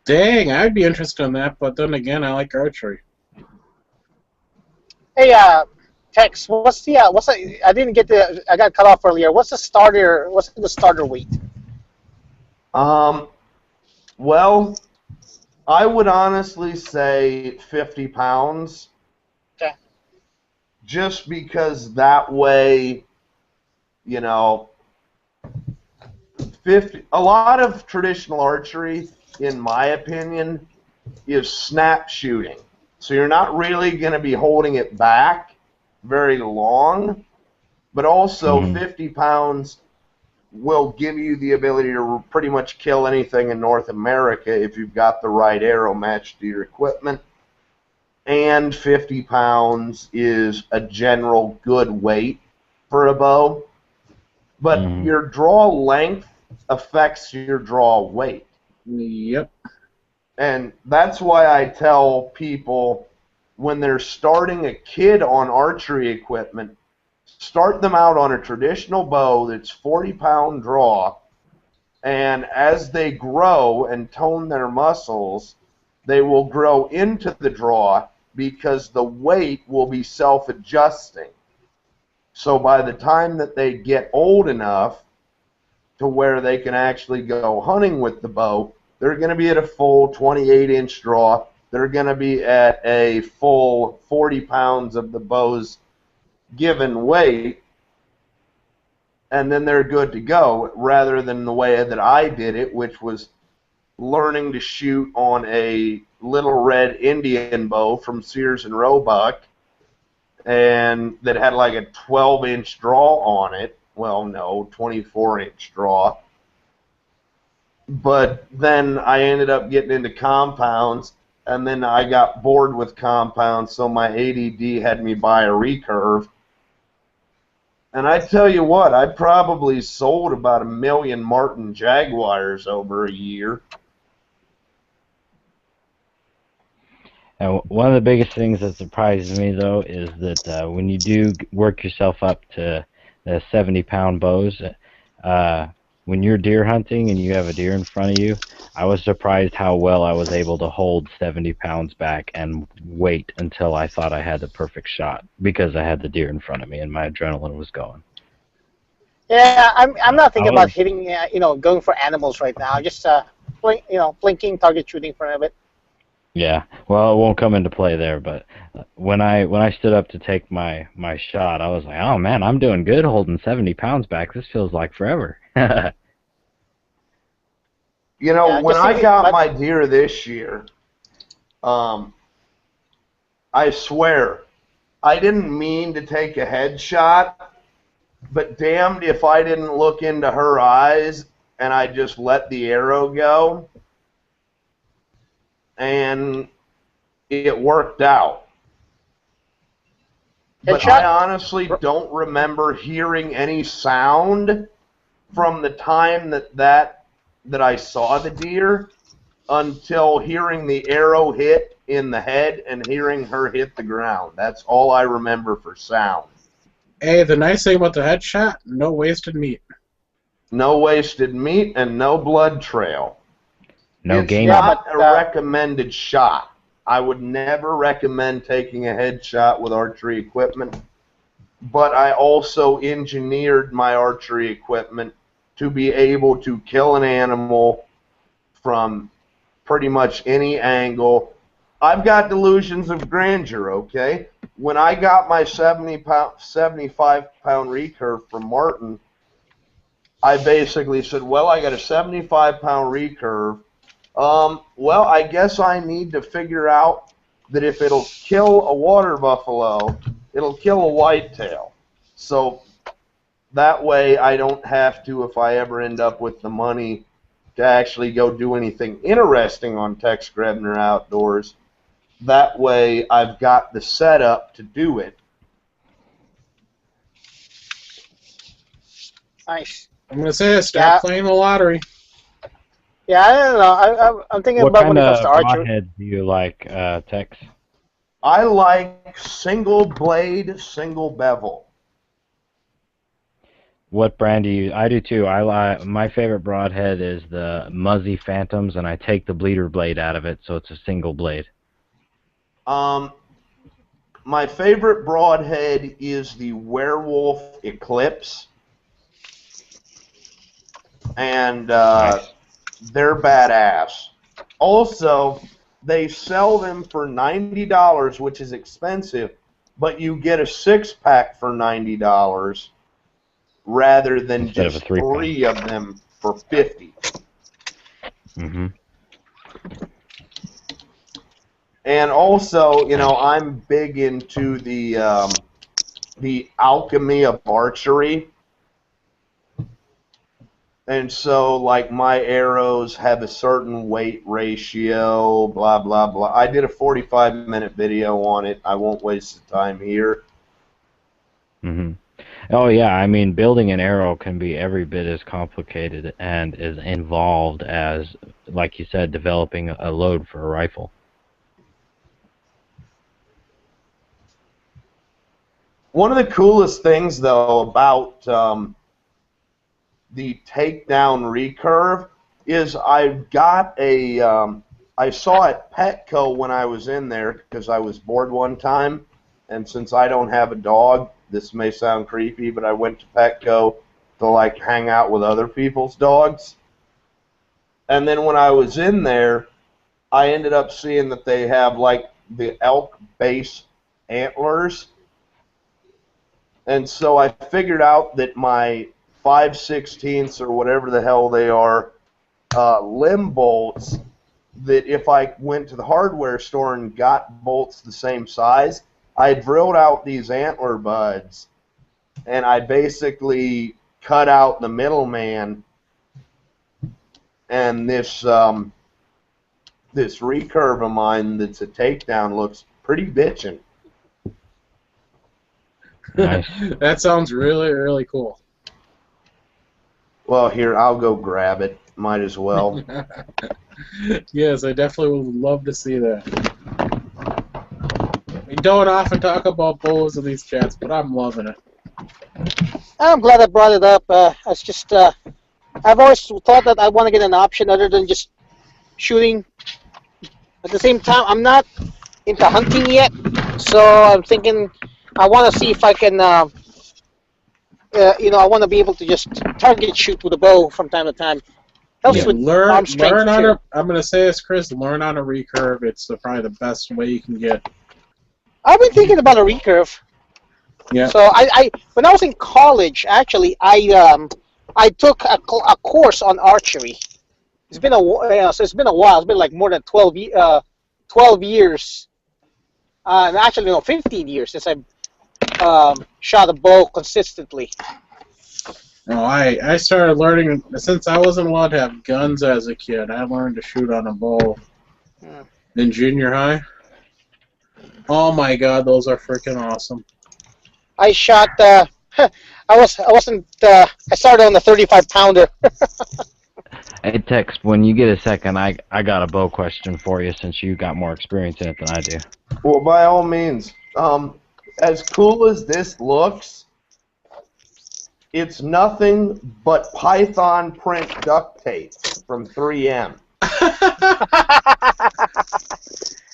Dang, I'd be interested in that, but then again, I like archery. Hey, Tex, I didn't get I got cut off earlier. What's the starter weight? Well, I would honestly say 50 pounds. Okay. Just because that way, you know, a lot of traditional archery, in my opinion, is snap shooting. So you're not really going to be holding it back very long, but also 50 pounds will give you the ability to pretty much kill anything in North America if you've got the right arrow matched to your equipment. And 50 pounds is a general good weight for a bow. But your draw length affects your draw weight. Yep. And that's why I tell people when they're starting a kid on archery equipment, start them out on a traditional bow that's 40-pound draw, And as they grow and tone their muscles, they will grow into the draw because the weight will be self-adjusting. So by the time that they get old enough to where they can actually go hunting with the bow, they're going to be at a full 28-inch draw. They're going to be at a full 40 pounds of the bow's given weight, and then they're good to go, rather than the way that I did it, which was learning to shoot on a little red Indian bow from Sears and Roebuck, and that had like a 12-inch draw on it. Well, no, 24-inch draw. But then I ended up getting into compounds, and then I got bored with compounds, so my ADD had me buy a recurve. And I tell you what, I probably sold about 1 million Martin Jaguars over a year. And one of the biggest things that surprises me, though, is that when you do work yourself up to the 70-pound bows, when you're deer hunting and you have a deer in front of you, I was surprised how well I was able to hold 70 pounds back and wait until I thought I had the perfect shot because I had the deer in front of me and my adrenaline was going. Yeah, I'm not thinking about hitting, going for animals right now. Just, blinking, target shooting for a bit. Yeah, well, it won't come into play there, but when I stood up to take my shot, I was like, oh man, I'm doing good holding 70 pounds back. This feels like forever. You know, yeah, when I got my deer this year, I swear, I didn't mean to take a headshot, but damned if I didn't look into her eyes and I just let the arrow go. And it worked out. But I honestly don't remember hearing any sound from the time that I saw the deer until hearing the arrow hit in the head and hearing her hit the ground. That's all I remember for sound. Hey, the nice thing about the headshot, no wasted meat. No wasted meat and no blood trail. No game. It's not a recommended shot. I would never recommend taking a headshot with archery equipment, but I also engineered my archery equipment to be able to kill an animal from pretty much any angle. I've got delusions of grandeur, okay? When I got my 75-pound recurve from Martin, I basically said, well, I got a 75-pound recurve. Well, I guess I need to figure out that if it'll kill a water buffalo, it'll kill a whitetail. So that way I don't have to, if I ever end up with the money to actually go do anything interesting on Tex Grebner Outdoors, that way I've got the setup to do it. Nice. I'm going to say, stop playing the lottery. Yeah, I don't know. I'm thinking about when it comes to archery. What kind of broadhead do you like, Tex? I like single blade, single bevel. What brand do you? I do too. My favorite broadhead is the Muzzy Phantoms, and I take the bleeder blade out of it, so it's a single blade. My favorite broadhead is the Werewolf Eclipse, and Nice. they're badass. Also, they sell them for $90, which is expensive, but you get a 6-pack for $90 rather than Instead just of a 3-pack. 3 of them for $50. Mm-hmm. And also, I'm big into the alchemy of archery. And so, like, my arrows have a certain weight ratio, blah, blah, blah. I did a 45-minute video on it. I won't waste the time here. Mm-hmm. Oh, yeah. I mean, building an arrow can be every bit as complicated and as involved as, like you said, developing a load for a rifle. One of the coolest things, though, about the takedown recurve is I've got a, I saw at Petco when I was in there because I was bored one time, and since I don't have a dog, this may sound creepy, but I went to Petco to like hang out with other people's dogs. And then when I was in there, I ended up seeing that they have like the elk base antlers. And so I figured out that my 5/16 or whatever the hell they are, limb bolts, that if I went to the hardware store and got bolts the same size, I drilled out these antler buds, and I basically cut out the middleman, and this this recurve of mine that's a takedown looks pretty bitchin'. Nice. That sounds really, really cool. Well, here, I'll go grab it. Might as well. Yes, I definitely would love to see that. We don't often talk about bows in these chats, but I'm loving it. I'm glad I brought it up. It's just I've always thought that I want to get an option other than just shooting. At the same time, I'm not into hunting yet, so I'm thinking I want to see if I can, I want to be able to just target shoot with a bow from time to time. Helps with arm strength learn on too. I'm gonna say this, Chris. Learn on a recurve. It's probably the best way you can get. I've been thinking about a recurve. Yeah. So I when I was in college, actually, I took a course on archery. It's been so it's been a while. It's been like more than 12 years. And actually, no, 15 years since I shot a bow consistently. No, I started learning since I wasn't allowed to have guns as a kid. I learned to shoot on a bow in junior high. Oh my God, those are freaking awesome! I shot. I started on the 35-pounder. Hey, Tex, when you get a second, I got a bow question for you since you got more experience in it than I do. Well, by all means. As cool as this looks, it's nothing but Python print duct tape from 3M.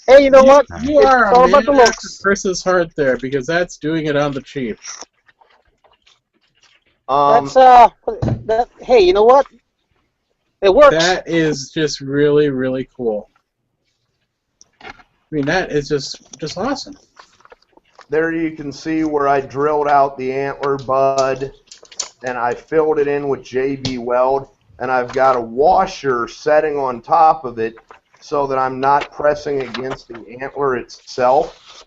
Hey, you know what? You It's are all a about man the after looks. Chris's heart there, because that's doing it on the cheap. That's hey, you know what? It works. That is just really, really cool. I mean, that is just awesome. There you can see where I drilled out the antler bud, and I filled it in with JB Weld, and I've got a washer setting on top of it so that I'm not pressing against the antler itself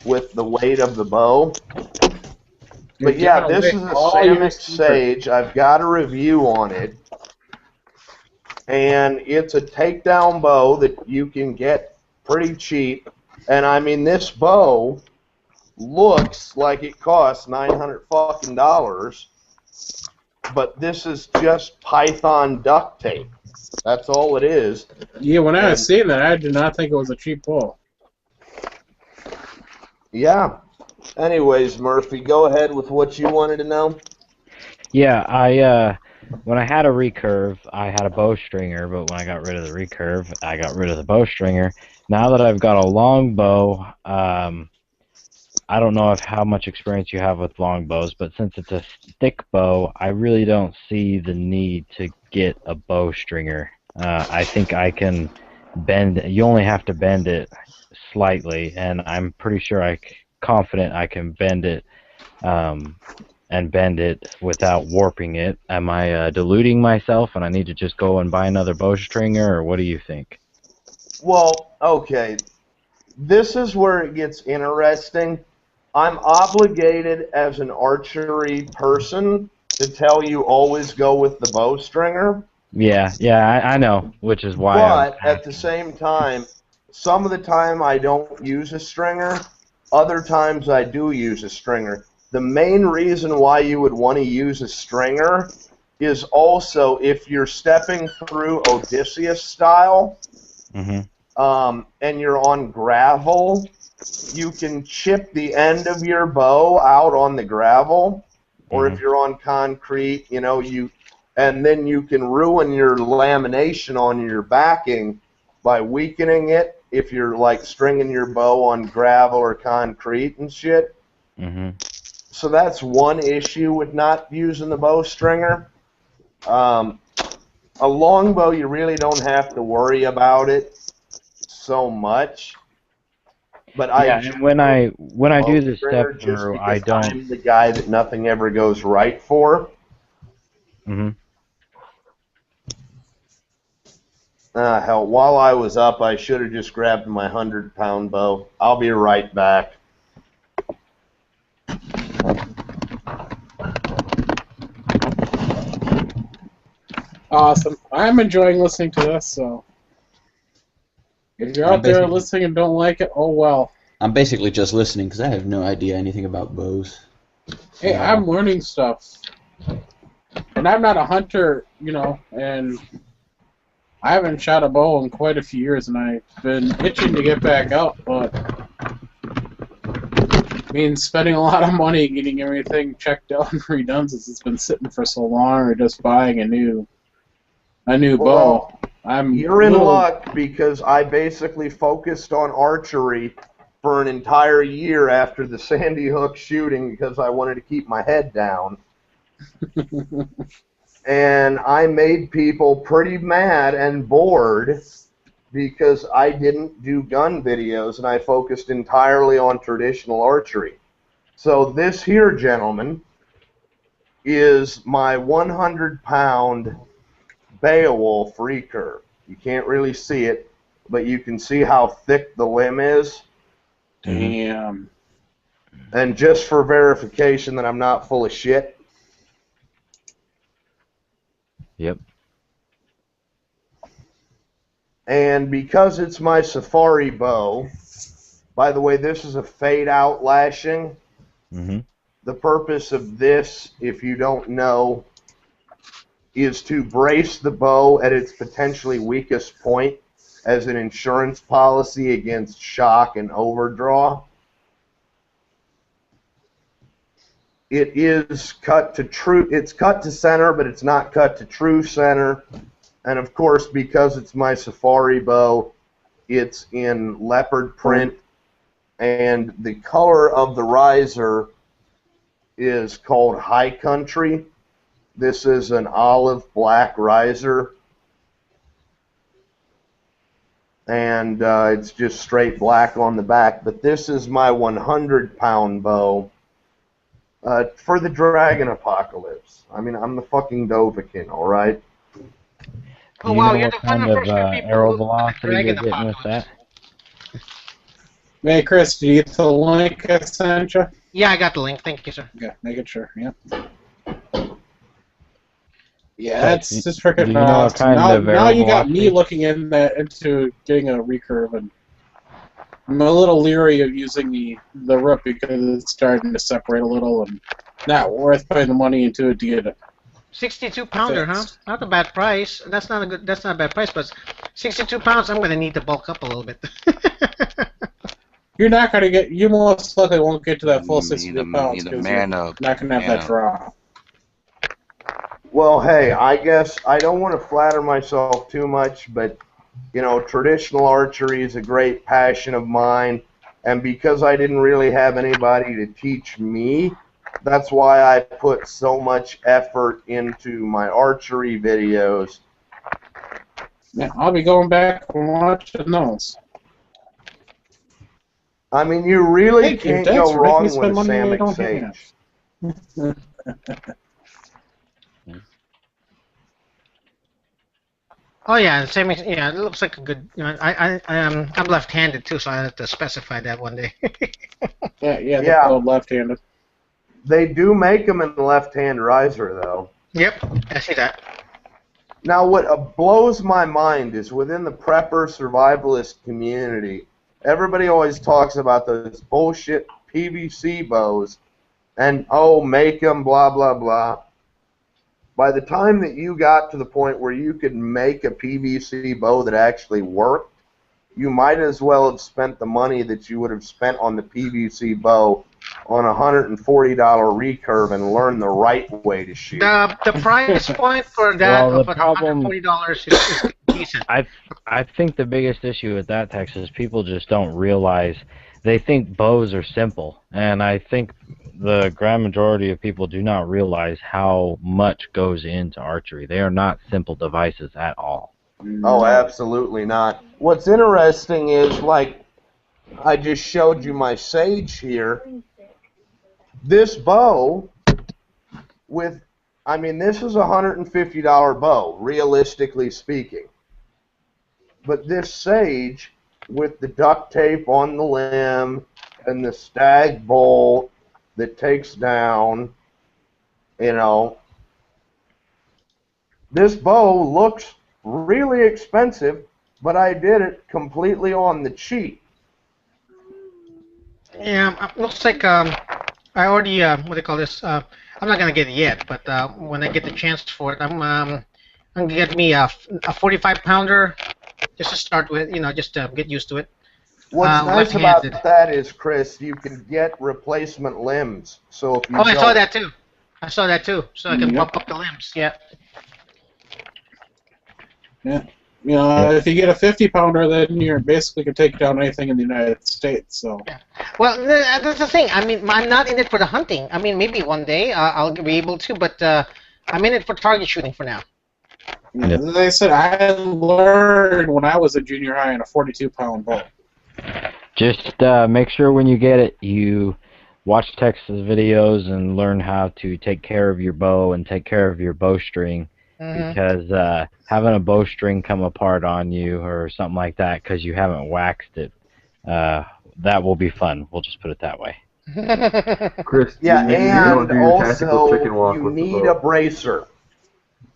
with the weight of the bow. But yeah, this is a Samick Sage. I've got a review on it. And it's a takedown bow that you can get pretty cheap. And I mean, this bow looks like it costs $900 fucking dollars, but this is just Python duct tape. That's all it is. Yeah, when I was seeing that, I did not think it was a cheap bow. Yeah. Anyways, Murphy, go ahead with what you wanted to know. Yeah, when I had a recurve, I had a bowstringer, but when I got rid of the recurve, I got rid of the bowstringer. Now that I've got a long bow, I don't know how much experience you have with long bows, but since it's a thick bow, I really don't see the need to get a bowstringer. I think I can bend. You only have to bend it slightly, and I'm pretty sure confident I can bend it. And bend it without warping it. Am I deluding myself and I need to just go and buy another bowstringer, or what do you think? Well, okay. This is where it gets interesting. I'm obligated as an archery person to tell you always go with the bowstringer. Yeah, I know, which is why. But at the same time, some of the time I don't use a stringer. Other times I do use a stringer. The main reason why you would want to use a stringer is also if you're stepping through Odysseus style, and you're on gravel, you can chip the end of your bow out on the gravel, or if you're on concrete, and then you can ruin your lamination on your backing by weakening it if you're like stringing your bow on gravel or concrete and shit. So that's one issue with not using the bow stringer. A longbow, you really don't have to worry about it so much. But and when I do the step just through, I because don't. I'm the guy that nothing ever goes right for. Hell, while I was up, I should have just grabbed my 100-pound bow. I'll be right back. Awesome. I'm enjoying listening to this, so if you're out there listening and don't like it, oh well. I'm basically just listening because I have no idea anything about bows. Hey, I'm learning stuff. And I'm not a hunter, and I haven't shot a bow in quite a few years, and I've been itching to get back out, but it means spending a lot of money getting everything checked out and redone since it's been sitting for so long, or just buying a new bow. You're in luck because I basically focused on archery for an entire year after the Sandy Hook shooting because I wanted to keep my head down. And I made people pretty mad and bored because I didn't do gun videos and I focused entirely on traditional archery. So this here, gentlemen, is my 100-pound Beowulf recurve. You can't really see it, but you can see how thick the limb is. Damn. And just for verification that I'm not full of shit. Yep. And because it's my safari bow, by the way, this is a fade-out lashing. The purpose of this, if you don't know, is to brace the bow at its potentially weakest point as an insurance policy against shock and overdraw. It is cut to true. It's cut to center, but it's not cut to true center. And of course, because it's my safari bow, it's in leopard print, and the color of the riser is called High Country. This is an olive black riser, and it's just straight black on the back. But this is my 100-pound bow for the Dragon Apocalypse. I mean, I'm the fucking Dovahkiin, all right? Do you know what kind of arrow velocity you're getting with that? Hey, Chris, did you get the link I sent you? Yeah, I got the link. Thank you, sir. Yeah, making sure. Yep. Yeah, it's just freaking Do you know what kind of now arrow you got me velocity? looking into getting a recurve, and I'm a little leery of using the rook because it's starting to separate a little, and not worth putting the money into it to get it. 62 pounder, huh? Not a bad price. That's not a bad price, but 62 pounds. I'm gonna need to bulk up a little bit. You're not gonna get. You most likely won't get to that full 62 pounds because you're not gonna have that draw. Well, hey, I guess I don't want to flatter myself too much, but, traditional archery is a great passion of mine, and because I didn't really have anybody to teach me, that's why I put so much effort into my archery videos. Yeah, I'll be going back and watching those. I mean, you really Thank you. can't Thanks go for making wrong me with spend a money I Samick don't Sage. have. Oh yeah, same. Yeah, it looks like a good. I'm left-handed too, so I have to specify that one day. Yeah, they're called left-handed. They do make them in the left-hand riser, though. Yep, I see that. Now, what blows my mind is within the prepper survivalist community, everybody always talks about those bullshit PVC bows and, make them, blah, blah, blah. By the time that you got to the point where you could make a PVC bow that actually worked, you might as well have spent the money that you would have spent on the PVC bow on a $140 recurve and learn the right way to shoot. The price point for that Well, of the problem, $140 is decent. I think the biggest issue with that, Tex, is people just don't realize. They think bows are simple, and I think the grand majority of people do not realize how much goes into archery. They are not simple devices at all. Oh, absolutely not. What's interesting is, like, I just showed you my Sage here. This bow with, I mean, this is a $150 bow, realistically speaking. But this Sage, with the duct tape on the limb and the stag bolt that takes down, you know, this bow looks really expensive, but I did it completely on the cheap. Yeah, looks like I already what do you call this? I'm not gonna get it yet, but when I get the chance for it, I'm gonna get me a 45 pounder just to start with, just to get used to it. What's nice about that is, Chris, you can get replacement limbs. So if you I saw that too. I saw that too. So I can pump up the limbs. Yeah. Yeah. You know, if you get a 50-pounder, then you're basically can take down anything in the United States. So. Yeah. Well, that's the thing. I mean, I'm not in it for the hunting. I mean, maybe one day I'll be able to, but I'm in it for target shooting for now. Yeah, as I said, I learned when I was a junior high in a 42-pound bow. Just make sure when you get it, you watch Tex's videos and learn how to take care of your bow and take care of your bowstring. Because having a bowstring come apart on you or something like that because you haven't waxed it, that will be fun. We'll just put it that way. Chris, yeah, you and also you need a bracer.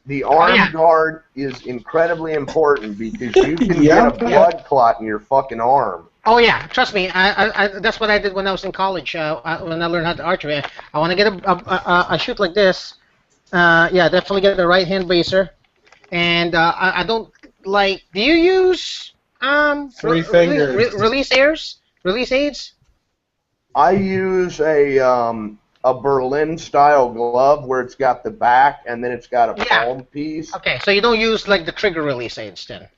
The arm guard is incredibly important because you can get a blood clot in your fucking arm. Oh yeah, trust me. I that's what I did when I was in college. When I learned how to archery, I want to get a shoot like this. Yeah, definitely get the right hand bracer. And I don't like. Do you use three fingers release aids? I use a Berlin style glove where it's got the back and then it's got a palm piece. Okay, so you don't use like the trigger release aids then.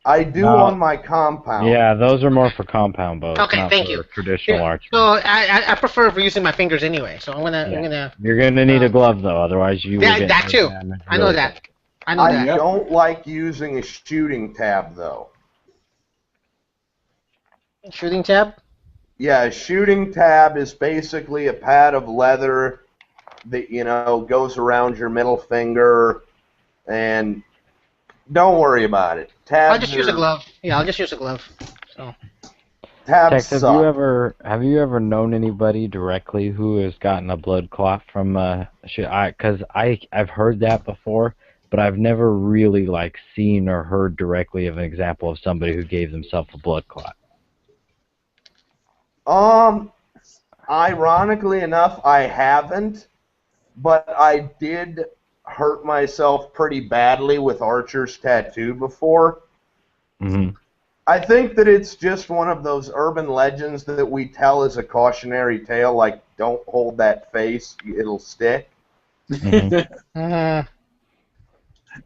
I do on my compound. Yeah, those are more for compound bows, okay, not thank for you. traditional archery. So I prefer for using my fingers anyway. So I'm gonna. You're gonna need a glove though, otherwise you will get that too. I know that. I don't like using a shooting tab though. Shooting tab? Yeah, a shooting tab is basically a pad of leather that, goes around your middle finger, and don't worry about it. Tabs I'll just use a glove. Yeah, I'll just use a glove. So. Tabs Tex, suck. have you ever known anybody directly who has gotten a blood clot from because I've heard that before, but I've never really seen or heard directly of an example of somebody who gave themselves a blood clot. Ironically enough, I haven't, but I did hurt myself pretty badly with Archer's tattoo before. Mm-hmm. I think that it's just one of those urban legends that we tell as a cautionary tale, like, don't hold that face, it'll stick. Mm-hmm.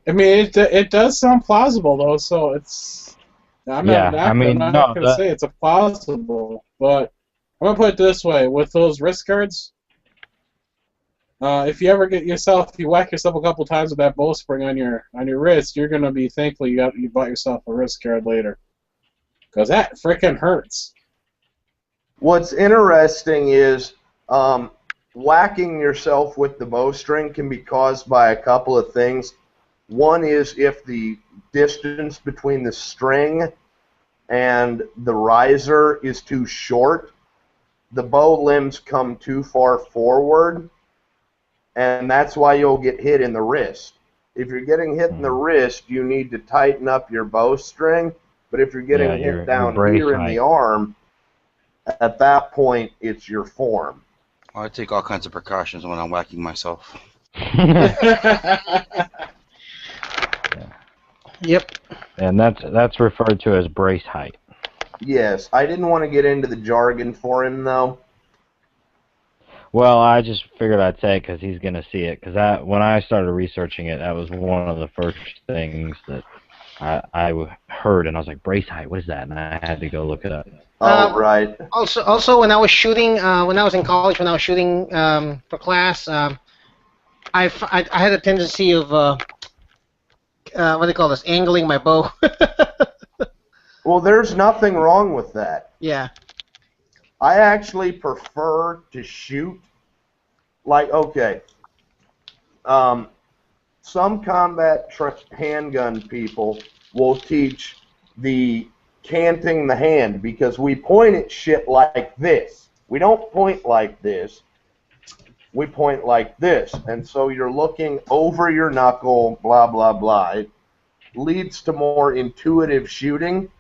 I mean, it does sound plausible, though, so it's... I'm not going to say it's a plausible, but I'm going to put it this way. With those wrist guards, if you ever you whack yourself a couple times with that bowstring on your wrist, you're going to be thankful you bought yourself a wrist guard later. Because that frickin' hurts. What's interesting is whacking yourself with the bowstring can be caused by a couple of things. One is if the distance between the string and the riser is too short, the bow limbs come too far forward, and that's why you'll get hit in the wrist. If you're getting hit in the wrist, you need to tighten up your bowstring, but if you're getting hit down here in the arm, at that point, it's your form. I take all kinds of precautions when I'm whacking myself. Yep. And that's referred to as brace height. Yes, I didn't want to get into the jargon for him, though. Well, I just figured I'd say it because he's going to see it. Because when I started researching it, that was one of the first things that I heard, and I was like, brace height, what is that? And I had to go look it up. Oh, right. Also, when I was shooting, when I was in college, when I was shooting for class, I had a tendency of what do they call this? Angling my bow. Well, there's nothing wrong with that. Yeah. I actually prefer to shoot like, okay, some combat handgun people will teach the canting the hand because we point at shit like this. We don't point like this. We point like this. And so you're looking over your knuckle, blah, blah, blah. It leads to more intuitive shooting,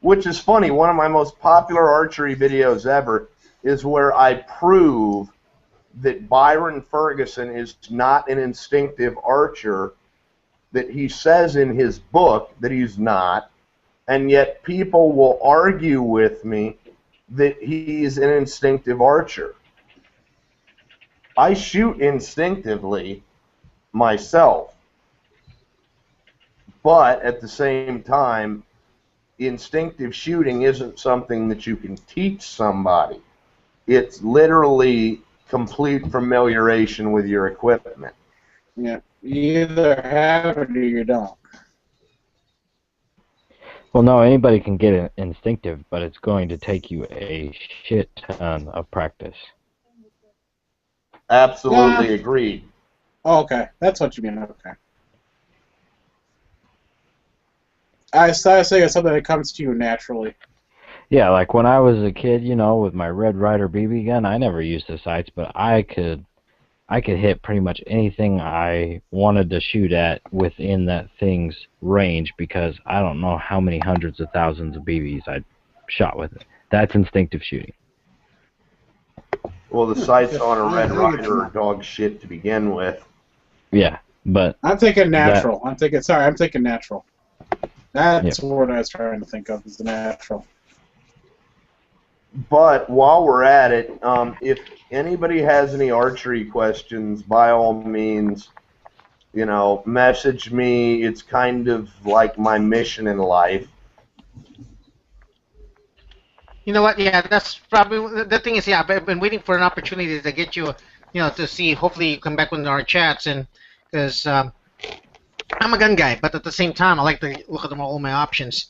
which is funny. One of my most popular archery videos ever is where I prove that Byron Ferguson is not an instinctive archer, that he says in his book that he's not, and yet people will argue with me that he's an instinctive archer. I shoot instinctively myself, but at the same time, instinctive shooting isn't something that you can teach somebody. It's literally complete familiarization with your equipment. Yeah, you either have it or you don't. Well, no, anybody can get it instinctive, but it's going to take you a shit ton of practice. Absolutely agreed. Oh, okay, that's what you mean. Okay. I started saying it's something that comes to you naturally. Yeah, like when I was a kid, you know, with my Red Ryder BB gun, I never used the sights, but I could hit pretty much anything I wanted to shoot at within that thing's range because I don't know how many hundreds of thousands of BBs I shot with it. That's instinctive shooting. Well, the sights on a Red Ryder are dog shit to begin with. Yeah, but I'm thinking natural. I'm thinking natural. That's what I was trying to think of, is the natural. But while we're at it, if anybody has any archery questions, by all means, you know, message me. It's kind of like my mission in life. You know what? Yeah, that's probably the thing is. Yeah, I've been waiting for an opportunity to get you, to see. Hopefully, you come back with our chats, and because I'm a gun guy, but at the same time, I like to look at all my options.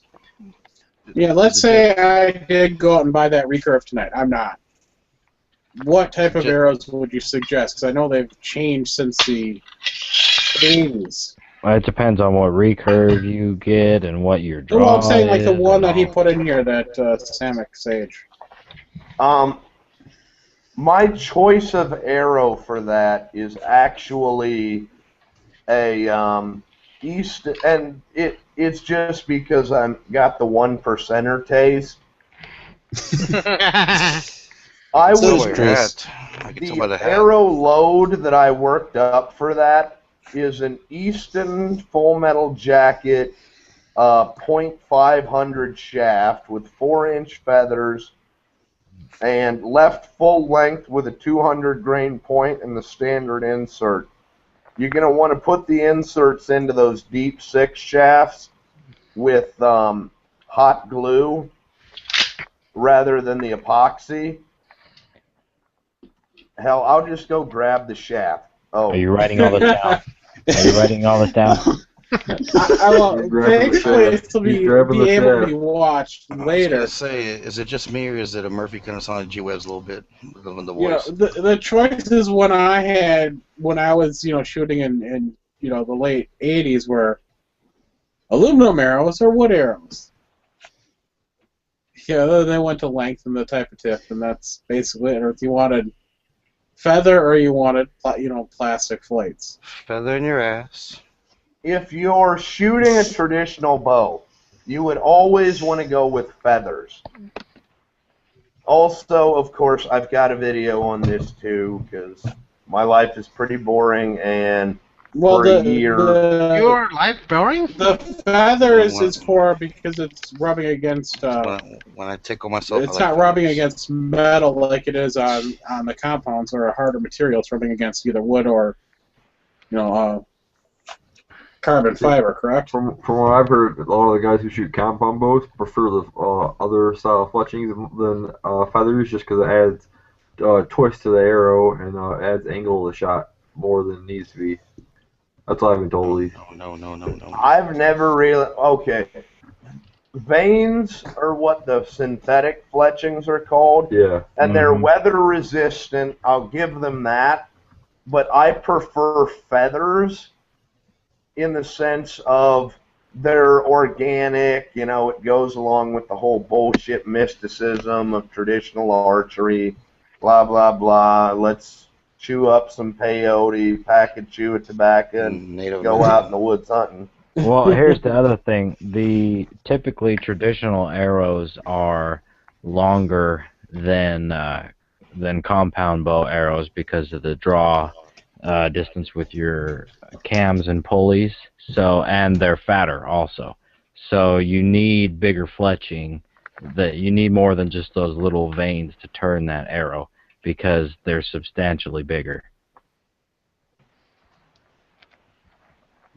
Yeah, let's say I did go out and buy that recurve tonight. I'm not. What type of arrows would you suggest? Because I know they've changed since the 80s. Well, it depends on what recurve you get and what your draw Well, I'm saying like the is one and that he all. put in here, that Samick Sage. My choice of arrow for that is actually a East, and it's just because I'm got the 1%er taste. I would the arrow load that I worked up for that is an Easton Full Metal Jacket .500 shaft with 4-inch feathers and left full length with a 200 grain point and the standard insert. You're going to want to put the inserts into those deep 6 shafts with hot glue rather than the epoxy. Hell, I'll just go grab the shaft. Oh. Are you writing all this down? Are you writing all this down? Thankfully, this will be able to be watched later. I was gonna say, is it just me or is it a Murphy kind of sound like G-Webs a little bit? The You voice. know, the choices when I had when I was shooting in the late 80s were aluminum arrows or wood arrows. Yeah, then they went to length and the type of tip, and that's basically it. Or if you wanted feather or you wanted plastic flates. Feather in your ass. If you're shooting a traditional bow, you would always want to go with feathers. Also, of course, I've got a video on this too, because my life is pretty boring, and Well, for a year. Your life boring? The feather is for because it's rubbing against. When I tickle myself, It's I like not rubbing feathers. against metal like it is on the compounds or a harder material. It's rubbing against either wood or, carbon fiber. Correct? From what I've heard, a lot of the guys who shoot compound bows prefer the other style of fletchings than feathers, just because it adds twist to the arrow and adds angle of the shot more than it needs to be. That's what I've been told. No. I've never really. Okay. Vanes are what the synthetic fletchings are called. Yeah. And they're weather resistant. I'll give them that. But I prefer feathers in the sense of they're organic. It goes along with the whole bullshit mysticism of traditional archery. Blah, blah, blah. Let's chew up some peyote, pack a chew of tobacco, and go out in the woods hunting. Well, here's the other thing. The typically traditional arrows are longer than compound bow arrows because of the draw distance with your cams and pulleys. And they're fatter also. So you need bigger fletching. You need more than just those little veins to turn that arrow because they're substantially bigger.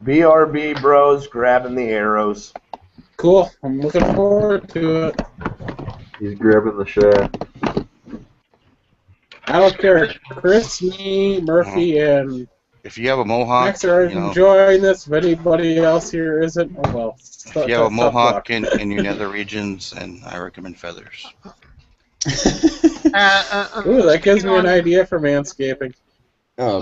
BRB bros grabbing the arrows. Cool. I'm looking forward to it. He's grabbing the shaft. I don't care. Chris, me, Murphy, and if you have a mohawk, Max are enjoying this. If anybody else here isn't, oh well. If you have a mohawk in your nether regions, and I recommend feathers. Ooh, that gives me an idea for manscaping. Oh,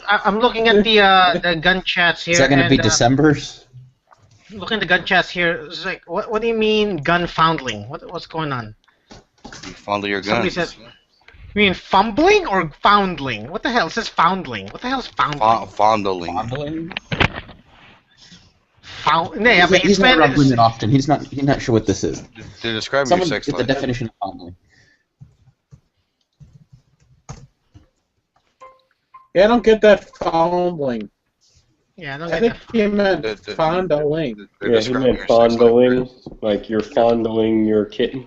I'm looking at the gun chats here. Is that going to be December's? Looking at the gun chats here. It's like, what do you mean gun foundling? What's going on? You fondle your guns. Somebody said, you mean fumbling or foundling? What the hell? It says foundling. What the hell is foundling? Fondling. Fondling? He's not around women often. He's not sure what this is. To describe Someone your sex get the life. definition of fondling. Yeah, I don't get that fondling. Yeah, I think he meant fondling. Yeah, he meant fondling, like you're fondling your kitten.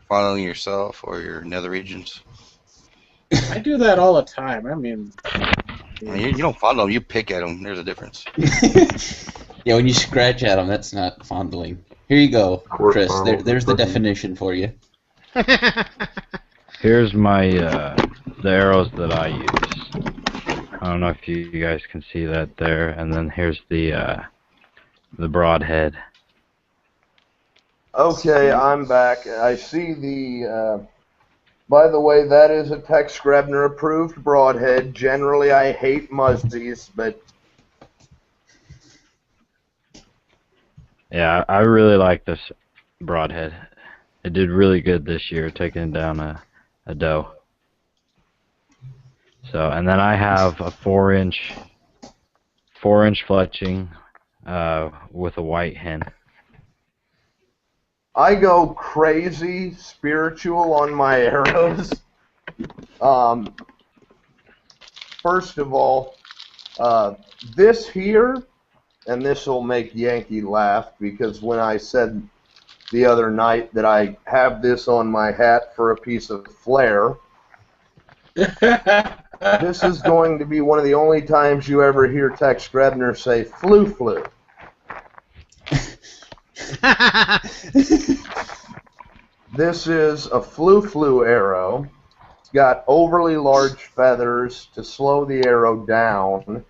Fondling yourself or your nether regions. I do that all the time. I mean, You don't fondle them, you pick at them. There's a difference. Yeah, when you scratch at them, that's not fondling. Here you go, Chris. There's the definition for you. Here's my the arrows that I use. I don't know if you guys can see that there, and then here's the broadhead. Okay, I'm back. I see the. By the way, that is a Tex Grebner approved broadhead. Generally, I hate Muzzies, but. Yeah, I really like this broadhead. It did really good this year, taking down a doe. So, and then I have a 4-inch fletching with a white hen. I go crazy spiritual on my arrows. First of all, this here, and this will make Yankee laugh, because when I said the other night that I have this on my hat for a piece of flair, this is going to be one of the only times you ever hear Tex Grebner say flu-flu. This is a flu-flu arrow. It's got overly large feathers to slow the arrow down,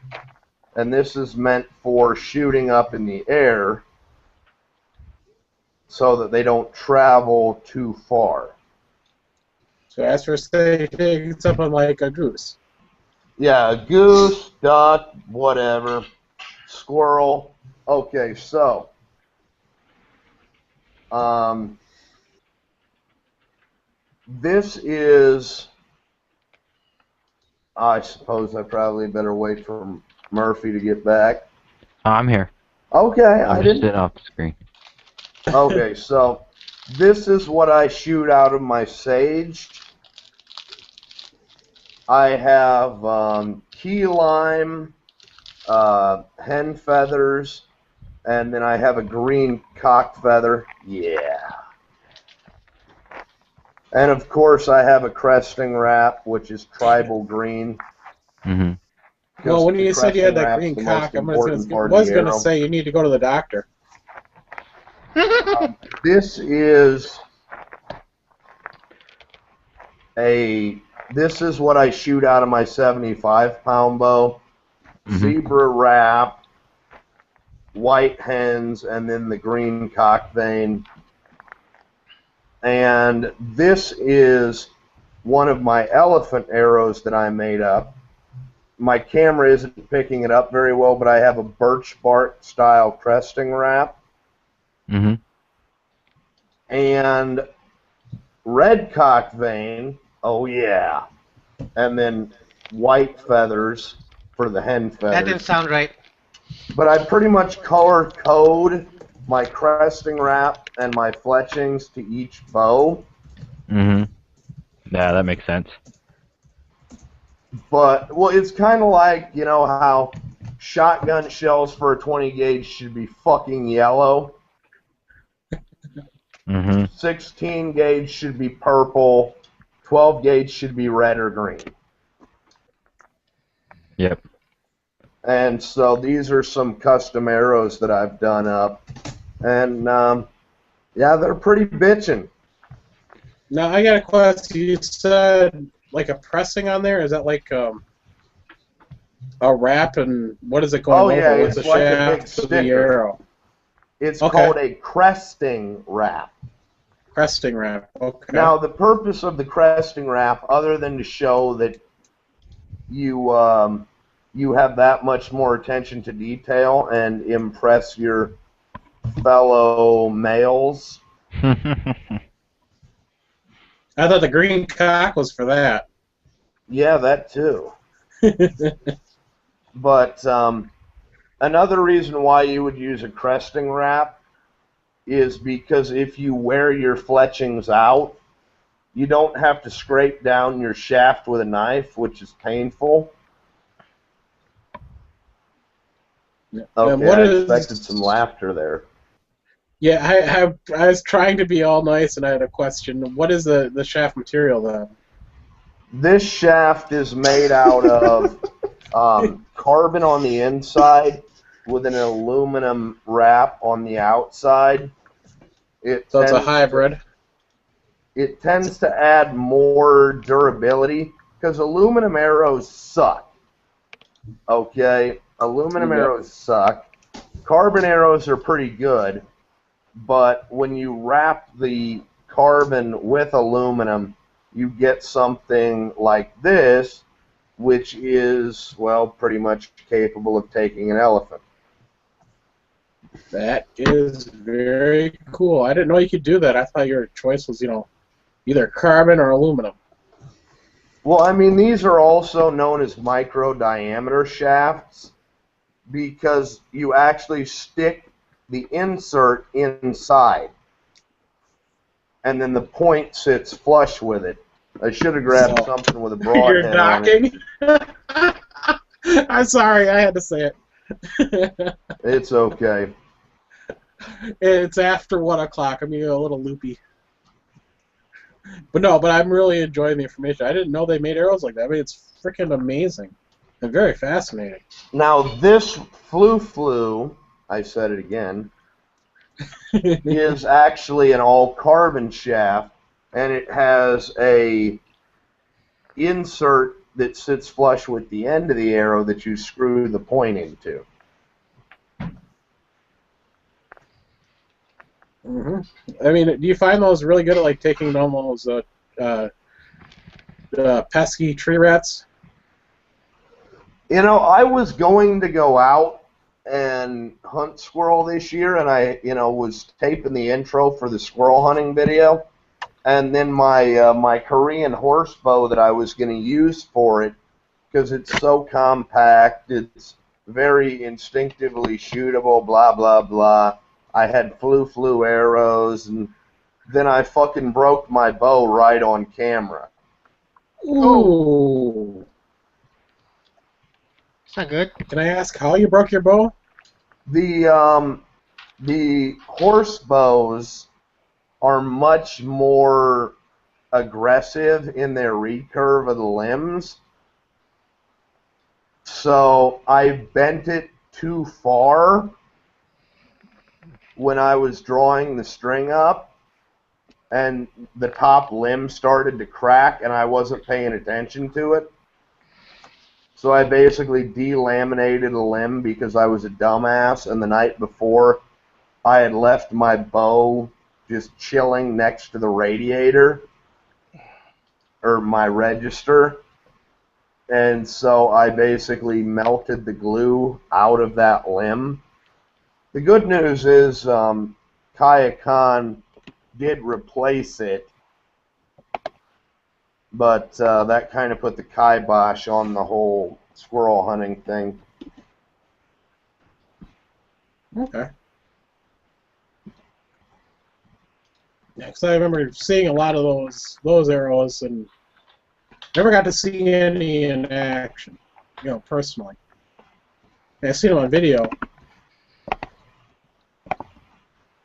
and this is meant for shooting up in the air so that they don't travel too far. So as for safety, it's something like a goose. Yeah, a goose, duck, whatever, squirrel. Okay, so this is, I suppose I probably better wait for Murphy to get back. I'm here. Okay, I'm just sitting off the screen. Okay, so this is what I shoot out of my Sage. I have key lime, hen feathers, and then I have a green cock feather. Yeah. And of course, I have a cresting wrap, which is tribal green. Mm-hmm. Well, when you said you had that Cresting green wrap's cock, the I most was important part of the going to arrow. say you need to go to the doctor. This is what I shoot out of my 75-pound bow. Zebra wrap, white hens, and then the green cock vein. And this is one of my elephant arrows that I made up. My camera isn't picking it up very well, but I have a birch bark style cresting wrap. Mm-hmm. And red cock vein, oh yeah. And then white feathers for the hen feathers. That didn't sound right. But I pretty much color code my cresting wrap and my fletchings to each bow. Mm-hmm. Yeah, that makes sense. But, well, it's kind of like, you know, how shotgun shells for a 20 gauge should be fucking yellow. 16 gauge should be purple. 12 gauge should be red or green. Yep. And so these are some custom arrows that I've done up. And, yeah, they're pretty bitchin'. Now, I got a question. You said, like, a pressing on there? Is that like a wrap, and what is it going over? Yeah, What's it's the like a shaft big of sticker. the arrow? It's called a cresting wrap. Cresting wrap, okay. Now, the purpose of the cresting wrap, other than to show that you have that much more attention to detail and impress your fellow males. I thought the green cock was for that. Yeah, that too. But another reason why you would use a cresting wrap is because if you wear your fletchings out, you don't have to scrape down your shaft with a knife, which is painful. Okay, I expected some laughter there. Yeah, I was trying to be all nice, and I had a question. What is the shaft material, then? This shaft is made out of carbon on the inside with an aluminum wrap on the outside. So it's a hybrid. It tends to add more durability because aluminum arrows suck. Okay? Aluminum arrows suck. Carbon arrows are pretty good, but when you wrap the carbon with aluminum, you get something like this, which is, well, pretty much capable of taking an elephant. That is very cool. I didn't know you could do that. I thought your choice was, either carbon or aluminum. Well, I mean, these are also known as micro-diameter shafts because you actually stick the insert inside, and then the point sits flush with it. I should have grabbed something with a broad head on it. You're docking? I'm sorry, I had to say it. It's okay. It's after 1 o'clock. I'm getting a little loopy. But I'm really enjoying the information. I didn't know they made arrows like that. I mean, it's freaking amazing and very fascinating. Now, this flu, I said it again, is actually an all-carbon shaft, and it has a insert that sits flush with the end of the arrow that you screw the point into. I mean, do you find those really good at like taking down those pesky tree rats? I was going to go out and hunt squirrel this year, and I, was taping the intro for the squirrel hunting video, and then my Korean horse bow that I was going to use for it, because it's so compact, it's very instinctively shootable, blah, blah, blah. I had flu arrows, and then I fucking broke my bow right on camera. Ooh. Not good. Can I ask how you broke your bow? The horse bows are much more aggressive in their recurve of the limbs. So I bent it too far when I was drawing the string up, and the top limb started to crack, and I wasn't paying attention to it. So I basically delaminated a limb because I was a dumbass, and the night before I had left my bow just chilling next to the radiator, or my register, and so I basically melted the glue out of that limb. The good news is Kaya Khan did replace it, but that kind of put the kibosh on the whole squirrel hunting thing. Okay. Yeah, because I remember seeing a lot of those arrows, and never got to see any in action, personally. I've seen them on video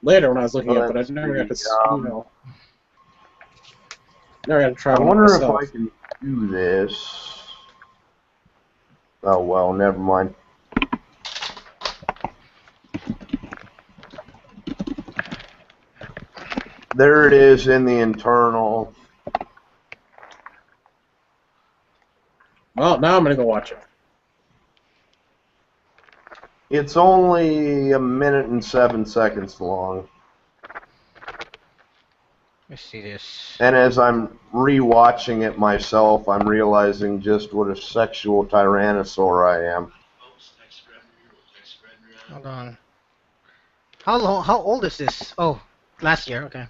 later when I was looking up, but I never got to, never got to try I one wonder if myself. I can do this. Oh well, never mind. There it is in the internal. Well, now I'm going to go watch it. It's only 1 minute and 7 seconds long. Let's see this. And as I'm rewatching it myself, I'm realizing just what a sexual tyrannosaur I am. Hold on. How old is this? Oh, last year. Okay.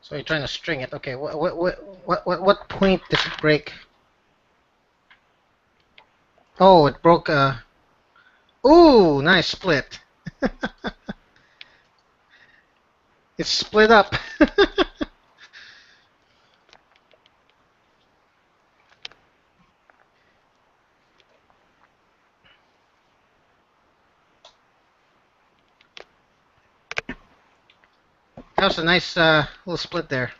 So you're trying to string it. Okay. What point does it break? Oh, it broke. Ooh, nice split. It's split up. That was a nice little split there.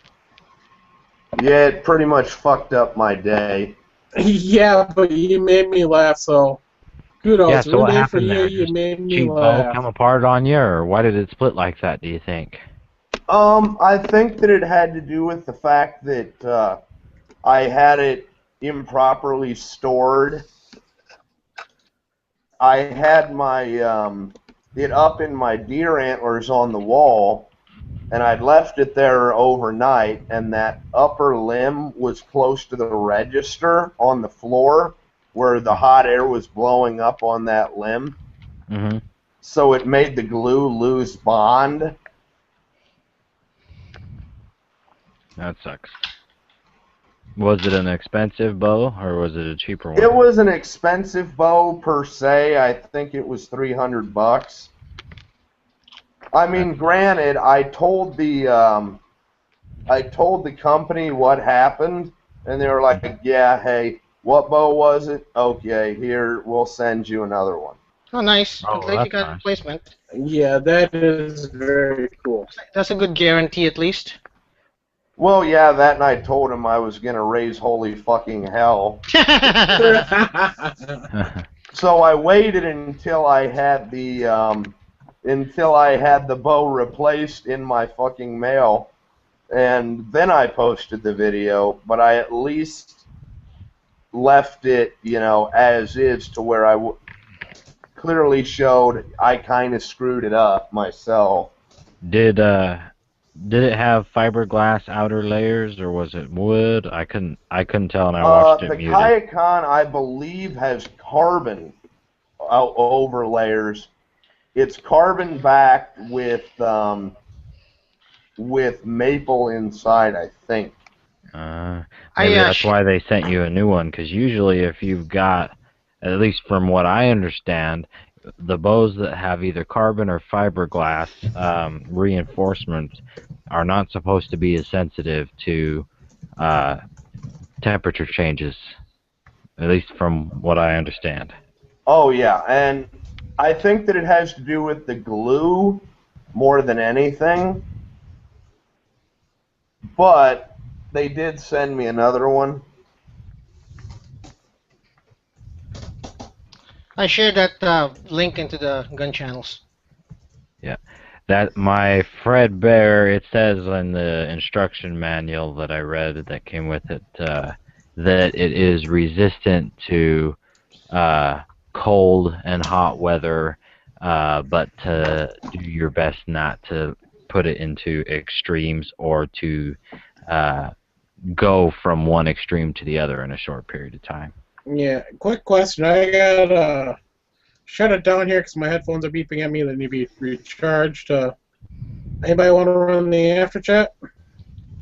Yeah, it pretty much fucked up my day. Yeah, but you made me laugh, so kudos. Yeah, so One what day for happened you, there? you Just made me cheap bow laugh. come apart on you, or why did it split like that, do you think? I think that it had to do with the fact that I had it improperly stored. I had my it up in my deer antlers on the wall, and I'd left it there overnight, and that upper limb was close to the register on the floor where the hot air was blowing up on that limb. Mm-hmm. So it made the glue lose bond. That sucks. Was it an expensive bow, or was it a cheaper one? It was an expensive bow per se. I think it was $300. I mean, granted, I told the company what happened, and they were like, "Yeah, hey, what bow was it? Okay, here, we'll send you another one." Oh, nice. Oh, At least you that's got a nice. replacement. Yeah, that is very cool. That's a good guarantee, at least. Well, yeah, that night I told him I was gonna raise holy fucking hell. So I waited until I had the bow replaced in my fucking mail, and then I posted the video. But I at least left it, as is, to where I clearly showed I kind of screwed it up myself. Did it have fiberglass outer layers, or was it wood? I couldn't tell, and I watched it The muted. Kayakan, I believe, has carbon overlayers. It's carbon backed with with maple inside, I think. Maybe that's why they sent you a new one, because usually if you've got, at least from what I understand, the bows that have either carbon or fiberglass reinforcements are not supposed to be as sensitive to temperature changes, at least from what I understand. Oh, yeah, and I think that it has to do with the glue more than anything, but they did send me another one. I shared that link into the gun channels. Yeah. That my Fred Bear, it says in the instruction manual that I read that came with it that it is resistant to cold and hot weather, but to do your best not to put it into extremes or to go from one extreme to the other in a short period of time. Yeah, quick question. I got shut it down here because my headphones are beeping at me. They need to be recharged. Anybody want to run the after chat?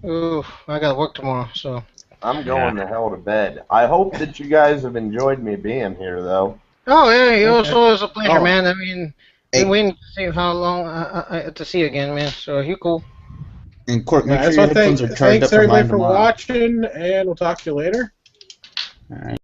Ooh, I got to work tomorrow, so. I'm going the hell to bed. I hope that you guys have enjoyed me being here, though. Oh, yeah, it was always a pleasure, Oh. man. I mean, been waiting to see how long to see you again, man. So you cool. And Cork, make I sure just your want to headphones are charged thanks up for everybody mine for tomorrow. watching, and we'll talk to you later. All right.